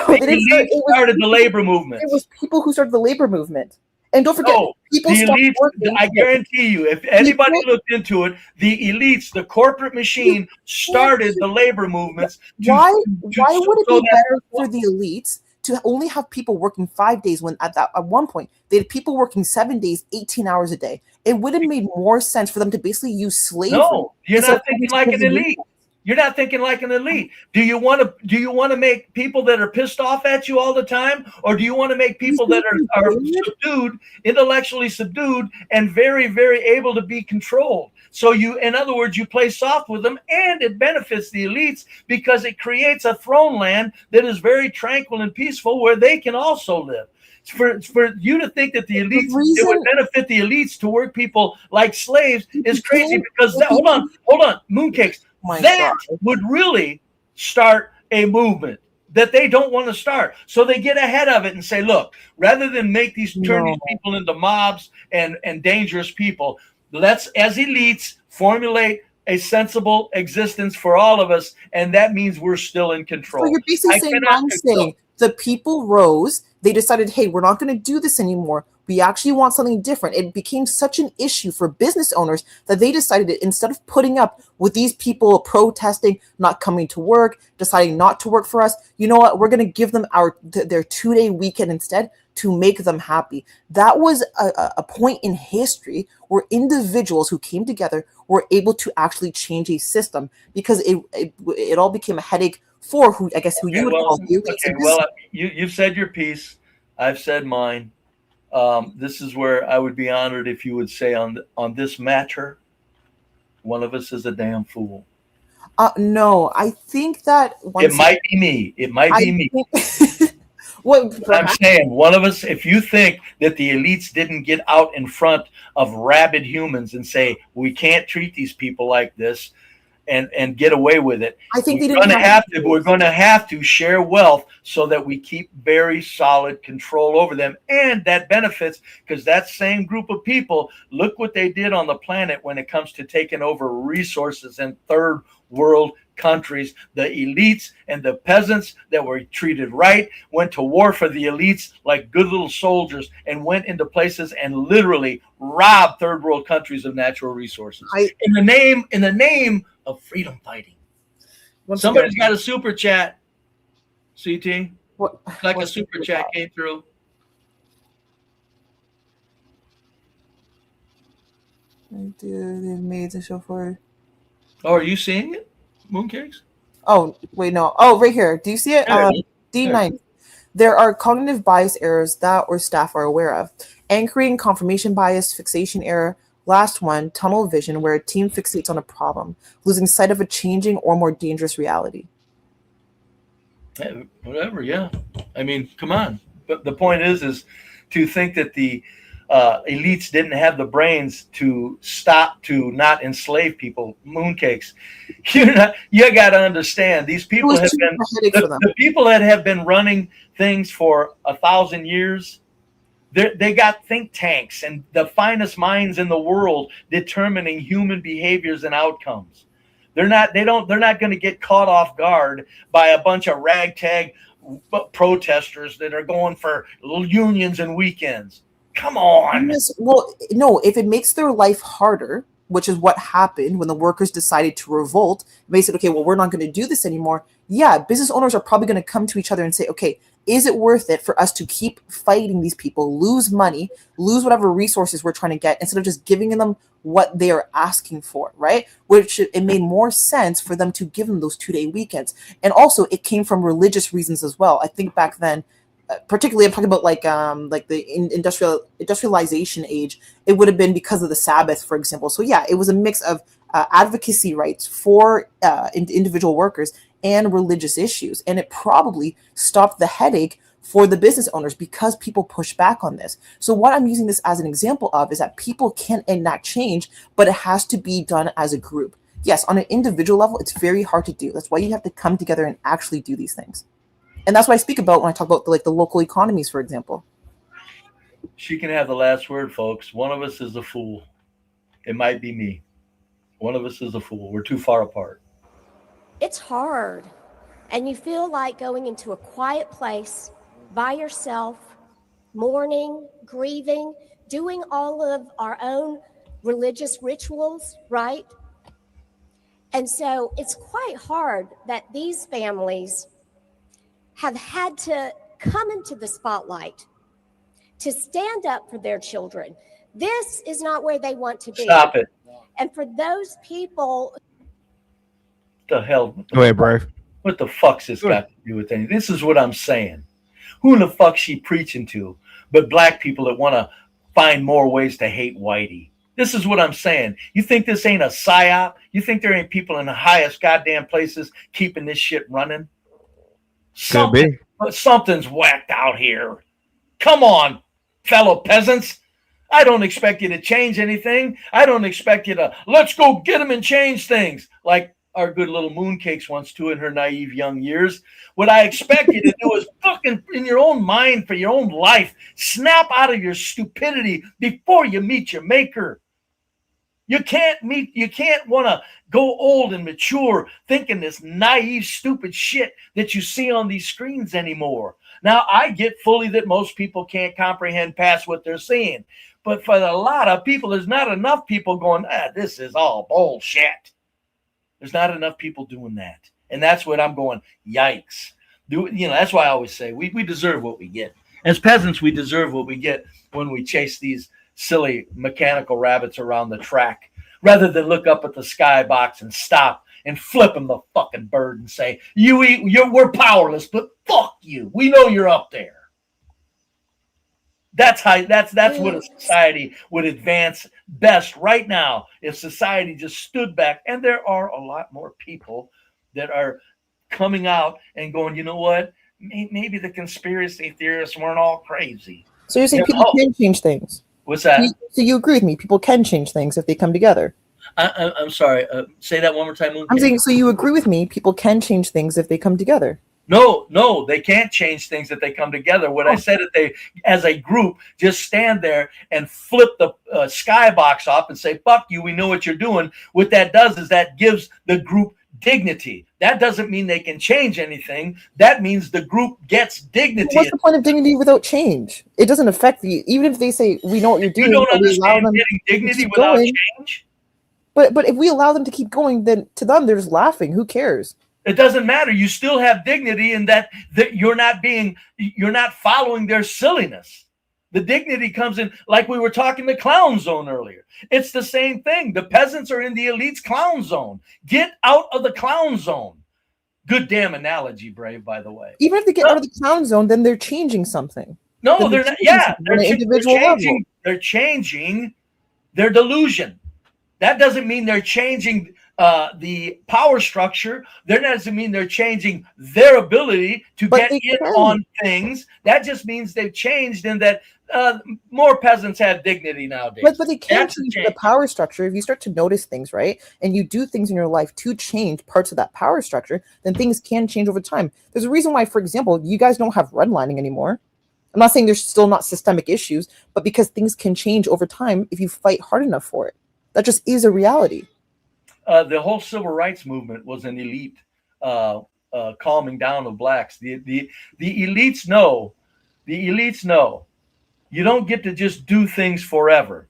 they didn't. Started the labor movement. It was people who started the labor movement. And don't forget, people the elites, I guarantee you, if anybody looked into it, the elites, the corporate machine, started the labor movements. Why would it be better for the elites to only have people working 5 days when at one point they had people working 7 days, 18 hours a day? It would have made more sense for them to basically use slavery. No, you're not thinking like an elite. You're not thinking like an elite. Do you want to make people that are pissed off at you all the time, or do you want to make people that are subdued, intellectually subdued, and very, very able to be controlled? So in other words, you play soft with them, and it benefits the elites because it creates a throne land that is very tranquil and peaceful where they can also live. For you to think that the elites, it would benefit the elites to work people like slaves is crazy, because hold on, mooncakes. That would really start a movement that they don't want to start. So they get ahead of it and say, look, rather than turn these people into mobs and dangerous people, let's, as elites, formulate a sensible existence for all of us, and that means we're still in control. So you're basically saying, I'm saying the people rose, they decided, hey, we're not going to do this anymore. We actually want something different. It became such an issue for business owners that they decided that instead of putting up with these people protesting, not coming to work, deciding not to work for us, you know what? We're going to give them their 2-day weekend instead to make them happy. That was a point in history where individuals who came together were able to actually change a system, because it all became a headache for who you would call you. Okay, well, you've said your piece. I've said mine. This is where I would be honored if you would say on this matter, one of us is a damn fool. No, I think that it might be me. It might be me. I'm saying one of us, if you think that the elites didn't get out in front of rabid humans and say, we can't treat these people like this and get away with it, I think we're going to have to share wealth so that we keep very solid control over them. And that benefits, because that same group of people, look what they did on the planet when it comes to taking over resources in third world countries. The elites and the peasants that were treated right went to war for the elites like good little soldiers, and went into places and literally robbed third world countries of natural resources in the name of freedom fighting. Somebody's got a super chat. CT, like a super chat came through. They made the show for. Oh, are you seeing it? Mooncakes? Oh, wait, no. Oh, right here. Do you see it? D9. There are cognitive bias errors that our staff are aware of. Anchoring, confirmation bias, fixation error. Last one, tunnel vision, where a team fixates on a problem, losing sight of a changing or more dangerous reality. Whatever, yeah. I mean, come on. But the point is to think that the elites didn't have the brains to stop, to not enslave people. Mooncakes. You got to understand, these people have been the people that have been running things for 1,000 years. They got think tanks and the finest minds in the world determining human behaviors and outcomes. They're not going to get caught off guard by a bunch of ragtag protesters that are going for unions and weekends. Come on. Yes, well, no, if it makes their life harder, which is what happened when the workers decided to revolt, they said, okay, well, we're not going to do this anymore. Yeah, business owners are probably going to come to each other and say, okay, is it worth it for us to keep fighting these people, lose money, lose whatever resources we're trying to get, instead of just giving them what they are asking for, right? Which it made more sense for them to give them those 2-day weekends. And also it came from religious reasons as well. I think back then, particularly I'm talking about like the industrialization age, it would have been because of the Sabbath, for example. So yeah, it was a mix of advocacy rights for individual workers and religious issues. And it probably stopped the headache for the business owners because people push back on this. So what I'm using this as an example of is that people can enact change, but it has to be done as a group. Yes, on an individual level, it's very hard to do. That's why you have to come together and actually do these things. And that's what I speak about when I talk about the local economies, for example. She can have the last word, folks. One of us is a fool. It might be me. One of us is a fool. We're too far apart. It's hard. And you feel like going into a quiet place by yourself, mourning, grieving, doing all of our own religious rituals, right? And so it's quite hard that these families have had to come into the spotlight to stand up for their children. This is not where they want to be. Stop it. And for those people... The hell? Go ahead, Brave. What the fuck's this got to do with anything? This is what I'm saying. Who in the fuck's she preaching to but black people that want to find more ways to hate whitey? This is what I'm saying. You think this ain't a psyop? You think there ain't people in the highest goddamn places keeping this shit running? Something's whacked out here. Come on, fellow peasants. I don't expect you to change anything. I don't expect you to, let's go get them and change things like our good little Mooncakes wants to in her naive young years. What I expect you to do is fucking in your own mind for your own life, snap out of your stupidity before you meet your maker. You can't want to go old and mature thinking this naive, stupid shit that you see on these screens anymore. Now, I get fully that most people can't comprehend past what they're seeing. But for a lot of people, there's not enough people going, this is all bullshit. There's not enough people doing that. And that's what I'm going, yikes. That's why I always say we deserve what we get. As peasants, we deserve what we get when we chase these silly mechanical rabbits around the track, rather than look up at the skybox and stop and flip them the fucking bird and say, we're powerless, but fuck you. We know you're up there. That's what a society would advance best right now if society just stood back. And there are a lot more people that are coming out and going, you know what? Maybe the conspiracy theorists weren't all crazy. So you're saying people can change things? What's that? So you agree with me? People can change things if they come together. I'm sorry. Say that one more time. I'm saying, so you agree with me? People can change things if they come together. No, they can't change things if they come together. What I said, if they, as a group, just stand there and flip the skybox off and say, fuck you, we know what you're doing. What that does is that gives the group dignity. That doesn't mean they can change anything. That means the group gets dignity. What's the point of dignity without change? It doesn't affect you. Even if they say, we know what you're doing. You don't understand getting dignity without change? But if we allow them to keep going, then to them, they're just laughing. Who cares? It doesn't matter. You still have dignity in that you're not following their silliness. The dignity comes in, like we were talking the clown zone earlier. It's the same thing. The peasants are in the elite's clown zone. Get out of the clown zone. Good damn analogy, Brave, by the way. Even if they get out of the clown zone, then they're changing something. No, they're not. Yeah, they're changing their delusion. That doesn't mean they're changing the power structure. That doesn't mean they're changing their ability to get in on things. That just means they've changed in that more peasants have dignity nowadays. But they can't change the power structure. If you start to notice things, right, and you do things in your life to change parts of that power structure, then things can change over time. There's a reason why, for example, you guys don't have redlining anymore. I'm not saying there's still not systemic issues, but because things can change over time if you fight hard enough for it. That just is a reality. The whole civil rights movement was an elite calming down of blacks. The elites know. The elites know. You don't get to just do things forever.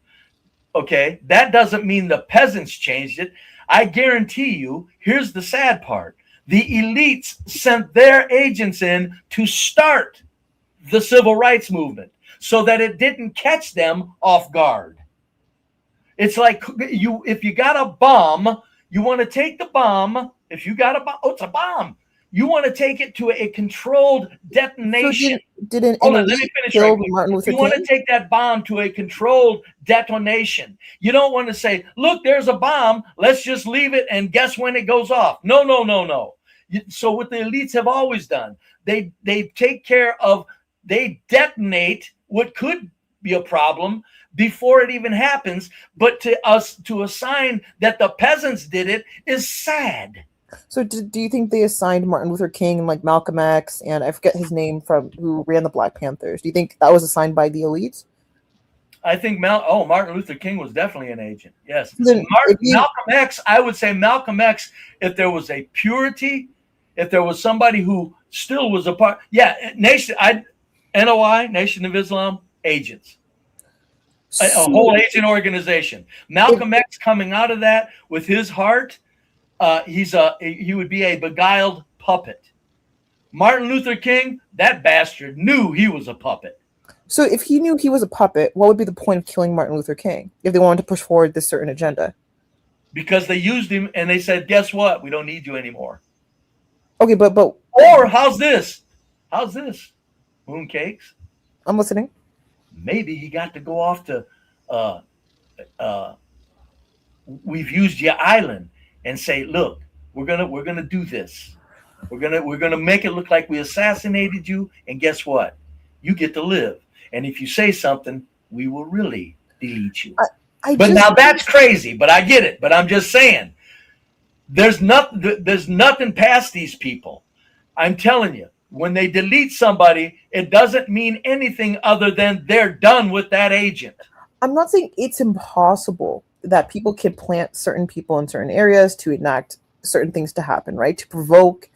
Okay? That doesn't mean the peasants changed it. I guarantee you, here's the sad part. The elites sent their agents in to start the civil rights movement so that it didn't catch them off guard. It's like if you got a bomb, you want to take the bomb. If you got a bomb, it's a bomb. You want to take it to a controlled detonation. So hold on, let me finish right quick. You want to take that bomb to a controlled detonation. You don't want to say, look, there's a bomb. Let's just leave it and guess when it goes off. No. So what the elites have always done, they take care of, they detonate what could be a problem before it even happens. But to us to assign that the peasants did it is sad. So do you think they assigned Martin Luther King and like Malcolm X and I forget his name from who ran the Black Panthers? Do you think that was assigned by the elites? I think Martin Luther King was definitely an agent. Yes. Malcolm X, I would say Malcolm X, if there was a purity, if there was somebody who still was a part, NOI, Nation of Islam, agents. A whole agent organization. Malcolm X coming out of that with his heart, he would be a beguiled puppet. Martin Luther King, that bastard knew he was a puppet. So if he knew he was a puppet, what would be the point of killing Martin Luther King if they wanted to push forward this certain agenda? Because they used him and they said, guess what? We don't need you anymore. Okay, but or how's this? Mooncakes? I'm listening. Maybe he got to go off to we've used your island and say, look, we're gonna do this. We're gonna make it look like we assassinated you, and guess what? You get to live. And if you say something, we will really delete you. I But just- now that's crazy, but I get it. But I'm just saying, there's nothing past these people. I'm telling you, when they delete somebody, it doesn't mean anything other than they're done with that agent. I'm not saying it's impossible that people can plant certain people in certain areas to enact certain things to happen, right? To provoke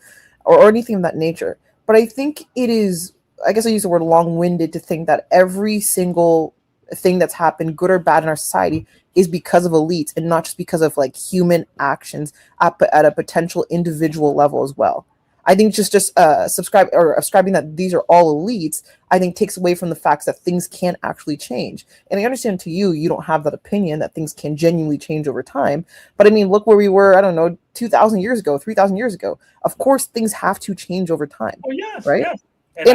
or anything of that nature. But I think it is, I guess I use the word long-winded to think that every single thing that's happened, good or bad in our society, is because of elites and not just because of like human actions at a potential individual level as well. I think just ascribing that these are all elites, I think takes away from the facts that things can actually change. And I understand to you don't have that opinion that things can genuinely change over time. But I mean, look where we were, I don't know, 2,000 years ago, 3,000 years ago. Of course, things have to change over time. Oh, yes, right? yes. The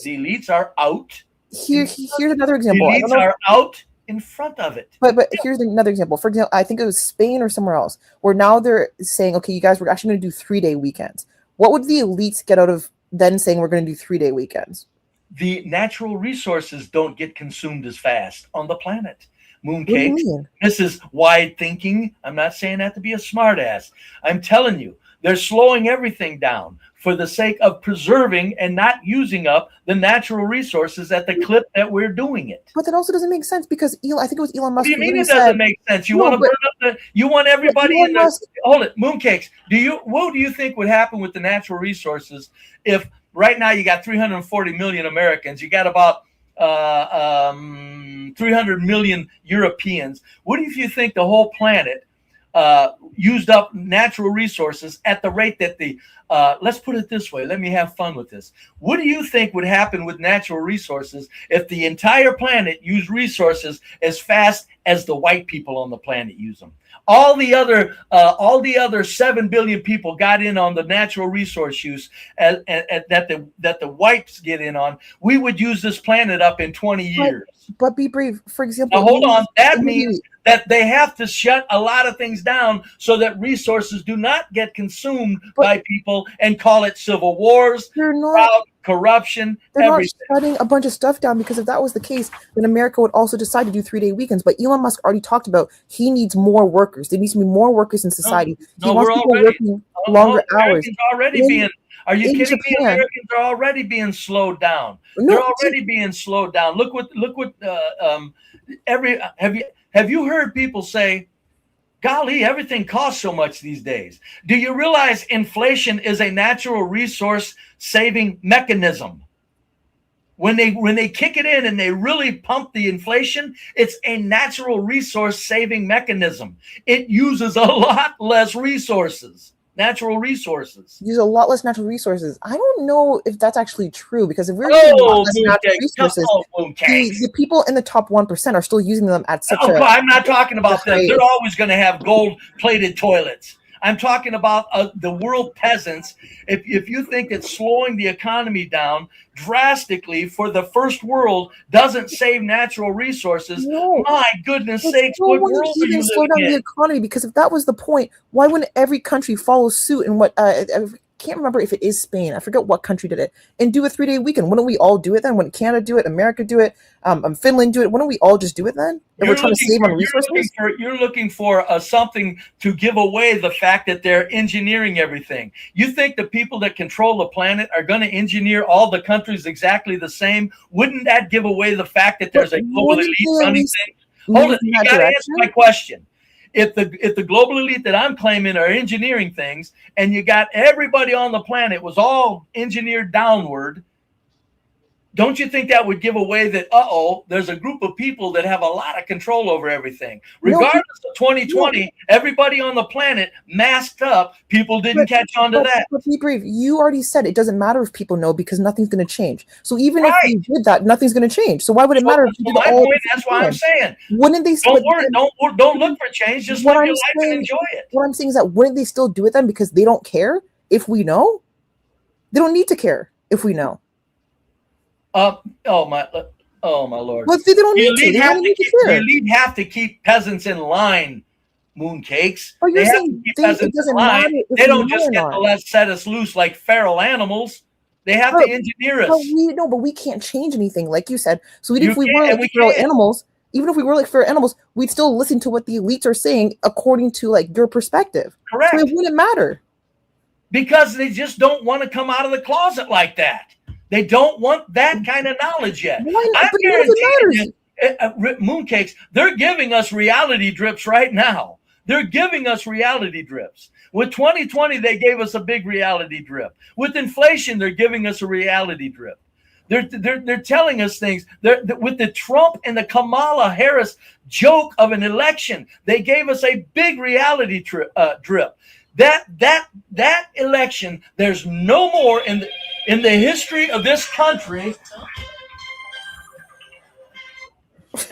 elites are out. Here's another example. The elites are out in front of it. But here's another example. For example, I think it was Spain or somewhere else, where now they're saying, okay, you guys, we're actually going to do 3-day weekends. What would the elites get out of then saying we're going to do 3-day weekends? The natural resources don't get consumed as fast on the planet. What do you Mooncake, mean? this is wide thinking. I'm not saying that to be a smart ass. I'm telling you, they're slowing everything down for the sake of preserving and not using up the natural resources at the clip that we're doing it. But that also doesn't make sense because I think it was Elon Musk. What do you mean literally it doesn't said- make sense? You No, want to but- burn up you want everybody Elon in the Musk- hold it, mooncakes. What do you think would happen with the natural resources if right now you got 340 million Americans, you got about 300 million Europeans? What if you think the whole planet used up natural resources at the rate that let's put it this way, let me have fun with this. What do you think would happen with natural resources if the entire planet used resources as fast as the white people on the planet use them? All the other 7 billion people got in on the natural resource use that the whites get in on. We would use this planet up in 20 years. But be brave. For example, Now, hold on. That means that they have to shut a lot of things down so that resources do not get consumed by people and call it civil wars, corruption, They're everything. not shutting a bunch of stuff down, because if that was the case, then America would also decide to do 3-day weekends. But Elon Musk already talked about he needs more workers. There needs to be more workers in society. He wants people working longer hours. Are you in kidding me? Japan- Americans are already being slowed down. No, They're already being slowed down. Look what have you heard people say, golly, everything costs so much these days. Do you realize inflation is a natural resource saving mechanism? When they kick it in and they really pump the inflation, it's a natural resource saving mechanism. It uses a lot less resources. Natural resources. Use a lot less natural resources. I don't know if that's actually true, because if we're using a lot less natural resources, the people in the top 1% are still using them at such a. I'm not talking about them. rate. They're always going to have gold-plated toilets. I'm talking about the world peasants. If you think that slowing the economy down drastically for the first world doesn't save natural resources, my goodness sakes, what world are you slow living down the in? economy, because if that was the point, why wouldn't every country follow suit? And what I can't remember if it is Spain. I forget what country did it, and do a 3-day weekend. Wouldn't we all do it then? Wouldn't Canada do it? America do it? Finland do it? Wouldn't we all just do it then? If we're trying to save on resources. You're looking for something to give away the fact that they're engineering everything. You think the people that control the planet are going to engineer all the countries exactly the same? Wouldn't that give away the fact that there's a global elite running things? Hold it, you got to answer my question. If the global elite that I'm claiming are engineering things, and you got everybody on the planet was all engineered downward, don't you think that would give away that, there's a group of people that have a lot of control over everything? Regardless of 2020, everybody on the planet masked up. People didn't catch on to that. But be brave. You already said it doesn't matter if people know, because nothing's going to change. So even if you did that, nothing's going to change. So why would it matter if you did all? That's why I'm saying. Wouldn't they? Don't worry. Don't look for change. Just live your life and enjoy it. What I'm saying is that wouldn't they still do it then, because they don't care if we know? They don't need to care if we know. Oh my Lord! But they don't need to. They have don't to need to keep, care. the elite have to keep peasants in line. Mooncakes. Oh, you're They have saying to keep it peasants in doesn't line. matter if They we don't know just or get not. to let set us loose like feral animals. They have to engineer us. But we can't change anything, like you said. So You if we can't, were and like we feral can't. animals, even if we were like feral animals, we'd still listen to what the elites are saying according to like your perspective. Correct. So it wouldn't matter. Because they just don't want to come out of the closet like that. They don't want that kind of knowledge yet. Why not? I'm But none of it guaranteeing Mooncakes, they're giving us reality drips right now. They're giving us reality drips. With 2020, they gave us a big reality drip. With inflation, they're giving us a reality drip. They're telling us things. With the Trump and the Kamala Harris joke of an election, they gave us a big reality drip. That election, there's no more in the history of this country.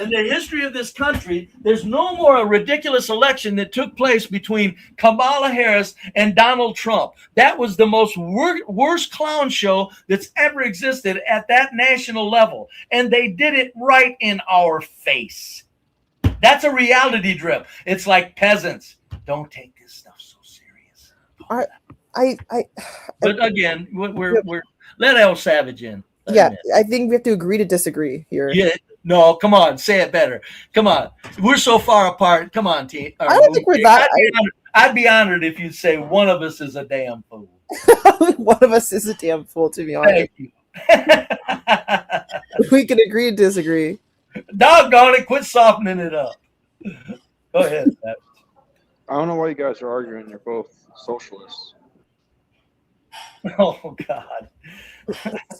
In the history of this country, there's no more a ridiculous election that took place between Kamala Harris and Donald Trump. That was the most worst clown show that's ever existed at that national level. And they did it right in our face. That's a reality drip. It's like peasants. Don't take this stuff so serious. But again, we're let El Savage in. I think we have to agree to disagree here. Yeah. No, come on, say it better. Come on, we're so far apart. Come on, team. I don't think we're that. I'd be honored if you'd say one of us is a damn fool. One of us is a damn fool, to be honest. Thank you. We can agree to disagree. Doggone it, quit softening it up. Go ahead, Pat. I don't know why you guys are arguing. You're both socialists. Oh, God.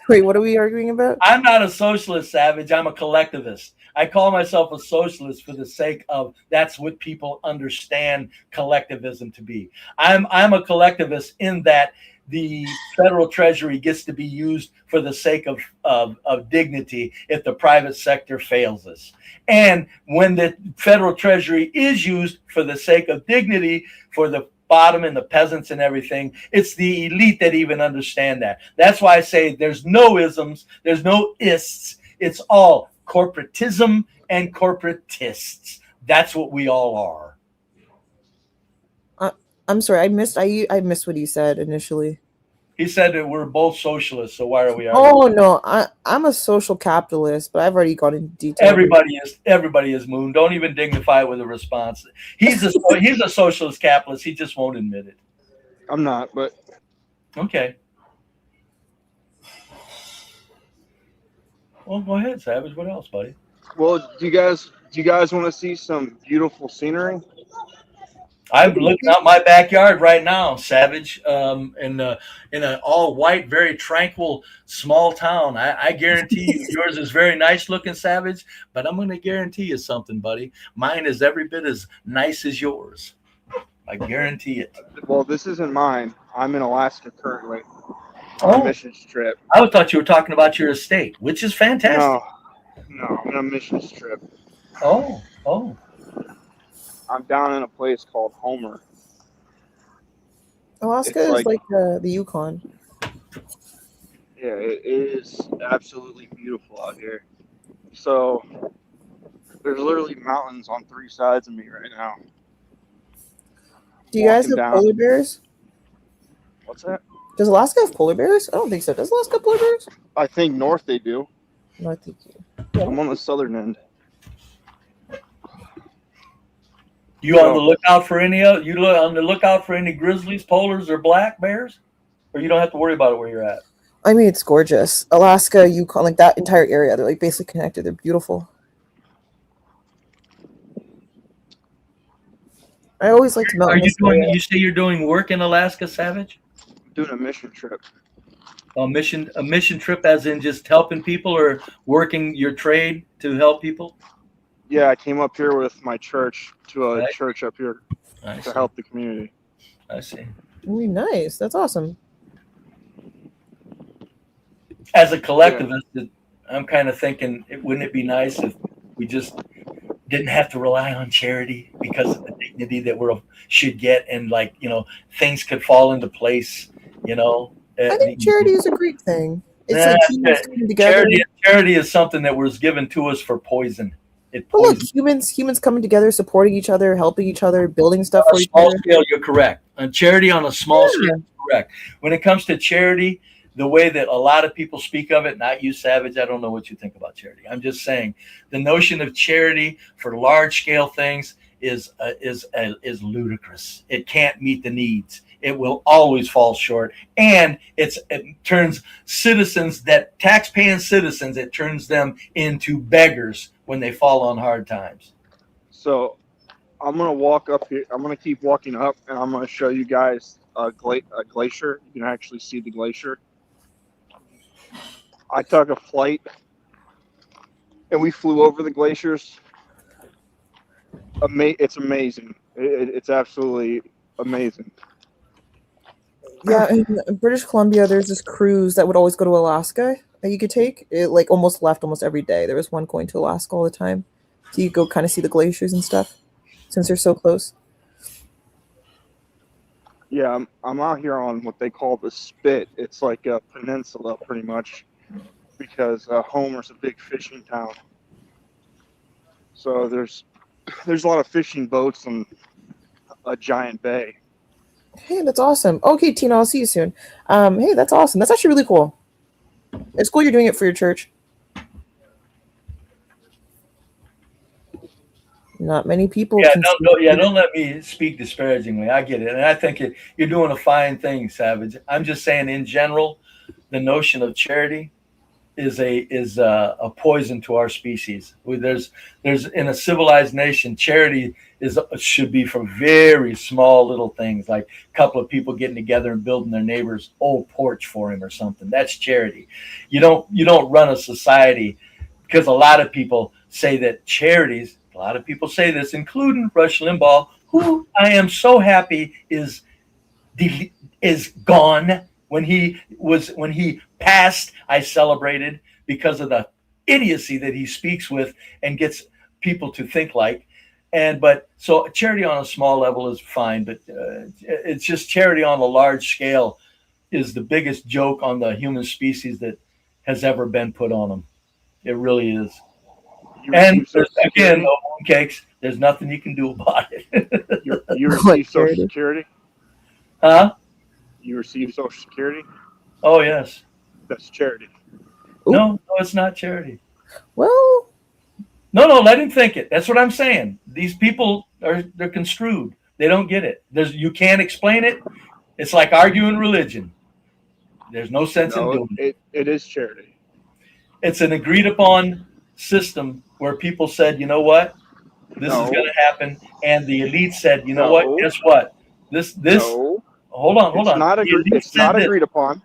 Wait, what are we arguing about? I'm not a socialist, Savage. I'm a collectivist. I call myself a socialist for the sake of that's what people understand collectivism to be. I'm a collectivist in that the federal treasury gets to be used for the sake of dignity if the private sector fails us. And when the federal treasury is used for the sake of dignity for the bottom and the peasants and everything, it's the elite that even understand that. That's why I say there's no isms, there's no ists. It's all corporatism and corporatists. That's what we all are. I'm sorry, I missed what he said initially. He said that we're both socialists, so why are we arguing? Oh no, I'm a social capitalist, but I've already gone into detail. Everybody is, Moon. Don't even dignify it with a response. He's a socialist capitalist. He just won't admit it. I'm not, but okay. Well, go ahead, Savage. What else, buddy? Well, do you guys want to see some beautiful scenery? I'm looking out my backyard right now, Savage, in an all white, very tranquil, small town. I guarantee you, yours is very nice looking, Savage. But I'm going to guarantee you something, buddy. Mine is every bit as nice as yours. I guarantee it. Well, this isn't mine. I'm in Alaska currently on a missions trip. I thought you were talking about your estate, which is fantastic. No, I'm on a missions trip. Oh. I'm down in a place called Homer. Alaska is like the Yukon. Yeah, it is absolutely beautiful out here. So there's literally mountains on 3 sides of me right now. Do you guys have polar bears? What's that? Does Alaska have polar bears? I don't think so. Does Alaska have polar bears? I think north they do. No, I think you. I'm on the southern end. You on the lookout for any grizzlies, polars, or black bears, or you don't have to worry about it where you're at? I mean, it's gorgeous. Alaska, Yukon, like that entire area, they're like basically connected. They're beautiful. I always like to melt. You say you're doing work in Alaska, Savage? I'm doing a mission trip. A mission trip, as in just helping people or working your trade to help people? Yeah, I came up here with my church to a church up here to help the community. I see. Really nice. That's awesome. As a collectivist, I'm kind of thinking, wouldn't it be nice if we just didn't have to rely on charity because of the dignity that we should get, and things could fall into place. I think charity is a great thing. It's like humans coming together. Charity is something that was given to us for poison. Look, humans coming together, supporting each other, helping each other, building stuff for each other. other. Scale, you're correct. On charity on a small scale, you're correct. When it comes to charity, the way that a lot of people speak of it, not you, Savage. I don't know what you think about charity. I'm just saying the notion of charity for large scale things is ludicrous. It can't meet the needs. It will always fall short, and it turns tax-paying citizens, it turns them into beggars when they fall on hard times. So I'm gonna walk up here. I'm gonna keep walking up, and I'm gonna show you guys a glacier. You can actually see the glacier. I took a flight, and we flew over the glaciers. It's amazing. It's absolutely amazing. Yeah, in British Columbia, there's this cruise that would always go to Alaska that you could take. It like almost left almost every day. There was one going to Alaska all the time. So you go kind of see the glaciers and stuff since they're so close. Yeah, I'm out here on what they call the Spit. It's like a peninsula pretty much because Homer's a big fishing town. So there's a lot of fishing boats in a giant bay. Hey, that's awesome. Okay, Tina, I'll see you soon. Hey, that's awesome. That's actually really cool. It's cool you're doing it for your church. Not many people. Don't let me speak disparagingly. I get it, and I think you're doing a fine thing, Savage. I'm just saying, in general, the notion of charity is a poison to our species. There's in a civilized nation, charity should be for very small little things, like a couple of people getting together and building their neighbor's old porch for him or something. That's charity. You don't run a society, because a lot of people say that charities. A lot of people say this, including Rush Limbaugh, who I am so happy is gone. When he passed, I celebrated because of the idiocy that he speaks with and gets people to think like. But so charity on a small level is fine, but it's just charity on a large scale is the biggest joke on the human species that has ever been put on them. It really is. And again, no mooncakes. There's nothing you can do about it. You receive Social Security? Huh? You receive Social Security? Oh, yes. That's charity. No, it's not charity. Well, no, let him think it. That's what I'm saying. These people they're construed. They don't get it. You can't explain it. It's like arguing religion. There's no sense in doing it. It is charity. It's an agreed upon system where people said, you know what, this is going to happen, and the elite said, you know what, guess what, this. Hold on. It's not agreed upon.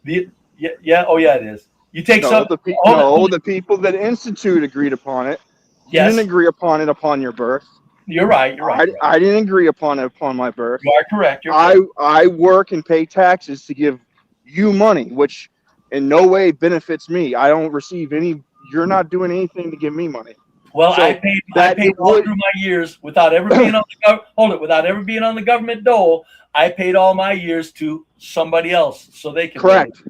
It is. You take the people that institute agreed upon it. You didn't agree upon it upon your birth. You're right. I didn't agree upon it upon my birth. You are correct. I work and pay taxes to give you money, which in no way benefits me. I don't receive any. You're not doing anything to give me money. Well, so I paid all through my years without ever being on the government dole. I paid all my years to somebody else so they can. Correct.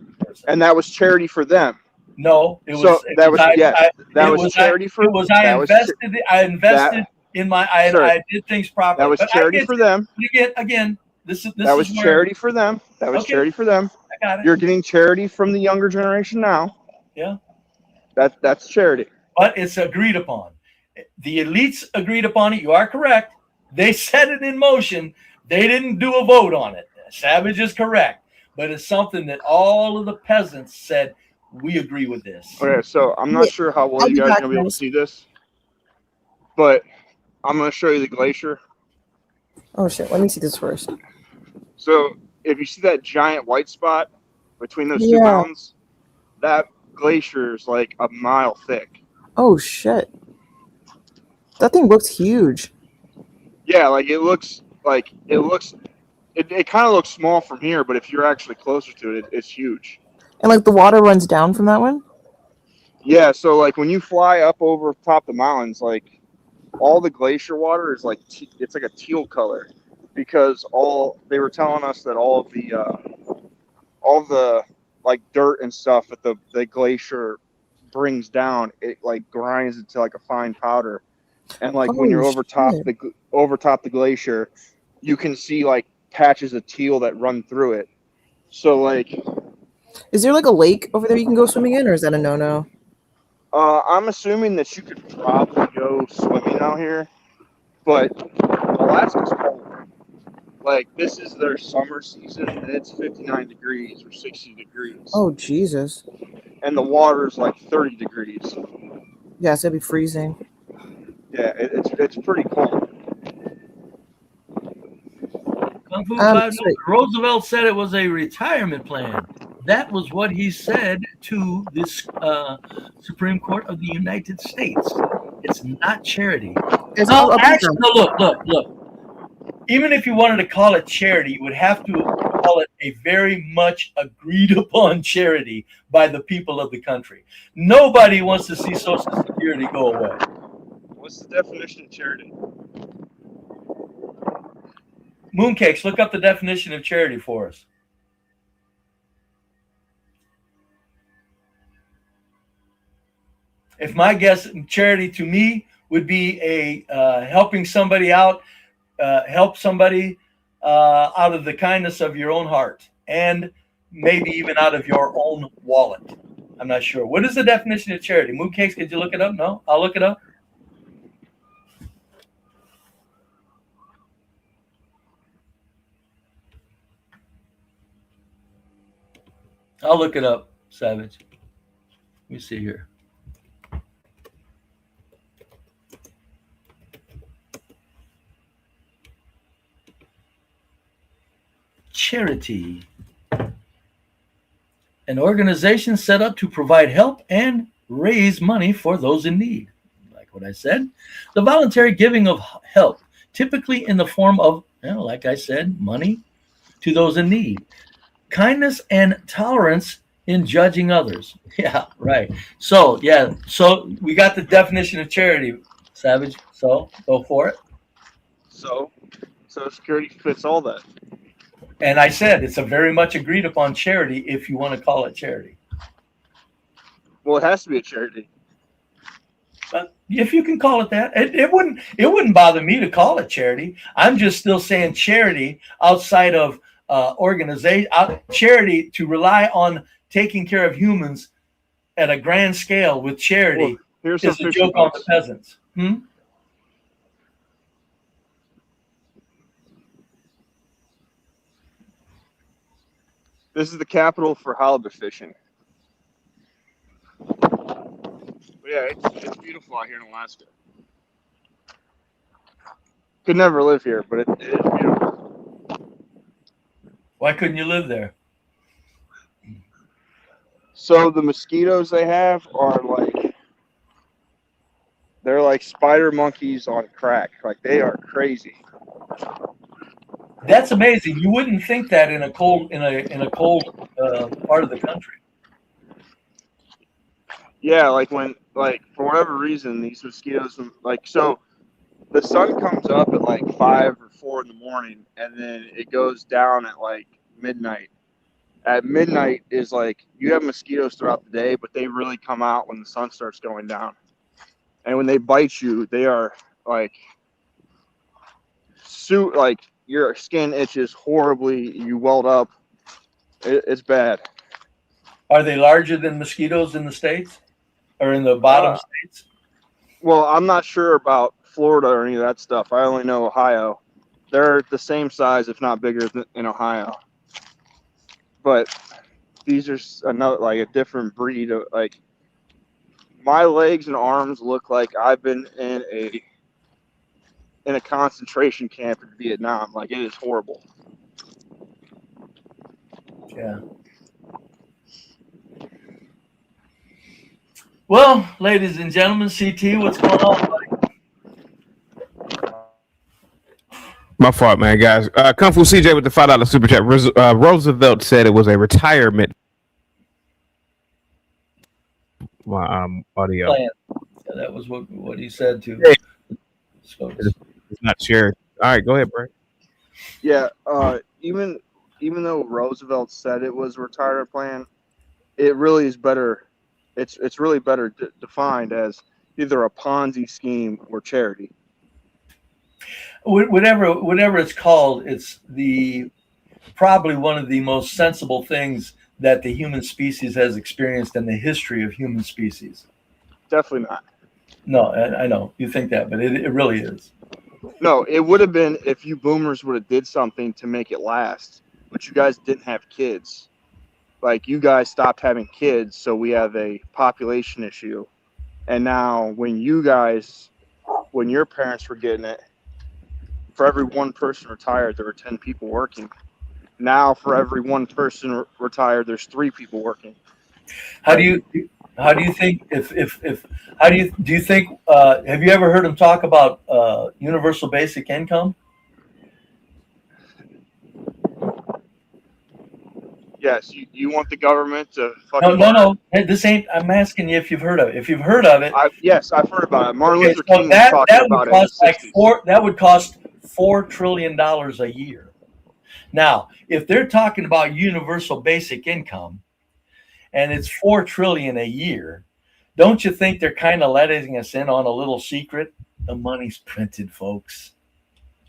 And that was charity for them. No, it was. So that was charity for. I invested in my. I did things properly. That was charity for them. Again, this that was charity for them. That was charity for them. I got it. You're getting charity from the younger generation now. Yeah. That's charity. But it's agreed upon. The elites agreed upon it. You are correct. They set it in motion. They didn't do a vote on it. Savage is correct. But it's something that all of the peasants said, we agree with this. Okay, so I'm not sure how well you guys are going to be able to see this, but I'm going to show you the glacier. Oh, shit. Let me see this first. So if you see that giant white spot between those two mountains, that glacier is like a mile thick. Oh, shit. That thing looks huge. Yeah, like it kind of looks small from here, but if you're actually closer to it, it's huge. And like the water runs down from that one? Yeah, so like when you fly up over top the mountains, like all the glacier water is like it's like a teal color, because they were telling us that all the like dirt and stuff that the glacier brings down, it like grinds it to like a fine powder. And like when you're over top the glacier, you can see like patches of teal that run through it. So like Is there like a lake over there you can go swimming in, or is that a no-no? I'm assuming that you could probably go swimming out here, but Alaska's cold. Like, this is their summer season, and it's 59 degrees or 60 degrees. Oh, Jesus. And the water's like 30 degrees. Yeah, it's gonna be freezing. Yeah, it's pretty cold. Kung Fu 5 Roosevelt said it was a retirement plan. That was what he said to this Supreme Court of the United States. It's not charity. No, actually, no, look. Even if you wanted to call it charity, you would have to call it a very much agreed upon charity by the people of the country. Nobody wants to see Social Security go away. What's the definition of charity? Mooncakes, look up the definition of charity for us. If my guess, charity to me would be a helping somebody out, help somebody out of the kindness of your own heart, and maybe even out of your own wallet. I'm not sure. What is the definition of charity? Mooncakes, could you look it up? No? I'll look it up. I'll look it up, Savage. Let me see here. Charity. An organization set up to provide help and raise money for those in need. Like what I said, the voluntary giving of help, typically in the form of, like I said, money to those in need. Kindness and tolerance in judging others. Yeah, right. So, so we got the definition of charity, Savage. So, go for it. So, Social Security fits all that. And I said it's a very much agreed upon charity if you want to call it charity. Well, it has to be a charity. But if you can call it that, it wouldn't bother me to call it charity. I'm just still saying charity outside of organization, charity to rely on taking care of humans at a grand scale with charity is a joke on the peasants. This is the capital for halibut fishing. But yeah, it's beautiful out here in Alaska. Could never live here, but it is beautiful. Why couldn't you live there? So the mosquitoes they have are they're like spider monkeys on crack. Like, they are crazy. That's amazing. You wouldn't think that in a cold part of the country. Yeah, for whatever reason, these mosquitoes, so the sun comes up at 5 or 4 in the morning, and then it goes down at midnight. At midnight is you have mosquitoes throughout the day, but they really come out when the sun starts going down. And when they bite you, they are your skin itches horribly. You welt up. It's bad. Are they larger than mosquitoes in the States or in the bottom states? Well, I'm not sure about Florida or any of that stuff. I only know Ohio. They're the same size, if not bigger, than in Ohio. But these are a different breed of my legs and arms look like I've been in a concentration camp in Vietnam. It is horrible. Yeah. Well, ladies and gentlemen, CT, what's going on, buddy? My fault, man, guys. Kung Fu CJ with the $5 super chat. Roosevelt said it was a retirement. My audio. Yeah, that was what he said too. Hey. It's not shared. All right, go ahead, Brent. Yeah, even though Roosevelt said it was a retirement plan, it really is better. It's really better defined as either a Ponzi scheme or charity. Whatever it's called, it's probably one of the most sensible things that the human species has experienced in the history of human species. Definitely not. No, I know you think that, but it really is. No, it would have been if you boomers would have did something to make it last, but you guys didn't have kids. Like, you guys stopped having kids, so we have a population issue. And now when your parents were getting it, for every one person retired, there were 10 people working. Now for every one person retired, there's 3 people working. How do you think do you think have you ever heard him talk about universal basic income? Yes, you want the government to fucking No. This ain't. I'm asking you if you've heard of it. If you've heard of it, yes, I've heard about it. Martin Luther so King was talking about it. That would cost $4 trillion a year. Now, if they're talking about universal basic income, and it's $4 trillion a year, don't you think they're kind of letting us in on a little secret? The money's printed, folks.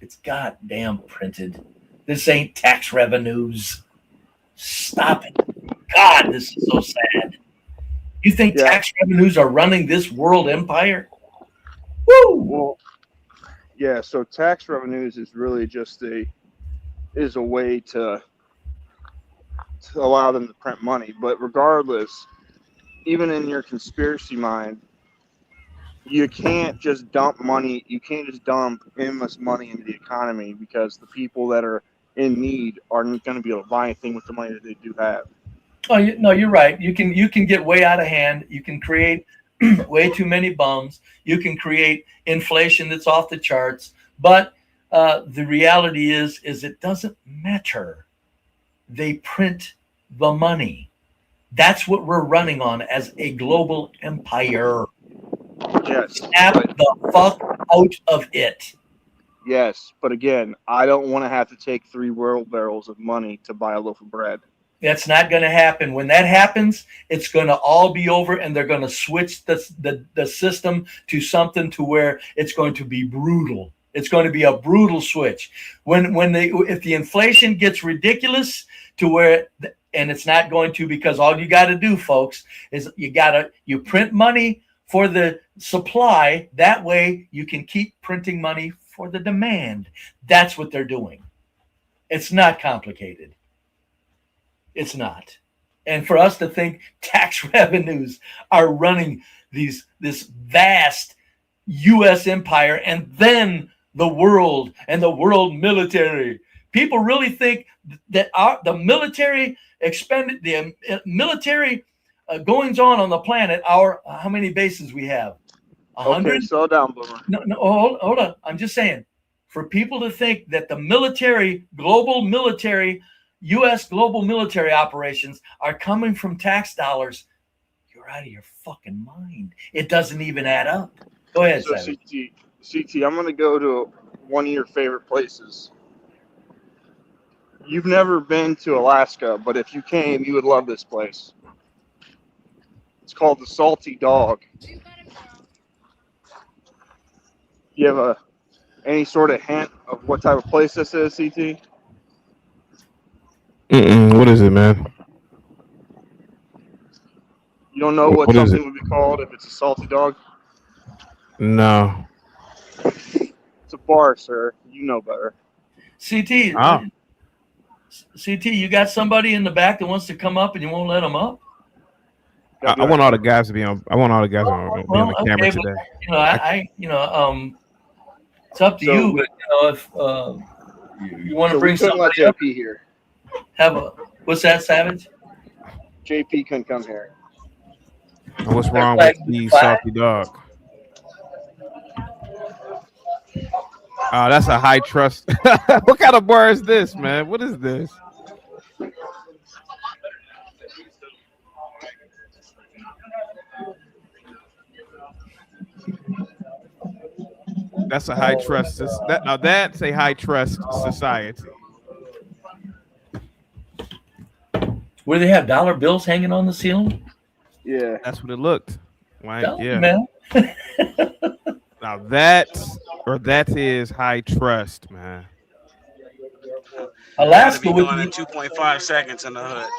It's goddamn printed. This ain't tax revenues. Stop it. God, this is so sad. You think tax revenues are running this world empire? Woo! Well, yeah, so tax revenues is really just a way to allow them to print money. But regardless, even in your conspiracy mind, you can't just dump money. You can't just dump endless money into the economy, because the people that are in need aren't going to be able to buy anything with the money that they do have. Oh, no, you're right. You can get way out of hand. You can create way too many bums. You can create inflation that's off the charts. But the reality is it doesn't matter. They print the money. That's what we're running on as a global empire. Yes. Snap the fuck out of it. Yes, but again, I don't want to have to take 3 world barrels of money to buy a loaf of bread. That's not going to happen. When that happens, it's going to all be over, and they're going to switch the system to something to where it's going to be brutal. It's going to be a brutal switch. If the inflation gets ridiculous to where, and it's not going to, because all you got to do, folks, is you print money for the supply. That way you can keep printing money for the demand. That's what they're doing. It's not complicated. It's not. And for us to think tax revenues are running this vast U.S. empire and then the world and the world military. People really think that the military goings on the planet, how many bases we have? 100? Okay, slow down, Boomer. No, hold on. I'm just saying, for people to think that the U.S. global military operations are coming from tax dollars, you're out of your fucking mind. It doesn't even add up. Go ahead, So Savage. CT, I'm going to go to one of your favorite places. You've never been to Alaska, but if you came, you would love this place. It's called the Salty Dog. You have any sort of hint of what type of place this is, CT? What is it, man? You don't know what something would be called if it's a Salty Dog? No. It's a bar, sir. You know better. CT, you got somebody in the back that wants to come up and you won't let them up? I want all the guys to be on. I want all the guys on the camera today. It's up to you. But if you want to bring somebody JP up here. What's that, Savage? JP couldn't come here. And what's wrong with the Salty Dog? Oh, that's a high trust. What kind of bar is this, man? What is this? That's a high trust. That's a high trust society. Where they have dollar bills hanging on the ceiling? Yeah, that's what it looked like. Yeah, man. Now that is high trust, man. Alaska would be doing in 2.5 seconds in the hood.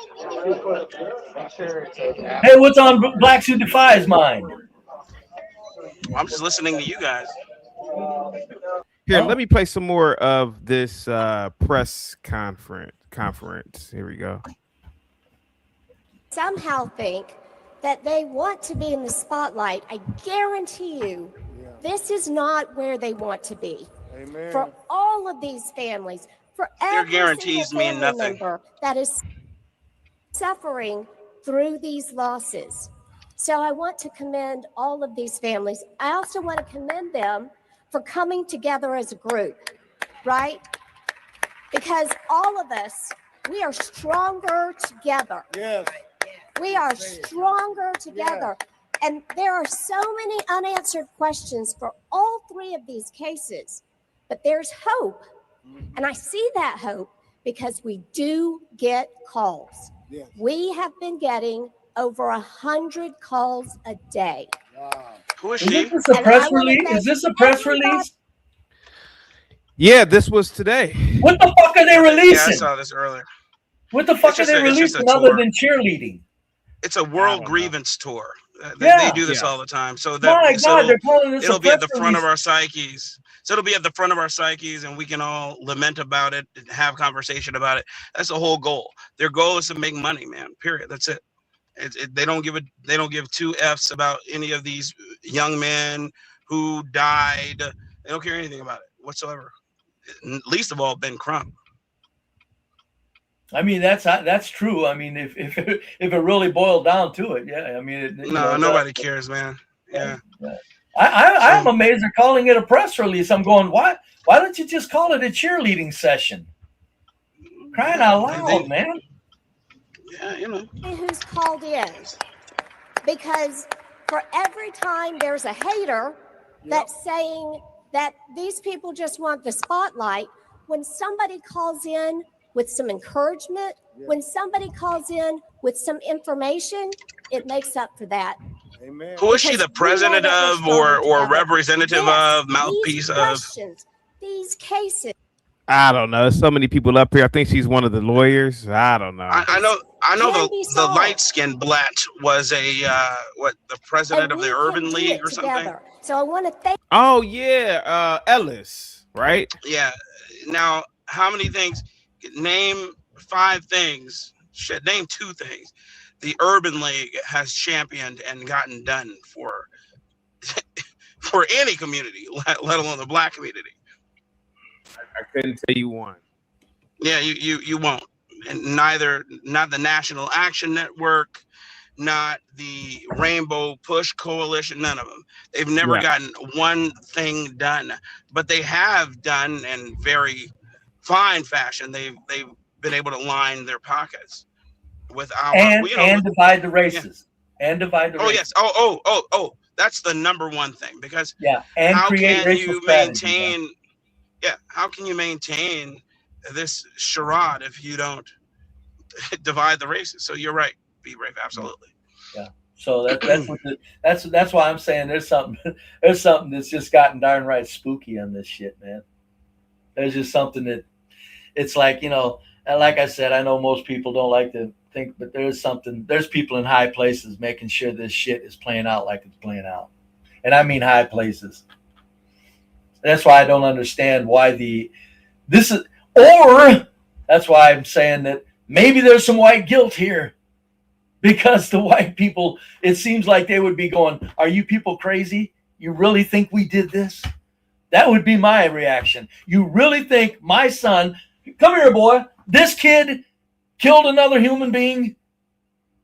Hey, what's on Blacks Who Defi's mind? I'm just listening to you guys. Here, let me play some more of this press conference. Here we go. Somehow think that they want to be in the spotlight. I guarantee you, this is not where they want to be. Amen. For all of these families, for Their every guarantees single mean family nothing. member that is suffering through these losses. So I want to commend all of these families. I also want to commend them for coming together as a group, right? Because all of us, we are stronger together. Yes. We are stronger together. And there are so many unanswered questions for all three of these cases. But there's hope. And I see that hope because we do get calls. Yes. We have been getting over 100 calls a day. Wow. Who is Is she? this a press release? Is this a press release? Yeah, this was today. What the fuck are they Yeah, I releasing? saw this earlier. What the fuck It's are just they it's just a releasing other tour. than cheerleading? It's a world grievance tour. Yeah. They do this Yeah. all the time. So My that God, they're calling this a it'll be at press the front of release. our psyches. So it'll be at the front of our psyches, and we can all lament about it and have conversation about it. That's the whole goal. Their goal is to make money, man. Period. That's it. They don't give two F's about any of these young men who died. They don't care anything about it whatsoever. Least of all, Ben Crump. I mean, that's true. I mean, if it really boiled down to it, yeah. I mean, Nobody cares, man. Yeah. I'm amazed they're calling it a press release. I'm going, why don't you just call it a cheerleading session? Crying out loud, man. Yeah, you know. Who's called in? Because for every time there's a hater that's saying that these people just want the spotlight, when somebody calls in with some encouragement, when somebody calls in with some information, it makes up for that. Amen. Who is she the president of or representative of, mouthpiece of? These cases. I don't know. There's so many people up here. I think she's one of the lawyers. I don't know. I know the light-skinned blat was the president of the Urban League or something. So I want to thank. Oh yeah, Ellis, right? Yeah. Now, how many things? Name 5 things. Shit, name 2 things. The Urban League has championed and gotten done for any community, let alone the Black community. I couldn't tell you one. Yeah, you won't. And not the National Action Network, not the Rainbow Push Coalition, none of them. They've never gotten one thing done, but they have done in very fine fashion. They've been able to line their pockets with our and divide the races. Yeah. And divide the races. Yes. Oh, that's the number one thing, because and how create can you strategy, maintain how can you maintain this charade if you don't divide the races? So you're right, Be Brave, absolutely. Yeah. So that's why I'm saying there's something that's just gotten darn right spooky on this shit, man. There's just something that it's like, and like I said, I know most people don't like to think, but there's people in high places making sure this shit is playing out like it's playing out. And I mean high places. That's why I don't understand why that's why I'm saying that maybe there's some white guilt here, because the white people, it seems like they would be going, are you people crazy? You really think we did this? That would be my reaction. You really think my son, come here, boy, this kid killed another human being?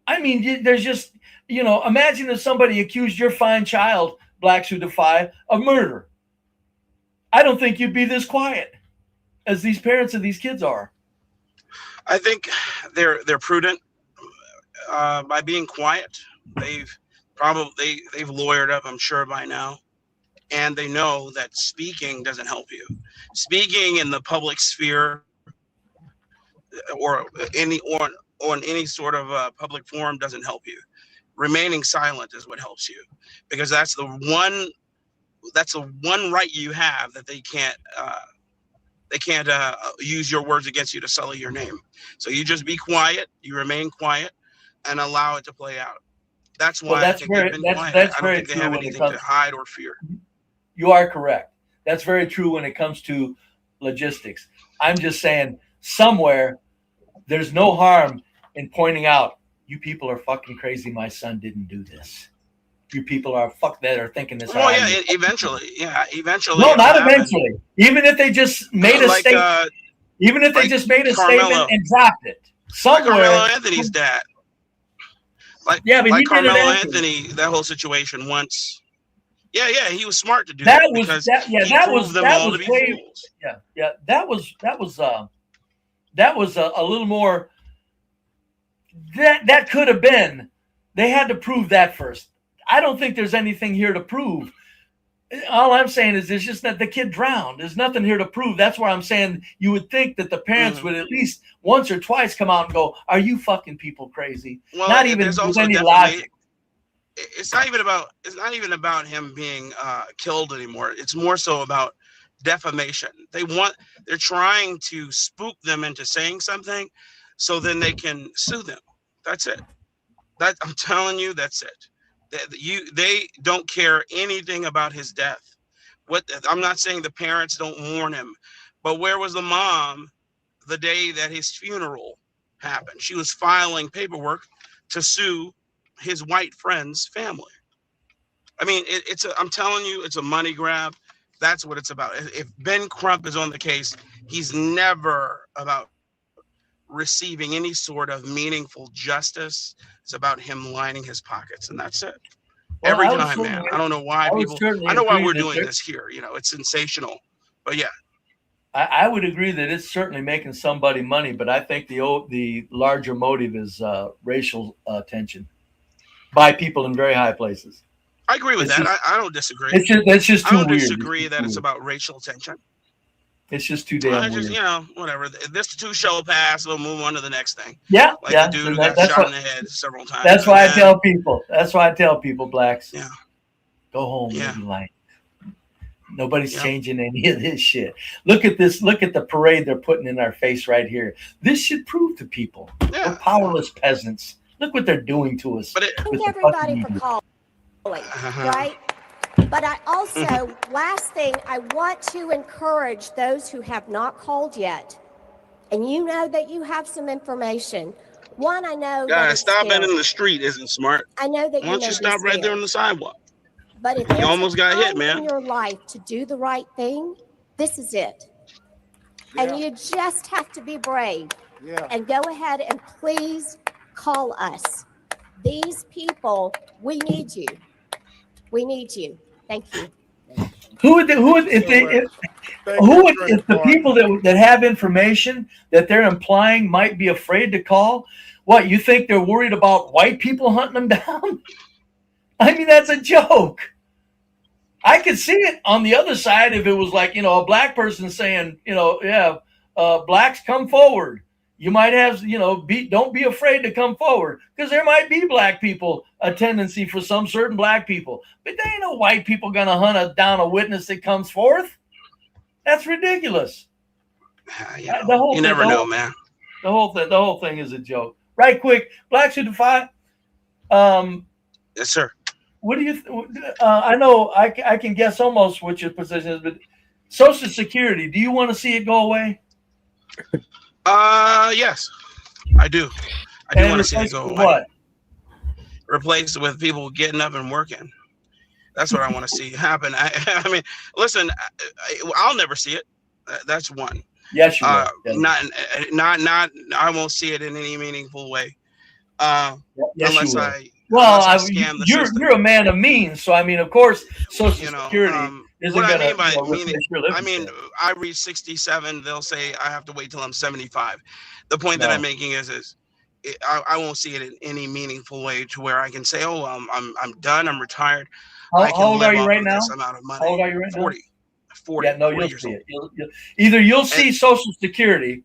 I mean, there's just, imagine if somebody accused your fine child, Blacks Who Defy, of murder. I don't think you'd be this quiet as these parents of these kids are. I think they're prudent by being quiet. They've lawyered up, I'm sure, by now. And they know that speaking doesn't help you. Speaking in the public sphere or on any sort of public forum doesn't help you. Remaining silent is what helps you, because that's the one right you have that they can't They can't use your words against you to sully your name. So you just be quiet. You remain quiet and allow it to play out. That's why I think they've been quiet. I don't think they have anything to hide or fear. You are correct. That's very true when it comes to logistics. I'm just saying somewhere there's no harm in pointing out, you people are fucking crazy. My son didn't do this. You people are that are thinking this. Oh yeah, eventually. Yeah, eventually. No, not eventually. Even if they just made a statement. Even if they just made a statement and dropped it somewhere. Like Carmelo Anthony's dad. But like Carmelo Anthony, that whole situation once. Yeah, he was smart to do that. That was a little more. That could have been. They had to prove that first. I don't think there's anything here to prove. All I'm saying is it's just that the kid drowned. There's nothing here to prove. That's why I'm saying you would think that the parents would at least once or twice come out and go, "Are you fucking people crazy?" Well, not even with any logic. It's not even about him being killed anymore. It's more so about defamation. They're trying to spook them into saying something, so then they can sue them. That's it. I'm telling you, that's it. They don't care anything about his death. I'm not saying the parents don't warn him, but where was the mom the day that his funeral happened? She was filing paperwork to sue his white friend's family. I mean, I'm telling you, it's a money grab. That's what it's about. If Ben Crump is on the case, he's never about receiving any sort of meaningful justice. It's about him lining his pockets, and that's it. Well, every time, man. I don't know why people. I know why we're doing this here. It's sensational, but yeah. I would agree that it's certainly making somebody money, but I think the larger motive is racial tension by people in very high places. I agree with that. I don't disagree. It's just too weird. I don't disagree that it's about racial tension. It's just too damn weird. Whatever. This too shall pass. We'll move on to the next thing. Yeah, the dude who got shot in the head several times. That's why I tell people, blacks. Yeah. Go home. Yeah. Life. Nobody's changing any of this shit. Look at this. Look at the parade they're putting in our face right here. This should prove to people we're powerless peasants. Look what they're doing to us. Thank everybody for calling, right? But I also, last thing, I want to encourage those who have not called yet, and you know that you have some information. One, I know. Guys, stopping in the street isn't smart. I know that. Why don't you stop right there on the sidewalk? But if you almost got hit, man. In your life to do the right thing, this is it. Yeah. And you just have to be brave. Yeah. And go ahead and please call us. These people, we need you. We need you. Thank you. If the people that have information that they're implying might be afraid to call, what, you think they're worried about white people hunting them down? I mean, that's a joke. I could see it on the other side if it was like, a black person saying, blacks come forward. You might have, don't be afraid to come forward, because there might be black people, a tendency for some certain black people, but there ain't no white people going to hunt down a witness that comes forth. That's ridiculous. You never know, man. The whole thing is a joke. Right quick, Blacks Who Defy. Yes, sir. What do you? I know I can guess almost what your position is, but Social Security. Do you want to see it go away? Yes, I do. I do want to see it go away. What? Replaced with people getting up and working. That's what I want to see happen. I mean, listen, I'll never see it. That's one. Yes, you will. Not. I won't see it in any meaningful way. Yes, unless you will. I. Well, you're a man of means, so I mean, of course, Social Security isn't going to. I reach 67. They'll say I have to wait till I'm 75. The point that I'm making is I won't see it in any meaningful way to where I can say, oh, I'm done. I'm retired. How old are you right now? Amount of money. How old are you right 40. now? 40. Yeah, no, you'll see it. Either you'll see Social Security.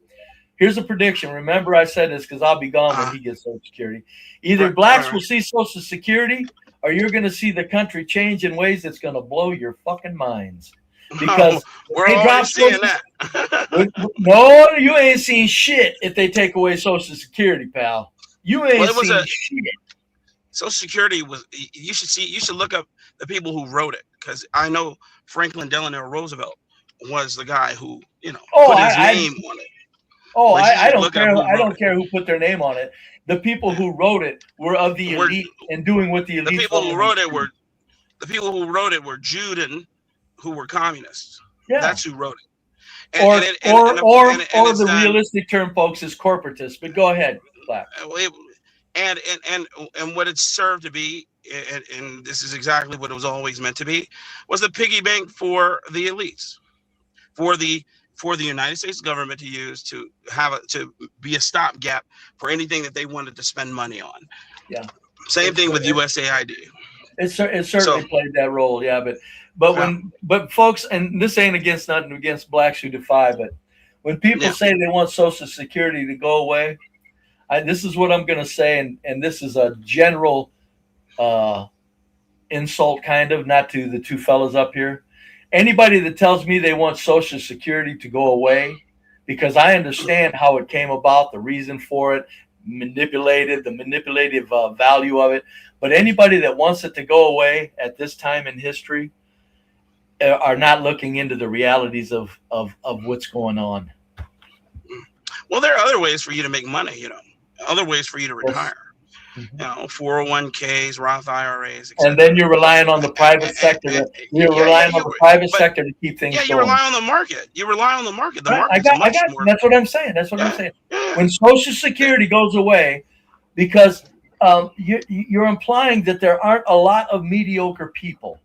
Here's a prediction. Remember, I said this because I'll be gone when he gets Social Security. Either blacks will see Social Security, or you're going to see the country change in ways that's going to blow your fucking minds. because we're they drop always seeing Social. that. No, you ain't seen shit if they take away Social Security, pal. You ain't Well, it was seen a shit. Social Security was. You should look up the people who wrote it, because I know Franklin Delano Roosevelt was the guy who Oh, put his name on it. Oh, But you I should don't look up care. who I wrote don't it. care who put their name on it. The people who wrote it were of the We're- elite and doing what the The elites people who wanted wrote them it to were do. the people who wrote it were Juden, who were communists. Yeah. That's who wrote it. Or And it's the done. realistic term, folks, is corporatists. But go ahead, Black. And what it served to be, and this is exactly what it was always meant to be, was the piggy bank for the elites, for the United States government to use to be a stopgap for anything that they wanted to spend money on. Yeah. Same thing with USAID. It certainly played that role, yeah. But folks, and this ain't nothing against blacks who defy, but when people say they want Social Security to go away, this is what I'm going to say, and this is a general insult, kind of, not to the two fellas up here. Anybody that tells me they want Social Security to go away, because I understand how it came about, the reason for it, the manipulative value of it. But anybody that wants it to go away at this time in history are not looking into the realities of what's going on. Well, there are other ways for you to make money, other ways for you to retire. 401ks, Roth IRAs, etc. And then you're relying on the private sector. You're relying on the private sector to keep things going. You rely on the market. You rely on the market. The market's much more. That's what I'm saying. When Social Security goes away, because you're implying that there aren't a lot of mediocre people.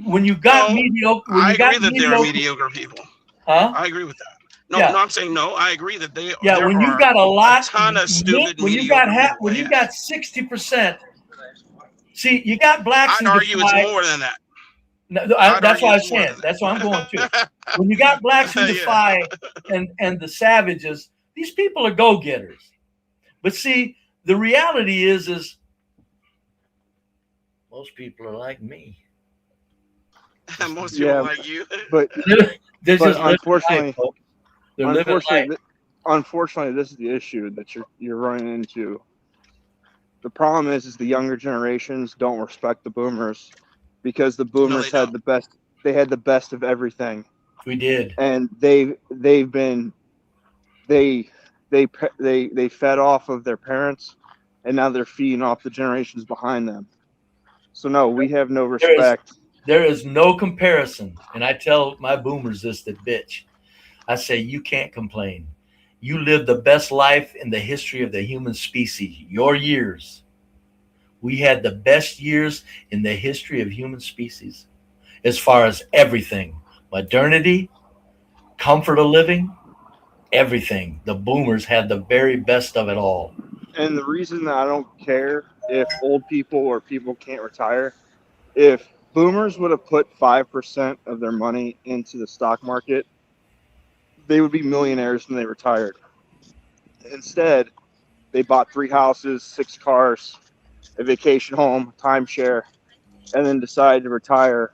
When you got mediocre, I agree that there are mediocre people. Huh? I agree with that. No, I'm saying no. I agree that when you've got a ton of stupid when you got 60%. See, you got blacks. I'd argue it's more than that. No, that's what I'm saying. That's what I'm going to. When you got blacks who defy and the savages, these people are go-getters. But see, the reality is most people are like me. Most people are like you. But unfortunately, unfortunately, this is the issue that you're running into. The problem is the younger generations don't respect the boomers, because the boomers had the best. They had the best of everything. We did, and they fed off of their parents, and now they're feeding off the generations behind them. So no, we have no respect. There is no comparison, and I tell my boomers this, that bitch. I say, you can't complain. You lived the best life in the history of the human species. Your years. We had the best years in the history of human species, as far as everything. Modernity, comfort of living, everything. The boomers had the very best of it all. And the reason that I don't care if old people or people can't retire, if boomers would have put 5% of their money into the stock market, they would be millionaires when they retired. Instead, they bought 3 houses, 6 cars, a vacation home, timeshare, and then decided to retire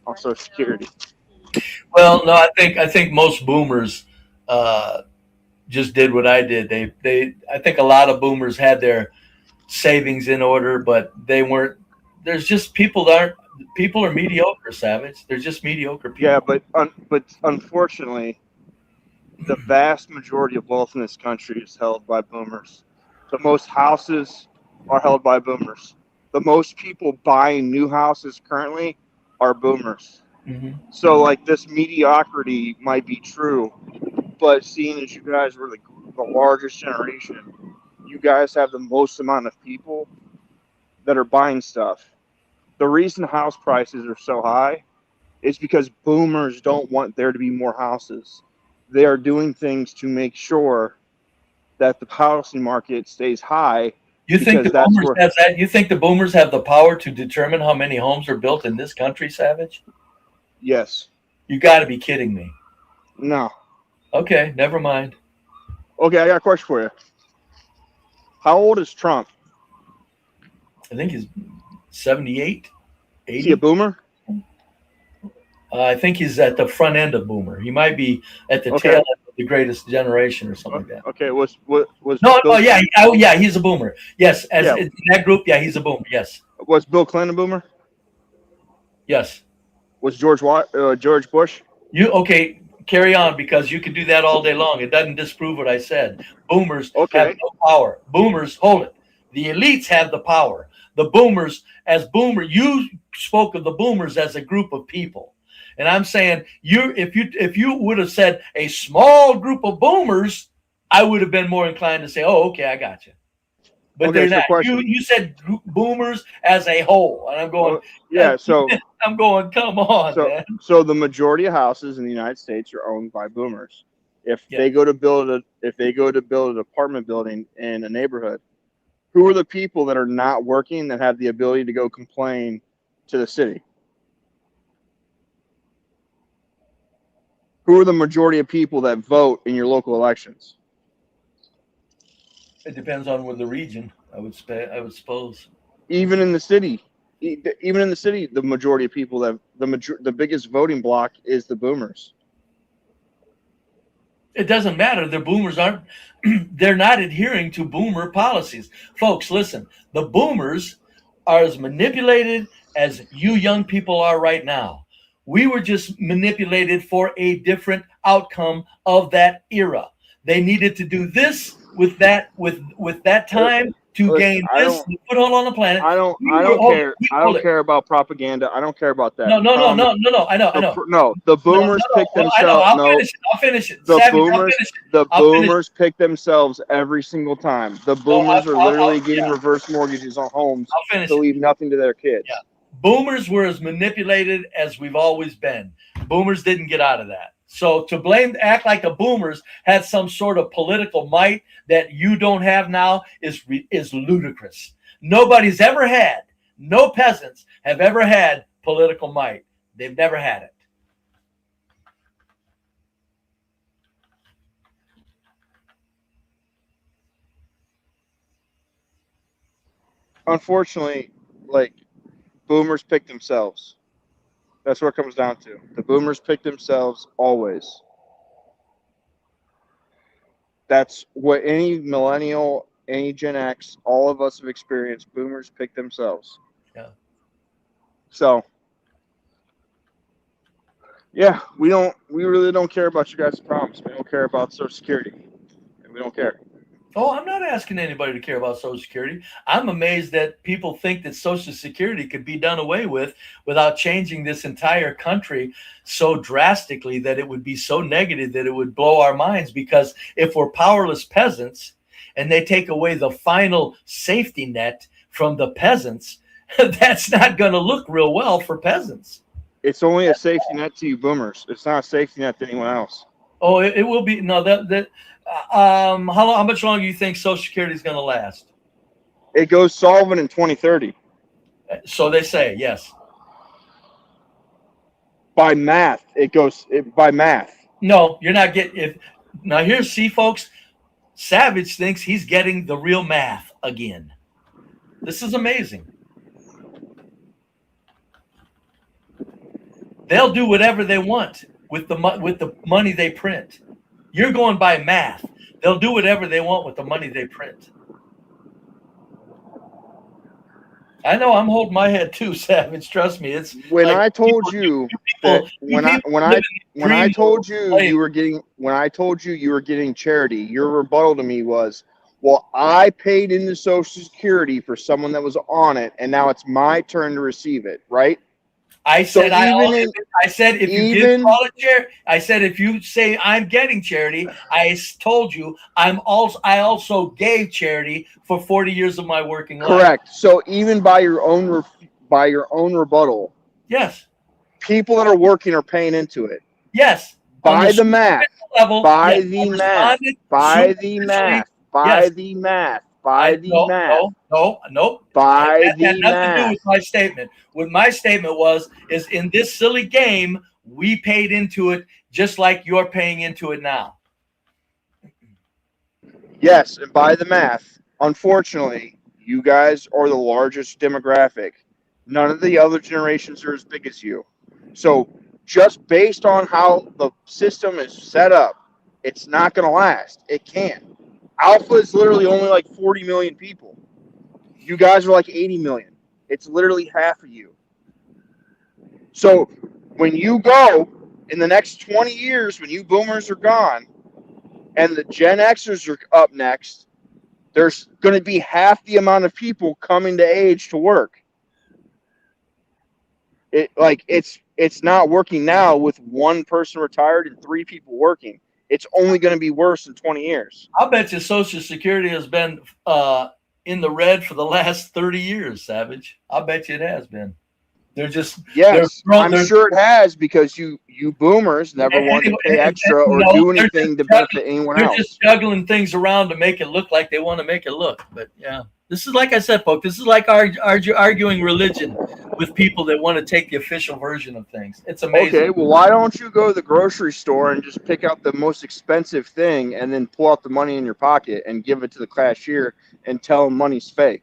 on Social Security. Well, no, I think most boomers just did what I did. I think a lot of boomers had their savings in order, but they weren't. There's just people are mediocre, Savage. They're just mediocre people. Yeah, but unfortunately, the vast majority of wealth in this country is held by boomers. The most houses are held by boomers. The most people buying new houses currently are boomers. Mm-hmm. So, like, this mediocrity might be true, but seeing as you guys were the largest generation, you guys have the most amount of people that are buying stuff. The reason house prices are so high is because boomers don't want there to be more houses. They are doing things to make sure that the housing market stays high. You think the boomers have the power to determine how many homes are built in this country, Savage? Yes. You got to be kidding me. No. Okay, never mind. Okay, I got a question for you. How old is Trump? I think he's 78, 80. Is he a boomer? I think he's at the front end of Boomer. He might be at the Okay. tail end of the Greatest Generation or something like that. Okay, was No, Bill, yeah, he's a Boomer. Yes, as Yeah. in that group, yeah, he's a Boomer. Yes, was Bill Clinton a boomer? yes. Was George Bush? You okay? Carry on, because you can do that all day long. It doesn't disprove what I said. Boomers have no power. Boomers, hold it. The elites have the power. The boomers, you spoke of the boomers as a group of people, and I'm saying if you would have said a small group of boomers, I would have been more inclined to say, oh, okay, I got you. But Okay, they're so not. question. You said boomers as a whole, and I'm going. Yeah, so I'm going. Come on, man. So the majority of houses in the United States are owned by boomers. If they go to build an apartment building in a neighborhood, who are the people that are not working that have the ability to go complain to the city? Who are the majority of people that vote in your local elections? It depends on the region. I would suppose. Even in the city, the majority of people that the biggest voting bloc is the boomers. It doesn't matter. The boomers aren't. They're not adhering to boomer policies, folks. Listen, the boomers are as manipulated as you young people are right now. We were just manipulated for a different outcome of that era. They needed to do this with that time to gain this foothold on the planet. I don't care. I don't care about propaganda. I don't care about that. No. I know. No, the boomers pick themselves. I'll finish it. The Savage, boomers, boomers pick themselves every single time. The boomers are literally getting reverse mortgages on homes to leave nothing to their kids. Yeah. Boomers were as manipulated as we've always been. Boomers didn't get out of that. So to act like the boomers had some sort of political might that you don't have now is ludicrous. Nobody's ever had, no peasants have ever had political might. They've never had it. Unfortunately, boomers pick themselves. That's what it comes down to. The boomers pick themselves always. That's what any millennial, any Gen X, all of us have experienced. Boomers pick themselves. Yeah. So, yeah, we really don't care about you guys' problems. We don't care about Social Security. And we don't care. Oh, I'm not asking anybody to care about Social Security. I'm amazed that people think that Social Security could be done away with without changing this entire country so drastically that it would be so negative that it would blow our minds. Because if we're powerless peasants and they take away the final safety net from the peasants, that's not going to look real well for peasants. It's only a safety net to you boomers. It's not a safety net to anyone else. Oh, it will be. No, how much longer do you think Social Security is going to last? It goes solvent in 2030. So they say, yes. By math, by math. No, you're not getting it. Now see, folks, Savage thinks he's getting the real math again. This is amazing. They'll do whatever they want with the money they print. You're going by math. They'll do whatever they want with the money they print. I know I'm holding my head too, Savage. Trust me. It's when I told you you were getting charity, your rebuttal to me was, well, I paid into Social Security for someone that was on it, and now it's my turn to receive it, right? I said if you say I'm getting charity, I told you I also gave charity for 40 years of my working life. Correct. So even by your own rebuttal, yes, people that are working are paying into it. Yes. By the math. By the math. By the math. By the math. By the math. No. By the math. That had nothing to do math. with my statement. What my statement is in this silly game, we paid into it just like you're paying into it now. Yes, and by the math, unfortunately, you guys are the largest demographic. None of the other generations are as big as you. So just based on how the system is set up, it's not going to last. It can't. Alpha is literally only like 40 million people. You guys are like 80 million. It's literally half of you. So when you go in the next 20 years, when you boomers are gone and the Gen Xers are up next, there's going to be half the amount of people coming to age to work. It's not working now with one person retired and 3 people working. It's only going to be worse in 20 years. I bet you Social Security has been in the red for the last 30 years, Savage. I bet you it has been. They're just I'm sure it has, because you boomers never wanted to pay extra or do anything to benefit anyone else. They're just juggling things around to make it look like they want to make it look. But yeah, this is like I said, folks. This is like arguing religion with people that want to take the official version of things. It's amazing. Okay, well, why don't you go to the grocery store and just pick out the most expensive thing and then pull out the money in your pocket and give it to the cashier and tell them money's fake?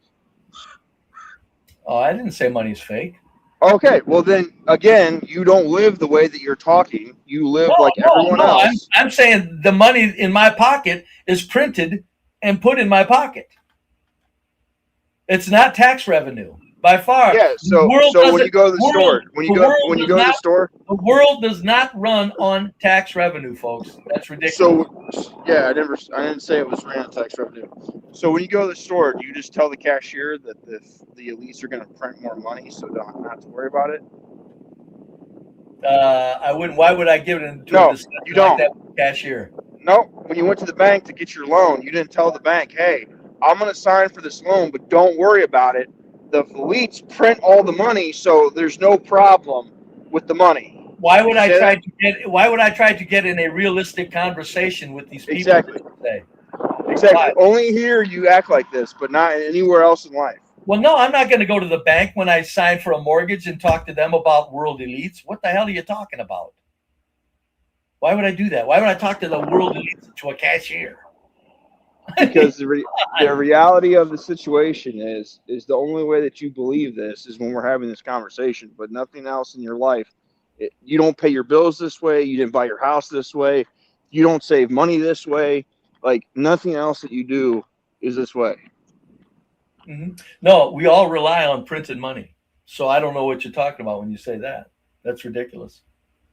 Oh, I didn't say money's fake. Okay, well then, again, you don't live the way that you're talking. You live like everyone else. I'm saying the money in my pocket is printed and put in my pocket. It's not tax revenue by far. Yeah. So when you go to the store, the world does not run on tax revenue, folks. That's ridiculous. So yeah, I didn't say it was ran on tax revenue. So when you go to the store, do you just tell the cashier that the elites are going to print more money, so don't have to worry about it? I wouldn't. Why would I give it to No, you don't. Like that cashier? No. When you went to the bank to get your loan, you didn't tell the bank, "Hey, I'm going to sign for this loan, but don't worry about it. The elites print all the money, so there's no problem with the money." Why would I try to get in a realistic conversation with these people? Exactly. Exactly. Only here you act like this, but not anywhere else in life. Well, no, I'm not going to go to the bank when I sign for a mortgage and talk to them about world elites. What the hell are you talking about? Why would I do that? Why would I talk to the world elites to a cashier? Because the reality of the situation is the only way that you believe this is when we're having this conversation, but nothing else in your life. You don't pay your bills this way. You didn't buy your house this way. You don't save money this way. Like, nothing else that you do is this way. Mm-hmm. No, we all rely on printed money. So I don't know what you're talking about when you say that. That's ridiculous.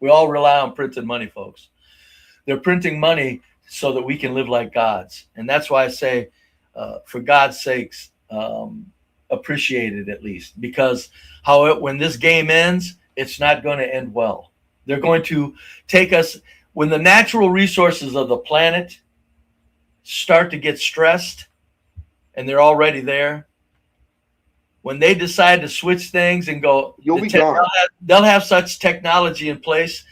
We all rely on printed money, folks. They're printing money so that we can live like gods. And that's why I say, for God's sakes, appreciate it at least. Because when this game ends, it's not going to end well. They're going to take us, when the natural resources of the planet start to get stressed, and they're already there, when they decide to switch things and go, they'll have such technology in place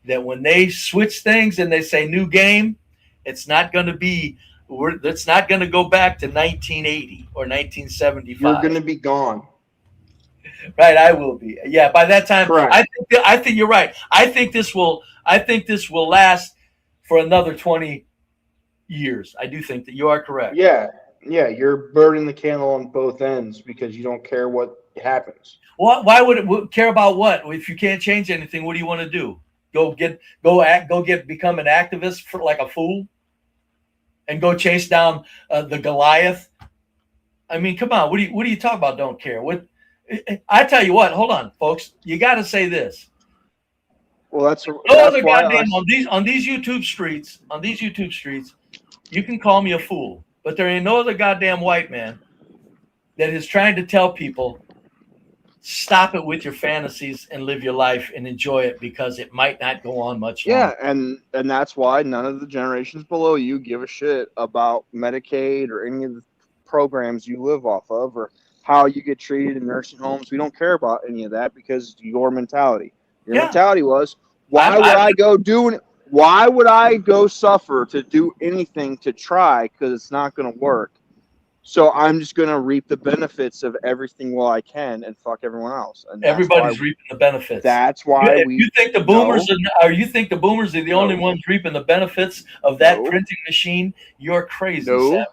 that when they switch things and they say new game, it's not going to go back to 1980 or 1975. You're going to be gone. Right, I will be. Yeah, by that time, I think you're right. I think this will last for another 20 years. I do think that you are correct. Yeah, you're burning the candle on both ends because you don't care what happens. Why would it care about what? If you can't change anything, what do you want to do? Become an activist for like a fool, and go chase down the Goliath? I mean, come on. What do you talk about? Don't care. What? I tell you what. Hold on, folks. You got to say this. Well, that's other goddamn on these YouTube streets. On these YouTube streets, you can call me a fool, but there ain't no other goddamn white man that is trying to tell people, stop it with your fantasies and live your life and enjoy it, because it might not go on much longer. Yeah, and that's why none of the generations below you give a shit about Medicaid or any of the programs you live off of or how you get treated in nursing homes. We don't care about any of that because your mentality. Your mentality was, why would I go suffer to do anything to try, because it's not going to work? So I'm just going to reap the benefits of everything while I can and fuck everyone else. And everybody's reaping the benefits. That's why you think the boomers are the only ones reaping the benefits of that printing machine? You're crazy, Savage.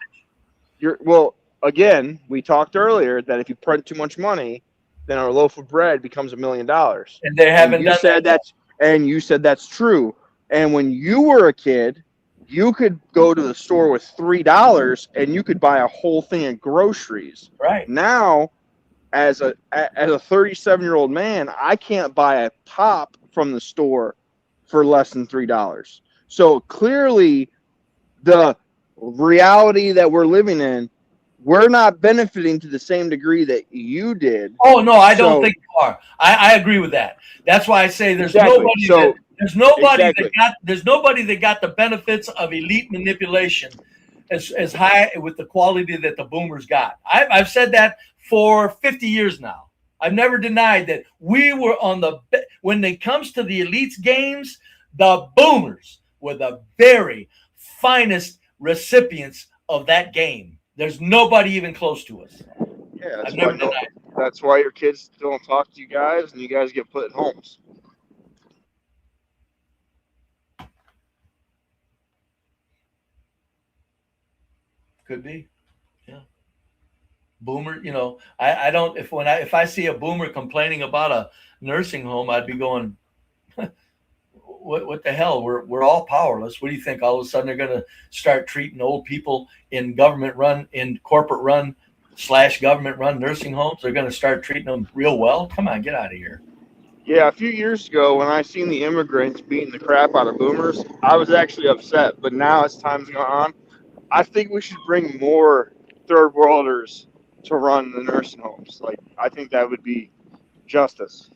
Again, we talked earlier that if you print too much money, then our loaf of bread becomes $1 million. And they haven't done that. And you said that's true. And when you were a kid, you could go to the store with $3 and you could buy a whole thing of groceries. Right. Now, as a 37-year-old man, I can't buy a top from the store for less than $3. So clearly, the reality that we're living in, we're not benefiting to the same degree that you did. Oh no, I don't think you are. I agree with that. That's why I say there's nobody that got the benefits of elite manipulation as high with the quality that the boomers got. I've said that for 50 years now. I've never denied that we were on the when it comes to the elites games, the boomers were the very finest recipients of that game. There's nobody even close to us. Yeah, that's why your kids don't talk to you guys, and you guys get put in homes. Could be, yeah. Boomer, you know, I don't. If I see a boomer complaining about a nursing home, I'd be going, what the hell? We're all powerless. What do you think? All of a sudden they're going to start treating old people in corporate run / government run nursing homes? They're going to start treating them real well? Come on, get out of here. Yeah, a few years ago when I seen the immigrants beating the crap out of boomers, I was actually upset. But now as time's gone on, I think we should bring more third worlders to run the nursing homes. Like, I think that would be justice.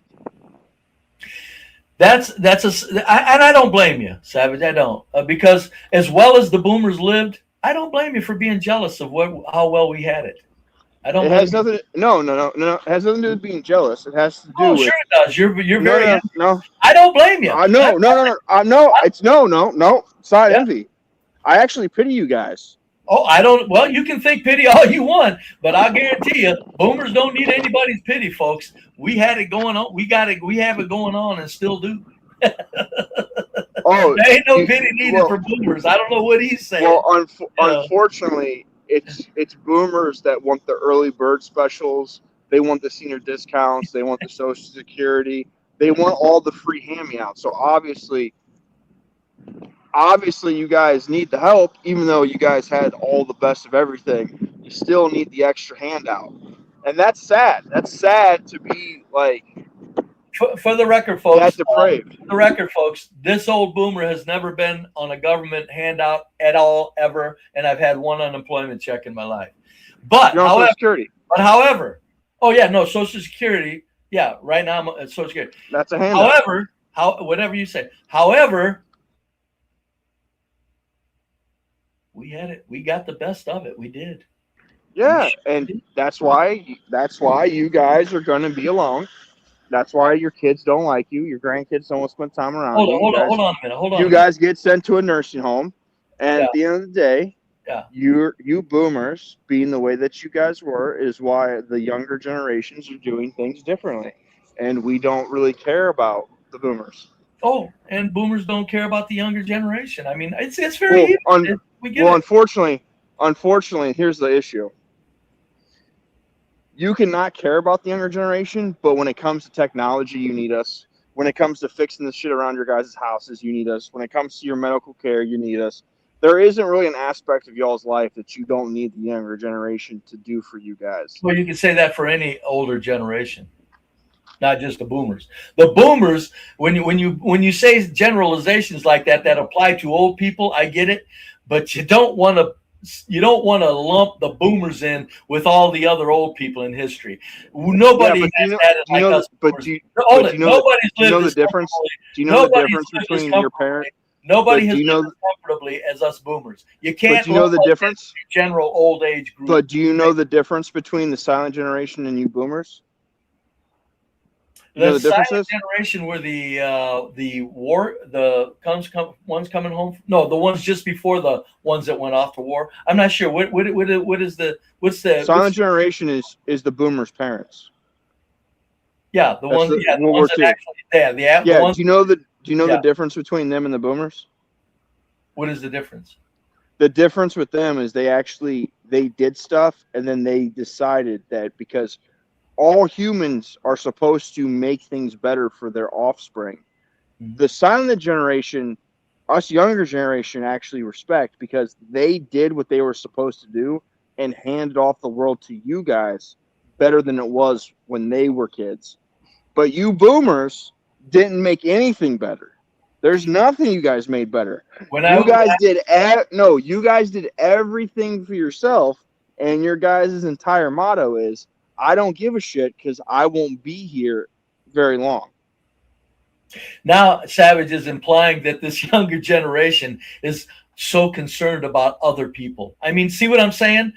And I don't blame you, Savage. I don't, because as well as the boomers lived, I don't blame you for being jealous of how well we had it. I don't. It has nothing. No. It has nothing to do with being jealous. It has to do with. Sure it does. You're very. No. I don't blame you. No. It's no. It's not envy. I actually pity you guys. Oh, I don't. Well, you can think pity all you want, but I'll guarantee you, boomers don't need anybody's pity, folks. We had it going on. We have it going on, and still do. Oh, there ain't no pity needed for boomers. I don't know what he's saying. Well, unfortunately, it's boomers that want the early bird specials. They want the senior discounts. They want the Social Security. They want all the free hand-me-outs. So obviously, you guys need the help, even though you guys had all the best of everything. You still need the extra handout, and that's sad. That's sad to be like. For the record, folks. That's depraved. For the record, folks. This old boomer has never been on a government handout at all, ever, and I've had one unemployment check in my life. But Social Security. However, oh yeah, no Social Security. Yeah, right now I'm at Social Security. That's a handout. However, whatever you say. However, we had it. We got the best of it. We did. Yeah, and that's why you guys are going to be alone. That's why your kids don't like you. Your grandkids don't want to spend time around you. Hold on a minute. You guys get sent to a nursing home, and at the end of the day, you boomers, being the way that you guys were, is why the younger generations are doing things differently, and we don't really care about the boomers. Oh, and boomers don't care about the younger generation. I mean, it's very easy. We get it. Unfortunately, here's the issue. You cannot care about the younger generation, but when it comes to technology, you need us. When it comes to fixing the shit around your guys' houses, you need us. When it comes to your medical care, you need us. There isn't really an aspect of y'all's life that you don't need the younger generation to do for you guys. Well, you can say that for any older generation, not just the boomers. The boomers, when you say generalizations like that apply to old people, I get it, but you don't want to lump the boomers in with all the other old people in history. Nobody has had it like us. Do you know the difference? Do you know the difference between your parents? Nobody has lived as comfortably as us boomers. You can't. But do you know the difference? General old age group. But do you know the difference between the silent generation and you boomers? The silent generation were the ones coming home. No, the ones just before the ones that went off to war. I'm not sure. What's the silent generation is the boomers' parents. Yeah, the ones. Yeah, the ones that actually. Yeah. Do you know the difference between them and the boomers? What is the difference? The difference with them is they did stuff, and then they decided that because all humans are supposed to make things better for their offspring. The silent generation, us younger generation, actually respect because they did what they were supposed to do and handed off the world to you guys better than it was when they were kids. But you boomers didn't make anything better. There's nothing you guys made better. You guys did everything for yourself, and your guys' entire motto is, I don't give a shit because I won't be here very long. Now, Savage is implying that this younger generation is so concerned about other people. I mean, see what I'm saying?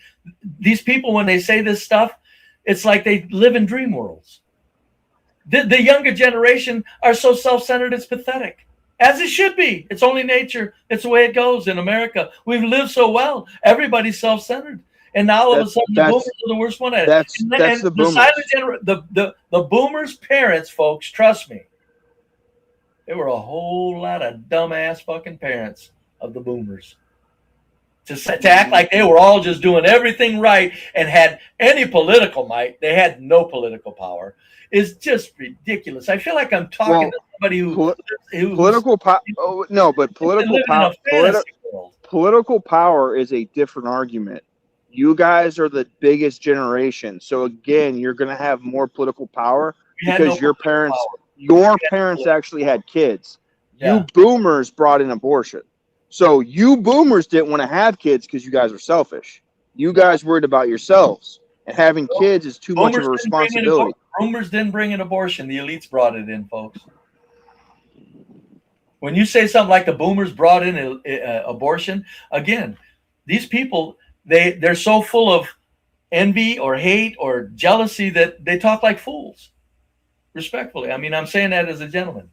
These people, when they say this stuff, it's like they live in dream worlds. The younger generation are so self-centered, it's pathetic. As it should be. It's only nature. It's the way it goes in America. We've lived so well. Everybody's self-centered. And now all of a sudden, the boomers are the worst one at it. That's the boomers. The boomers' parents, folks, trust me, there were a whole lot of dumbass fucking parents of the boomers. To act like they were all just doing everything right and had any political might, they had no political power, is just ridiculous. I feel like I'm talking to somebody who political power. Oh, no, but political power. Political power is a different argument. You guys are the biggest generation, so again, you're going to have more political power because your parents actually had kids. Yeah. You boomers brought in abortion. So you boomers didn't want to have kids because you guys are selfish. You guys worried about yourselves, and having kids is too much of a responsibility. Boomers didn't bring in abortion. The elites brought it in, folks. When you say something like the boomers brought in abortion, again, these people, they're so full of envy or hate or jealousy that they talk like fools. Respectfully. I mean, I'm saying that as a gentleman.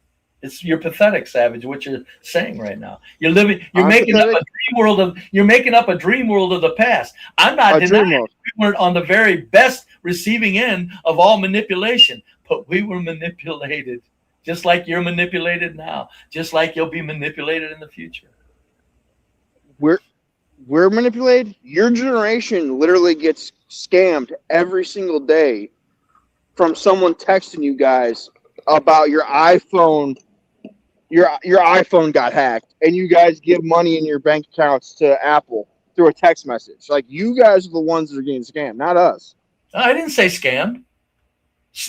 You're pathetic, Savage, what you're saying right now. You're making up a dream world of the past. I'm not denying we weren't on the very best receiving end of all manipulation, but we were manipulated, just like you're manipulated now, just like you'll be manipulated in the future. We're manipulated. Your generation literally gets scammed every single day from someone texting you guys about your iPhone. Your iPhone got hacked, and you guys give money in your bank accounts to Apple through a text message. Like, you guys are the ones that are getting scammed, not us. I didn't say scammed.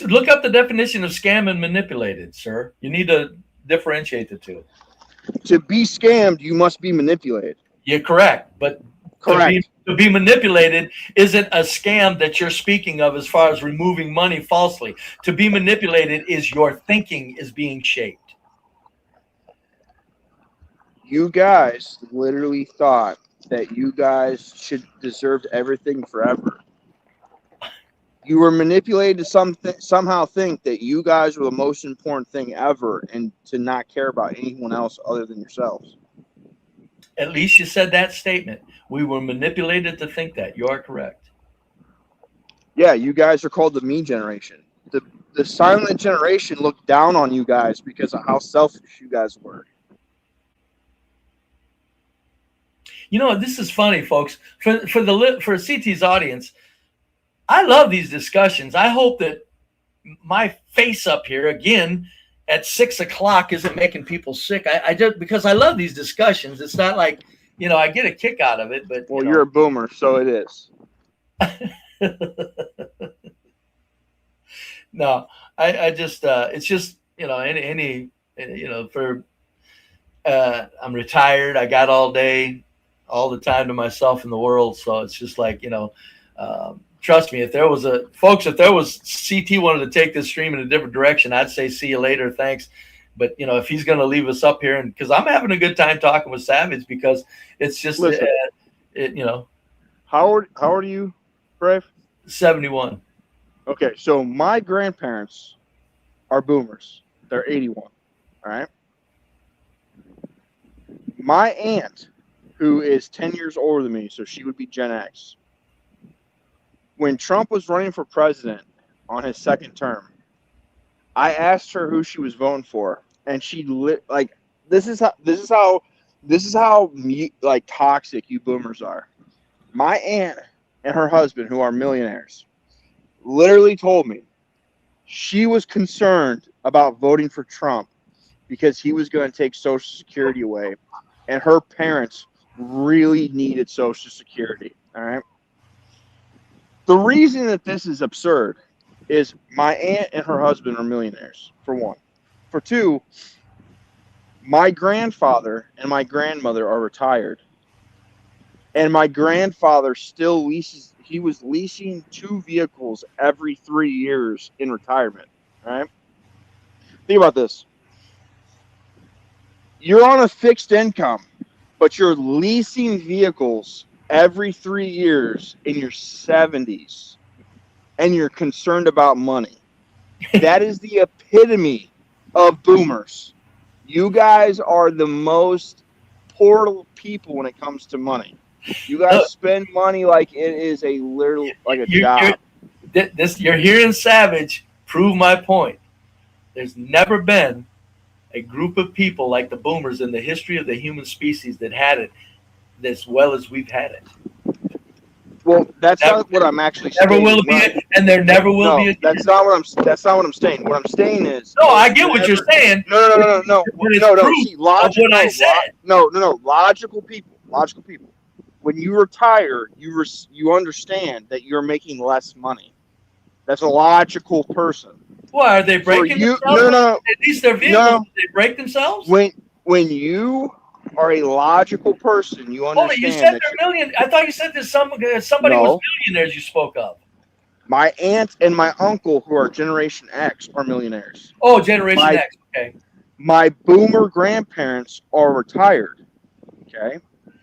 Look up the definition of scam and manipulated, sir. You need to differentiate the two. To be scammed, you must be manipulated. You're correct, but correct. To be manipulated isn't a scam that you're speaking of as far as removing money falsely. To be manipulated is your thinking is being shaped. You guys literally thought that you guys should deserve everything forever. You were manipulated to somehow think that you guys were the most important thing ever and to not care about anyone else other than yourselves. At least you said that statement. We were manipulated to think that. You are correct. Yeah, you guys are called the me generation. The silent generation looked down on you guys because of how selfish you guys were. You know, this is funny, folks. For CT's audience, I love these discussions. I hope that my face up here again at 6 o'clock isn't making people sick. I just because I love these discussions. It's not like, you know, I get a kick out of it, but you're a boomer, so it is. No, I just it's just, you know, any you know, for I'm retired. I got all day, all the time to myself in the world. So it's just like, you know, trust me, if there was CT wanted to take this stream in a different direction, I'd say see you later, thanks. But, you know, if he's going to leave us up here, and because I'm having a good time talking with Savage, because it's just, you know. How old are you, Brave? 71. Okay, so my grandparents are boomers. They're 81, all right? My aunt, who is 10 years older than me, so she would be Gen X. When Trump was running for president on his second term, I asked her who she was voting for, and she this is how like toxic you boomers are. My aunt and her husband, who are millionaires, literally told me she was concerned about voting for Trump because he was going to take Social Security away, and her parents really needed Social Security. All right. The reason that this is absurd is my aunt and her husband are millionaires, for one. For two, my grandfather and my grandmother are retired. And my grandfather still leases, he was leasing 2 vehicles every 3 years in retirement. All right. Think about this. You're on a fixed income, but you're leasing vehicles every 3 years in your 70s, and you're concerned about money. That is the epitome of boomers. You guys are the most portal people when it comes to money. You guys spend money like it is a literal, like a job. You're hearing Savage prove my point. There's never been a group of people like the boomers in the history of the human species that had it as well as we've had it. Well, that's not what I'm actually saying. Never will be, and there never will be. That's not what I'm saying. What I'm saying is. No, I get what you're saying. No. See, logical people. When you retire, you understand that you're making less money. That's a logical person. Why are they breaking themselves? No. At least their vehicles, did they break themselves? When you are a logical person, you understand. Hold on, you said they're million. I thought you said that somebody was millionaires. You spoke of. My aunt and my uncle, who are Generation X, are millionaires. Oh, Generation X. Okay. My boomer grandparents are retired. Okay.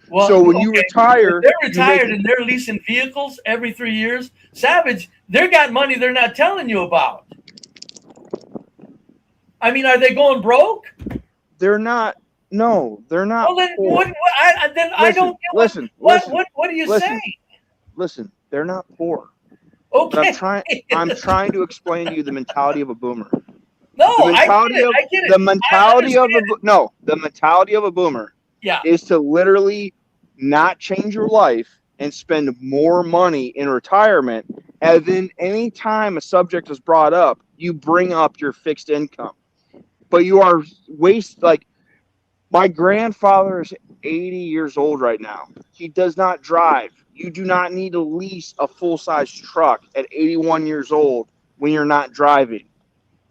Well, so when you retire, if they're retired and they're leasing vehicles every 3 years. Savage, they got money they're not telling you about. I mean, are they going broke? They're not. No, they're not. Well, then, I don't get what are you saying? Listen, they're not poor. Okay. But I'm trying to explain to you the mentality of a boomer. No, I get it. The mentality of a boomer is to literally not change your life and spend more money in retirement. And then anytime a subject is brought up, you bring up your fixed income. But you are my grandfather is 80 years old right now. He does not drive. You do not need to lease a full-size truck at 81 years old when you're not driving.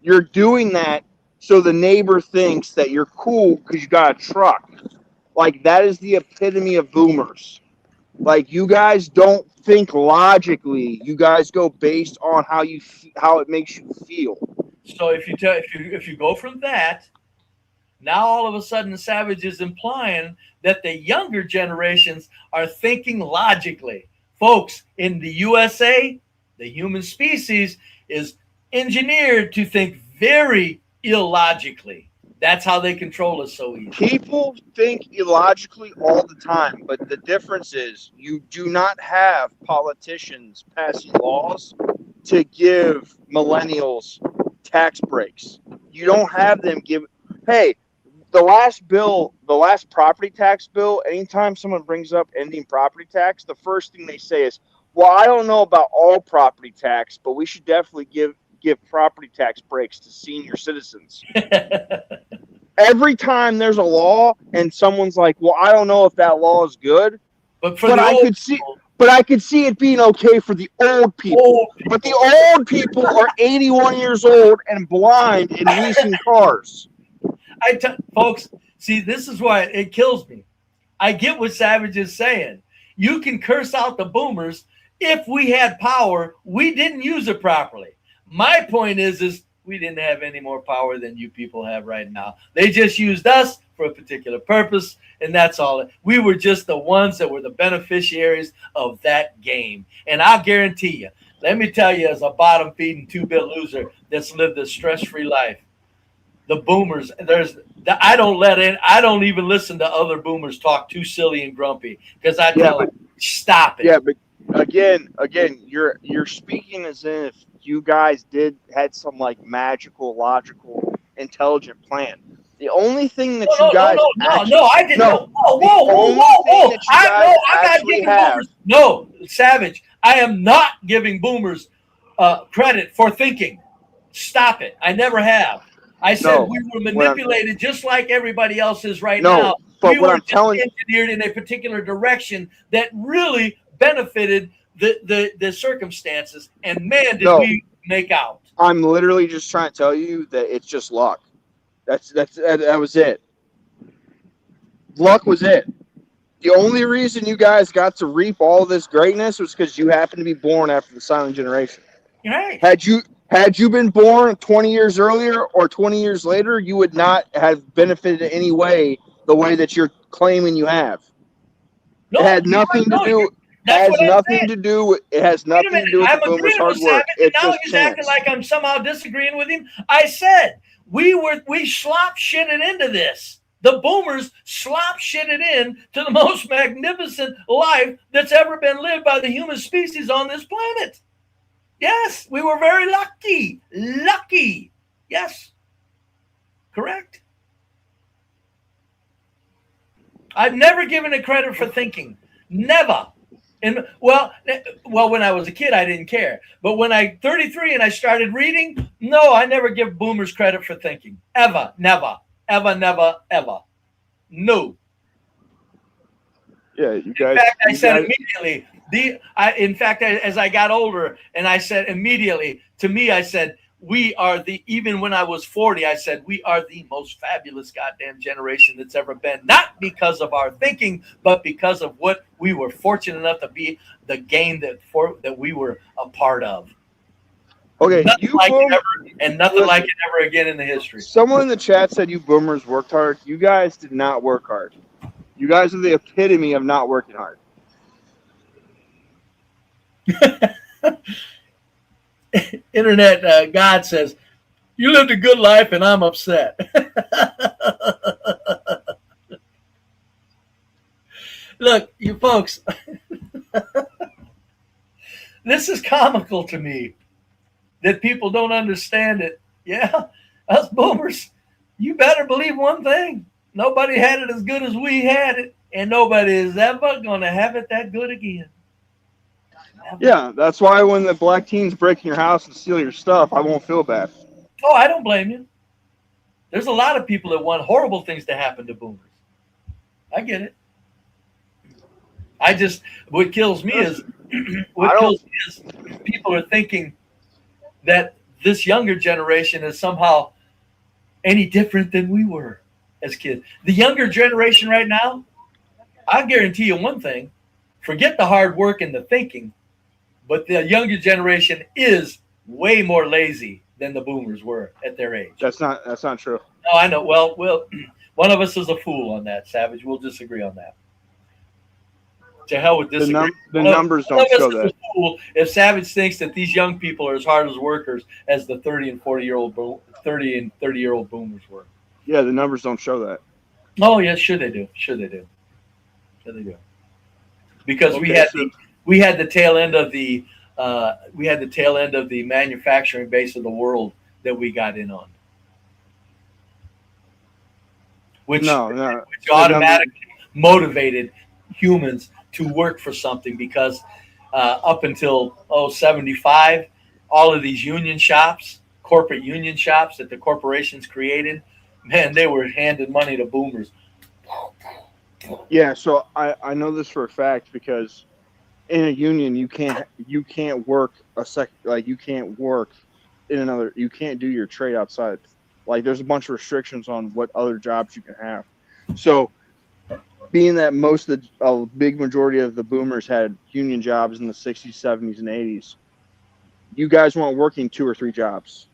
You're doing that so the neighbor thinks that you're cool because you got a truck. Like, that is the epitome of boomers. Like, you guys don't think logically. You guys go based on how it makes you feel. So if you go from that, now all of a sudden Savage is implying that the younger generations are thinking logically. Folks, in the USA, the human species is engineered to think very illogically. That's how they control us so easy. People think illogically all the time, but the difference is you do not have politicians passing laws to give millennials tax breaks. You don't have them give. Hey, the last property tax bill, anytime someone brings up ending property tax, the first thing they say is, well, I don't know about all property tax, but we should definitely give property tax breaks to senior citizens. Every time there's a law and someone's like, well, I don't know if that law is good, but I could see it being okay for the old people. But the old people are 81 years old and blind and leasing cars. Folks, see, this is why it kills me. I get what Savage is saying. You can curse out the boomers. If we had power, we didn't use it properly. My point is we didn't have any more power than you people have right now. They just used us for a particular purpose, and that's all. We were just the ones that were the beneficiaries of that game. And I'll guarantee you, let me tell you, as a bottom-feeding two-bit loser that's lived a stress-free life, the boomers, I don't even listen to other boomers talk too silly and grumpy because I tell them, stop it. Yeah, but again, you're speaking as if you guys had some like magical, logical, intelligent plan. The only thing that you guys I didn't. Whoa! I'm not giving boomers. No, Savage, I am not giving boomers credit for thinking. Stop it. I never have. I said No, we were what I'm- manipulated just like everybody else is right No, now. but We what were I'm just telling- engineered in a particular direction that really benefited the circumstances. And man, did No. we make out. I'm literally just trying to tell you that it's just luck. That was it. Luck was it. The only reason you guys got to reap all this greatness was because you happened to be born after the silent generation. Right. Had you been born 20 years earlier or 20 years later, you would not have benefited in any way the way that you're claiming you have. No, it had nothing to do. That's Has what I'm nothing saying. to do. It has Wait a nothing to minute, do with I'm the boomers' agreeing hard with work. Savage, and It's now just he's chance. acting like I'm somehow disagreeing with him. I said we slop shitted into this. The boomers slop shitted in to the most magnificent life that's ever been lived by the human species on this planet. Yes, we were very lucky. Lucky. Yes. Correct. I've never given it credit for thinking. Never. And well, when I was a kid, I didn't care. But when I'm 33 and I started reading, no, I never give boomers credit for thinking. Ever, never, ever, never, ever. No. Yeah, you guys. In fact, I you said guys- immediately. In fact, as I got older, and I said immediately to me, I said, we are even when I was 40, I said, we are the most fabulous goddamn generation that's ever been. Not because of our thinking, but because of what we were fortunate enough to be, the game that we were a part of. Okay, Nothing you like boom- it ever, and nothing Listen. like it ever again in the history. Someone in the chat said you boomers worked hard. You guys did not work hard. You guys are the epitome of not working hard. Internet God says, you lived a good life and I'm upset. Look, you folks, this is comical to me that people don't understand it. Yeah, us boomers, you better believe one thing. Nobody had it as good as we had it, and nobody is ever going to have it that good again. Yeah, that's why when the black teens break in your house and steal your stuff, I won't feel bad. Oh, I don't blame you. There's a lot of people that want horrible things to happen to boomers. I get it. What kills me is people are thinking that this younger generation is somehow any different than we were as kids. The younger generation right now, I guarantee you one thing, forget the hard work and the thinking, but the younger generation is way more lazy than the boomers were at their age. That's not true. No, I know. Well, one of us is a fool on that, Savage. We'll disagree on that. To hell with disagree. The numbers don't show that. Fool if Savage thinks that these young people are as hard as workers as the 30 and 30-year-old boomers were. Yeah, the numbers don't show that. Oh yes, sure they do. Sure they do. Because Okay, we had the tail end of the manufacturing base of the world that we got in on. Which automatically motivated humans to work for something because up until 75, all of these union shops, corporate union shops that the corporations created, man, they were handing money to boomers. Yeah, so I know this for a fact because in a union you can't work you can't work in another, you can't do your trade outside. Like there's a bunch of restrictions on what other jobs you can have. So being that a big majority of the boomers had union jobs in the 60s, 70s, and 80s, you guys weren't working 2 or 3 jobs.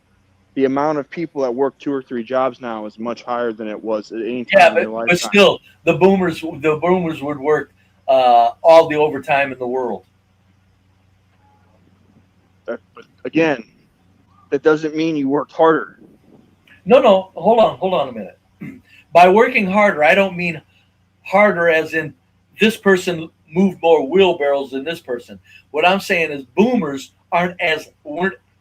The amount of people that work 2 or 3 jobs now is much higher than it was at any time in your lifetime. But still, the boomers would work all the overtime in the world. But again, that doesn't mean you worked harder. No, hold on a minute. By working harder, I don't mean harder as in this person moved more wheelbarrows than this person. What I'm saying is boomers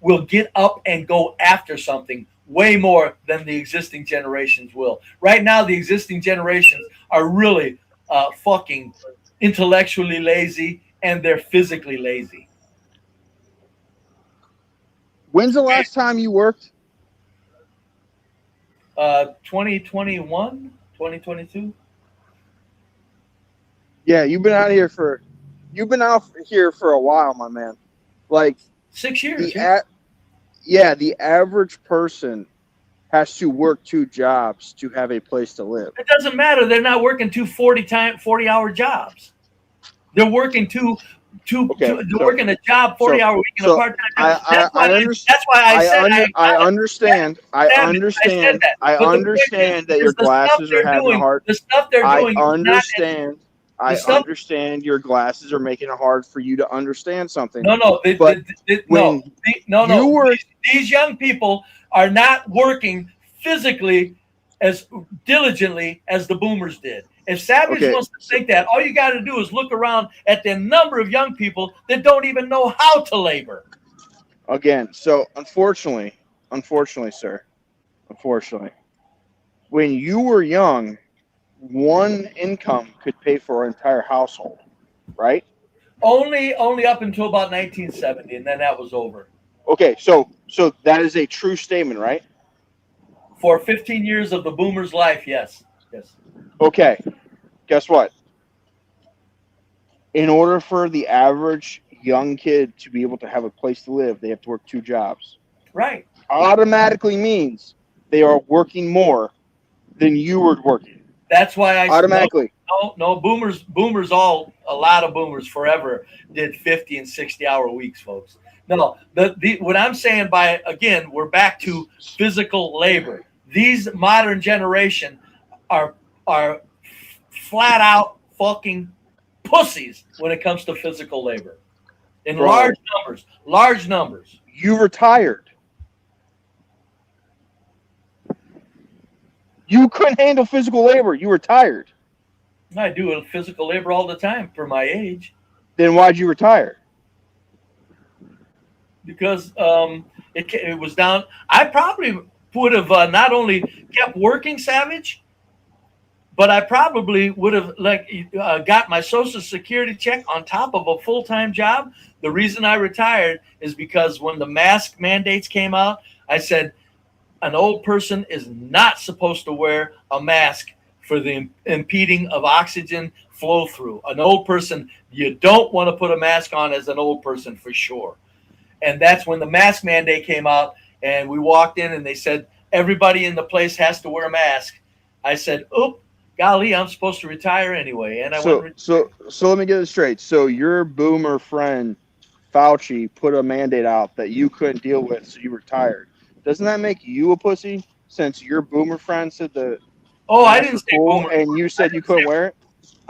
will get up and go after something way more than the existing generations will. Right now, the existing generations are really fucking intellectually lazy and they're physically lazy. When's the last time you worked? 2021, 2022. Yeah, you've been out here for a while, my man. Like 6 years. The average person has to work 2 jobs to have a place to live. It doesn't matter. They're not working 40-hour jobs. They're working they're working a job 40-hour week and a part-time job. That's why I understand that your glasses are having a hard. The stuff they're doing. I understand your glasses are making it hard for you to understand something. No. These young people are not working physically as diligently as the boomers did. If Savage wants to think that, all you got to do is look around at the number of young people that don't even know how to labor. Again, so unfortunately, sir, when you were young, one income could pay for an entire household, right? Only up until about 1970, and then that was over. Okay, so that is a true statement, right? For 15 years of the boomer's life, yes. Okay, guess what? In order for the average young kid to be able to have a place to live, they have to work 2 jobs. Right. Automatically means they are working more than you were working. That's why I automatically. No, boomers, a lot of boomers forever did 50 and 60-hour weeks, folks. No, what I'm saying we're back to physical labor. These modern generation are flat out fucking pussies when it comes to physical labor. In large numbers. You retired. You couldn't handle physical labor. You retired. I do physical labor all the time for my age. Then why'd you retire? Because it was down. I probably would have not only kept working, Savage, but I probably would have got my Social Security check on top of a full-time job. The reason I retired is because when the mask mandates came out, I said, an old person is not supposed to wear a mask for the impeding of oxygen flow through. An old person, you don't want to put a mask on as an old person for sure. And that's when the mask mandate came out, and we walked in and they said, everybody in the place has to wear a mask. I said, oop, golly, I'm supposed to retire anyway. And so let me get this straight. So your boomer friend Fauci put a mandate out that you couldn't deal with, so you retired. Doesn't that make you a pussy since your boomer friend said the I didn't say boomer, and you said you couldn't wear it?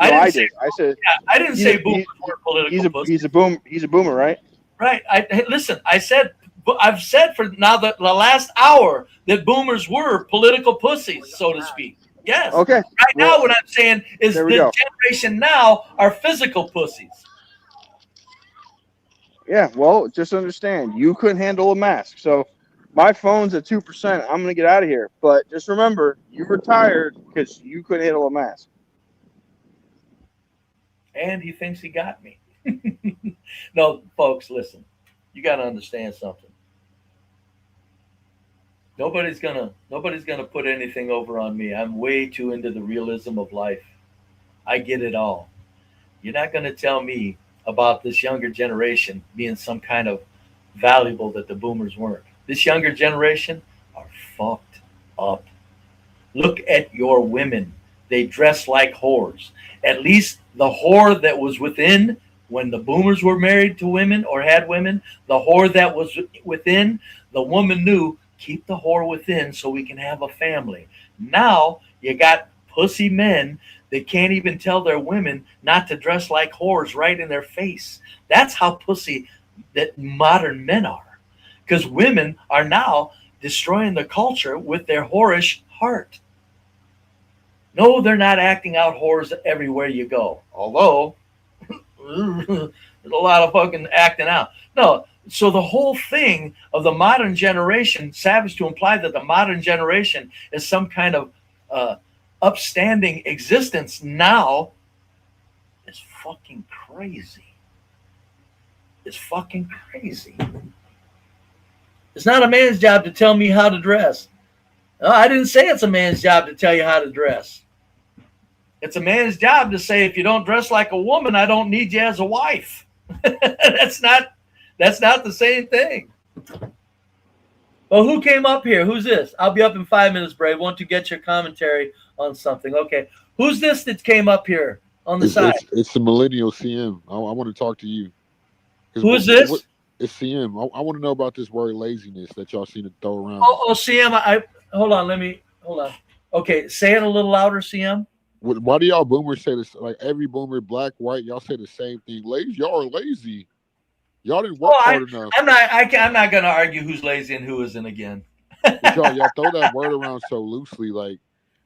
No, I did. I said I didn't say boomers were political. He's a boomer, right? Right. Listen, I've said for now the last hour that boomers were political pussies, so to speak. Yes. Okay. Now what I'm saying is the generation now are physical pussies. Yeah, well, just understand, you couldn't handle a mask. So my phone's at 2%. I'm going to get out of here. But just remember, you retired because you couldn't handle a mask. And he thinks he got me. No, folks, listen. You got to understand something. Nobody's gonna put anything over on me. I'm way too into the realism of life. I get it all. You're not gonna tell me about this younger generation being some kind of valuable that the boomers weren't. This younger generation are fucked up. Look at your women. They dress like whores. At least the whore that was within when the boomers were married to women or had women, the whore that was within, the woman knew, keep the whore within so we can have a family. Now you got pussy men that can't even tell their women not to dress like whores right in their face. That's how pussy that modern men are. Because women are now destroying the culture with their whorish heart. No, they're not acting out whores everywhere you go. Although, there's a lot of fucking acting out. No, so the whole thing of the modern generation, Savage to imply that the modern generation is some kind of upstanding existence now is fucking crazy. It's fucking crazy. It's not a man's job to tell me how to dress. No, I didn't say it's a man's job to tell you how to dress. It's a man's job to say, if you don't dress like a woman, I don't need you as a wife. That's not the same thing. Well, who came up here? Who's this? I'll be up in 5 minutes, Brave. Want to get your commentary on something? Okay. Who's this that came up here on the side? It's the millennial CM. I want to talk to you. Who is this? It's CM. I want to know about this word laziness that y'all seem to throw around. Oh, CM. Hold on. Okay, say it a little louder, CM. Why do y'all boomers say this? Like every boomer, black, white, y'all say the same thing. Lazy, y'all are lazy. Y'all didn't work hard enough. I'm not going to argue who's lazy and who isn't again. But y'all throw that word around so loosely, like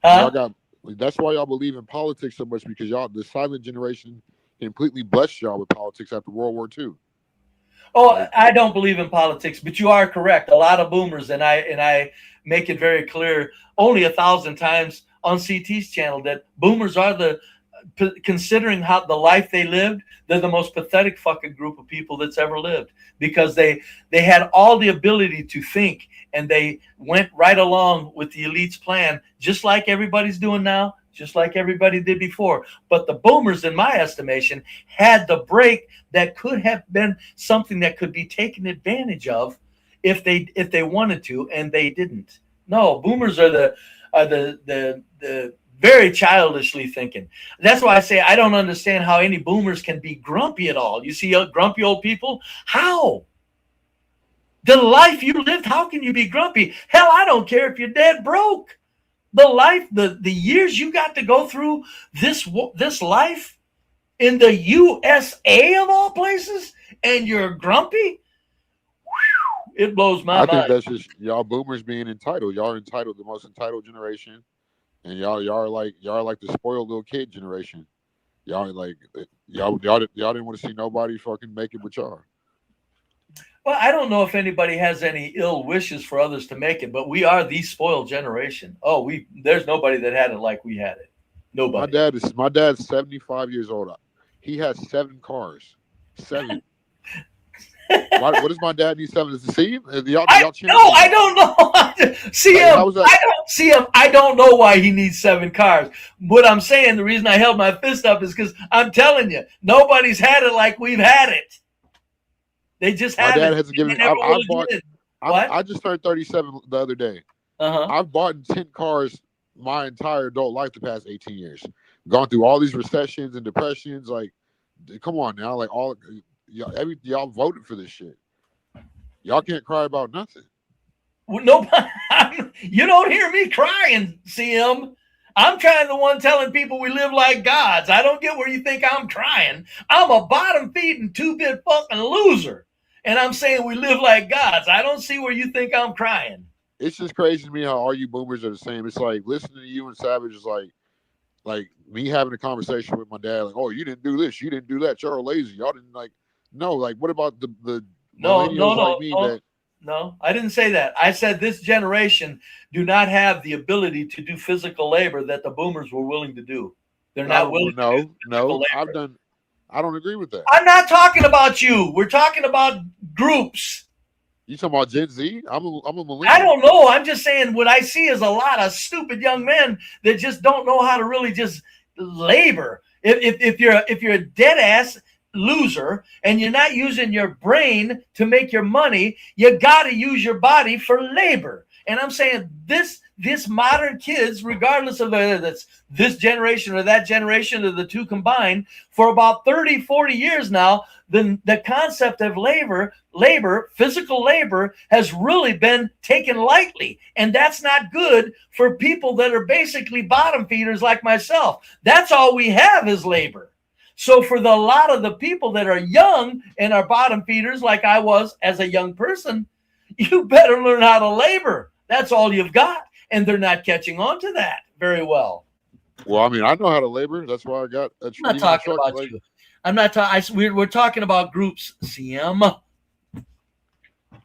y'all got. That's why y'all believe in politics so much, because y'all, the silent generation, completely blessed y'all with politics after World War II. Oh, I don't believe in politics, but you are correct. A lot of boomers, and I make it very clear only 1,000 times on CT's channel that boomers are considering how the life they lived, they're the most pathetic fucking group of people that's ever lived, because they had all the ability to think, and they went right along with the elite's plan, just like everybody's doing now, just like everybody did before. But the boomers, in my estimation, had the break that could have been something that could be taken advantage of if they wanted to, and they didn't. No, boomers are the very childishly thinking. That's why I say I don't understand how any boomers can be grumpy at all. You see grumpy old people? How? The life you lived, how can you be grumpy? Hell, I don't care if you're dead broke. The life, the years you got to go through this life in the USA of all places, and you're grumpy? It blows my mind. I think that's just y'all boomers being entitled. Y'all are entitled, the most entitled generation, and y'all are like the spoiled little kid generation. Y'all didn't want to see nobody fucking make it but y'all. Well, I don't know if anybody has any ill wishes for others to make it, but we are the spoiled generation. Oh, there's nobody that had it like we had it. Nobody. My dad's 75 years old. He has 7 cars. 7. What does my dad need 7? Is to see him? I don't know. See him. I don't know why he needs 7 cars. What I'm saying, the reason I held my fist up is because I'm telling you, nobody's had it like we've had it. They just haven't. My dad hasn't given. I just turned 37 the other day. I've bought 10 cars my entire adult life the past 18 years. Gone through all these recessions and depressions. Like, come on now. Like y'all voted for this shit. Y'all can't cry about nothing. Well, nobody. You don't hear me crying, CM. I'm trying the one telling people we live like gods. I don't get where you think I'm crying. I'm a bottom feeding 2-bit fucking loser. And I'm saying we live like gods. I don't see where you think I'm crying. It's just crazy to me how all you boomers are the same. It's like listening to you and Savage is like me having a conversation with my dad. Like, oh, you didn't do this, you didn't do that. Y'all are lazy. Y'all didn't no. Like, what about the millennials like me? No, I didn't say that. I said this generation do not have the ability to do physical labor that the boomers were willing to do. They're not willing. No. I don't agree with that. I'm not talking about you. We're talking about groups. You talking about Gen Z? I'm a millennial. I don't know. I'm just saying what I see is a lot of stupid young men that just don't know how to really just labor. If you're a dead ass loser and you're not using your brain to make your money, you got to use your body for labor. And I'm saying this modern kids, regardless of whether that's this generation or that generation or the two combined, for about 30, 40 years now, the concept of labor, physical labor, has really been taken lightly. And that's not good for people that are basically bottom feeders like myself. That's all we have is labor. So for a lot of the people that are young and are bottom feeders like I was as a young person, you better learn how to labor. That's all you've got. And they're not catching on to that very well. Well, I mean, I know how to labor. That's why I got a I'm not talking about you. I'm not talking. We're talking about groups, CM.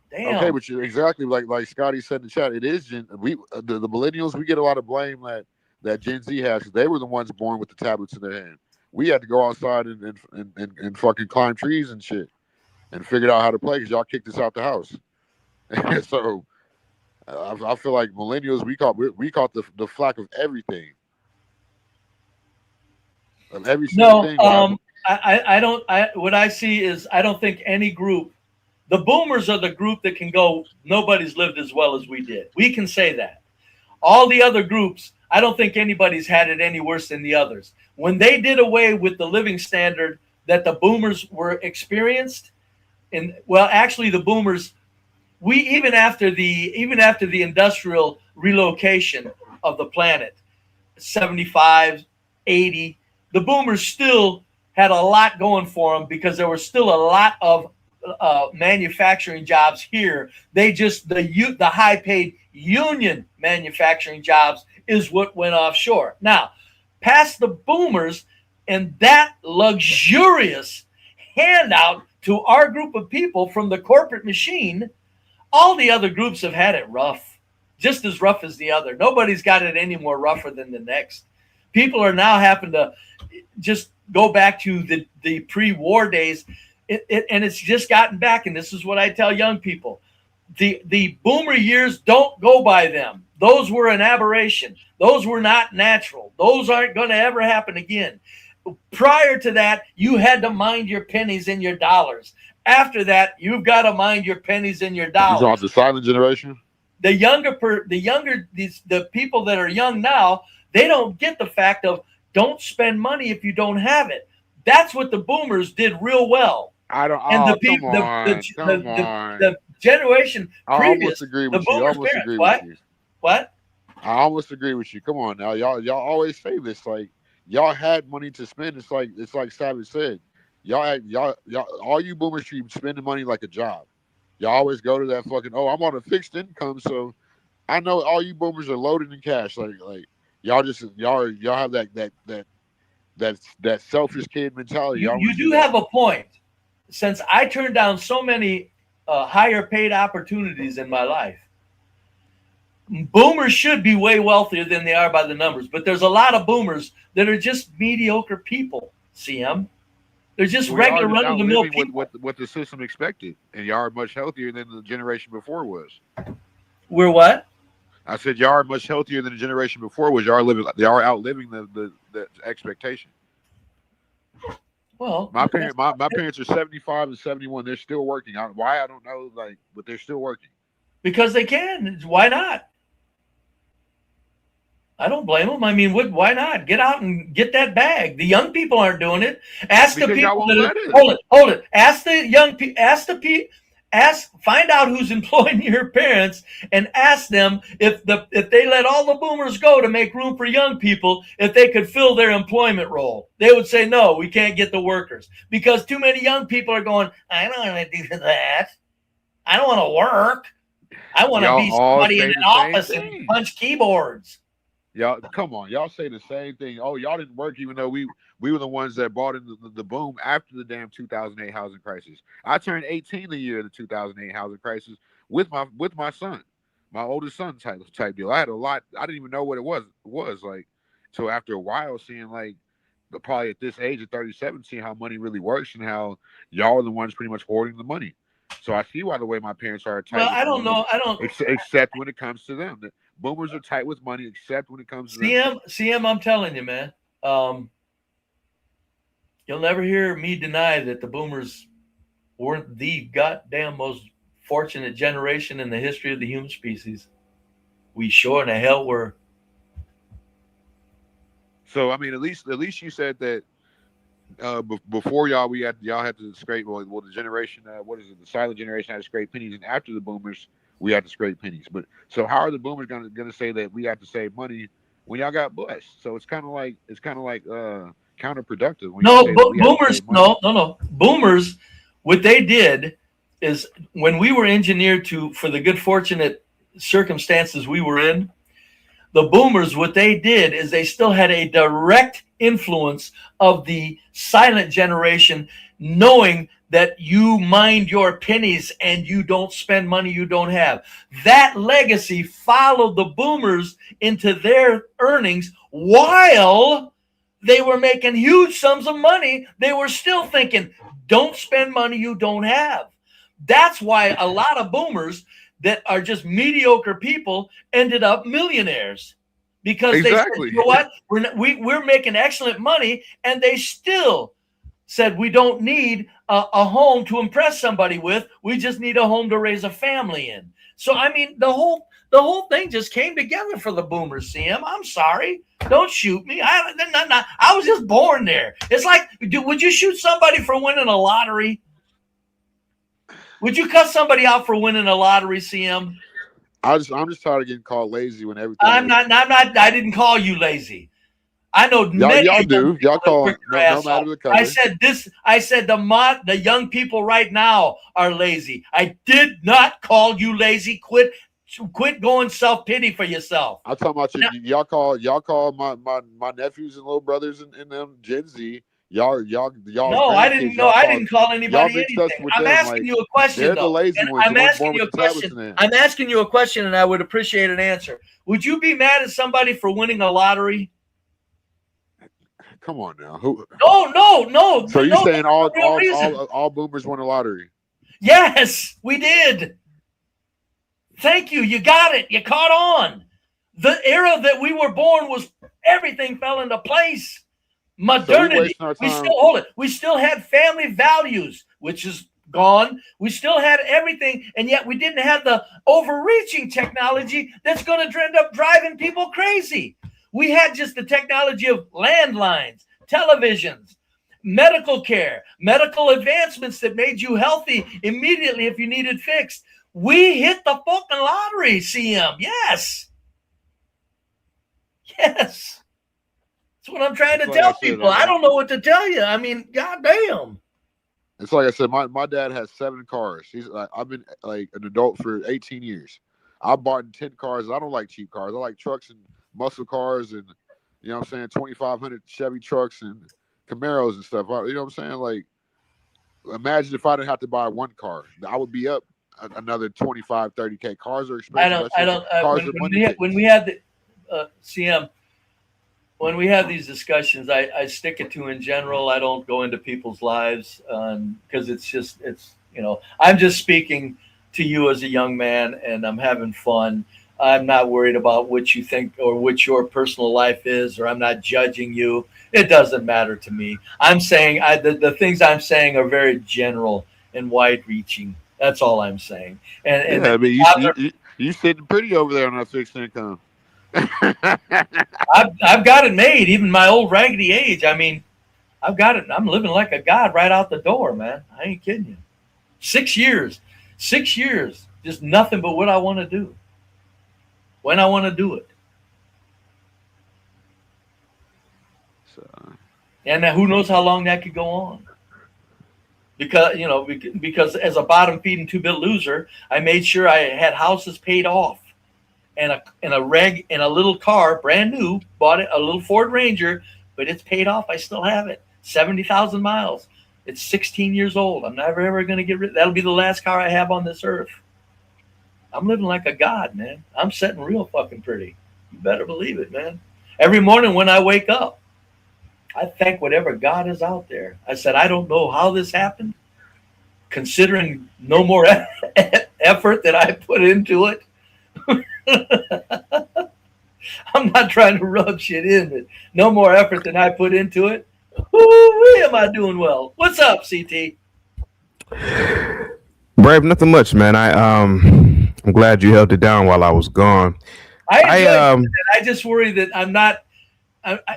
Damn. Okay, but you're exactly like Scotty said in the chat. It is the millennials. We get a lot of blame that Gen Z has because they were the ones born with the tablets in their hand. We had to go outside and fucking climb trees and shit and figured out how to play because y'all kicked us out the house. So I feel like millennials we caught the flack of everything. Of every single thing. I don't. What I see is I don't think any group. The boomers are the group that can go. Nobody's lived as well as we did. We can say that. All the other groups, I don't think anybody's had it any worse than the others. When they did away with the living standard that the boomers were experienced, and well, actually, the boomers, even after the industrial relocation of the planet, 75, 80, the boomers still had a lot going for them because there was still a lot of manufacturing jobs here. They just the high paid union manufacturing jobs is what went offshore. Now, past the boomers and that luxurious handout to our group of people from the corporate machine, all the other groups have had it rough, just as rough as the other. Nobody's got it any more rougher than the next. People are now having to just go back to the pre-war days, and it's just gotten back. And this is what I tell young people. The boomer years, don't go by them. Those were an aberration. Those were not natural. Those aren't going to ever happen again. Prior to that, you had to mind your pennies and your dollars. After that, you've got to mind your pennies and your dollars. You talking the silent generation? The people that are young now, they don't get the fact of don't spend money if you don't have it. That's what the boomers did real well. I don't. And the generation I previous, almost agree the with you. I boomers' almost parents. agree What? with you. What? I almost agree with you. Come on now, y'all always say this. Like y'all had money to spend. It's like Savage said. Y'all all you boomers treat spending money like a job. Y'all always go to that fucking. Oh, I'm on a fixed income, so I know all you boomers are loaded in cash. Like y'all have that selfish kid mentality. You do have a point. Since I turned down so many higher paid opportunities in my life, boomers should be way wealthier than they are by the numbers. But there's a lot of boomers that are just mediocre people. CM, they're just regular run-of-the-mill people. What the system expected, and y'all are much healthier than the generation before was. We're what? I said y'all are much healthier than the generation before was. Y'all are outliving the expectation. Well, my parents are 75 and 71. They're still working. Why I don't know, but they're still working. Because they can. Why not? I don't blame them. I mean, why not? Get out and get that bag. The young people aren't doing it. Ask the people that hold it. Ask the young people. Find out who's employing your parents and ask them if they let all the boomers go to make room for young people, if they could fill their employment role. They would say, no, we can't get the workers because too many young people are going, I don't want to do that. I don't want to work. I want to be somebody in an office and punch keyboards. Y'all, come on. Y'all say the same thing. Oh, y'all didn't work even though we were the ones that bought into the boom after the damn 2008 housing crisis. I turned 18 the year of the 2008 housing crisis with my son, my oldest son type deal. I had a lot. I didn't even know what it was like. So after a while, seeing probably at this age of 37, seeing how money really works and how y'all are the ones pretty much hoarding the money. So I see why the way my parents are tight. Well, I don't know. Except when it comes to them. The boomers are tight with money, except when it comes to them. CM, I'm telling you, man. You'll never hear me deny that the boomers weren't the goddamn most fortunate generation in the history of the human species. We sure in the hell were. So I mean, at least you said that before y'all had to scrape. Well, the generation, what is it? The silent generation had to scrape pennies, and after the boomers, we had to scrape pennies. But so how are the boomers gonna say that we have to save money when y'all got blessed? So it's kind of like counterproductive. Boomers. No. Boomers. What they did is when we were engineered for the good fortunate circumstances we were in, the boomers, what they did is they still had a direct influence of the silent generation, knowing that you mind your pennies and you don't spend money you don't have. That legacy followed the boomers into their earnings while they were making huge sums of money. They were still thinking, don't spend money you don't have. That's why a lot of boomers, that are just mediocre people ended up millionaires because they said, you know what, we're making excellent money, and they still said we don't need a home to impress somebody with. We just need a home to raise a family in. So I mean, the whole thing just came together for the boomers. CM, I'm sorry, don't shoot me. I was just born there. It's like, would you shoot somebody for winning a lottery? Would you cut somebody out for winning a lottery, CM? I'm just tired of getting called lazy when everything. I'm not. I didn't call you lazy. I know y'all do. Y'all call no matter the color. I said this. I said the young people right now are lazy. I did not call you lazy. Quit going self-pity for yourself. I'm talking about you. Y'all call my nephews and little brothers and them Gen Z. Y'all. No, I didn't. No, I didn't call anybody anything. I'm asking you a question. They're the lazy ones. I'm asking you a question. I'm asking you a question, and I would appreciate an answer. Would you be mad at somebody for winning a lottery? Come on now. No. So you're saying all boomers won a lottery? Yes, we did. Thank you. You got it. You caught on. The era that we were born was everything fell into place. Modernity. We still had family values, which is gone. We still had everything, and yet we didn't have the overreaching technology that's going to end up driving people crazy. We had just the technology of landlines, televisions, medical care, medical advancements that made you healthy immediately if you needed fixed. We hit the fucking lottery, CM. Yes. That's what I'm trying to tell people. I don't know what to tell you. I mean, goddamn. It's like I said, my dad has 7 cars. I've been like an adult for 18 years. I bought 10 cars. I don't like cheap cars. I like trucks and muscle cars and, you know what I'm saying, 2,500 Chevy trucks and Camaros and stuff. You know what I'm saying? Like, imagine if I didn't have to buy one car. I would be up another 25, 30K. Cars are expensive. When we had the CM, when we have these discussions, I stick it to in general. I don't go into people's lives because it's I'm just speaking to you as a young man, and I'm having fun. I'm not worried about what you think or what your personal life is, or I'm not judging you. It doesn't matter to me. I'm saying the things I'm saying are very general and wide-reaching. That's all I'm saying. And I mean, you sitting pretty over there on that fixed income. I've got it made, even my old raggedy age. I mean, I've got it. I'm living like a god right out the door, man. I ain't kidding you. 6 years, just nothing but what I want to do when I want to do it. And who knows how long that could go on? Because as a bottom feeding 2-bit loser, I made sure I had houses paid off. And a little car, brand new, bought it, a little Ford Ranger, but it's paid off. I still have it. 70,000 miles. It's 16 years old. I'm never ever going to get rid. That'll be the last car I have on this earth. I'm living like a god, man. I'm sitting real fucking pretty. You better believe it, man. Every morning when I wake up, I thank whatever God is out there. I said, I don't know how this happened, considering no more effort that I put into it. I'm not trying to rub shit in, but no more effort than I put into it. Woo-wee, am I doing well? What's up, CT? Brave, nothing much, man. I'm glad you held it down while I was gone. I just worry that I'm not.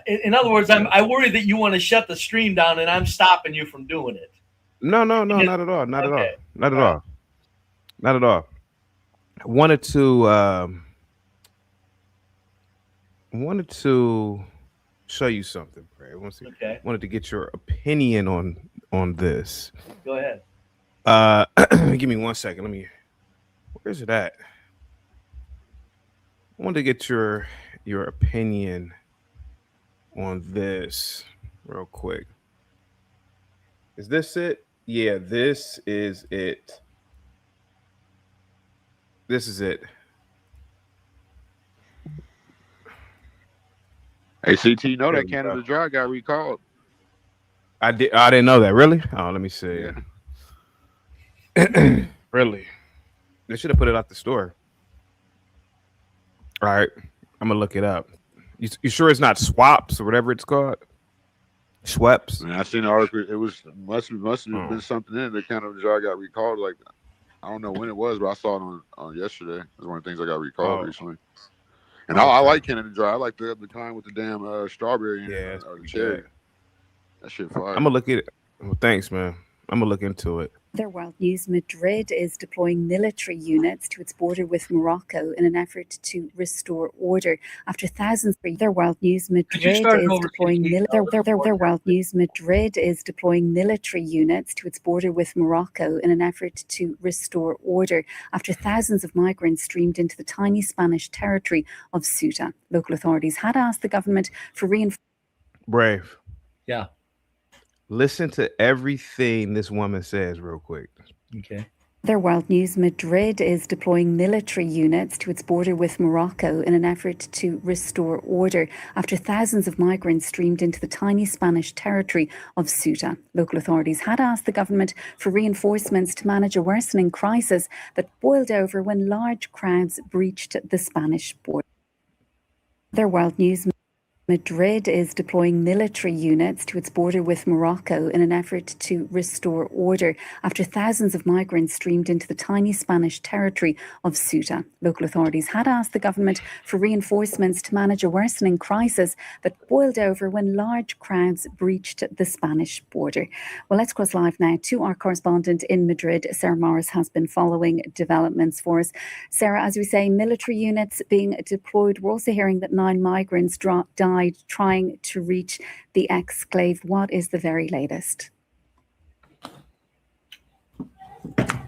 In other words, I worry that you want to shut the stream down, and I'm stopping you from doing it. No, not at all. Not at all. I wanted to show you something, Brave. Wanted to get your opinion on this. Go ahead. Give me 1 second. Where's it at? I wanted to get your opinion on this real quick. Is this it? Yeah, this is it. This is it. Hey, CT, you know that Canada Dry got recalled. I didn't know that. Really? Oh, let me see. Yeah. Really? They should have put it out the store. All right, I'm gonna look it up. You sure it's not Swaps or whatever it's called? Schweppes. I mean, I seen the article. It was must have been something in that kind of jar got recalled. Like I don't know when it was, but I saw it on yesterday. It was one of the things I got recalled recently. And I like Canada Dry. I like the kind with the damn strawberry in it or the cherry. That shit fire. I'm gonna look at it. Well, thanks, man. I'm gonna look into it. Other world news, Madrid is deploying military units to its border with Morocco in an effort to restore order after thousands. Their world news, Madrid is deploying their world news, Madrid is deploying military units to its border with Morocco in an effort to restore order after thousands of migrants streamed into the tiny Spanish territory of Ceuta. Local authorities had asked the government for reinforcement. Brave. Yeah. Listen to everything this woman says real quick. Okay. Their world news, Madrid is deploying military units to its border with Morocco in an effort to restore order after thousands of migrants streamed into the tiny Spanish territory of Ceuta. Local authorities had asked the government for reinforcements to manage a worsening crisis that boiled over when large crowds breached the Spanish border. Their world news, Madrid is deploying military units to its border with Morocco in an effort to restore order after thousands of migrants streamed into the tiny Spanish territory of Ceuta. Local authorities had asked the government for reinforcements to manage a worsening crisis that boiled over when large crowds breached the Spanish border. Well, let's cross live now to our correspondent in Madrid. Sarah Morris has been following developments for us. Sarah, as we say, military units being deployed. We're also hearing that 9 migrants died trying to reach the exclave. What is the very latest?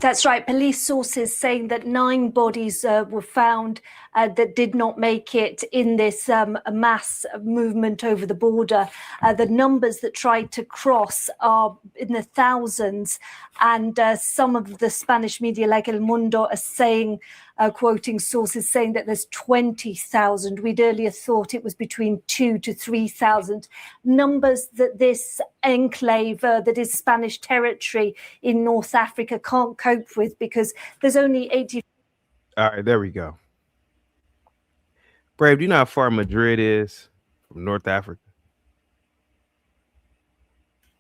That's right. Police sources saying that 9 bodies were found that did not make it in this mass movement over the border. The numbers that tried to cross are in the thousands, and some of the Spanish media, like El Mundo, are saying, quoting sources saying that there's 20,000. We'd earlier thought it was between 2,000 to 3,000. Numbers that this enclave, that is Spanish territory in North Africa, can't cope with because there's only 80. All right, there we go. Brave, do you know how far Madrid is from North Africa?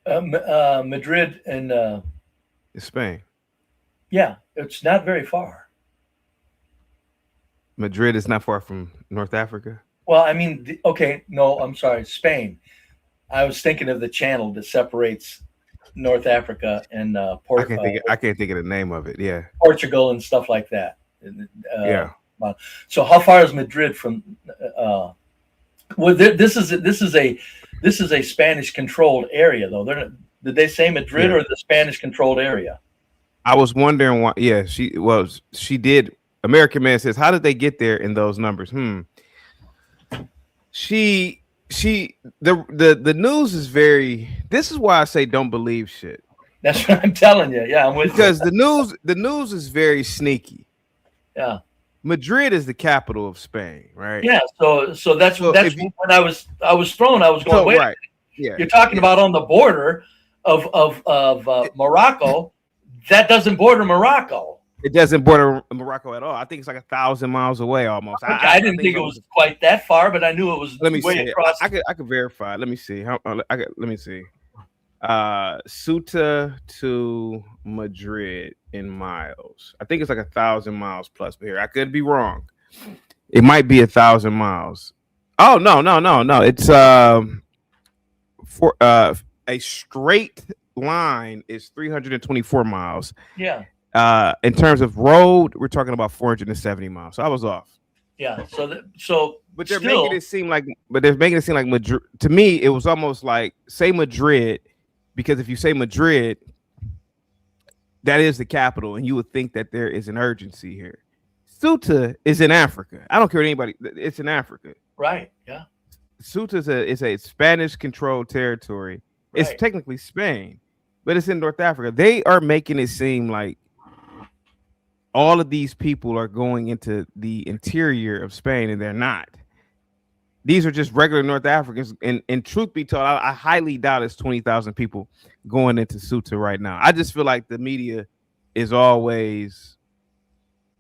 Madrid and Spain. Yeah, it's not very far. Madrid is not far from North Africa. Well, I mean, okay, no, I'm sorry, Spain. I was thinking of the channel that separates North Africa and Portugal. I can't think of the name of it. Yeah, Portugal and stuff like that. Yeah. So how far is Madrid from? Well, this is a Spanish controlled area, though. Did they say Madrid or the Spanish controlled area? I was wondering why. Yeah, she did. American Man says, how did they get there in those numbers? The news is very. This is why I say don't believe shit. That's what I'm telling you. Yeah, I'm with because you. the news is very sneaky. Yeah. Madrid is the capital of Spain, right? Yeah, so that's when I was thrown. I was going, wait, right. Yeah, you're talking about on the border of Morocco. That doesn't border Morocco. It doesn't border Morocco at all. I think it's like 1,000 miles away almost. I didn't think it was quite that far, but I knew it was. Let me way see. Across. I could verify. Let me see. Let me see. Ceuta to Madrid in miles. I think it's like 1,000 miles plus. But here, I could be wrong. It might be 1,000 miles. Oh no! It's for a straight line is 324 miles. Yeah. In terms of road, we're talking about 470 miles. So I was off. Yeah. But they're making it seem like Madrid. To me, it was almost like say Madrid. Because if you say Madrid, that is the capital, and you would think that there is an urgency here. Ceuta is in Africa. I don't care what anybody. It's in Africa. Right. Yeah. Ceuta is a Spanish-controlled territory. Right. It's technically Spain, but it's in North Africa. They are making it seem like all of these people are going into the interior of Spain, and they're not. These are just regular North Africans. And truth be told, I highly doubt it's 20,000 people going into Ceuta right now. I just feel like the media is always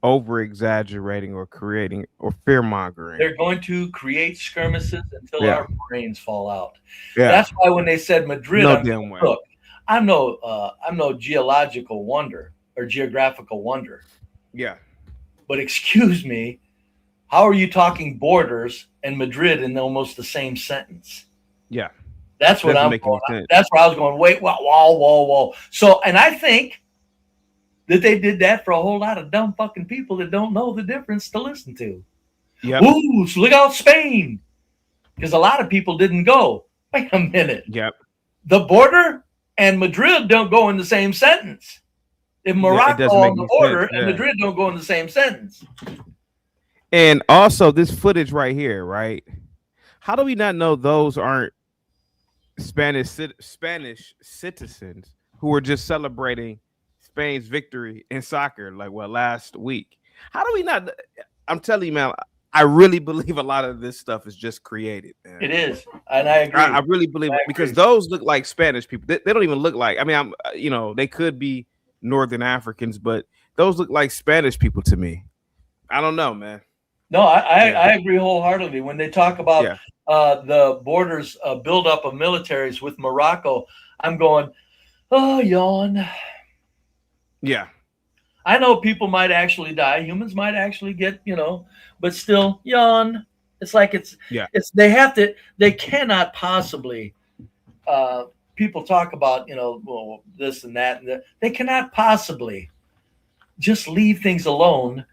over exaggerating or creating or fear mongering. They're going to create skirmishes until our brains fall out. Yeah. That's why when they said Madrid, No damn way. Look, I'm no geological wonder or geographical wonder. Yeah. But excuse me, how are you talking borders and Madrid in almost the same sentence? Yeah. That's what I'm going. That's where I was going. Wait, whoa. So, and I think that they did that for a whole lot of dumb fucking people that don't know the difference to listen to. Yep. Ooh, so look out Spain. Because a lot of people didn't go. Wait a minute. Yep. The border and Madrid don't go in the same sentence. If Morocco on the border and Madrid don't go in the same sentence. And also this footage right here, right? How do we not know those aren't Spanish citizens who were just celebrating Spain's victory in soccer last week? How do we not? I'm telling you, man, I really believe a lot of this stuff is just created, man. It is, and I agree. I really believe it because those look like Spanish people. They don't even look like. I mean, they could be Northern Africans, but those look like Spanish people to me. I don't know, man. No, I agree wholeheartedly. When they talk about the borders buildup of militaries with Morocco, I'm going, oh, yawn. Yeah. I know people might actually die. Humans might actually get, but still, yawn. It's like they cannot possibly, people talk about, this and that. And they cannot possibly just leave things alone.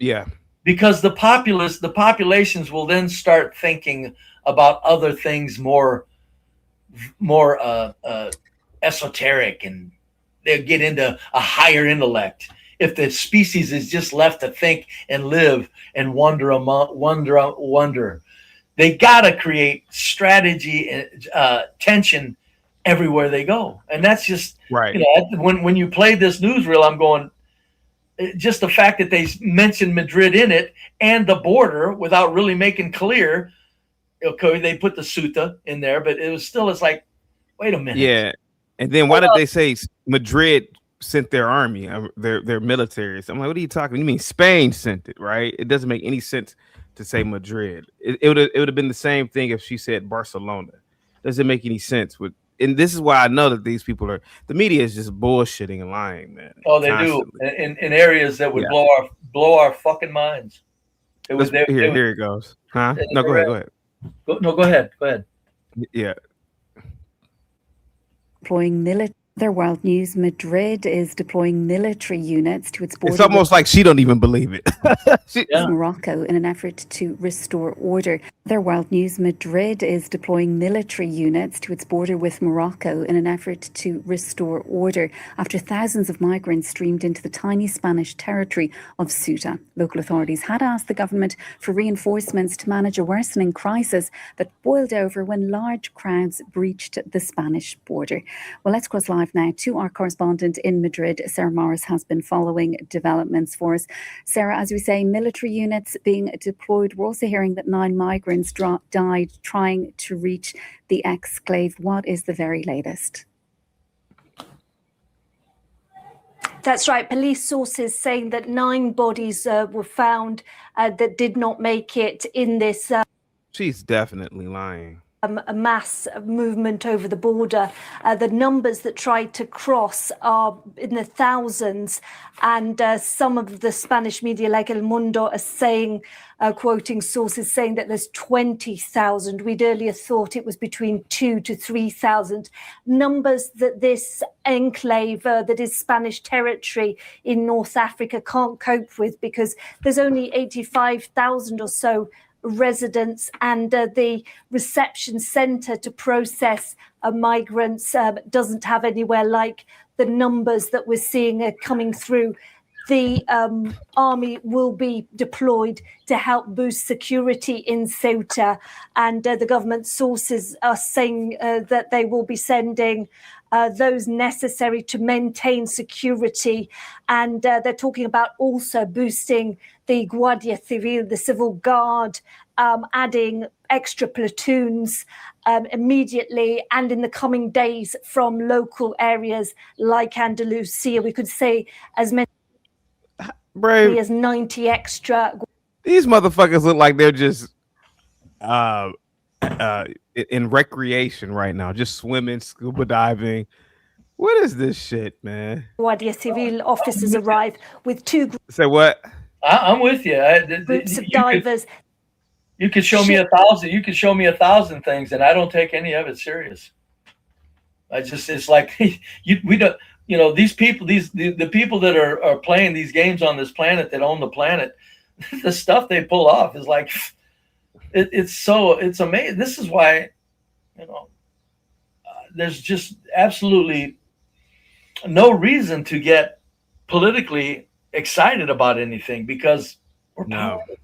Yeah. Because the populations will then start thinking about other things more esoteric, and they'll get into a higher intellect. If the species is just left to think and live and wonder, they gotta create strategy and tension everywhere they go, and that's just right. When you play this newsreel, I'm going. Just the fact that they mentioned Madrid in it and the border without really making clear, okay, they put the Ceuta in there, but it's like, wait a minute. Yeah. And then why did they say Madrid sent their army, their militaries? I'm like, what are you talking? You mean Spain sent it, right? It doesn't make any sense to say Madrid. It would have been the same thing if she said Barcelona. Doesn't make any sense and this is why I know that these people the media is just bullshitting and lying, man. Oh, they constantly do in areas that would blow our fucking minds. Here it goes. Huh? No, go ahead. Go ahead. Yeah. Deploying Other world news: Madrid is deploying military units to its border. It's almost like she don't even believe it. Morocco in an effort to restore order. Other world news: Madrid is deploying military units to its border with Morocco in an effort to restore order after thousands of migrants streamed into the tiny Spanish territory of Ceuta. Local authorities had asked the government for reinforcements to manage a worsening crisis that boiled over when large crowds breached the Spanish border. Well, let's cross live now to our correspondent in Madrid. Sarah Morris has been following developments for us. Sarah, as we say, military units being deployed. We're also hearing that 9 migrants died trying to reach the exclave. What is the very latest? That's right. Police sources saying that 9 bodies were found that did not make it in this. She's definitely lying. A mass movement over the border. The numbers that tried to cross are in the thousands, and some of the Spanish media, like El Mundo, are saying, quoting sources saying that there's 20,000. We'd earlier thought it was between 2,000 to 3,000. Numbers that this enclave, that is Spanish territory in North Africa, can't cope with, because there's only 85,000 or so residents, and the reception centre to process migrants doesn't have anywhere like the numbers that we're seeing coming through. The army will be deployed to help boost security in Ceuta, and the government sources are saying that they will be sending those necessary to maintain security, and they're talking about also boosting the Guardia Civil, the civil guard, adding extra platoons immediately and in the coming days from local areas like Andalusia. We could say as many. Brave. He has 90 extra. These motherfuckers look like they're just in recreation right now, just swimming, scuba diving. What is this shit, man? Guardia Civil officers arrive with 2 Say what? I'm with you. groups of divers. You could show me 1,000. You could show me 1,000 things, and I don't take any of it serious. It's like we don't. You know, these people, the people that are playing these games on this planet that own the planet, the stuff they pull off is like, it's amazing. This is why, you know, there's just absolutely no reason to get politically excited about anything because we're powerless.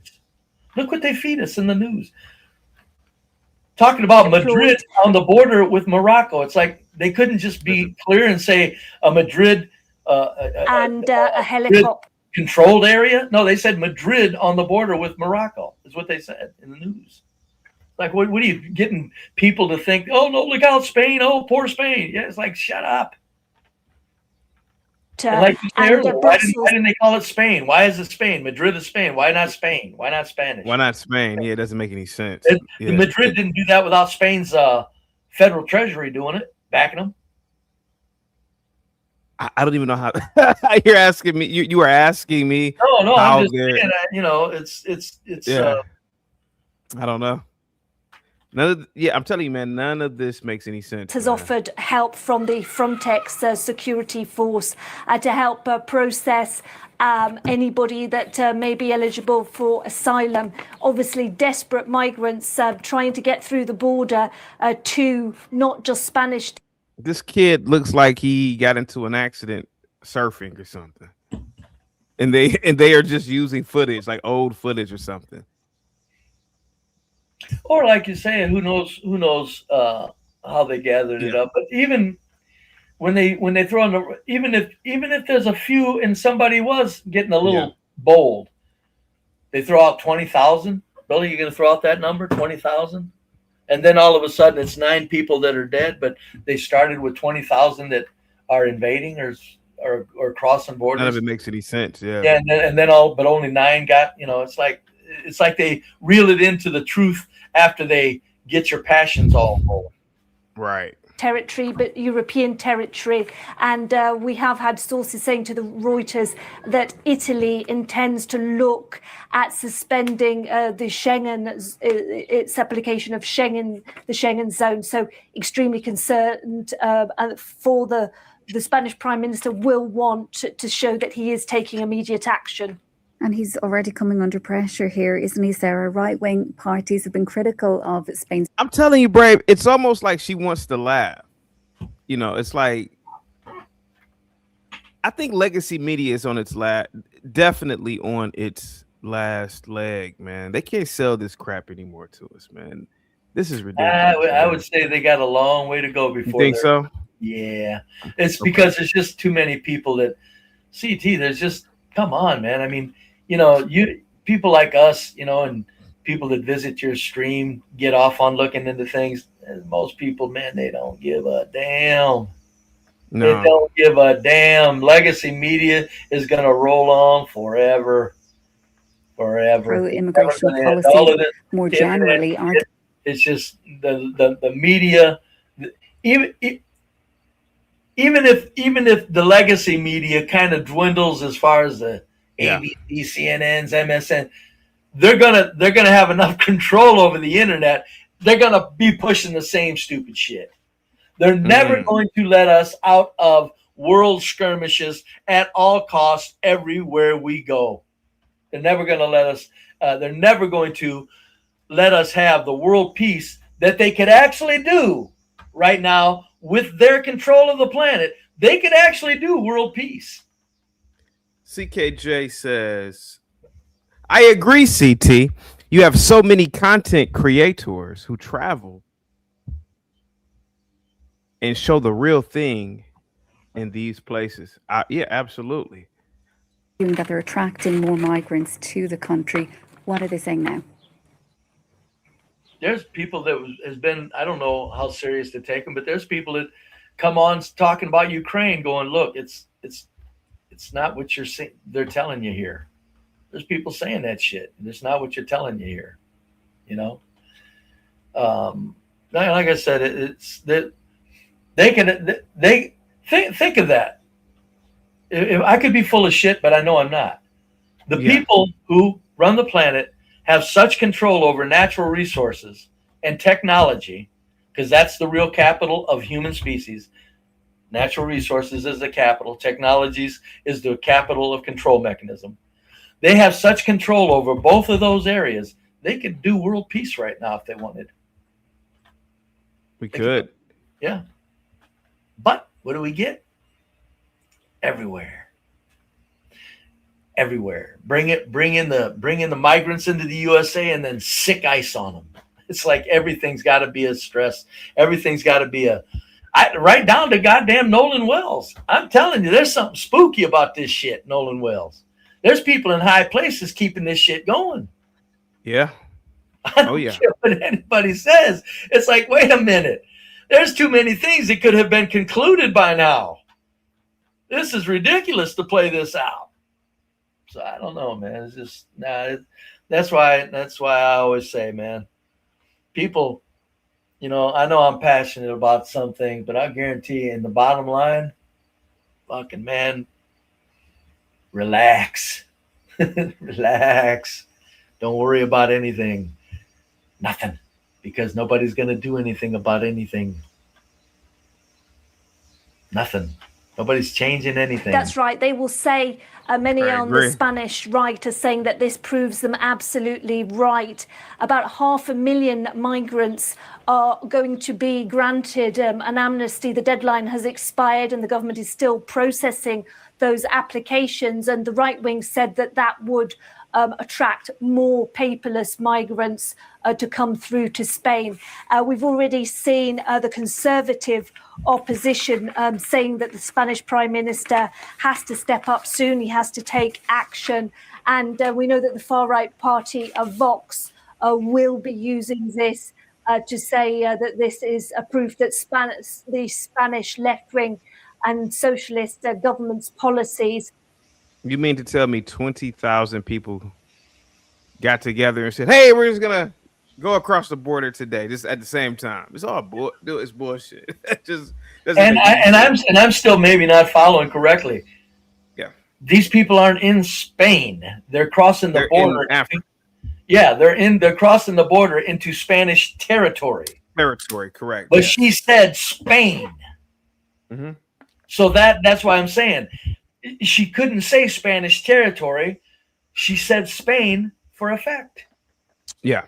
Look what they feed us in the news. Talking about Madrid on the border with Morocco. It's like they couldn't just be clear and say a Madrid and a helicopter controlled area. No, they said Madrid on the border with Morocco is what they said in the news. Like, what are you getting people to think? Oh, no, look out, Spain. Oh, poor Spain. Yeah, it's like, shut up. Like you said earlier, why didn't they call it Spain? Why is it Spain? Madrid is Spain. Why not Spain? Why not Spanish? Why not Spain? Yeah, it doesn't make any sense. Madrid didn't do that without Spain's federal treasury doing it, backing them. I don't even know how. You're asking me. You were asking me. No, I'm just saying. You know, it's. Yeah. I don't know. I'm telling you, man, none of this makes any sense. Has offered help from the Frontex security force to help process anybody that may be eligible for asylum. Obviously, desperate migrants trying to get through the border to not just Spanish. This kid looks like he got into an accident surfing or something, and they are just using footage, like old footage or something. Or like you say, who knows how they gathered it up. But even when they throw in even if there's a few and somebody was getting a little bold, they throw out 20,000. Billy, you gonna throw out that number, 20,000? And then all of a sudden it's 9 people that are dead, but they started with 20,000 that are invading or crossing borders. None of it makes any sense. Yeah. Yeah, and then but only 9 got. You know, it's like they reel it into the truth after they get your passions all rolling. Right. Territory, but European territory. And we have had sources saying to the Reuters that Italy intends to look at suspending the Schengen, its application of the Schengen zone. So extremely concerned for the Spanish Prime Minister will want to show that he is taking immediate action. And he's already coming under pressure here, isn't he, Sarah? Right-wing parties have been critical of Spain's. I'm telling you, Brave, it's almost like she wants to laugh. You know, it's like, I think legacy media is on its definitely on its last leg, man. They can't sell this crap anymore to us, man. This is ridiculous. I would say they got a long way to go before. You think so? Yeah. It's because there's just too many people that there's just, come on, man. I mean, you know, people like us, you know, and people that visit your stream get off on looking into things. Most people, man, they don't give a damn. No. They don't give a damn. Legacy media is going to roll on forever. Pro-immigration policy more generally. It's just the media. Even if the legacy media kind of dwindles as far as the ABC, CNNs, MSN, they're gonna have enough control over the internet. They're gonna be pushing the same stupid shit. They're never going to let us out of world skirmishes at all costs everywhere we go. They're never going to let us. They're never going to let us have the world peace that they could actually do right now with their control of the planet. They could actually do world peace. CKJ says, I agree, CT. You have so many content creators who travel and show the real thing in these places. Yeah, absolutely. That they're attracting more migrants to the country. What are they saying now? There's people that has been, I don't know how serious to take them, but there's people that come on talking about Ukraine going, look, it's It's not what you're saying. They're telling you here. There's people saying that shit. It's not what you're telling you here. You know. Like I said, it's that they think of that. If I could be full of shit, but I know I'm not. The people who run the planet have such control over natural resources and technology, because that's the real capital of human species. Natural resources is the capital. Technologies is the capital of control mechanism. They have such control over both of those areas. They could do world peace right now if they wanted. We could. Yeah. But what do we get? Everywhere. Bring in the migrants into the USA and then sick ice on them. It's like everything's got to be a stress. Everything's got to be right down to goddamn Nolan Wells. I'm telling you, there's something spooky about this shit, Nolan Wells. There's people in high places keeping this shit going. Yeah. I don't care what anybody says. It's like, wait a minute. There's too many things that could have been concluded by now. This is ridiculous to play this out. So I don't know, man. It's just that's why I always say, man, people, I know I'm passionate about something, but I guarantee you in the bottom line, fucking man, relax. Relax. Don't worry about anything. Nothing. Because nobody's going to do anything about anything. Nothing. Nobody's changing anything. That's right. They will say, many on the Spanish right are saying that this proves them absolutely right. About 500,000 migrants are going to be granted an amnesty. The deadline has expired and the government is still processing those applications. And the right wing said that would attract more paperless migrants to come through to Spain. We've already seen the Conservative opposition saying that the Spanish Prime Minister has to step up soon. He has to take action. And we know that the far-right party of Vox will be using this to say that this is a proof that the Spanish left-wing and socialist government's policies. You mean to tell me 20,000 people got together and said, "Hey, we're just gonna go across the border today, just at the same time"? It's all it's bullshit. It just doesn't. I'm still maybe not following correctly. Yeah, these people aren't in Spain. They're crossing the border. In Africa. Yeah, they're crossing the border into Spanish territory. Territory, correct. But she said Spain. Mm-hmm. So that's why I'm saying she couldn't say Spanish territory. She said Spain for effect. Yeah.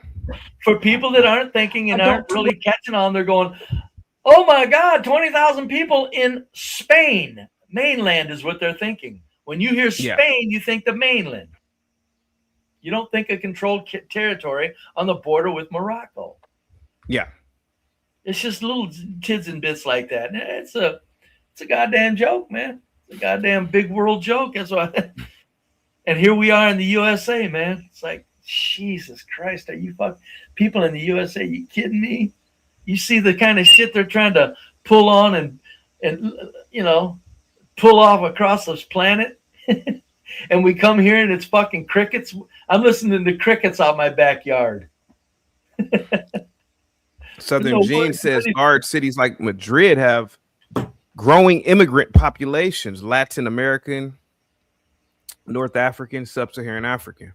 For people that aren't thinking and aren't really catching on, they're going, "Oh my God, 20,000 people in Spain." Mainland is what they're thinking. When you hear Spain, you think the mainland. You don't think a controlled territory on the border with Morocco. Yeah. It's just little tids and bits like that. It's a goddamn joke, man. It's a goddamn big world joke. That's why. And here we are in the USA, man. It's like, Jesus Christ, are you people in the USA? You kidding me? You see the kind of shit they're trying to pull on and pull off across this planet. And we come here and it's fucking crickets. I'm listening to crickets out my backyard. Southern Gene says large cities like Madrid have growing immigrant populations, Latin American, North African, Sub-Saharan African.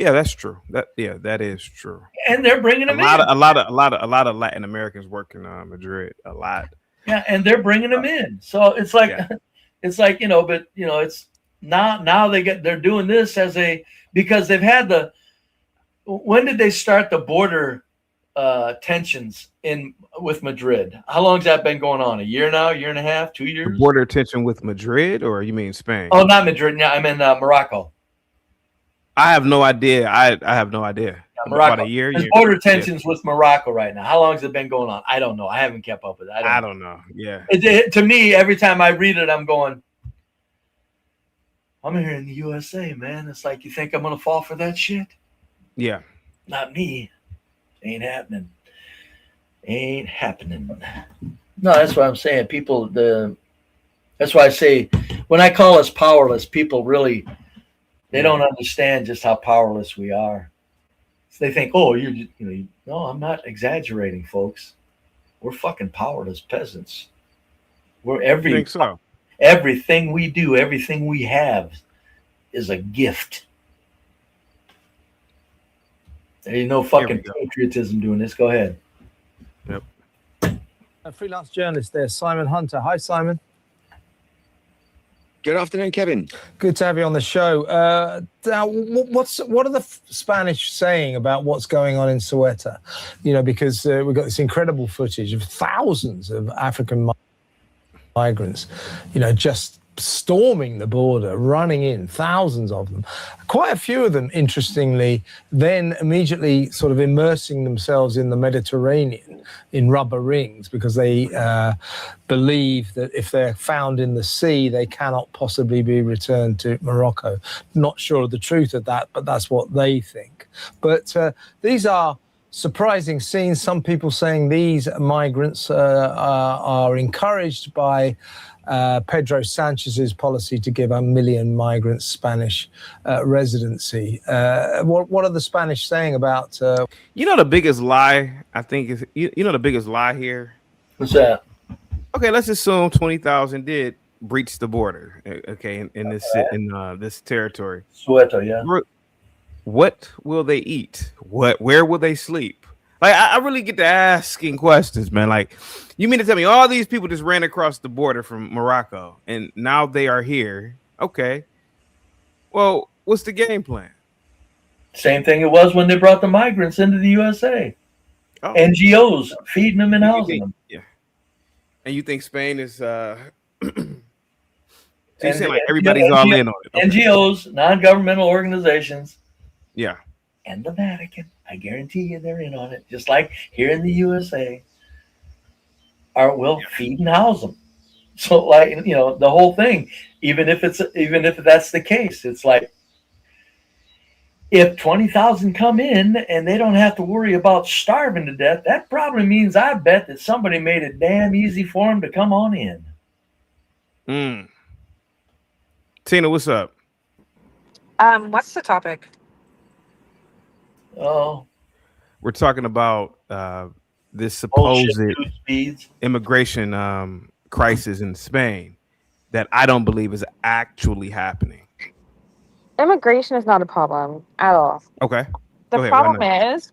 Yeah, that's true. That is true. And they're bringing them in. A lot of Latin Americans work in Madrid. A lot. Yeah, and they're bringing them in. So it's like, it's now they're doing this because they've had when did they start the border tensions with Madrid? How long has that been going on? A year now? A year and a half? 2 years? The border tension with Madrid, or you mean Spain? Oh, not Madrid. Yeah, I mean Morocco. I have no idea. I have no idea. Yeah, Morocco. About a year. There's border tensions with Morocco right now. How long has it been going on? I don't know. I haven't kept up with it. I don't know. Yeah. To me, every time I read it, I'm going, I'm here in the USA, man. It's like, you think I'm going to fall for that shit? Yeah. Not me. Ain't happening. Ain't happening. No, that's what I'm saying. That's why I say when I call us powerless, people really, they don't understand just how powerless we are. So they think, oh, no, I'm not exaggerating, folks. We're fucking powerless peasants. We're think so? Everything we do, everything we have is a gift. There ain't no fucking patriotism doing this. Go ahead. Yep. A freelance journalist there, Simon Hunter. Hi, Simon. Good afternoon, Kevin. Good to have you on the show. Now, what are the Spanish saying about what's going on in Ceuta? Because we've got this incredible footage of thousands of African migrants, just storming the border, running in, thousands of them. Quite a few of them, interestingly, then immediately sort of immersing themselves in the Mediterranean in rubber rings because they believe that if they're found in the sea, they cannot possibly be returned to Morocco. Not sure of the truth of that, but that's what they think. But these are surprising scenes. Some people saying these migrants are encouraged by Pedro Sanchez's policy to give 1 million migrants Spanish residency. What are the Spanish saying about? The biggest lie I think is the biggest lie here. What's that? Okay, let's assume 20,000 did breach the border. Okay, in this territory. Ceuta, yeah. What will they eat? Where will they sleep? Like, I really get to asking questions, man. Like, you mean to tell me all these people just ran across the border from Morocco and now they are here? Okay. Well, what's the game plan? Same thing it was when they brought the migrants into the USA. Oh. NGOs feeding them and housing them. Yeah. And you think Spain is so you say like everybody's all in on it. Okay. NGOs, non-governmental organizations. Yeah. And the Vatican. I guarantee you they're in on it. Just like here in the USA. Will feed and house them. So the whole thing, even if that's the case, it's like if 20,000 come in and they don't have to worry about starving to death, that probably means I bet that somebody made it damn easy for them to come on in. Tina, what's up? What's the topic? Oh, we're talking about this supposed immigration crisis in Spain that I don't believe is actually happening. Immigration is not a problem at all. Okay. The problem is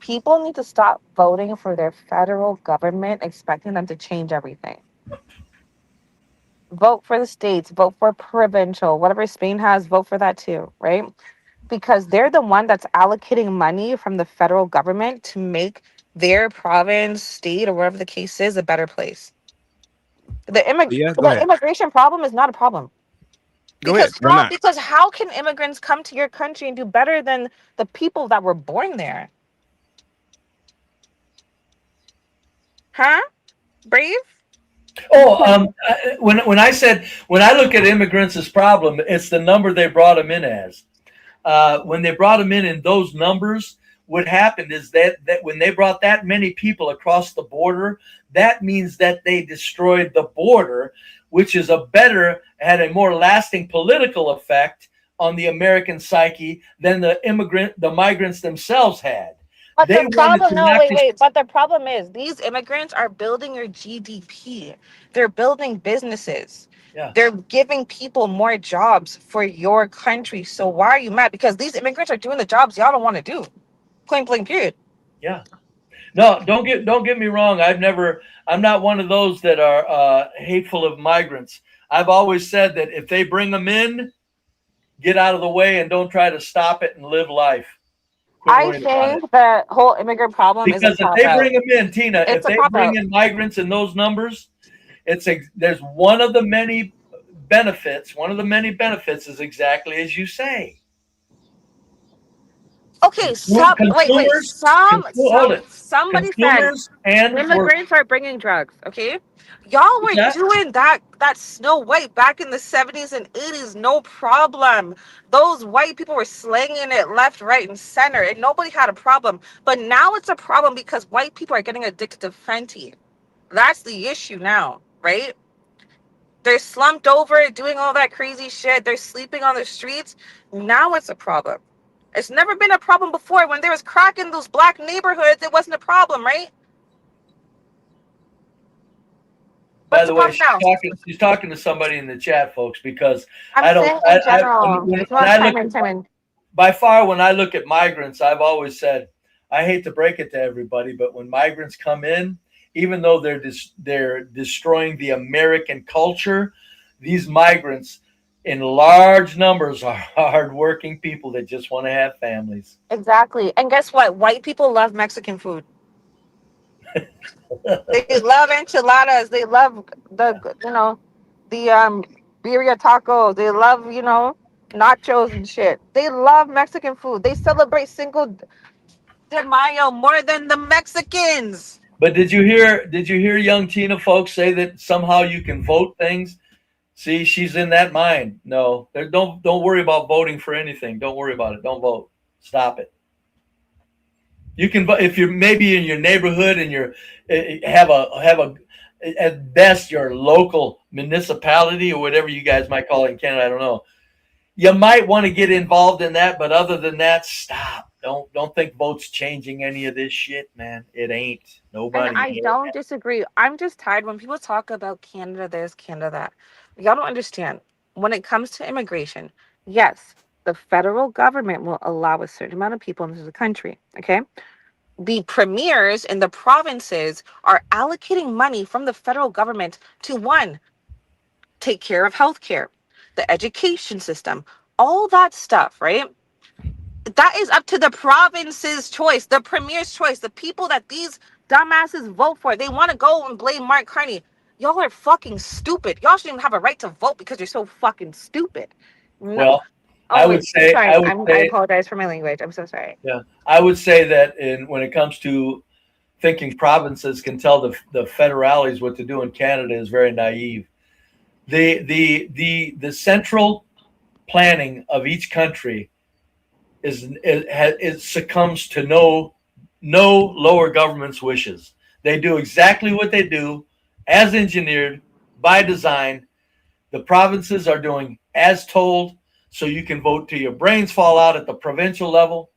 people need to stop voting for their federal government, expecting them to change everything. Vote for the states, vote for provincial, whatever Spain has, vote for that too, right? Because they're the one that's allocating money from the federal government to make their province, state, or whatever the case is, a better place. The immigration problem is not a problem. Because how can immigrants come to your country and do better than the people that were born there? Huh? Brave? Oh, when I look at immigrants as problem, it's the number they brought them in as. When they brought them in those numbers, what happened is that when they brought that many people across the border, that means that they destroyed the border, which is had a more lasting political effect on the American psyche than the migrants themselves had. But the problem is these immigrants are building your GDP. They're building businesses. Yeah. They're giving people more jobs for your country. So why are you mad? Because these immigrants are doing the jobs y'all don't want to do. Plain period. Yeah. No, don't get me wrong. I'm not one of those that are hateful of migrants. I've always said that if they bring them in, get out of the way and don't try to stop it and live life. I think the whole immigrant problem is because if they bring them in, Tina, if they bring in migrants in those numbers, there's one of the many benefits. One of the many benefits is exactly as you say. Okay, somebody said immigrants are bringing drugs. Okay, y'all were doing that Snow White back in the 70s and 80s, no problem. Those white people were slinging it left, right, and center, and nobody had a problem. But now it's a problem because white people are getting addicted to Fenty. That's the issue now, right? They're slumped over doing all that crazy shit. They're sleeping on the streets. Now it's a problem. It's never been a problem before. When there was crack in those black neighborhoods, it wasn't a problem, right? By the way, she's talking to somebody in the chat, folks, because I'm saying in general. when by far, when I look at migrants, I've always said, I hate to break it to everybody, but when migrants come in, even though they're destroying the American culture, these migrants in large numbers are hardworking people that just want to have families. Exactly. And guess what? White people love Mexican food. They love enchiladas. They love the birria tacos. They love, nachos and shit. They love Mexican food. They celebrate Cinco de Mayo more than the Mexicans. But did you hear young Tina folks say that somehow you can vote things? See, she's in that mind. No, don't worry about voting for anything. Don't worry about it. Don't vote. Stop it. You can vote if you're maybe in your neighborhood and you're have a at best your local municipality or whatever you guys might call it in Canada. I don't know. You might want to get involved in that, but other than that, stop. Don't think votes changing any of this shit, man. It ain't. Nobody. And I don't disagree. I'm just tired when people talk about Canada this, Canada that. Y'all don't understand. When it comes to immigration, yes, the federal government will allow a certain amount of people into the country. Okay. The premiers in the provinces are allocating money from the federal government to one, take care of healthcare, the education system, all that stuff, right? That is up to the province's choice, the premier's choice, the people that these dumbasses vote for. They want to go and blame Mark Carney. Y'all are fucking stupid. Y'all shouldn't even have a right to vote because you're so fucking stupid. No. Well, I apologize for my language. I'm so sorry. Yeah, I would say that when it comes to thinking provinces can tell the federales what to do in Canada is very naive. The central planning of each country it succumbs to no lower government's wishes. They do exactly what they do, as engineered by design. The provinces are doing as told, so you can vote till your brains fall out at the provincial level,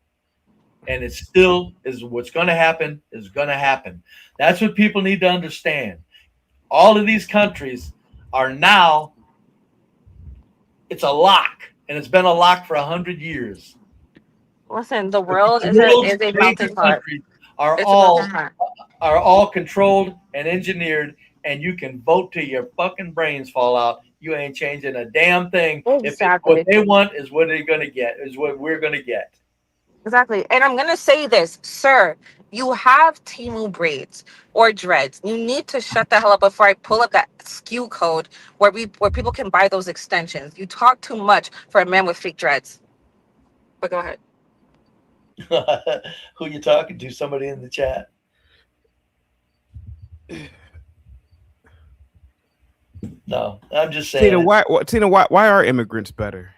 and it still is what's going to happen is going to happen. That's what people need to understand. All of these countries are now, it's a lock, and it's been a lock for 100 years. Listen, the world is a melting pot. Are all controlled and engineered, and you can vote till your fucking brains fall out. You ain't changing a damn thing. Exactly. If what they want is what they're gonna get, is what we're gonna get. Exactly. And I'm gonna say this, sir. You have Timu braids or dreads. You need to shut the hell up before I pull up that SKU code where people can buy those extensions. You talk too much for a man with fake dreads. But go ahead. Who you talking to? Somebody in the chat. No, I'm just saying. Tina, why are immigrants better?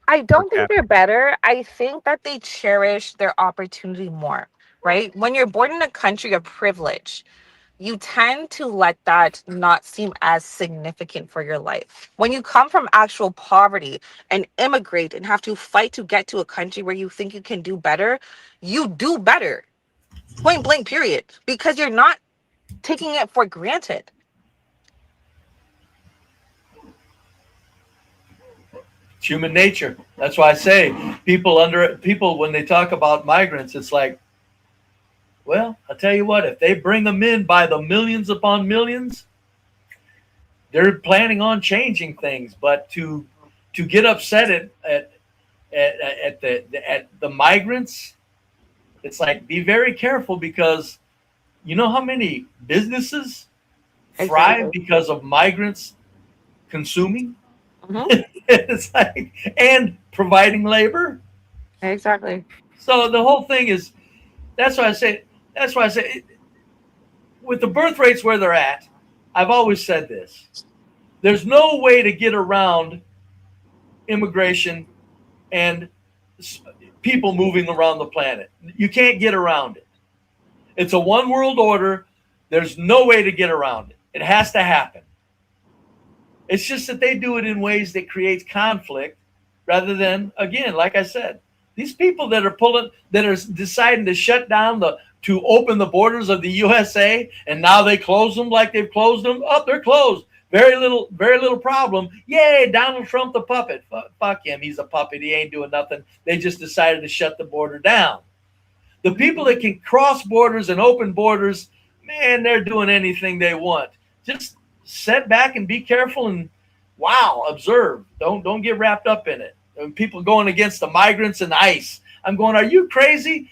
I don't think they're better. I think that they cherish their opportunity more, right? When you're born in a country of privilege, you tend to let that not seem as significant for your life. When you come from actual poverty and immigrate and have to fight to get to a country where you think you can do better, you do better. Point blank, period. Because you're not taking it for granted. It's human nature. That's why I say people when they talk about migrants, it's like, well, I'll tell you what, if they bring them in by the millions upon millions, they're planning on changing things. But to get upset at the migrants, it's like, be very careful, because you know how many businesses thrive because of migrants consuming? Mm-hmm. It's like, and providing labor. Exactly. So the whole thing is, that's why I say, with the birth rates where they're at, I've always said this. There's no way to get around immigration and people moving around the planet. You can't get around it. It's a one world order. There's no way to get around it. It has to happen. It's just that they do it in ways that creates conflict rather than, again, like I said, these people that are deciding to shut down to open the borders of the USA, and now they close them like they've closed them. Oh, they're closed. Very little problem. Yay, Donald Trump the puppet. Fuck him. He's a puppet. He ain't doing nothing. They just decided to shut the border down. The people that can cross borders and open borders, man, they're doing anything they want. Just sit back and be careful and observe. Don't get wrapped up in it. And people going against the migrants and ICE. I'm going, are you crazy?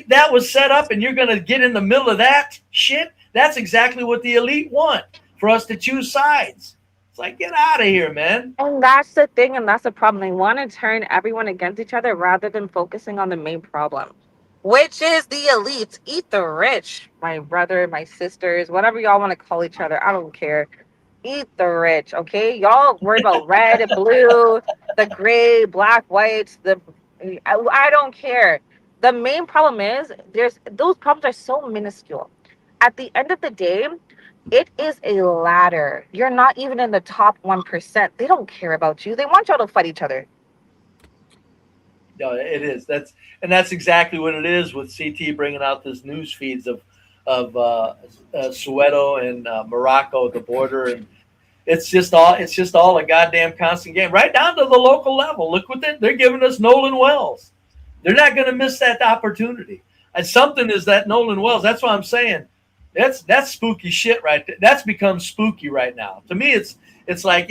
That was set up and you're going to get in the middle of that shit? That's exactly what the elite want, for us to choose sides. It's like, get out of here, man. And that's the thing, and that's the problem. They want to turn everyone against each other rather than focusing on the main problem, which is the elites. Eat the rich, my brother, my sisters, whatever y'all want to call each other. I don't care. Eat the rich, okay? Y'all worry about red and blue, the gray, black, whites. I don't care. The main problem is those problems are so minuscule. At the end of the day, it is a ladder. You're not even in the top 1%. They don't care about you. They want y'all to fight each other. No, it is. That's exactly what it is with CT bringing out this news feeds of Soweto and Morocco, the border, and it's just all a goddamn constant game, right down to the local level. Look what they're giving us, Nolan Wells. They're not going to miss that opportunity. And something is that Nolan Wells. That's what I'm saying. That's spooky shit right there. That's become spooky right now. To me, it's like,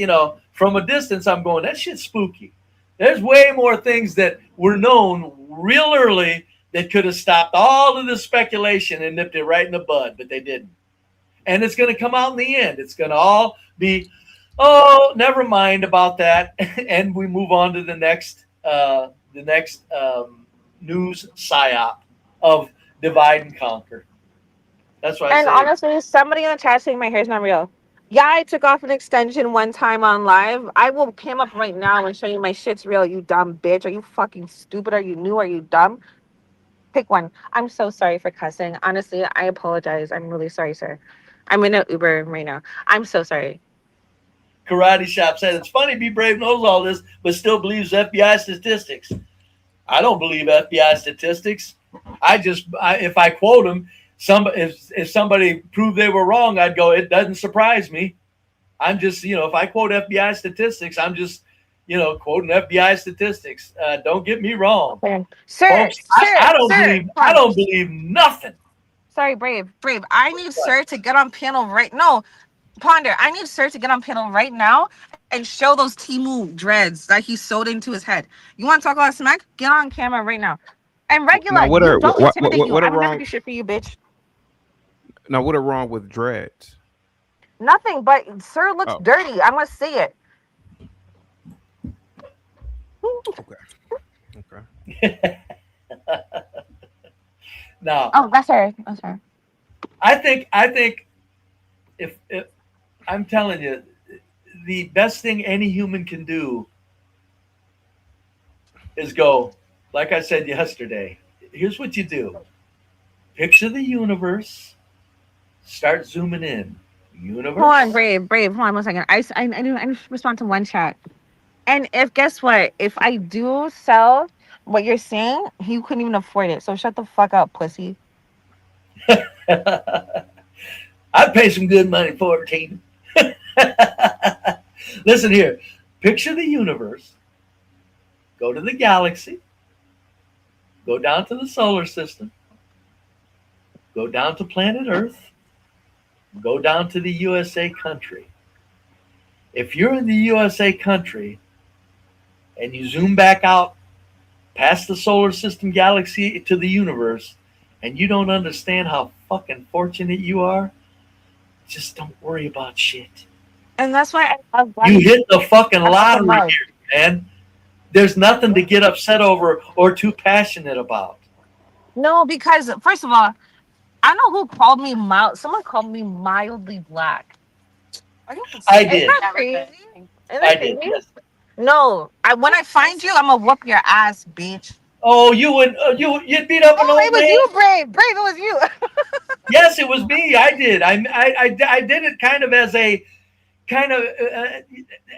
from a distance, I'm going, that shit's spooky. There's way more things that were known real early that could have stopped all of the speculation and nipped it right in the bud, but they didn't. And it's going to come out in the end. It's going to all be, oh, never mind about that, and we move on to the next news psyop of divide and conquer. That's what I say. And honestly, somebody in the chat saying my hair's not real. Yeah, I took off an extension one time on live. I will cam up right now and show you my shit's real, you dumb bitch. Are you fucking stupid? Are you new? Are you dumb? Pick one. I'm so sorry for cussing. Honestly, I apologize. I'm really sorry, sir. I'm in an Uber right now. I'm so sorry. Karate Shop said, it's funny B Brave knows all this, but still believes FBI statistics. I don't believe FBI statistics. If I quote them, if somebody proved they were wrong, I'd go, it doesn't surprise me. I'm just, if I quote FBI statistics, I'm just, quoting FBI statistics. Don't get me wrong. Okay. Sir, I don't believe nothing. Sorry, Brave. I need Sir to get on panel right now. Ponder, I need Sir to get on panel right now and show those Timu dreads that he sewed into his head. You want to talk about smack? Get on camera right now. And regular, now, don't intimidate you. I would never do shit for you, bitch. Now, what are wrong with dreads? Nothing, but Sir looks dirty. I must see it. Okay. No. Oh, that's her. That's her. I think if I'm telling you, the best thing any human can do is go, like I said yesterday, here's what you do. Picture the universe, start zooming in. Universe. Hold on, Brave. Hold on 1 second. I just respond to one chat. And guess what? If I do sell what you're saying, he couldn't even afford it. So shut the fuck up, pussy. I'd pay some good money for it, Tatum. Listen here. Picture the universe. Go to the galaxy. Go down to the solar system. Go down to planet Earth. Go down to the USA country. If you're in the USA country and you zoom back out past the solar system galaxy to the universe and you don't understand how fucking fortunate you are, just don't worry about shit. And that's why you hit the fucking lottery here, man. There's nothing to get upset over or too passionate about. No, because first of all, I know who called me mild. Someone called me mildly black. I did. Isn't that crazy? I did. Yes. No, when I find you, I'm gonna whoop your ass, bitch. Oh, you would you'd beat up an old man. It was you, Brave. It was you. Yes, it was me. I did. I did it kind of as a, kind of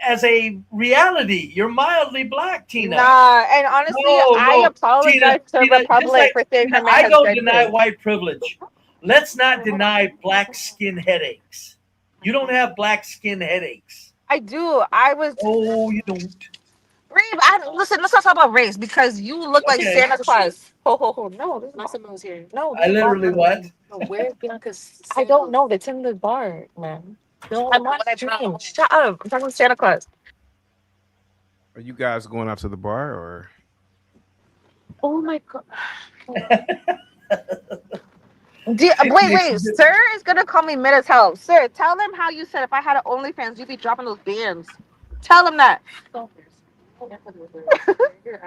as a reality. You're mildly black, Tina. Nah, and honestly, I apologize to Tina, Republic for saying her man I has don't red deny skin. white privilege. Let's not deny black skin headaches. You don't have black skin headaches. I do. I was. Oh, you don't. Listen, let's not talk about race because you look like Okay. Santa Claus. Ho ho ho! No, this is Massimo's here. No, I literally what? No, where's Bianca's? I don't know. It's in the bar, man. No, I'm on stream. Shut up! I'm talking to Santa Claus. Are you guys going out to the bar or? Oh my god! Wait! Sir is gonna call me mid as hell. Sir, tell him how you said if I had an OnlyFans, you'd be dropping those bands. Tell him that.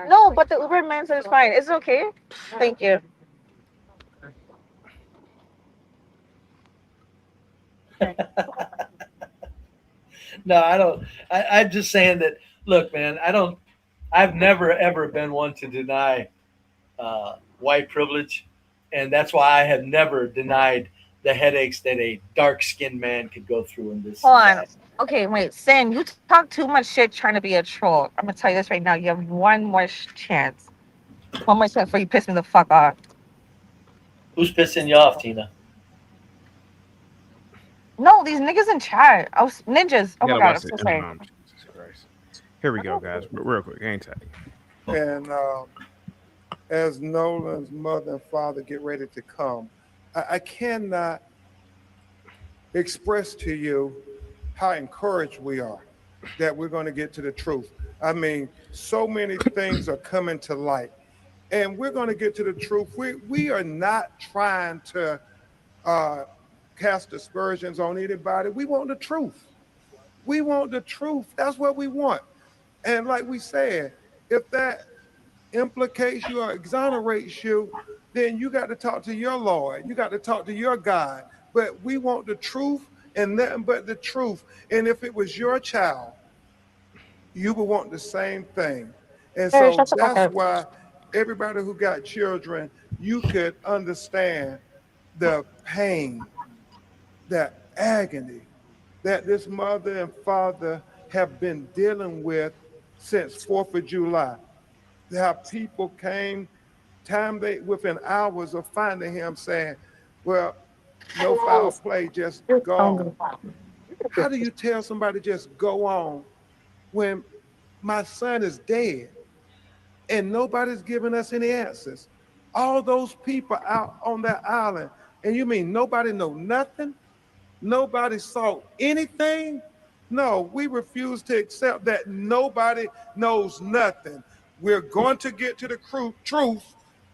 No, but the Uber man said it's fine. It's okay. Thank you. No, I don't. I'm just saying that. Look, man, I've never ever been one to deny white privilege, and that's why I have never denied the headaches that a dark-skinned man could go through in this. Hold on. Okay, wait, Sin, you talk too much shit trying to be a troll. I'm gonna tell you this right now. You have one more chance. One more chance before you piss me the fuck off. Who's pissing you off, Tina? No, these niggas in chat. Oh, ninjas. Oh my god, I'm so sorry. Jesus Christ. Here we go, guys. Real quick, hang tight. And as Nolan's mother and father get ready to come, I cannot express to you how encouraged we are that we're going to get to the truth. I mean, so many things are coming to light, and we're going to get to the truth. We are not trying to cast aspersions on anybody. We want the truth. We want the truth. That's what we want. And like we said, if that implicates you or exonerates you, then you got to talk to your Lord. You got to talk to your God. But we want the truth and nothing but the truth. And if it was your child, you would want the same thing. And so that's why everybody who got children, you could understand the pain, the agony that this mother and father have been dealing with since 4th of July. How people came, within hours of finding him saying, well, no foul play, just go on. How do you tell somebody just go on when my son is dead and nobody's giving us any answers? All those people out on that island, and you mean nobody know nothing? Nobody saw anything? No, we refuse to accept that nobody knows nothing. We're going to get to the truth.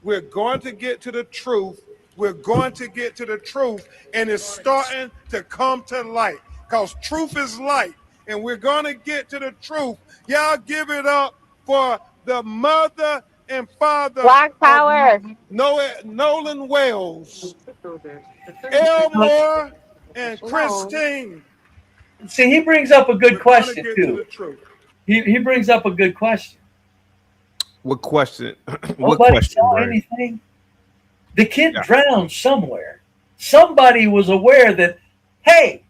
We're going to get to the truth. We're going to get to the truth, and it's starting to come to light because truth is light, and we're going to get to the truth. Y'all give it up for the mother and father Black Power. Nolan Wells, Elmore, and Christine. See, he brings up a good question too. He brings up a good question. What question? What Nobody question, saw Bray? anything. The kid drowned somewhere. Somebody was aware that, hey,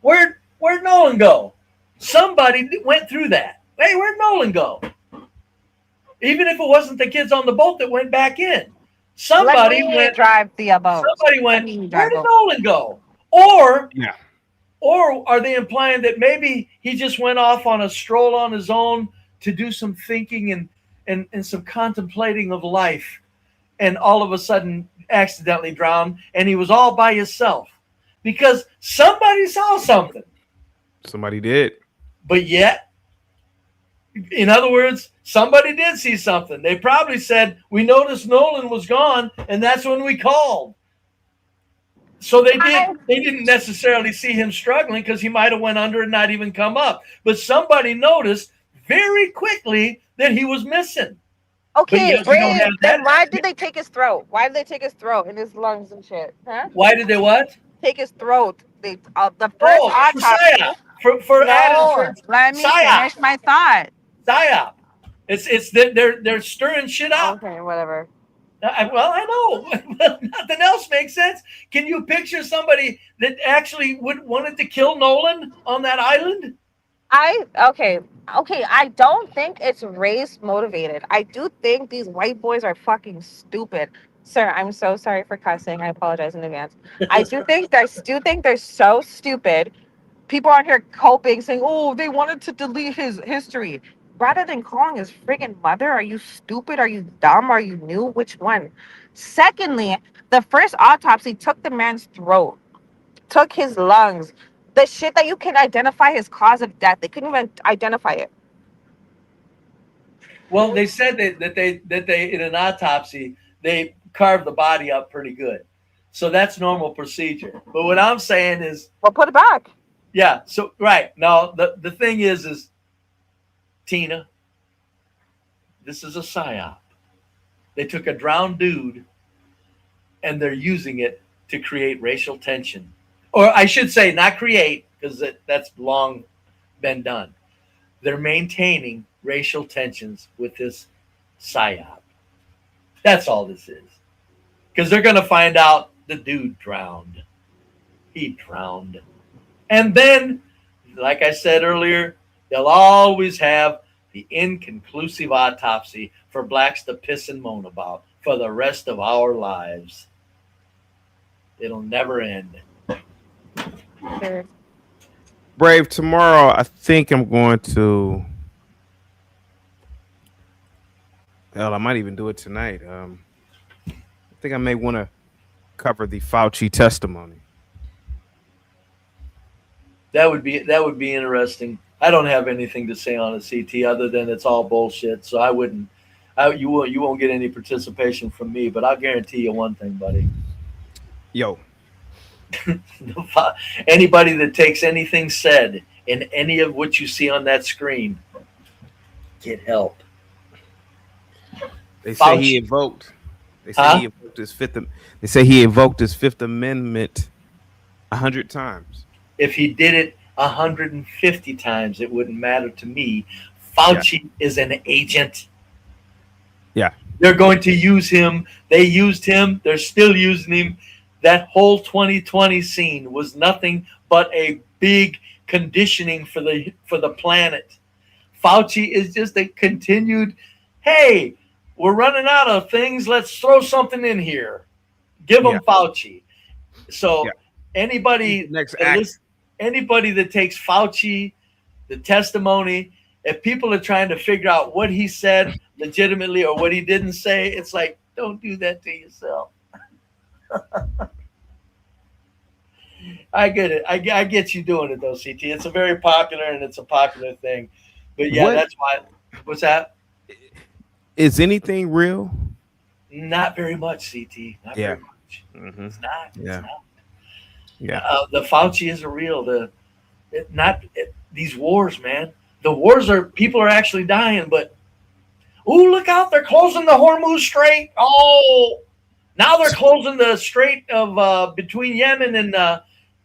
where'd Nolan go? Somebody went through that. Hey, where'd Nolan go? Even if it wasn't the kids on the boat that went back in. Somebody went drive the boat. Somebody went, where did Nolan go? Or are they implying that maybe he just went off on a stroll on his own to do some thinking and some contemplating of life, and all of a sudden accidentally drowned, and he was all by himself because somebody saw something. Somebody did. But yet, in other words, somebody did see something. They probably said, we noticed Nolan was gone, and that's when we called. So they didn't necessarily see him struggling because he might have went under and not even come up. But somebody noticed very quickly that he was missing. Okay, then why did they take his throat? Why did they take his throat and his lungs and shit? Huh? Why did they what? Take his throat. They the first autopsy. Let me finish my thought. PSYOP. It's they're stirring shit up. Okay, whatever. Well, I know, but nothing else makes sense. Can you picture somebody that actually wanted to kill Nolan on that island? Okay. I don't think it's race motivated. I do think these white boys are fucking stupid. Sir, I'm so sorry for cussing. I apologize in advance. I do think they're so stupid. People aren't here coping, saying, "Oh, they wanted to delete his history," rather than calling his friggin' mother. Are you stupid? Are you dumb? Are you new? Which one? Secondly, the first autopsy took the man's throat, took his lungs, the shit that you can identify his cause of death. They couldn't even identify it. Well, they said that they in an autopsy they carved the body up pretty good, so that's normal procedure. But what I'm saying is, well, put it back. Yeah. So right now the thing is Tina, this is a psyop. They took a drowned dude, and they're using it to create racial tension, or I should say, not create, because that's long been done. They're maintaining racial tensions with this psyop. That's all this is. Because they're going to find out the dude drowned. He drowned. And then, like I said earlier, they'll always have the inconclusive autopsy for blacks to piss and moan about for the rest of our lives. It'll never end. Brave, tomorrow I think I'm going to. Hell, I might even do it tonight. I think I may want to cover the Fauci testimony. That would be interesting. I don't have anything to say on a CT other than it's all bullshit. So I wouldn't. You won't get any participation from me. But I'll guarantee you one thing, buddy. Yo. Anybody that takes anything said in any of what you see on that screen, get help. They say he invoked. They say he invoked his fifth. They say he invoked his Fifth Amendment 100 times. If he did it 150 times, it wouldn't matter to me. Fauci is an agent. Yeah. They're going to use him. They used him. They're still using him. That whole 2020 scene was nothing but a big conditioning for the planet. Fauci is just a continued, hey, we're running out of things. Let's throw something in here. Give them Fauci. So anybody that takes Fauci, the testimony, if people are trying to figure out what he said legitimately or what he didn't say, it's like, don't do that to yourself. I get it. I get you doing it though, CT. It's a very popular and it's a popular thing. But yeah, that's why. What's that? Is anything real? Not very much, CT. Not very much. Mm-hmm. It's not. Yeah. It's not. Yeah. The Fauci isn't real. These wars, man. The wars people are actually dying, but look out! They're closing the Hormuz Strait. Oh, now they're closing the Strait of between Yemen and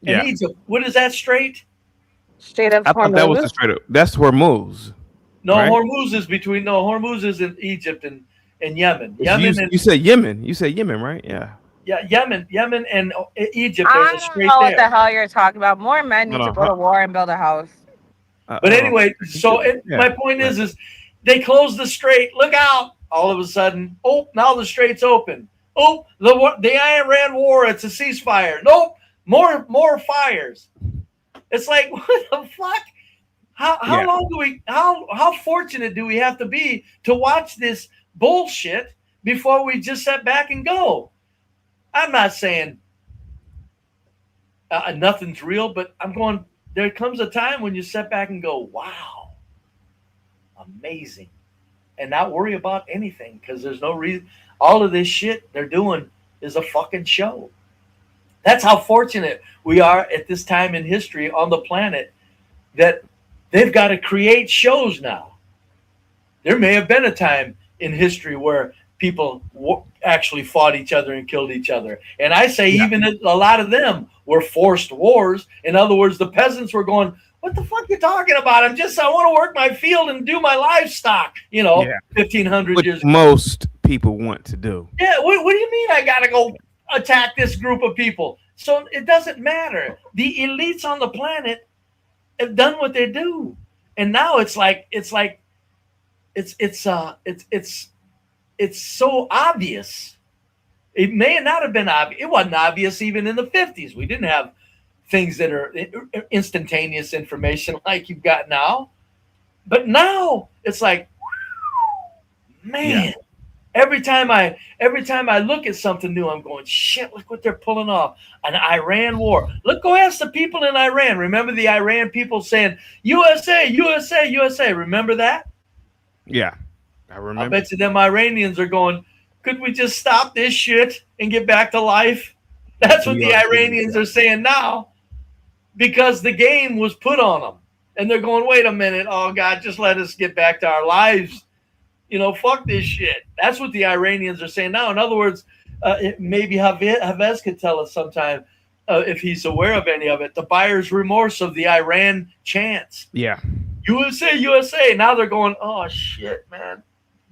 Egypt. What is that strait? Strait of Hormuz. I thought that was the Strait of. That's Hormuz. No, right? Hormuz is in Egypt and Yemen. You said Yemen. You said Yemen, right? Yeah. Yeah, Yemen and Egypt. I There's a don't strait know there. what the hell you're talking about. More men need to go to war and build a house. But anyway, my point is they closed the strait. Look out! All of a sudden, now the strait's open. The Iran war. It's a ceasefire. Nope, more fires. It's like, what the fuck? How long do we? How fortunate do we have to be to watch this bullshit before we just sit back and go? I'm not saying nothing's real, but I'm going. There comes a time when you sit back and go, wow, amazing, and not worry about anything because there's no reason. All of this shit they're doing is a fucking show. That's how fortunate we are at this time in history on the planet that they've got to create shows now. There may have been a time in history where people actually fought each other and killed each other. And I say even a lot of them were forced wars. In other words, the peasants were going, what the fuck you talking about? I want to work my field and do my livestock, 1,500 years ago. Most people want to do. Yeah, what do you mean I gotta go attack this group of people? So it doesn't matter. The elites on the planet have done what they do, and now it's so obvious. It may not have been obvious. It wasn't obvious even in the 50s. We didn't have things that are instantaneous information like you've got now. But now it's like, man. Yeah. Every time I look at something new, I'm going, shit, look what they're pulling off. An Iran war. Look, go ask the people in Iran. Remember the Iran people saying, USA, USA, USA. Remember that? Yeah, I remember. I bet you them Iranians are going, could we just stop this shit and get back to life? That's what the Iranians are saying now, because the game was put on them. And they're going, wait a minute. Oh, God, just let us get back to our lives. You know, fuck this shit. That's what the Iranians are saying now. In other words, maybe Javez could tell us sometime if he's aware of any of it, the buyer's remorse of the Iran chants. Yeah. USA, USA. Now they're going, oh, shit, man.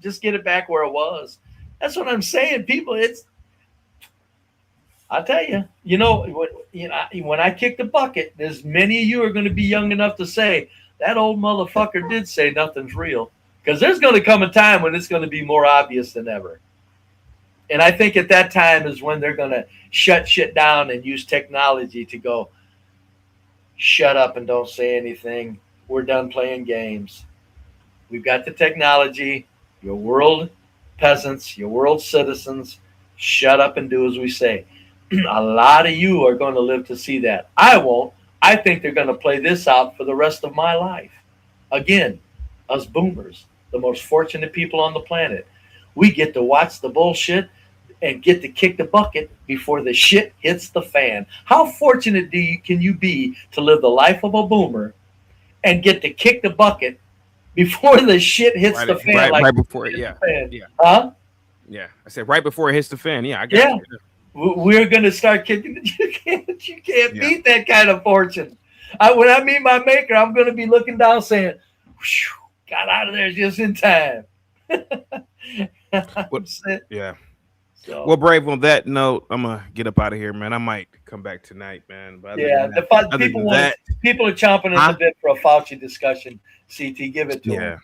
Just get it back where it was. That's what I'm saying, people. I'll tell you, when I kick the bucket, there's many of you are going to be young enough to say, that old motherfucker did say nothing's real. Because there's going to come a time when it's going to be more obvious than ever. And I think at that time is when they're going to shut shit down and use technology to go, shut up and don't say anything. We're done playing games. We've got the technology. Your world peasants, your world citizens, shut up and do as we say. A lot of you are going to live to see that. I won't. I think they're going to play this out for the rest of my life. Again, us boomers, the most fortunate people on the planet, we get to watch the bullshit and get to kick the bucket before the shit hits the fan. How fortunate can you be to live the life of a boomer and get to kick the bucket before the shit hits the fan? Right before it, yeah. Yeah. Huh? Yeah. I said right before it hits the fan. Yeah, I got you. We're going to start kicking. You can't beat that kind of fortune. When I meet my maker, I'm going to be looking down saying, got out of there just in time. Yeah. So. Well, Brave, on that note, I'm going to get up out of here, man. I might come back tonight, man. But people are chomping at the bit for a Fauci discussion. CT, give it to them.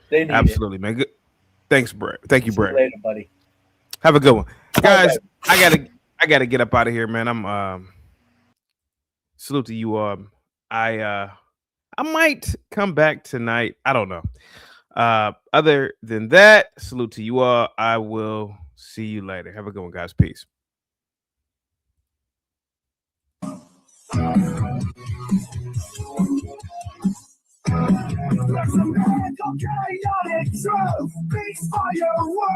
They need absolutely, man. Good. Thanks, Brave. Thank you, Brave. Later, buddy. Have a good one. Guys, I gotta get up out of here, man. I'm salute to you. I might come back tonight. I don't know. Other than that, salute to you all. I will see you later. Have a good one, guys. Peace.